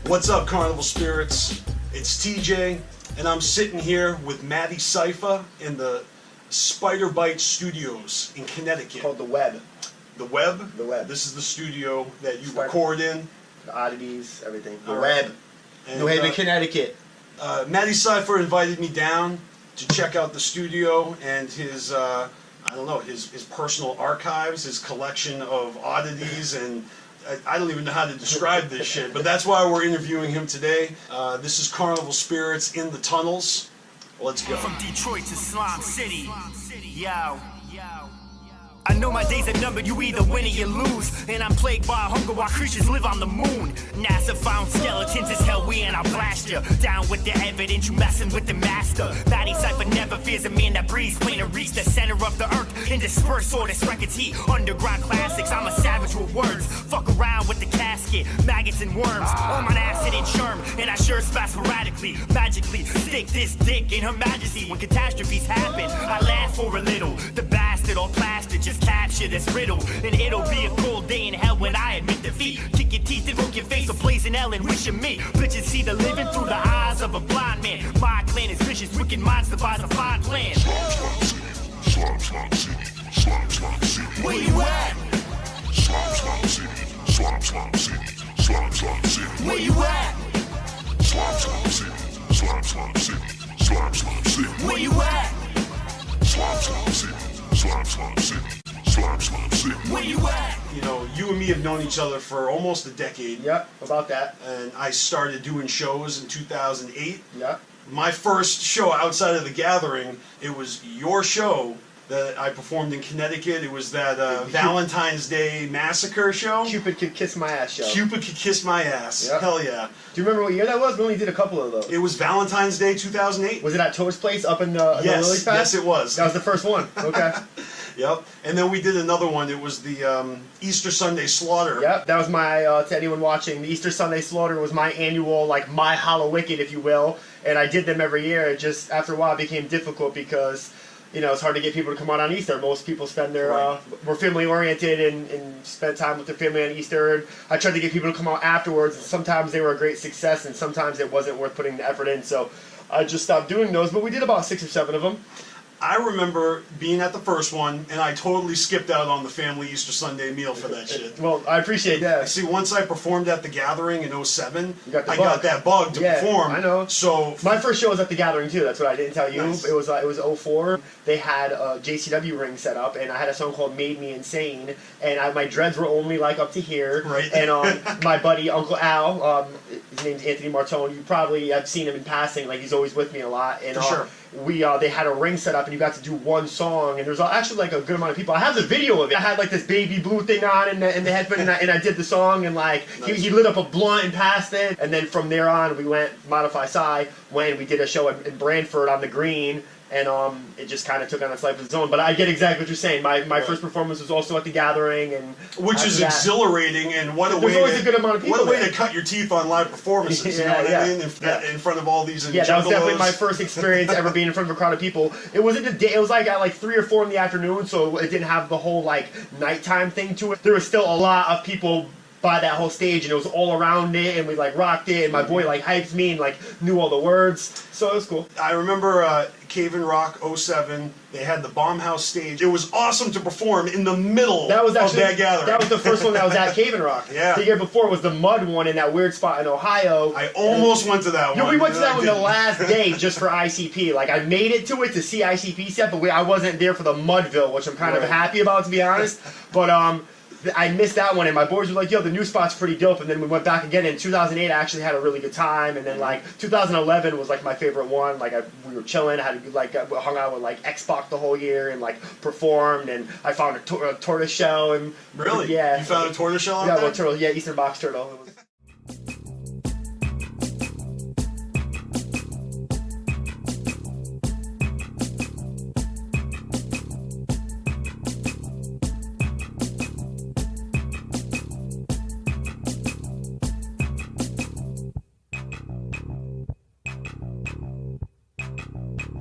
S3: What's up, Carnival Spirits? It's TJ, and I'm sitting here with Maddie Cypher in the Spider Bite Studios in Connecticut.
S6: Called The Web.
S3: The Web?
S6: The Web.
S3: This is the studio that you record in.
S6: The oddities, everything. The
S3: All
S6: Web.
S3: right.
S6: New Haven, Connecticut.
S3: Maddie Cypher invited me down to check out the studio and his, I don't know, his personal archives, his collection of oddities, and I don't even know how to describe this shit, but that's why we're interviewing him today. This is Carnival Spirits in the Tunnels. Let's go.
S16: From Detroit to Slime City. Yo. I know my days are numbered, you either win or you lose. And I'm plagued by hunger while creatures live on the moon. NASA found skeletons as hell, we and I blast ya. Down with the evidence, you messing with the master. Maddie Cypher never fears a man that breathes. Plain to reach the center of the earth and disperse all this record's heat. Underground classics, I'm a savage with words. Fuck around with the casket, maggots and worms. I'm on acid and germ, and I sure spaz sporadically. Magically, stick this dick in her majesty. When catastrophes happen, I laugh for a little. The bastard all plastered, just capture this riddle, and it'll be a cold day in hell when I admit defeat. Kick your teeth and poke your face, a blazing hell and wishing me. Bitches see the living through the eyes of a blind man. My clan is vicious, wicked minds devise a fine plan.
S25: Slime City, Slime City.
S16: Where you at?
S25: Slime City, Slime City, Slime City.
S16: Where you at?
S25: Slime City, Slime City, Slime City.
S16: Where you at?
S25: Slime City, Slime City, Slime City.
S16: Where you at?
S3: You know, you and me have known each other for almost a decade.
S6: Yep, about that.
S3: And I started doing shows in 2008.
S6: Yep.
S3: My first show outside of the Gathering, it was your show that I performed in Connecticut. It was that Valentine's Day Massacre show.
S6: Cupid Could Kiss My Ass show.
S3: Cupid Could Kiss My Ass.
S6: Yep.
S3: Hell yeah.
S6: Do you remember what year that was? We only did a couple of those.
S3: It was Valentine's Day 2008.
S6: Was it at Toast Place up in the Lily's Path?
S3: Yes, it was.
S6: That was the first one. Okay.
S3: Yep. And then we did another one. It was the Easter Sunday Slaughter.
S6: Yep. That was my, to anyone watching, the Easter Sunday Slaughter was my annual, like, my Hollow Wicked, if you will. And I did them every year. It just, after a while, it became difficult because, you know, it's hard to get people to come out on Easter. Most people spend their, were family-oriented and spent time with their family on Easter. And I tried to get people to come out afterwards, and sometimes they were a great success, and sometimes it wasn't worth putting the effort in. So I just stopped doing those, but we did about 6 or 7 of them.
S3: I remember being at the first one, and I totally skipped out on the family Easter Sunday meal for that shit.
S6: Well, I appreciate that.
S3: See, once I performed at the Gathering in 07, I
S6: bug.
S3: got that bug to perform.
S6: I know.
S3: So
S6: my first show was at the Gathering too. That's what I didn't tell you.
S3: Nice.
S6: It was 04. They had a JCW ring set up, and I had a song called "Made Me Insane," and my dreads were only like up to here.
S3: Right.
S6: And my buddy Uncle Al, his name's Anthony Martone. You probably have seen him in passing. Like he's always with me a lot. And
S3: For sure.
S6: They had a ring set up, and you got to do one song, and there's actually like a good amount of people. I have the video of it. I had like this baby blue thing on and the headband, and I did the song, and like he lit up a blunt and passed it, and then from there on we went Modify Psy when we did a show in Brantford on the Green. And it just kind of took on its life of its own. But I get exactly what you're saying. My first performance was also at the Gathering, and
S3: which is exhilarating, and what a way!
S6: There's always a good amount of people.
S3: What a way to cut your teeth on live performances. You know what I mean? In front of all these.
S6: Yeah, that was definitely my first experience ever being in front of a crowd of people. It wasn't a day. It was like at like 3 or 4 in the afternoon, so it didn't have the whole like nighttime thing to it. There was still a lot of people by that whole stage, and it was all around it, and we like rocked it, and my boy like hyped me and like knew all the words, so it was cool.
S3: I remember Cave in Rock 07. They had the Bomb House stage. It was awesome to perform in the middle of that gathering.
S6: That was the first one that was at Cave in Rock.
S3: Yeah.
S6: The year before was the Mud one in that weird spot in Ohio.
S3: I almost went to that one.
S6: Yeah, we went to that one the last day just for ICP. Like, I made it to it to see ICP set, but I wasn't there for the Mudville, which I'm kind of happy about, to be honest. But I missed that one, and my boys were like, yo, the new spot's pretty dope, and then we went back again. In 2008, I actually had a really good time, and then, like, 2011 was, like, my favorite one. Like, we were chilling, I had, like, hung out with, like, Xbox the whole year, and, like, performed, and I found a tortoise shell, and...
S3: Really?
S6: Yeah.
S3: You found a tortoise shell out
S6: there?
S3: there?
S6: Turtle, yeah, Eastern box turtle.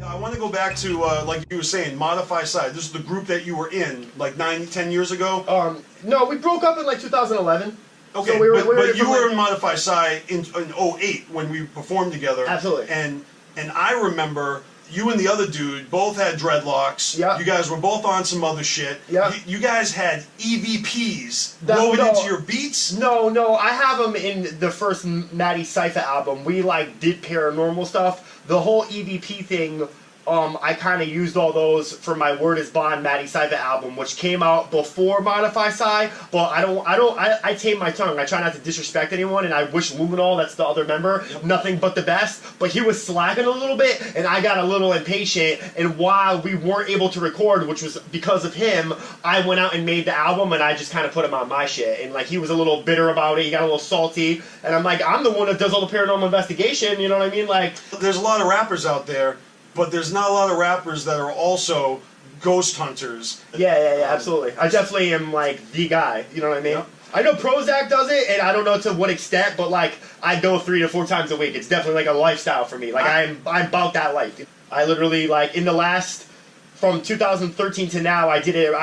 S3: I want to go back to, like you were saying, Modify Side. This is the group that you were in, like 10 years ago?
S6: No, we broke up in, like, 2011.
S3: Okay,
S6: so
S3: but you were in Modify Side in 08 when we performed together.
S6: Absolutely.
S3: And I remember you and the other dude both had dreadlocks. Yeah. You guys were both on some other shit. Yeah. You guys had EVPs woven into your beats?
S6: No, I have them in the first Matty Cypher album. We, like, did paranormal stuff. The whole EVP thing, I kind of used all those for my Word is Bond Matty Cypher album, which came out before Modify Psy, but I tame my tongue. I try not to disrespect anyone, and I wish Luminol, that's the other member, nothing but the best, but he was slacking a little bit, and I got a little impatient, and while we weren't able to record, which was because of him, I went out and made the album, and I just kind of put him on my shit, and like, he was a little bitter about it, he got a little salty, and I'm like, I'm the one that does all the paranormal investigation, you know what I mean? Like,
S3: there's a lot of rappers out there, but there's not a lot of rappers that are also ghost hunters.
S6: Yeah, absolutely. I definitely am, like, the guy, you know what I mean? Yep. I know Prozac does it, and I don't know to what extent, but, like, I go 3 to 4 times a week. It's definitely, like, a lifestyle for me. Like, I'm about that life. I literally, like, in the last... From 2013 to now, I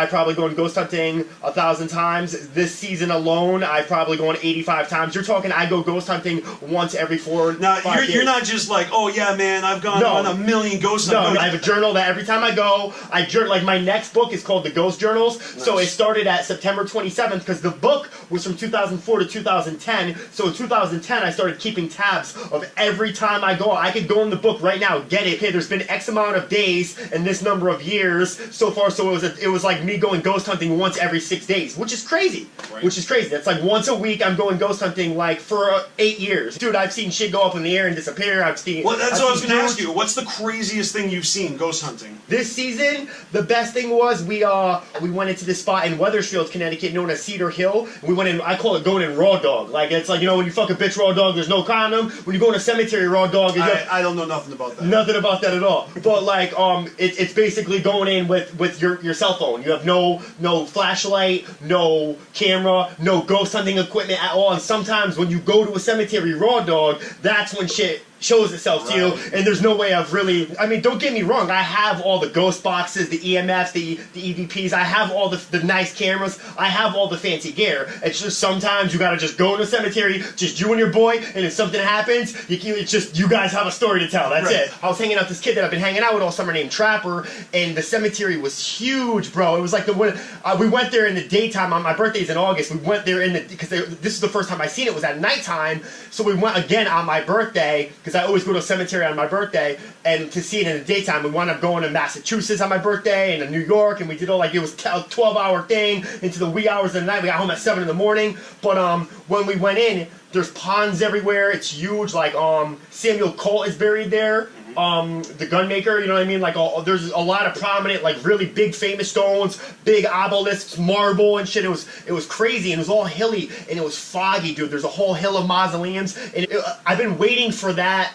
S6: probably gone ghost hunting 1,000 times. This season alone, I've probably gone 85 times. You're talking, I go ghost hunting once every 4
S3: Now, you're not just like, oh yeah, man, I've gone on 1 million ghost hunting.
S6: No, I have a journal that every time I go, I journal. Like, my next book is called The Ghost Journals. Nice. So it started at September 27th, because the book was from 2004 to 2010. So in 2010, I started keeping tabs of every time I go. I could go in the book right now, get it. Okay, there's been X amount of days and this number of years so far, so it was like me going ghost hunting once every 6 days, which is crazy. Right. Which is crazy. That's like once a week I'm going ghost hunting, like, for 8 years. Dude, I've seen shit go up in the air and disappear. Well,
S3: that's what I was going to ask you. What's the craziest thing you've seen ghost hunting?
S6: This season, the best thing was we went into this spot in Wethersfield, Connecticut, known as Cedar Hill. We went in, I call it going in raw dog. Like, it's like, you know, when you fuck a bitch raw dog, there's no condom. When you go in a cemetery raw dog,
S3: I don't know nothing about that.
S6: Nothing about that at all. But, like, it's basically going in with your cell phone. You have no flashlight, no camera, no ghost hunting equipment at all. And sometimes when you go to a cemetery raw dog, that's when shit shows itself to you, and there's no way of really... I mean, don't get me wrong, I have all the ghost boxes, the EMFs, the EVPs, I have all the nice cameras, I have all the fancy gear. It's just sometimes you gotta just go in a cemetery, just you and your boy, and if something happens, it's just you guys have a story to tell, that's it. I was hanging out with this kid that I've been hanging out with all summer named Trapper, and the cemetery was huge, bro. It was like we went there in the daytime. On my birthday's in August. We went there because this is the first time I seen it was at nighttime, so we went again on my birthday, because I always go to a cemetery on my birthday, and to see it in the daytime, we wound up going to Massachusetts on my birthday, and to New York, and we did all, like, it was a 12-hour thing into the wee hours of the night. We got home at 7 in the morning, but when we went in, there's ponds everywhere. It's huge. Like, Samuel Colt is buried there. The gunmaker, you know what I mean? Like, there's a lot of prominent, like, really big famous stones, big obelisks, marble and shit. It was crazy, and it was all hilly, and it was foggy, dude. There's a whole hill of mausoleums, and I've been waiting for that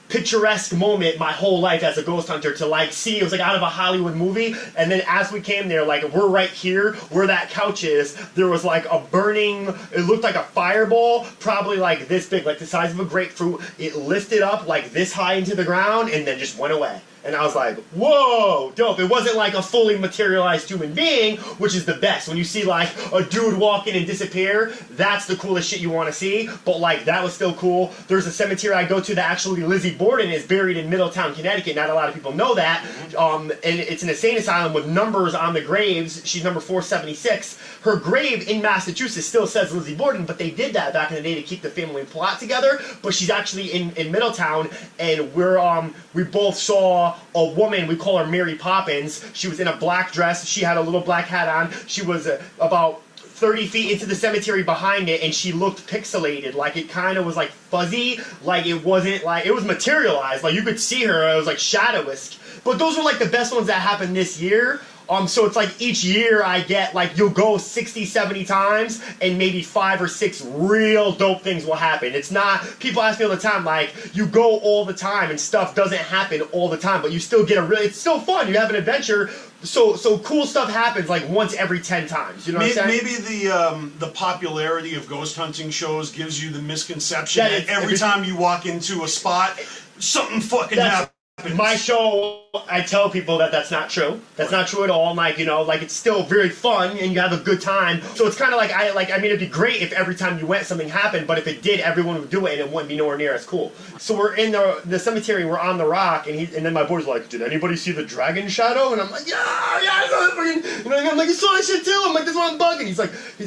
S6: picturesque moment my whole life as a ghost hunter to, like, see. It was like out of a Hollywood movie, and then as we came there, like, we're right here where that couch is, there was like a burning, it looked like a fireball, probably like this big, like the size of a grapefruit. It lifted up like this high into the ground and then just went away. And I was like, whoa, dope. It wasn't like a fully materialized human being, which is the best. When you see like a dude walk in and disappear, that's the coolest shit you want to see. But like, that was still cool. There's a cemetery I go to that actually Lizzie Borden is buried in Middletown, Connecticut. Not a lot of people know that. And it's an insane asylum with numbers on the graves. She's number 476. Her grave in Massachusetts still says Lizzie Borden, but they did that back in the day to keep the family plot together. But she's actually in Middletown, and we both saw a woman, we call her Mary Poppins. She was in a black dress, she had a little black hat on, she was about 30 feet into the cemetery behind it, and she looked pixelated, like it kind of was like fuzzy, like it wasn't like, it was materialized, like you could see her, it was like shadowish. But those were like the best ones that happened this year. So it's like each year I get like, you'll go 60, 70 times and maybe 5 or 6 real dope things will happen. It's not, people ask me all the time, like, you go all the time and stuff doesn't happen all the time, but you still get it's still fun. You have an adventure. So cool stuff happens like once every 10 times. You know what I'm saying?
S3: Maybe the popularity of ghost hunting shows gives you the misconception that every time you walk into a spot, something fucking happens.
S6: My show, I tell people that that's not true. That's not true at all. Like, you know, like it's still very fun and you have a good time. So it's kind of like, I mean, it'd be great if every time you went something happened, but if it did, everyone would do it and it wouldn't be nowhere near as cool. So we're in the cemetery, we're on the rock, and then my boy's like, did anybody see the dragon shadow? And I'm like, yeah, I saw it. You know, I'm like, you saw that shit too? I'm like, this one bugging. He's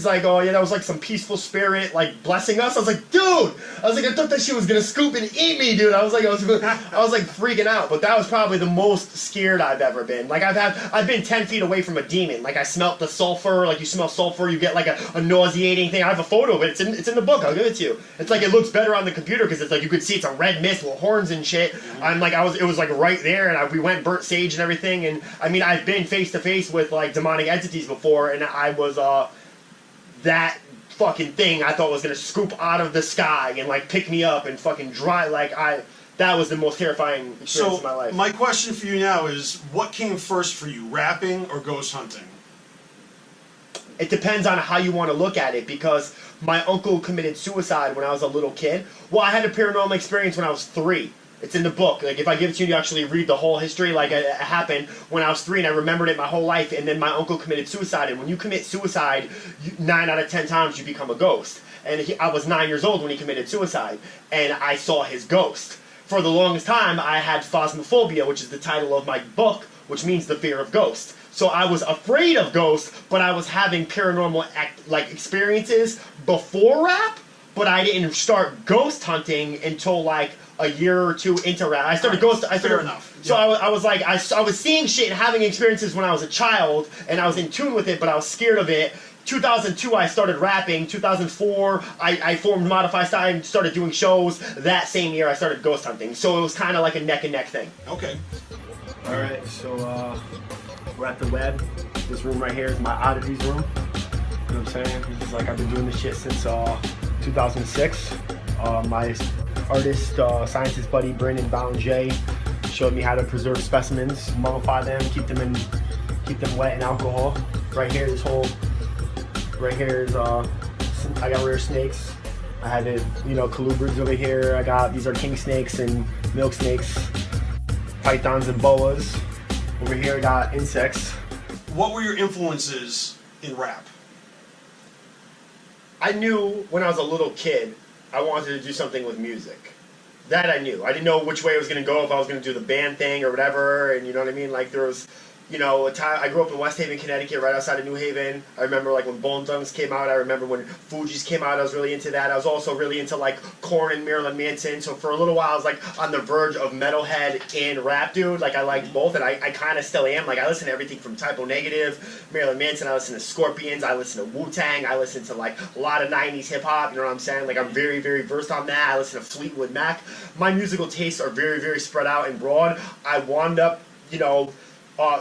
S6: like, oh yeah, that was like some peaceful spirit like blessing us. I was like, dude, I thought that shit was gonna scoop and eat me, dude. I was like freaking out. But that was probably the most scared I've ever been. Like I've been 10 feet away from a demon. Like I smelt the sulfur. Like you smell sulfur, you get like a nauseating thing. I have a photo of it. It's in the book. I'll give it to you. It's like it looks better on the computer because it's like you could see it's a red mist with horns and shit. I'm like it was like right there, and we went burnt sage and everything. And I mean I've been face to face with like demonic entities before, and I was that fucking thing I thought was gonna scoop out of the sky and like pick me up and fucking dry that was the most terrifying experience of my life.
S3: My question for you now is, what came first for you, rapping or ghost hunting?
S6: It depends on how you want to look at it, because my uncle committed suicide when I was a little kid. Well, I had a paranormal experience when I was 3. It's in the book. Like, if I give it to you, you actually read the whole history. Like, it happened when I was 3, and I remembered it my whole life, and then my uncle committed suicide. And when you commit suicide, 9 out of 10 times you become a ghost. And I was 9 years old when he committed suicide, and I saw his ghost. For the longest time, I had phasmophobia, which is the title of my book, which means the fear of ghosts. So I was afraid of ghosts, but I was having paranormal experiences before rap, but I didn't start ghost hunting until like a year or 2 into rap. I started fair enough. So I was like, I was seeing shit and having experiences when I was a child, and I was in tune with it, but I was scared of it. 2002, I started rapping. 2004, I formed Modify Style and started doing shows. That same year, I started ghost hunting. So it was kind of like a neck and neck thing.
S3: Okay.
S6: All right, so we're at the web. This room right here is my oddities room. You know what I'm saying? It's like I've been doing this shit since 2006. My artist, scientist buddy, Brandon Ballinger, showed me how to preserve specimens, mummify them, keep them wet in alcohol. Right here, right here is, I got rare snakes. I had colubrids over here. These are king snakes and milk snakes, pythons and boas. Over here I got insects.
S3: What were your influences in rap?
S6: I knew when I was a little kid, I wanted to do something with music. That I knew. I didn't know which way I was going to go, if I was going to do the band thing or whatever, and you know what I mean? Like there was, a time, I grew up in West Haven, Connecticut, right outside of New Haven. I remember like when Bone Thugs came out. I remember when Fugees came out. I was really into that. I was also really into like Korn and Marilyn Manson. So for a little while, I was like on the verge of metalhead and rap, dude. Like I liked both, and I kind of still am. Like I listen to everything from Typo Negative, Marilyn Manson. I listen to Scorpions. I listen to Wu-Tang. I listen to like a lot of 90s hip hop. You know what I'm saying? Like I'm very, very versed on that. I listen to Fleetwood Mac. My musical tastes are very, very spread out and broad. I wound up,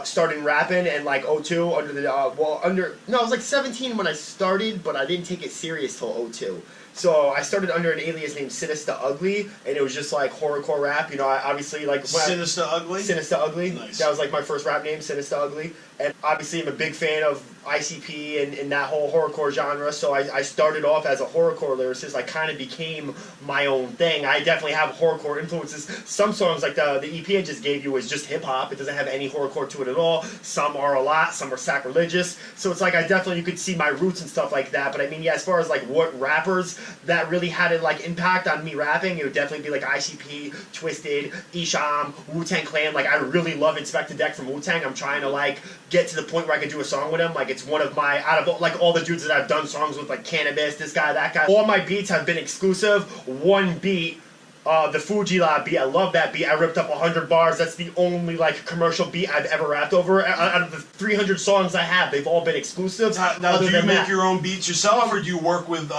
S6: starting rapping in like 02 I was like 17 when I started, but I didn't take it serious till 02. So I started under an alias named Sinister Ugly, and it was just like horrorcore rap. I obviously like
S3: Sinister Ugly.
S6: Sinister Ugly.
S3: Nice.
S6: That was like my first rap name, Sinister Ugly. And obviously I'm a big fan of ICP and that whole horrorcore genre, so I started off as a horrorcore lyricist. I kind of became my own thing. I definitely have horrorcore influences. Some songs, like the EP I just gave you, is just hip-hop. It doesn't have any horrorcore to it at all. Some are a lot, some are sacrilegious. So it's like you could see my roots and stuff like that. But I mean, yeah, as far as like what rappers that really had a like impact on me rapping, it would definitely be like ICP, Twisted, Isham, Wu-Tang Clan. Like I really love Inspector Deck from Wu-Tang. I'm trying to like get to the point where I can do a song with him. Like it's one of my, out of like all the dudes that I've done songs with, like Cannabis, this guy, that guy, all my beats have been exclusive. One beat, the Fuji Lab beat, I love that beat. I ripped up 100 bars. That's the only like commercial beat I've ever rapped over. Out of the 300 songs I have, they've all been exclusive.
S3: Now do you make your own beats yourself, or do you work with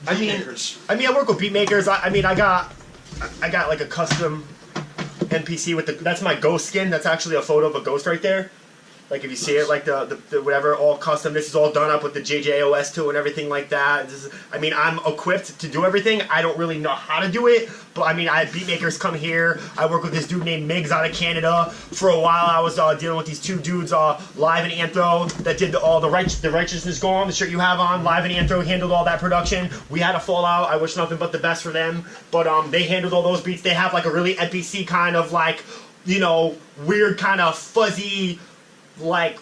S3: beat makers?
S6: I mean, I work with beat makers. I mean, I got like a custom NPC with that's my ghost skin. That's actually a photo of a ghost right there. Like if you see it, like the whatever, all custom. This is all done up with the JJOS too and everything like that. I mean, I'm equipped to do everything. I don't really know how to do it, but I mean, I have beat makers come here. I work with this dude named Miggs out of Canada. For a while, I was dealing with these two dudes, Live and Anthro, that did all the Righteousness Gone, the shirt you have on. Live and Anthro handled all that production. We had a fallout. I wish nothing but the best for them, but they handled all those beats. They have like a really NPC kind of like, you know, weird kind of fuzzy, like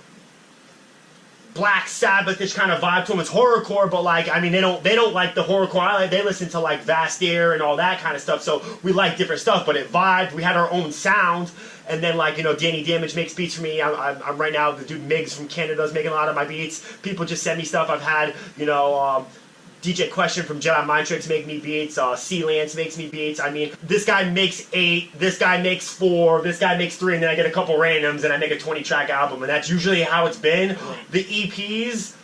S6: Black Sabbath-ish kind of vibe to them. It's horrorcore, but like, I mean, they don't like the horrorcore. They listen to like BstMstR and all that kind of stuff. So we like different stuff, but it vibed. We had our own sound, and then like, you know, Danny Damage makes beats for me. I'm right now, the dude Miggs from Canada is making a lot of my beats. People just send me stuff. I've had, you know, DJ Question from Jedi Mind Tricks make me beats. C-Lance makes me beats. I mean, this guy makes 8, this guy makes 4, this guy makes 3, and then I get a couple randoms and I make a 20-track album, and that's usually how it's been. The EPs,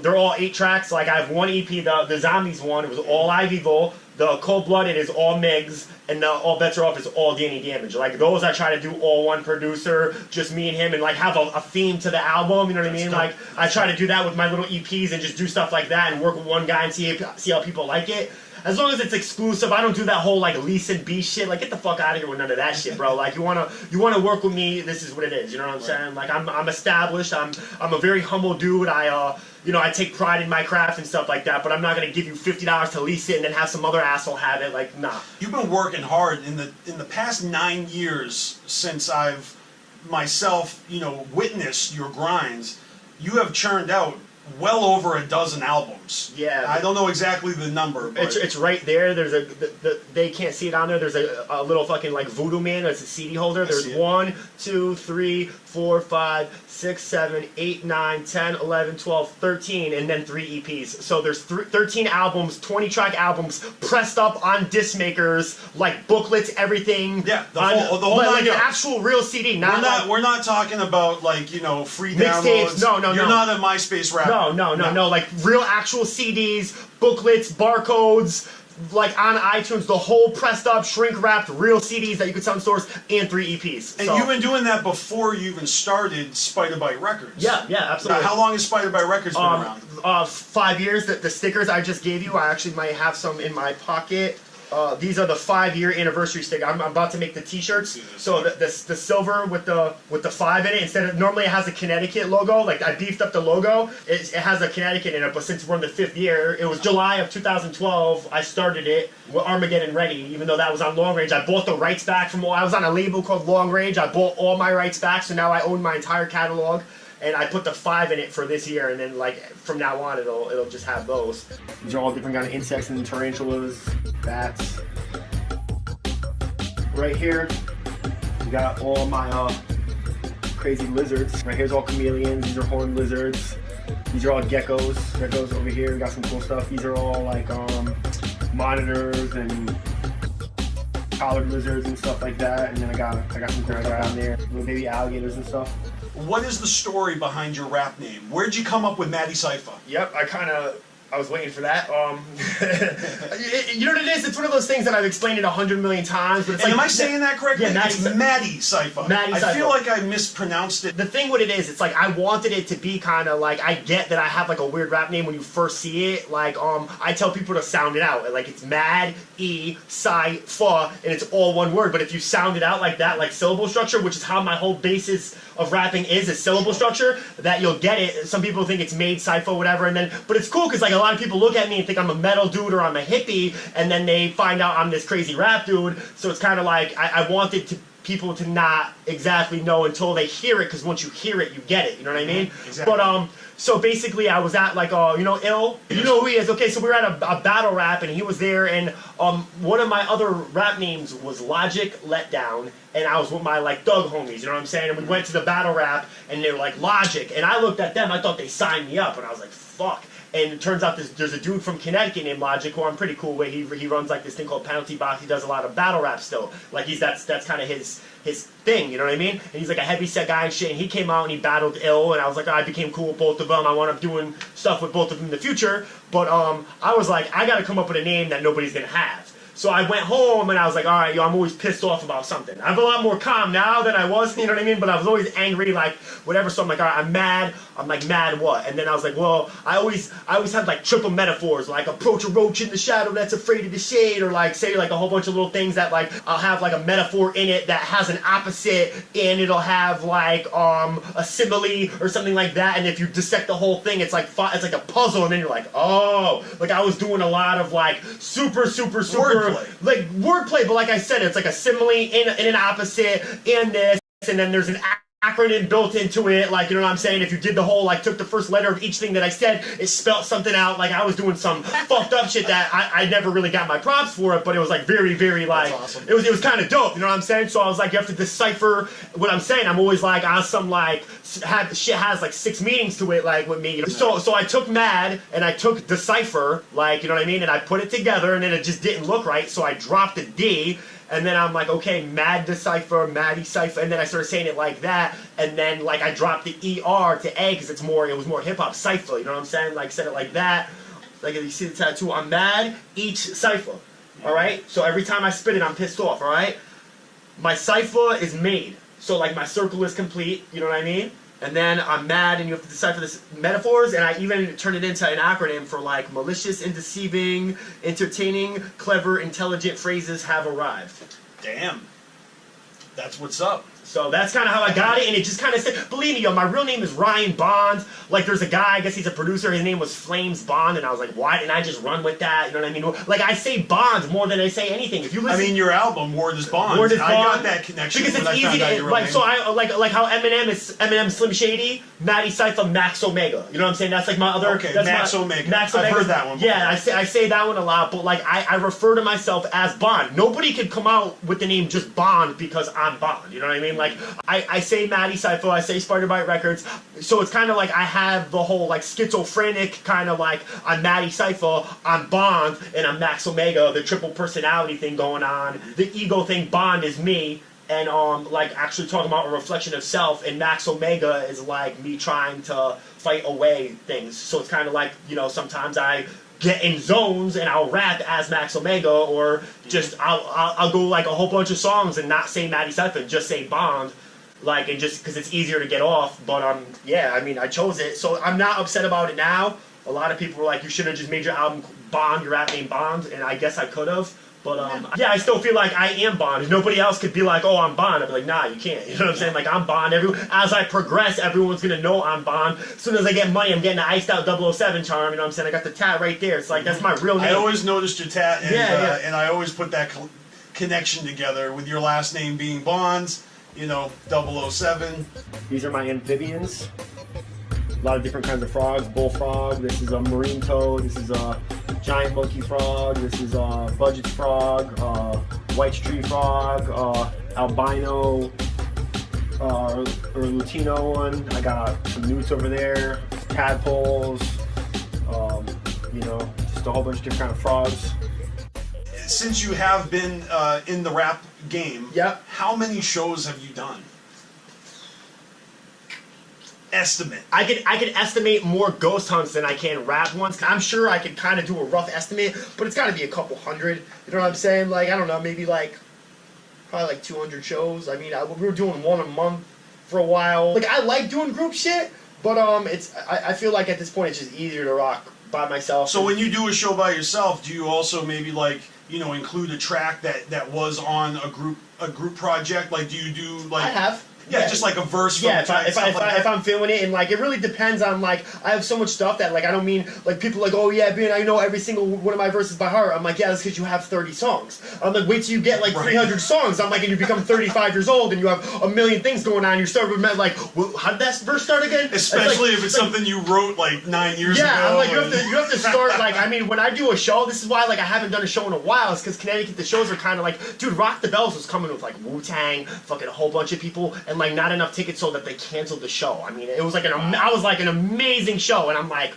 S6: they're all 8 tracks. Like I have one EP, the Zombies one, it was all Ivy-Vol. The Cold Blooded is all Miggs, and the All Bets Are Off is all Danny Damage. Like those, I try to do all one producer, just me and him, and like have a theme to the album. You know what I mean? Like I try to do that with my little EPs and just do stuff like that and work with one guy and see how people like it. As long as it's exclusive, I don't do that whole like lease and B shit. Like get the fuck out of here with none of that shit, bro. Like you wanna work with me, this is what it is. You know what I'm saying? Like I'm established. I'm a very humble dude. You know, I take pride in my craft and stuff like that, but I'm not gonna give you $50 to lease it and then have some other asshole have it. Like, nah.
S3: You've been working hard in the past 9 years since I've myself, you know, witnessed your grinds. You have churned out well over a dozen albums.
S6: Yeah.
S3: I don't know exactly the number, but
S6: it's right there. There's they can't see it on there. There's a little fucking like Voodoo Man. It's a CD holder. There's 1, 2, 3, 4, 5, 6, 7, 8, 9, 10, 11, 12, 13, and then 3 EPs. So there's 13 albums, 20-track albums, pressed up on disc makers, like booklets, everything.
S3: Yeah, the whole
S6: like
S3: nine
S6: an actual real CD.
S3: We're not talking about like, you know, free
S6: mixtapes.
S3: downloads.
S6: No.
S3: You're not a MySpace rapper.
S6: No. Like real actual CDs, booklets, barcodes, like on iTunes, the whole pressed up, shrink wrapped, real CDs that you could sell in stores, and 3 EPs.
S3: And you've been doing that before you even started Spider Bite Records.
S6: Yeah, absolutely.
S3: Now, how long has Spider Bite Records been around?
S6: 5 years. The stickers I just gave you, I actually might have some in my pocket. These are the 5-year anniversary sticker. I'm about to make the T-shirts. So the silver with the 5 in it, instead of normally it has a Connecticut logo. Like I beefed up the logo. It has a Connecticut in it, but since we're in the 5th year, it was July of 2012. I started it with Armageddon Ready, even though that was on Long Range. I bought the rights back from I was on a label called Long Range. I bought all my rights back, so now I own my entire catalog. And I put the 5 in it for this year, and then like from now on, it'll just have those. These are all different kind of insects and tarantulas, bats. Right here, we got all my crazy lizards. Right here's all chameleons. These are horned lizards. These are all geckos. Geckos over here. We got some cool stuff. These are all like monitors and collared lizards and stuff like that. And then I got some things around there, little baby alligators and stuff.
S3: What is the story behind your rap name? Where'd you come up with Matty Cypher?
S6: Yep, I was waiting for that. You know what it is? It's one of those things that I've explained it 100 million times. But it's
S3: am I saying that correctly?
S6: Yeah,
S3: it's Matty Cypher. I feel like I mispronounced it.
S6: The thing what it is, it's like I wanted it to be kind of like, I get that I have like a weird rap name when you first see it. Like I tell people to sound it out. Like it's Mad, E, Cypher, and it's all one word. But if you sound it out like that, like syllable structure, which is how my whole basis of rapping is a syllable structure, that you'll get it. Some people think it's made cypher, whatever, and then, but it's cool because like a lot of people look at me and think I'm a metal dude or I'm a hippie, and then they find out I'm this crazy rap dude. So it's kind of like I wanted people to not exactly know until they hear it, because once you hear it, you get it. You know what I mean?
S3: Exactly.
S6: But so basically, I was at like you know Ill. You know who he is? Okay, so we were at a battle rap, and he was there, and one of my other rap names was Logic Letdown, and I was with my like thug homies. You know what I'm saying? And we went to the battle rap, and they were like Logic, and I looked at them. I thought they signed me up, and I was like, fuck. And it turns out there's a dude from Connecticut named Logic who I'm pretty cool with. He runs like this thing called Penalty Box. He does a lot of battle rap still. Like that's kind of his thing, you know what I mean? And he's like a heavy set guy and shit. And he came out and he battled Ill, and I was like, I became cool with both of them. I wound up doing stuff with both of them in the future. But I was like, I gotta come up with a name that nobody's gonna have. So I went home and I was like, all right, yo, I'm always pissed off about something. I'm a lot more calm now than I was, you know what I mean? But I was always angry, like, whatever. So I'm like, all right, I'm mad. I'm like, mad what? And then I was like, well, I always had like triple metaphors, like approach a roach in the shadow that's afraid of the shade, or like say like a whole bunch of little things that like I'll have like a metaphor in it that has an opposite, and it'll have like a simile or something like that. And if you dissect the whole thing, it's like a puzzle, and then you're like, oh, like I was doing a lot of like super like wordplay, but like I said, it's like a simile in an opposite and this, and then there's an acronym built into it, like, you know what I'm saying? If you did the whole, like, took the first letter of each thing that I said, it spelt something out. Like, I was doing some fucked up shit that I never really got my props for it, but it was, like, very, very, like, awesome. It was kind of dope, you know what I'm saying? So I was like, you have to decipher what I'm saying. I'm always, like, on some, like, shit has, like, 6 meanings to it, like, with me. So I took Mad, and I took Decipher, like, you know what I mean? And I put it together, and then it just didn't look right, so I dropped the D. And then I'm like, okay, Mad Decipher, Maddie Cypher, and then I started saying it like that, and then like I dropped the ER to A because it was more hip hop Cypher, you know what I'm saying? Like said it like that. Like if you see the tattoo, I'm mad, each Cypher. Alright? So every time I spit it, I'm pissed off, alright? My Cypher is made. So like my circle is complete, you know what I mean? And then I'm mad, and you have to decipher this metaphors, and I even turn it into an acronym for like malicious and deceiving, entertaining, clever, intelligent phrases have arrived.
S3: Damn. That's what's up.
S6: So that's kind of how I got it, and it just kind of said, believe me, yo, my real name is Ryan Bond. Like, there's a guy, I guess he's a producer, his name was Flames Bond, and I was like, why didn't I just run with that? You know what I mean? Like, I say Bond more than I say anything. If you listen,
S3: I mean, your album, Word is Bond.
S6: Word is Bond.
S3: I got that connection
S6: because
S3: when
S6: it's
S3: I found
S6: easy
S3: out
S6: to,
S3: your real
S6: like,
S3: name.
S6: so I, like how Eminem Slim Shady, Matty Cypher, Max Omega. You know what I'm saying? That's like my other,
S3: okay,
S6: that's
S3: Max
S6: my,
S3: Omega.
S6: Max
S3: I've
S6: Omega.
S3: heard that one before.
S6: Yeah, I say that one a lot, but like, I refer to myself as Bond. Nobody could come out with the name just Bond because I'm Bond. You know what I mean? Like, I say Matty Cypher, I say Spider Bite Records, so it's kind of like I have the whole like schizophrenic kind of like I'm Matty Cypher, I'm Bond, and I'm Max Omega, the triple personality thing going on. The ego thing, Bond is me, and like actually talking about a reflection of self, and Max Omega is like me trying to fight away things. So it's kind of like, you know, sometimes I get in zones and I'll rap as Max Omega, or just I'll go like a whole bunch of songs and not say Matty Cypher, just say Bond. Like, and just because it's easier to get off, but yeah, I mean, I chose it, so I'm not upset about it now. A lot of people were like, you should have just made your album Bond, your rap name Bond, and I guess I could have, but yeah, I still feel like I am Bond. Nobody else could be like, oh, I'm Bond. I'd be like, nah, you can't. You know what I'm saying? Like, I'm Bond. As I progress, everyone's gonna know I'm Bond. As soon as I get money, I'm getting the iced out 007 charm. You know what I'm saying? I got the tat right there. It's like, that's my real name.
S3: I always noticed your tat, and,
S6: yeah.
S3: And I always put that connection together with your last name being Bonds. You know, 007.
S6: These are my amphibians. A lot of different kinds of frogs. Bullfrog. This is a marine toad. This is a giant monkey frog. This is a budget frog. White tree frog. Albino or Latino one. I got some newts over there. Tadpoles. You know, just a whole bunch of different kind of frogs.
S3: Since you have been in the rap game,
S6: yep.
S3: How many shows have you done? Estimate.
S6: I could estimate more ghost hunts than I can rap ones. I'm sure I could kind of do a rough estimate, but it's got to be a couple hundred. You know what I'm saying? Like, I don't know, maybe like probably like 200 shows. I mean, we were doing one a month for a while. Like, I like doing group shit, but I feel like at this point it's just easier to rock by myself.
S3: So when you do a show by yourself, do you also maybe like, you know, include a track that was on a group project? Like, do you do like?
S6: I have.
S3: Yeah, just like a verse. From
S6: if I'm feeling it, and like it really depends on like I have so much stuff that like I don't mean like people like, oh yeah, man, I know every single one of my verses by heart. I'm like, yeah, that's because you have 30 songs. I'm like, wait till you get like 300 songs. I'm like, and you become 35 years old and you have a million things going on. You start with like, well, how did that verse start again?
S3: Especially if it's something you wrote like 9 years ago.
S6: Yeah, I'm like, you have to start like, I mean, when I do a show, this is why like I haven't done a show in a while. It's because Connecticut, the shows are kind of like, dude, Rock the Bells was coming with like Wu-Tang, fucking a whole bunch of people, and like not enough tickets so that they canceled the show. I mean, it was like I was like an amazing show, and I'm like,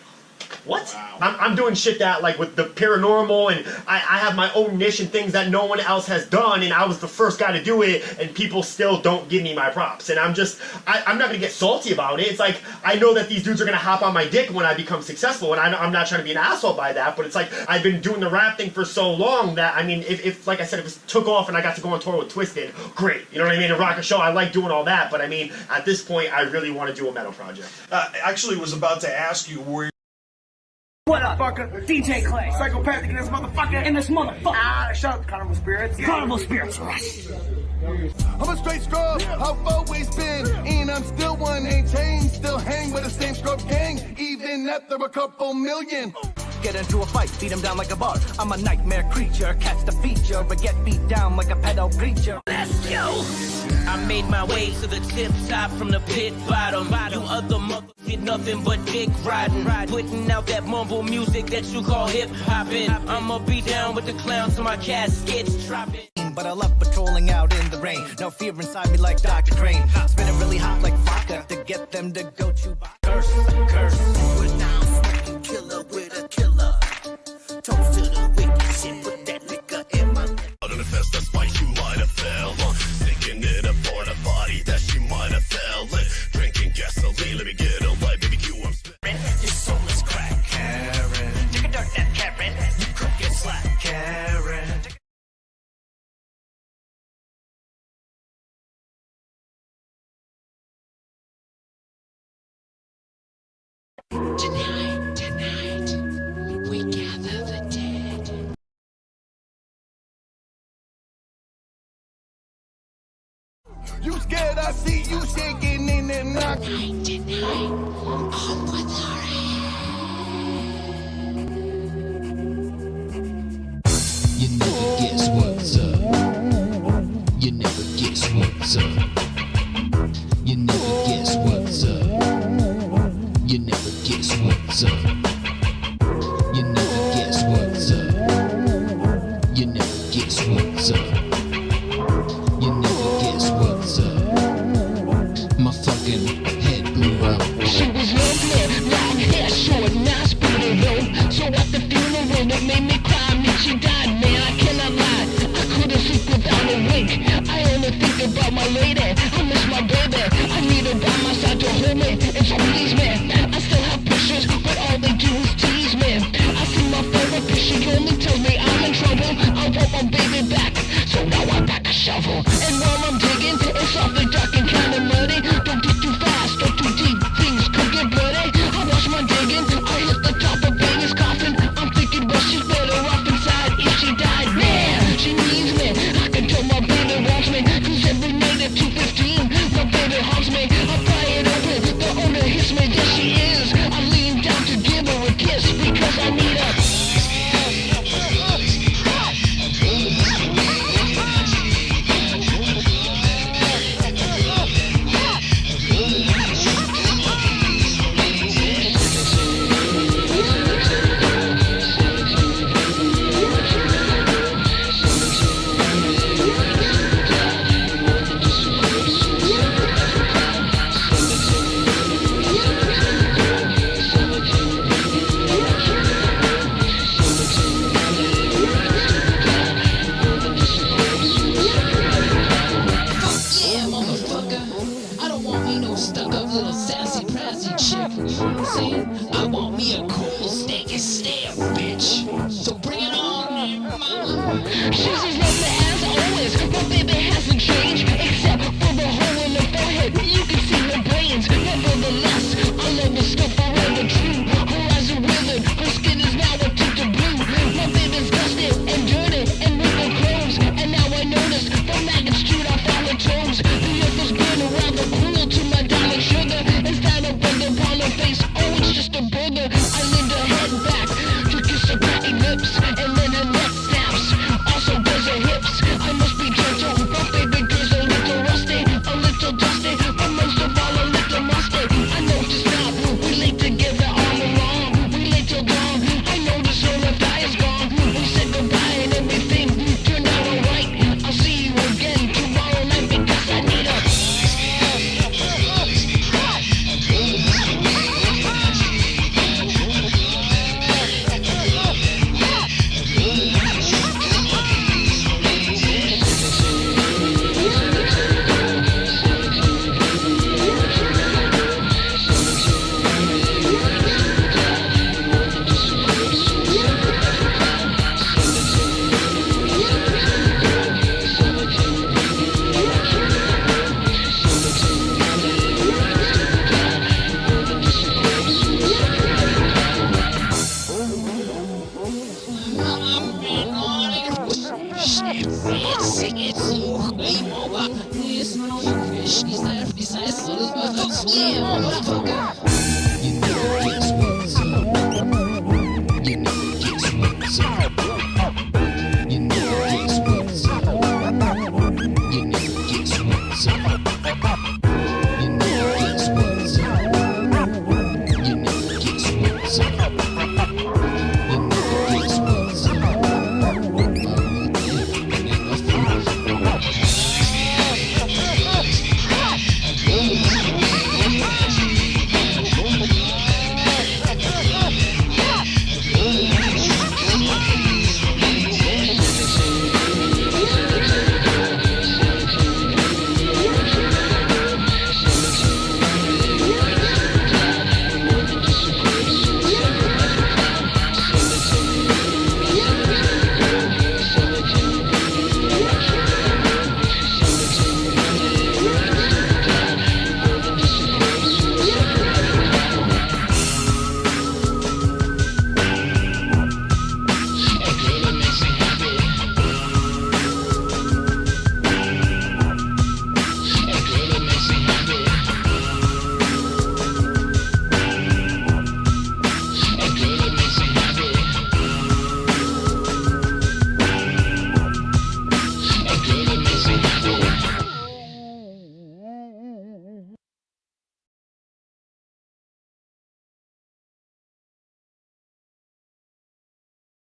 S6: what? Wow. I'm doing shit that like with the paranormal, and I have my own niche and things that no one else has done, and I was the first guy to do it, and people still don't give me my props, and I'm not gonna get salty about it. It's like I know that these dudes are gonna hop on my dick when I become successful, and I'm not trying to be an asshole by that, but it's like I've been doing the rap thing for so long that I mean, if like I said, if it took off and I got to go on tour with Twisted, great, you know what I mean, and rock a show, I like doing all that, but I mean, at this point, I really want to do a metal project.
S3: Actually, was about to ask you where.
S16: What up, fucker? DJ Clay. Psychopathic in this motherfucker. In this motherfucker. Shut up, Carnival Spirits. Carnival Spirits.
S7: I'm a straight scrub, I've always been, and I'm still one, ain't changed, still hang with the same scrub gang, even after a couple million.
S16: Get into a fight, beat him down like a bar. I'm a nightmare creature, catch the feature, but get beat down like a pedo preacher. Let's go!
S8: I made my way to the tip top from the pit bottom. You other motherfuckers get nothing but dick riding. Putting out that mumble music that you call hip hopping. I'ma be down with the clowns till my casket's dropping.
S16: But I love patrolling out in the rain. No fear inside me like Dr. Crane. Spinning really hot like vodka to get them to go chew by. Curse, curse.
S25: We're now smoking killer with a killer. Toast to the wicked shit, put that liquor in my lip. Out of the fest, that's why you might have fell. Thinking it aboard a body that she might have fell. Drinking gasoline, let me get a light, baby Q, I'm spitting.
S16: Your soul is crack, Karen. Take a dark nap, Karen. You cook your slack, Karen.
S25: Tonight, we gather the dead.
S7: You scared, I see you shaking in the knock.
S25: Tonight, on with our
S9: You never guess what's up. You never guess what's up. You never guess what's up. You never guess what's up. You never guess what's up. You never guess what's up. You never guess what's up. My fucking head blew up.
S16: She was lovely, long hair, short, nice, beautiful. So at the funeral, it made me cry. I mean, she died, man, I cannot lie. I couldn't sleep without a wink. I only think about my lady. I miss my baby. I need her by my side to hold me and squeeze me. I still have pictures, but all they do is tease me. I see my therapist, she only tells me I'm in trouble. I want my baby back, so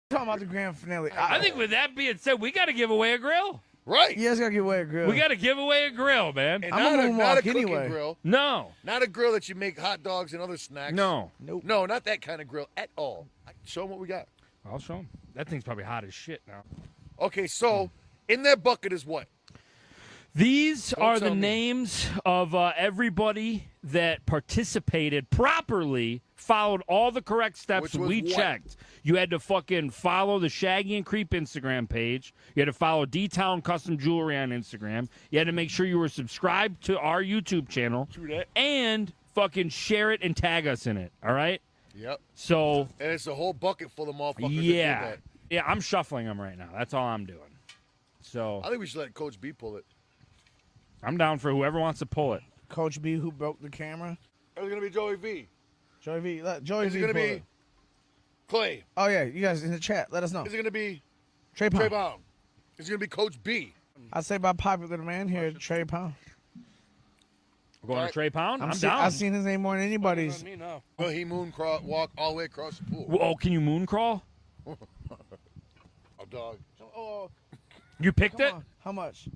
S1: Talking about the grand finale.
S11: I think with that being said, we got to give away a grill.
S2: Right.
S1: You guys got to give away a grill.
S11: We got to give away a grill, man.
S2: And
S1: I'm
S2: not a cooking
S1: anyway.
S2: grill.
S11: No.
S2: Not a grill that you make hot dogs and other snacks.
S11: No.
S1: Nope.
S2: No, not that kind of grill at all. Show them what we got.
S11: I'll show them. That thing's probably hot as shit now.
S2: Okay, so in that bucket is what?
S11: These
S2: Don't
S11: are the
S2: tell me.
S11: names of everybody that participated properly, followed all the correct steps
S2: Which was
S11: we
S2: what?
S11: checked. You had to fucking follow the Shaggy and Creep Instagram page. You had to follow D-Town Custom Jewelry on Instagram. You had to make sure you were subscribed to our YouTube channel.
S2: True that.
S11: And fucking share it and tag us in it, all right?
S2: Yep.
S11: So,
S2: And it's a whole bucket full of motherfuckers that
S11: yeah.
S2: do that.
S11: Yeah, I'm shuffling them right now. That's all I'm doing. So,
S2: I think we should let Coach B pull it.
S11: I'm down for whoever wants to pull it.
S1: Coach B, who broke the camera.
S2: It's going to be Joey V.
S1: Joey V. Let Joey
S2: Is it
S1: V.
S2: going to
S1: pull
S2: be
S1: it.
S2: Clay?
S1: Oh, yeah. You guys in the chat. Let us know.
S2: Is it going to be
S1: Trey Pound.
S2: Is it going to be Coach B?
S1: I say by popular demand here, Trey Pound.
S11: We're going to Trey Pound? I'm down.
S1: I've seen his name more than anybody's.
S2: Me now. Will he walk all the way across the pool?
S11: Oh, can you moon crawl?
S2: A dog.
S1: Oh,
S11: You picked it?
S1: on. How much?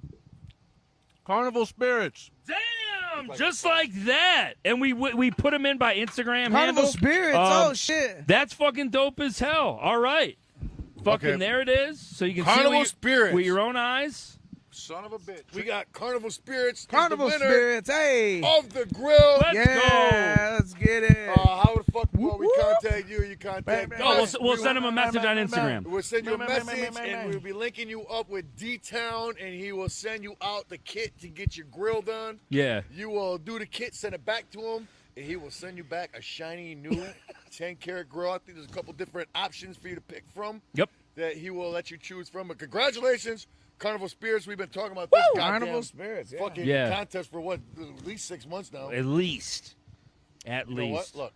S12: Carnival Spirits.
S11: Damn, just like that. And we put them in by Instagram
S1: Carnival
S11: handle.
S1: Spirits. Oh, shit.
S11: That's fucking dope as hell. All right. Fucking
S2: Okay.
S11: there it is. So you can
S2: Carnival
S11: see
S2: Spirits.
S11: with your own eyes.
S2: Son of a bitch. We got Carnival Spirits.
S1: Carnival
S2: is the winner
S1: Spirits. Hey.
S2: of the grill.
S11: Let's
S1: Yeah, let's get it.
S2: How the fuck will we contact you? You contact
S11: Oh,
S2: us.
S11: we'll send him a message on Instagram.
S2: We'll send you a message, and we'll be linking you up with D-Town, and he will send you out the kit to get your grill done.
S11: Yeah.
S2: You will do the kit, send it back to him, and he will send you back a shiny new 10-karat grill. I think there's a couple different options for you to pick from.
S11: Yep.
S2: That he will let you choose from. But congratulations, Carnival Spirits. We've been talking about this
S1: Carnival Spirits, yeah.
S2: fucking
S11: Yeah.
S2: contest for what, at least 6 months now.
S11: At least. At
S2: You know what?
S11: least.
S2: Look.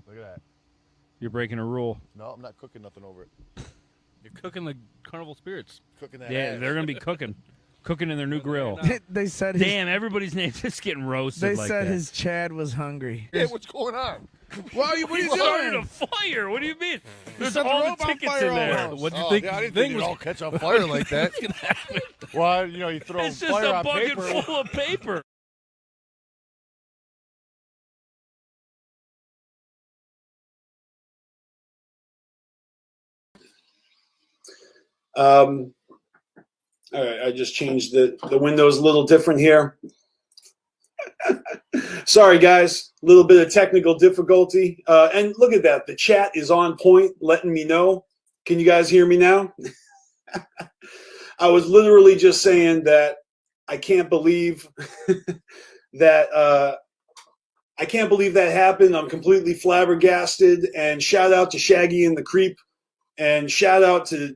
S2: Look at that.
S11: You're breaking a rule.
S2: No, I'm not cooking nothing over it.
S12: You're cooking the Carnival Spirits.
S2: Cooking that
S11: Yeah,
S2: ass.
S11: they're going to be cooking. Cooking in their new grill.
S1: They said his,
S11: Damn, everybody's name's just getting roasted
S1: they
S11: like
S1: said
S11: that.
S1: his Chad was hungry.
S2: Hey, what's going on?
S1: What are you
S11: started
S1: doing?
S11: a fire. What do you mean? There's
S1: set the
S11: all the
S1: rope on
S11: tickets
S1: fire
S11: in there.
S1: almost.
S12: What do you think?
S2: Yeah, I didn't
S12: the
S2: think
S12: thing
S2: it'd all
S12: was
S2: catch on fire like that. Well, you throw
S11: It's just
S2: fire
S11: a
S2: on
S11: bucket
S2: paper.
S11: full of paper.
S3: All right, I just changed the windows a little different here. Sorry, guys, a little bit of technical difficulty. And look at that, the chat is on point, letting me know. Can you guys hear me now? I was literally just saying that I can't believe that I can't believe that happened. I'm completely flabbergasted. And shout out to Shaggy and the Creep And shout out to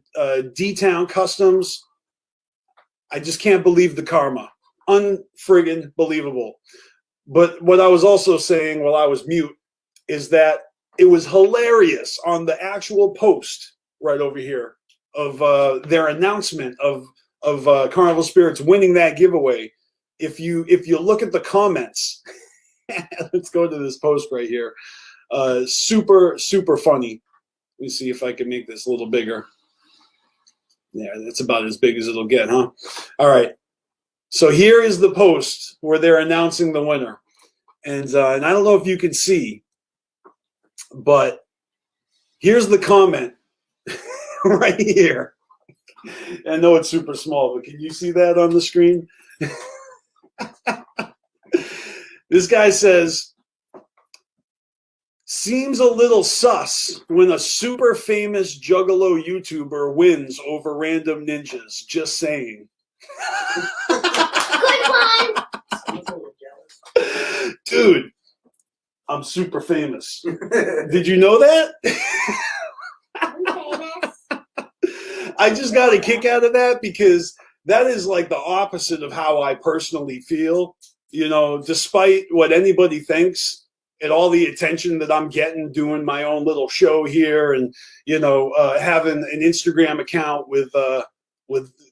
S3: D-Town Customs. I just can't believe the karma. Unfriggin' believable. But what I was also saying while I was mute is that it was hilarious on the actual post right over here of their announcement of Carnival Spirits winning that giveaway. If you look at the comments, let's go to this post right here. Super, super funny. Let me see if I can make this a little bigger. Yeah, that's about as big as it'll get, huh? All right. So here is the post where they're announcing the winner. And I don't know if you can see, but here's the comment right here. I know it's super small, but can you see that on the screen? This guy says, seems a little sus when a super famous Juggalo YouTuber wins over random ninjas. Just saying.
S10: Good one.
S3: Dude, I'm super famous. Did you know that?
S10: I'm famous.
S3: I just got a kick out of that because that is like the opposite of how I personally feel. You know, despite what anybody thinks and all the attention that I'm getting doing my own little show here and, you know, having an Instagram account with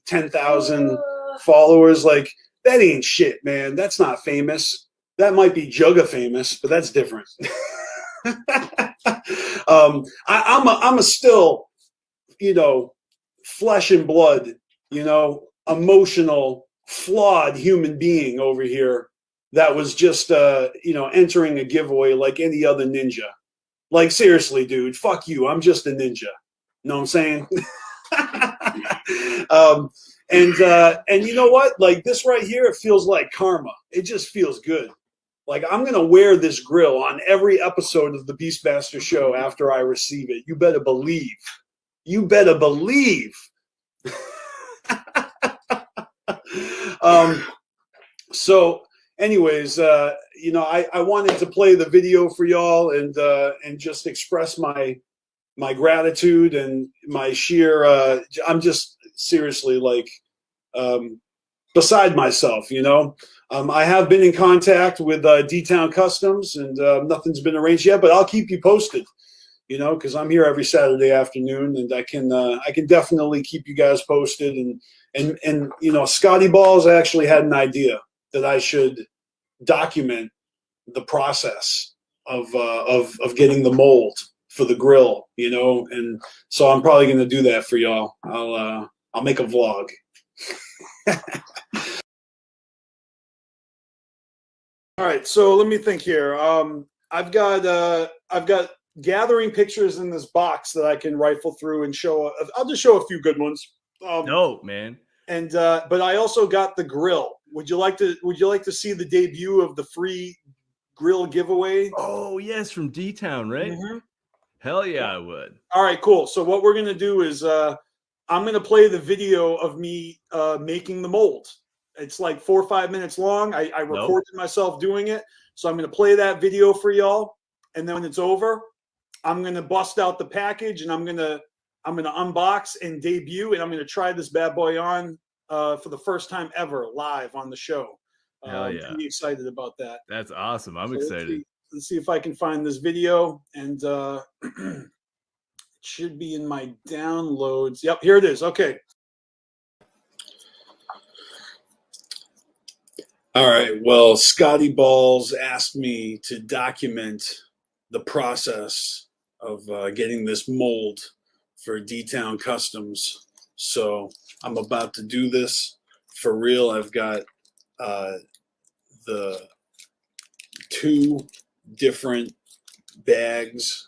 S3: 10,000 followers, like that ain't shit, man. That's not famous. That might be Jugga famous, but that's different. I'm a still, you know, flesh and blood, you know, emotional, flawed human being over here that was just, you know, entering a giveaway like any other ninja. Like, seriously, dude, fuck you. I'm just a ninja. Know what I'm saying? And you know what? Like this right here, it feels like karma. It just feels good. Like I'm going to wear this grill on every episode of the BeastMasteR show after I receive it. You better believe. You better believe. So anyways, you know, I wanted to play the video for y'all and just express my gratitude and my sheer, I'm just seriously like, beside myself, you know. I have been in contact with D-Town Customs and nothing's been arranged yet, but I'll keep you posted, you know, because I'm here every Saturday afternoon and I can definitely keep you guys posted. And you know, Scotty Balls actually had an idea that I should document the process of getting the mold for the grill, you know, and so I'm probably going to do that for y'all. I'll make a vlog. All right, so let me think here. I've got gathering pictures in this box that I can rifle through and show. I'll just show a few good ones.
S20: Dope, man.
S3: And but I also got the grill. Would you like to see the debut of the free grill giveaway?
S20: Oh yes, from D-Town, right?
S3: Mm-hmm.
S20: Hell yeah, I would.
S3: All right, cool. So what we're gonna do is I'm gonna play the video of me making the mold. It's like 4 or 5 minutes long. I recorded myself doing it, so I'm gonna play that video for y'all. And then when it's over, I'm gonna bust out the package and I'm gonna unbox and debut, and I'm gonna try this bad boy on for the first time ever live on the show.
S20: Hell yeah!
S3: I'm pretty excited about that.
S20: That's awesome. I'm excited.
S3: Let's see if I can find this video, and it should be in my downloads. Yep, here it is. Okay. All right. Well, Scotty Balls asked me to document the process of getting this mold for D-Town Customs. So I'm about to do this for real. I've got the 2 different bags,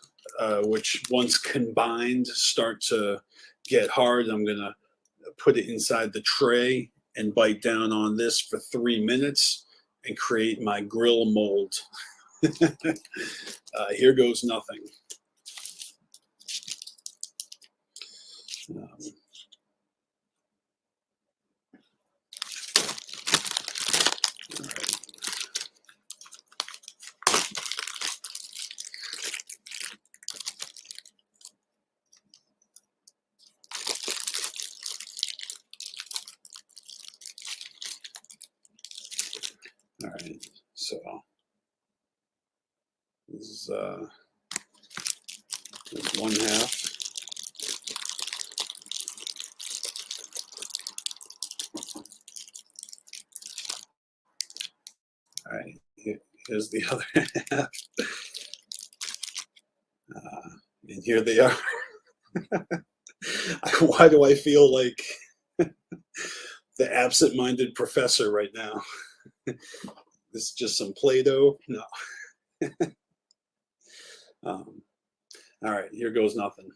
S3: which once combined start to get hard. I'm going to put it inside the tray and bite down on this for 3 minutes and create my grill mold. Here goes nothing.
S13: right, so this is one half. All right, here's the other half. And here they are. Why do I feel like the absent-minded professor right now? This is just some Play-Doh? No. All right, here goes nothing.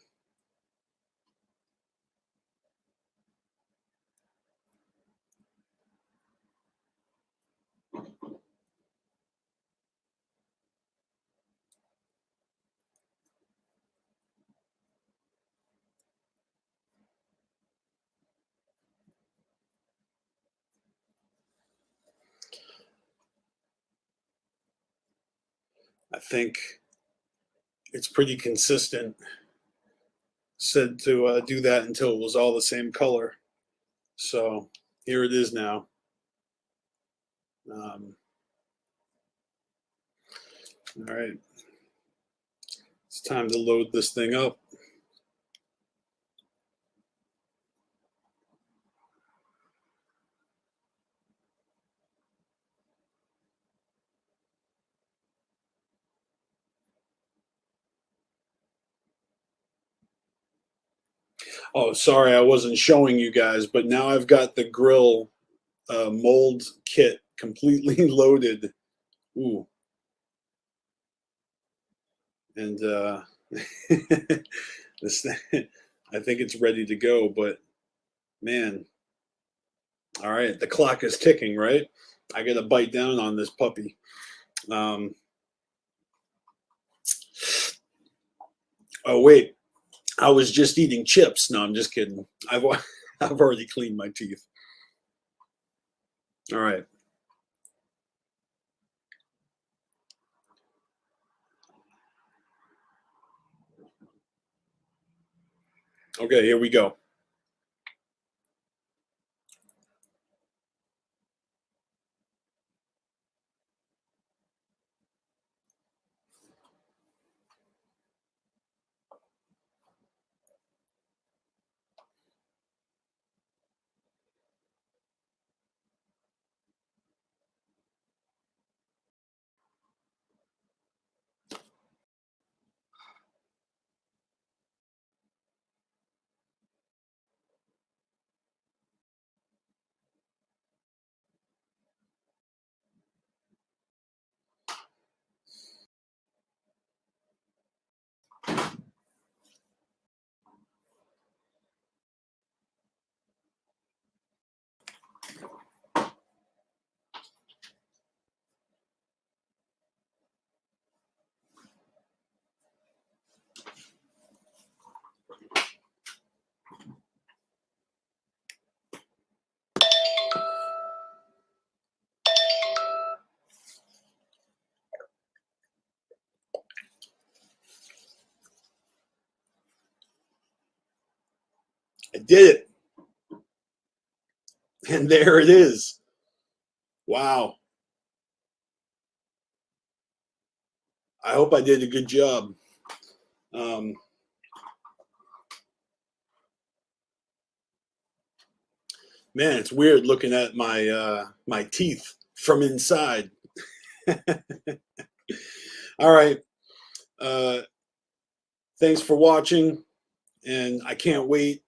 S13: I think it's pretty consistent. Said to do that until it was all the same color. So here it is now. All right. It's time to load this thing up. Oh, sorry, I wasn't showing you guys, but now I've got the grill mold kit completely loaded. Ooh. And this thing, I think it's ready to go, but man. All right, the clock is ticking, right? I got to bite down on this puppy. Oh, wait. I was just eating chips. No, I'm just kidding. I've already cleaned my teeth. All right. Okay, here we go. I did it. And there it is. Wow. I hope I did a good job. Man, it's weird looking at my my teeth from inside. All right. Thanks for watching, and I can't wait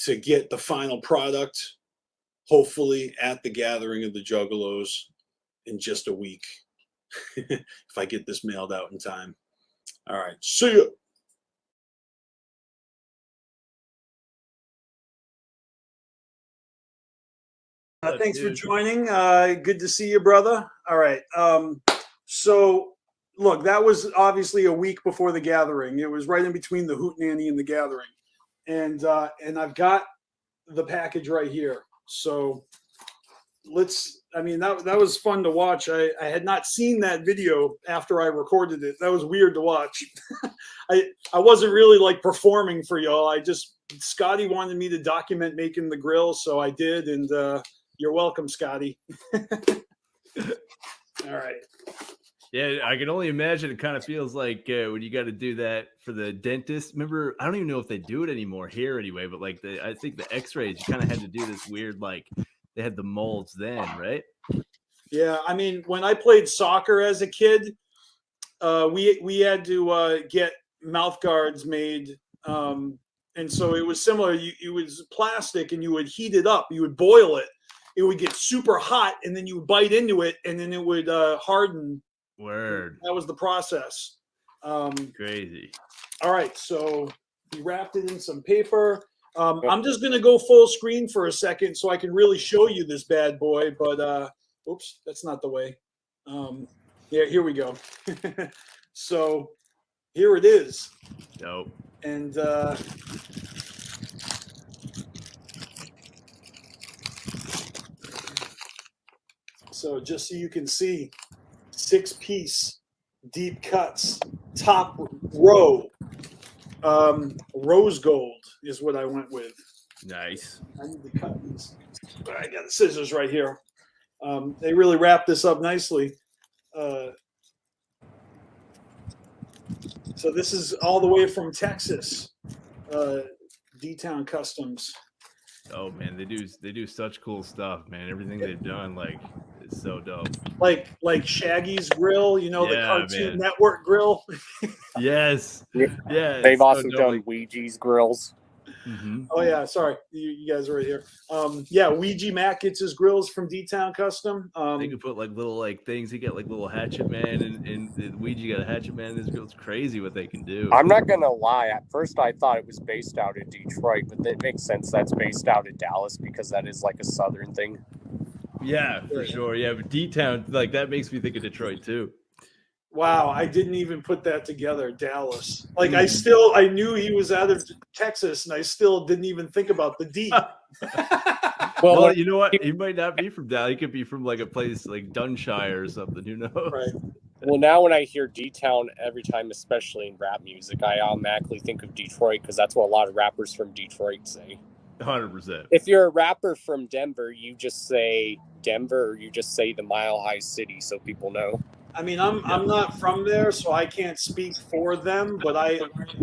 S13: to get the final product, hopefully at the gathering of the Juggalos in just a week, if I get this mailed out in time. All right, see ya. Thanks for joining. Good to see you, brother. All right. So, look, that was obviously a week before the gathering. It was right in between the Hootenanny and the gathering, and I've got the package right here. So let's. I mean, that was fun to watch. I had not seen that video after I recorded it. That was weird to watch. I wasn't really like performing for y'all. Scotty wanted me to document making the grill, so I did, and you're welcome, Scotty. All right.
S20: Yeah, I can only imagine. It kind of feels like when you got to do that for the dentist. Remember, I don't even know if they do it anymore here anyway, but like I think the X-rays, you kind of had to do this weird, like they had the molds then, right?
S13: Yeah, I mean, when I played soccer as a kid, we had to get mouth guards made, and so it was similar. It was plastic, and you would heat it up. You would boil it. It would get super hot, and then you would bite into it, and then it would harden.
S20: Word.
S13: That was the process.
S20: Crazy.
S13: All right, so we wrapped it in some paper. I'm just gonna go full screen for a second so I can really show you this bad boy. But oops, that's not the way. Yeah, here we go. So here it is.
S20: Dope.
S13: And so just so you can see, 6-piece deep cuts, top row, rose gold is what I went with.
S20: Nice.
S13: I need to cut these. I got the scissors right here. They really wrap this up nicely. So this is all the way from Texas, D-Town Customs.
S20: Oh man, they do such cool stuff, man. Everything they've done, like, is so dope.
S13: Like Shaggy's grill, you know, the
S20: Yeah,
S13: Cartoon
S20: man.
S13: Network grill.
S20: Yes. Yeah.
S15: They've
S20: it's so
S15: also
S20: dope.
S15: done Ouija's grills.
S20: Mm-hmm.
S13: Oh yeah, sorry, you guys are right here. Yeah, Ouija Mac gets his grills from D-Town Custom.
S20: They could put like little like things. He got like little Hatchet Man, and the Ouija got a Hatchet Man in his grill. It's crazy what they can do.
S15: I'm not gonna lie. At first, I thought it was based out of Detroit, but it makes sense that's based out of Dallas because that is like a southern thing.
S20: Yeah, for sure. Yeah, but D-Town, like that makes me think of Detroit too.
S13: Wow, I didn't even put that together. Dallas. Like I knew he was out of Texas, and I still didn't even think about the D.
S20: Well, you know what? He might not be from Dallas. He could be from like a place like Dunshire or something. Who knows?
S13: Right.
S15: Well, now when I hear D-Town every time, especially in rap music, I automatically think of Detroit because that's what a lot of rappers from Detroit say.
S20: 100%.
S15: If you're a rapper from Denver, you just say Denver, or you just say the Mile High City, so people know.
S13: I mean, I'm not from there, so I can't speak for them, but I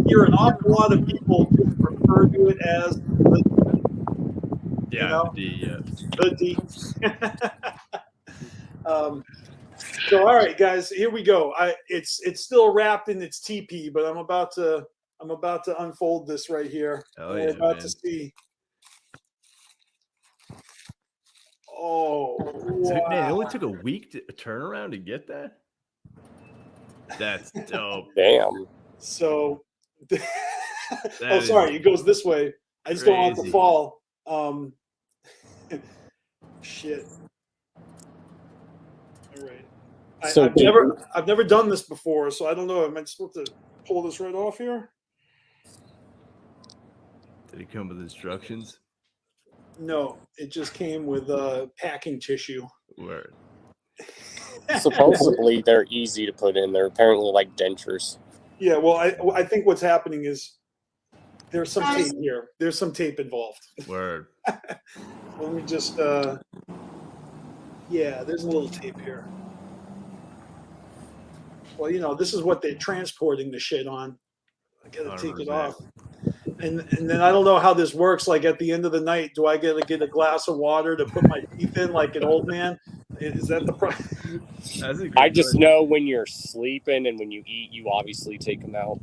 S13: hear an awful lot of people refer to it as the D.
S20: Yeah,
S13: You know?
S20: the D. Yeah.
S13: The D. So all right, guys, here we go. It's still wrapped in its TP, but I'm about to unfold this right here.
S20: Hell
S13: We're
S20: yeah,
S13: about
S20: man.
S13: to see. Oh,
S20: So, man, it
S13: wow.
S20: only took a week to turn around to get that. That's dope.
S15: Damn.
S13: So, oh,
S20: is
S13: sorry, it goes this way. I just don't want it to
S20: crazy.
S13: fall. Shit. All right.
S15: So
S13: I've never done this before, so I don't know. Am I supposed to pull this right off here?
S20: Did it come with instructions?
S13: No, it just came with packing tissue.
S20: Word.
S15: Supposedly, they're easy to put in. They're apparently like dentures.
S13: Yeah, well, I think what's happening is there's some tape here. There's some tape involved.
S20: Word.
S13: Let me just, yeah, there's a little tape here. Well, you know, this is what they're transporting the shit on. I gotta take it
S20: 100%.
S13: off. And then I don't know how this works. Like at the end of the night, do I get a glass of water to put my teeth in like an old man? Is that the problem?
S15: I just know when you're sleeping and when you eat, you obviously take them out.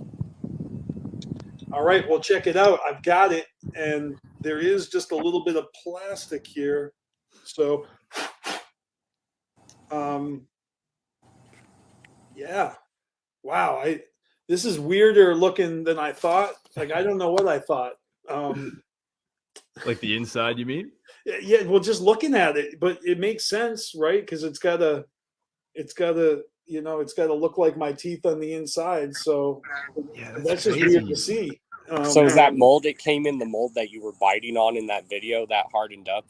S13: All right, well, check it out. I've got it, and there is just a little bit of plastic here. So, yeah, wow. This is weirder looking than I thought. Like I don't know what I thought.
S20: Like the inside, you mean?
S13: Yeah, well, just looking at it, but it makes sense, right? Because it's gotta look like my teeth on the inside. So
S20: yeah,
S13: that's just weird to see.
S15: So is that mold? It came in the mold that you were biting on in that video that hardened up.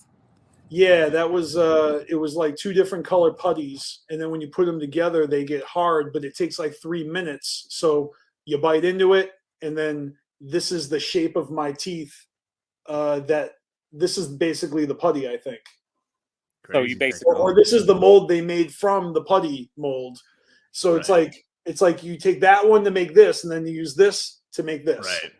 S13: Yeah, that was it was like two different color putties, and then when you put them together, they get hard, but it takes like 3 minutes. So you bite into it, and then this is the shape of my teeth. This is basically the putty, I think.
S15: So you basically,
S13: or this is the mold they made from the putty mold. So it's like you take that one to make this, and then you use this to make this.
S20: Right.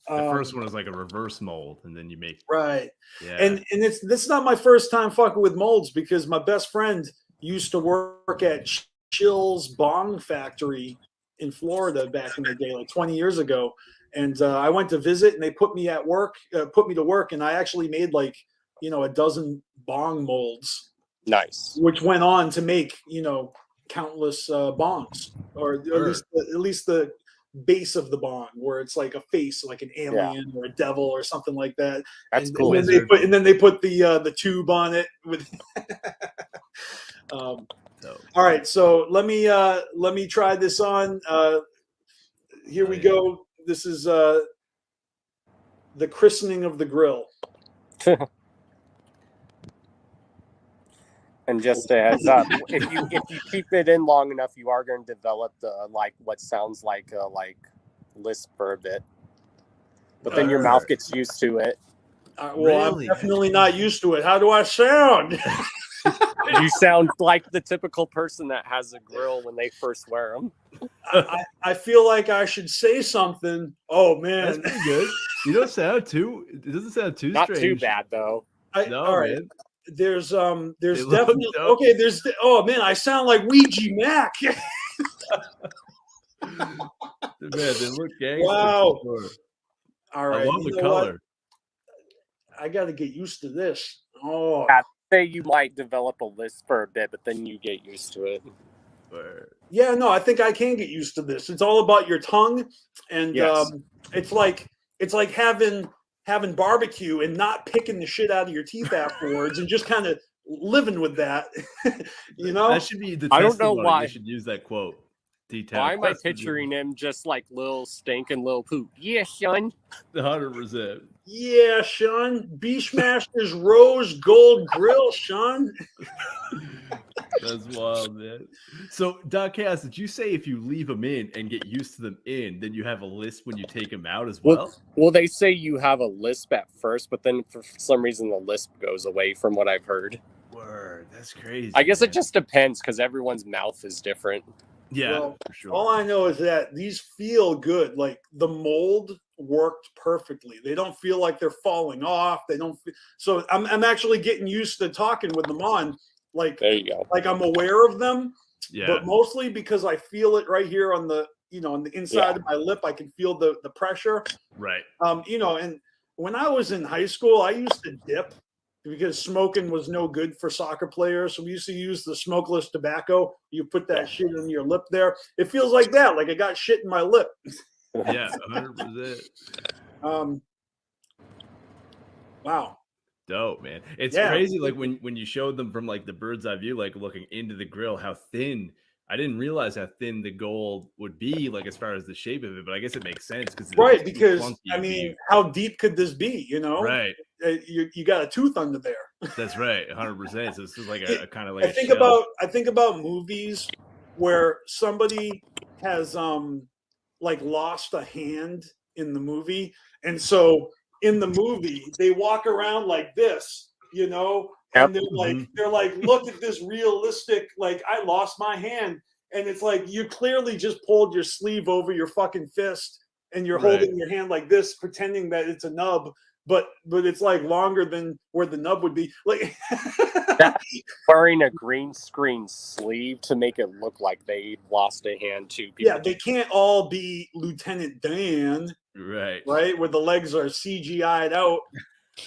S20: The first one is like a reverse mold, and then you make
S13: right.
S20: Yeah.
S13: And it's not my first time fucking with molds, because my best friend used to work at Chill's Bong Factory in Florida back in the day, like 20 years ago. And I went to visit, and they put me to work, and I actually made like, a dozen bong molds.
S15: Nice.
S13: Which went on to make, countless bongs, or at least the base of the bong, where it's like a face, like an alien or a devil or something like that.
S15: That's
S13: and,
S15: cool.
S13: And then they put the tube on it with. All right, so let me try this on. Here we go. This is the christening of the grill.
S15: And just a heads up, if you keep it in long enough, you are going to develop the what sounds like a lisp for a bit. But then your mouth gets used to it.
S13: Well, I'm definitely not used to it. How do I sound?
S15: You sound like the typical person that has a grill when they first wear them.
S13: I feel like I should say something. Oh man,
S20: that's pretty good. You don't sound too. It doesn't sound too
S15: not
S20: strange.
S15: too bad though.
S13: All right.
S20: Man.
S13: There's definitely oh man, I sound like Ouija Mac.
S20: Man, they look gangster.
S13: Wow.
S20: Sure.
S13: All right.
S20: I love the color.
S13: I got to get used to this. Oh.
S15: I'd say you might develop a lisp for a bit, but then you get used to it.
S13: Yeah, no, I think I can get used to this. It's all about your tongue, and it's like having barbecue and not picking the shit out of your teeth afterwards, and just kind of living with that.
S20: That should be the.
S15: I don't know why
S20: you should use that quote.
S15: Why am I picturing him just like Lil Stinking Lil Poop? Yeah, son.
S20: 100%.
S13: Yeah, Sean. BeastMaster's Rose Gold Grill, Sean.
S20: That's wild, man. So, Don Chaos, did you say if you leave them in and get used to them in, then you have a lisp when you take them out as well?
S15: Well, they say you have a lisp at first, but then for some reason the lisp goes away from what I've heard.
S20: Word, that's crazy.
S15: I guess it just depends because everyone's mouth is different.
S20: Yeah,
S13: well,
S20: for sure.
S13: All I know is that these feel good. Like the mold worked perfectly. They don't feel like they're falling off. They don't. So I'm actually getting used to talking with them on. Like
S15: there you go.
S13: Like I'm aware of them.
S20: Yeah.
S13: But mostly because I feel it right here on the on the inside of my lip. I can feel the pressure.
S20: Right.
S13: And when I was in high school, I used to dip, because smoking was no good for soccer players. So we used to use the smokeless tobacco. You put that shit in your lip there. It feels like that, like I got shit in my lip.
S20: Yeah, 100%.
S13: Wow.
S20: Dope, man. It's
S13: Yeah.
S20: crazy, like when you showed them from like the bird's eye view, like looking into the grill, how thin. I didn't realize how thin the gold would be, like as far as the shape of it, but I guess it makes sense
S13: because I mean, how deep could this be?
S20: Right.
S13: You got a tooth under there.
S20: That's right, 100%. So this is like a kind of like.
S13: I think about movies where somebody has like lost a hand in the movie, and so in the movie they walk around like this, and they're like, look at this realistic, like I lost my hand, and it's like you clearly just pulled your sleeve over your fucking fist, and you're holding your hand like this, pretending that it's a nub, but it's like longer than where the nub would be. Like
S15: wearing a green screen sleeve to make it look like they lost a hand too.
S13: Yeah, they can't all be Lieutenant Dan,
S20: right?
S13: Where the legs are CGI'd out.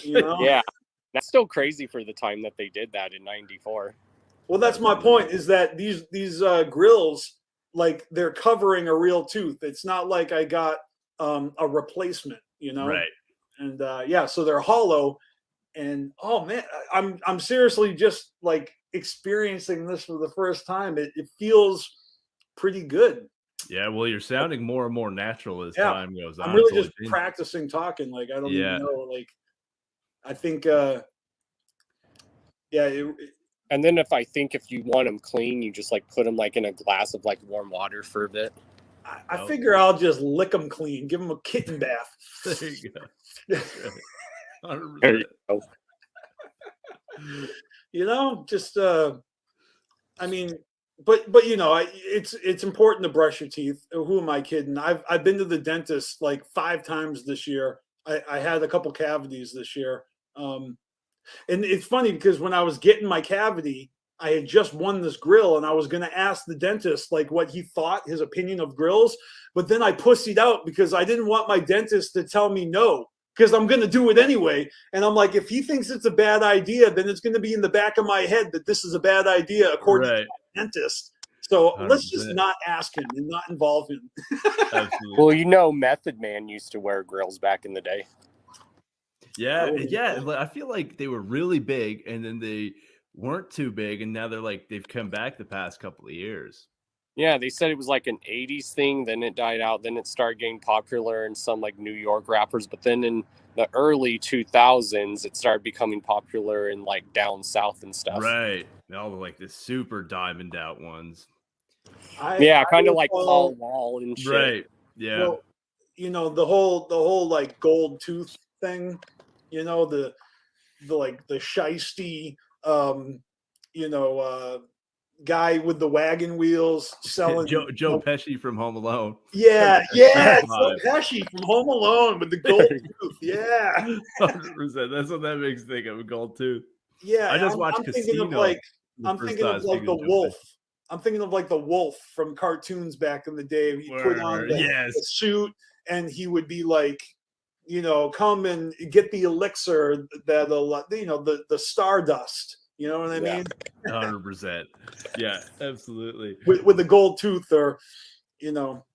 S15: Yeah. That's still crazy for the time that they did that in '94.
S13: Well, that's my point, is that these grills, like they're covering a real tooth. It's not like I got a replacement,
S20: Right.
S13: And so they're hollow. And oh man, I'm seriously just like experiencing this for the first time. It feels pretty good.
S20: Yeah, well, you're sounding more and more natural as time goes on.
S13: I'm really just practicing talking. Like I don't even know. Like I think,
S15: and then if you want them clean, you just like put them like in a glass of like warm water for a bit.
S13: I figure I'll just lick them clean, give them a kitten bath.
S20: There you go. 100%.
S15: There you go.
S13: You know, just I mean, but you know, it's important to brush your teeth. Who am I kidding? I've been to the dentist like 5 times this year. I had a couple cavities this year. And it's funny because when I was getting my cavity, I had just won this grill, and I was going to ask the dentist like what he thought, his opinion of grills. But then I pussied out because I didn't want my dentist to tell me no, because I'm going to do it anyway. And I'm like, if he thinks it's a bad idea, then it's going to be in the back of my head that this is a bad idea according to my dentist. So
S20: 100%.
S13: let's just not ask him and not involve him.
S15: Well, you know, Method Man used to wear grills back in the day.
S20: Yeah. I feel like they were really big, and then they weren't too big, and now they've come back the past couple of years.
S15: Yeah, they said it was like an 80s thing, then it died out, then it started getting popular in some like New York rappers, but then in the early 2000s it started becoming popular in like down south and stuff.
S20: Right. All the super diamond out ones.
S15: Yeah, kind of like Paul Wall and shit.
S20: Right. Yeah.
S13: Well, you know, the whole like gold tooth thing, you know, the shiesty guy with the wagon wheels selling
S20: Joe Pesci from Home Alone.
S13: Yeah, Joe Pesci from Home Alone with the gold tooth. Yeah,
S20: 100%. That's what that makes me think of, a gold tooth.
S13: Yeah,
S20: I just watched Casino.
S13: I'm thinking of like the wolf. I'm thinking of like the wolf from cartoons back in the day. He put on the suit, and he would be like, you know, come and get the elixir that'll, you know, the stardust. You know what I mean?
S20: 100%. Yeah, absolutely.
S13: With the gold tooth, or, you know.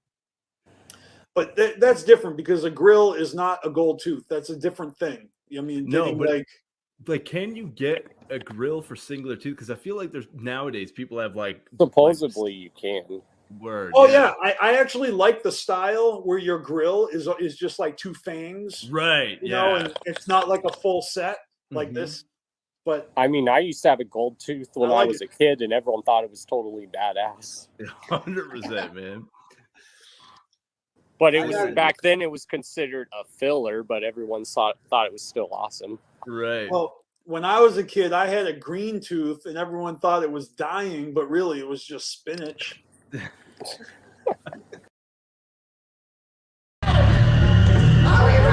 S13: But that's different because a grill is not a gold tooth. That's a different thing. I mean,
S20: but can you get a grill for singular tooth? Because I feel like there's nowadays people have
S15: supposedly you can.
S20: Word.
S13: Oh yeah, I actually like the style where your grill is just like 2 fangs.
S20: Right.
S13: You know, and it's not like a full set like this. But
S15: I mean, I used to have a gold tooth when I was a kid, and everyone thought it was totally badass.
S20: 100%, man.
S15: But it was back then. It was considered a filler, but everyone thought it was still awesome.
S20: Right.
S13: Well, when I was a kid, I had a green tooth, and everyone thought it was dying, but really it was just spinach.
S10: Are we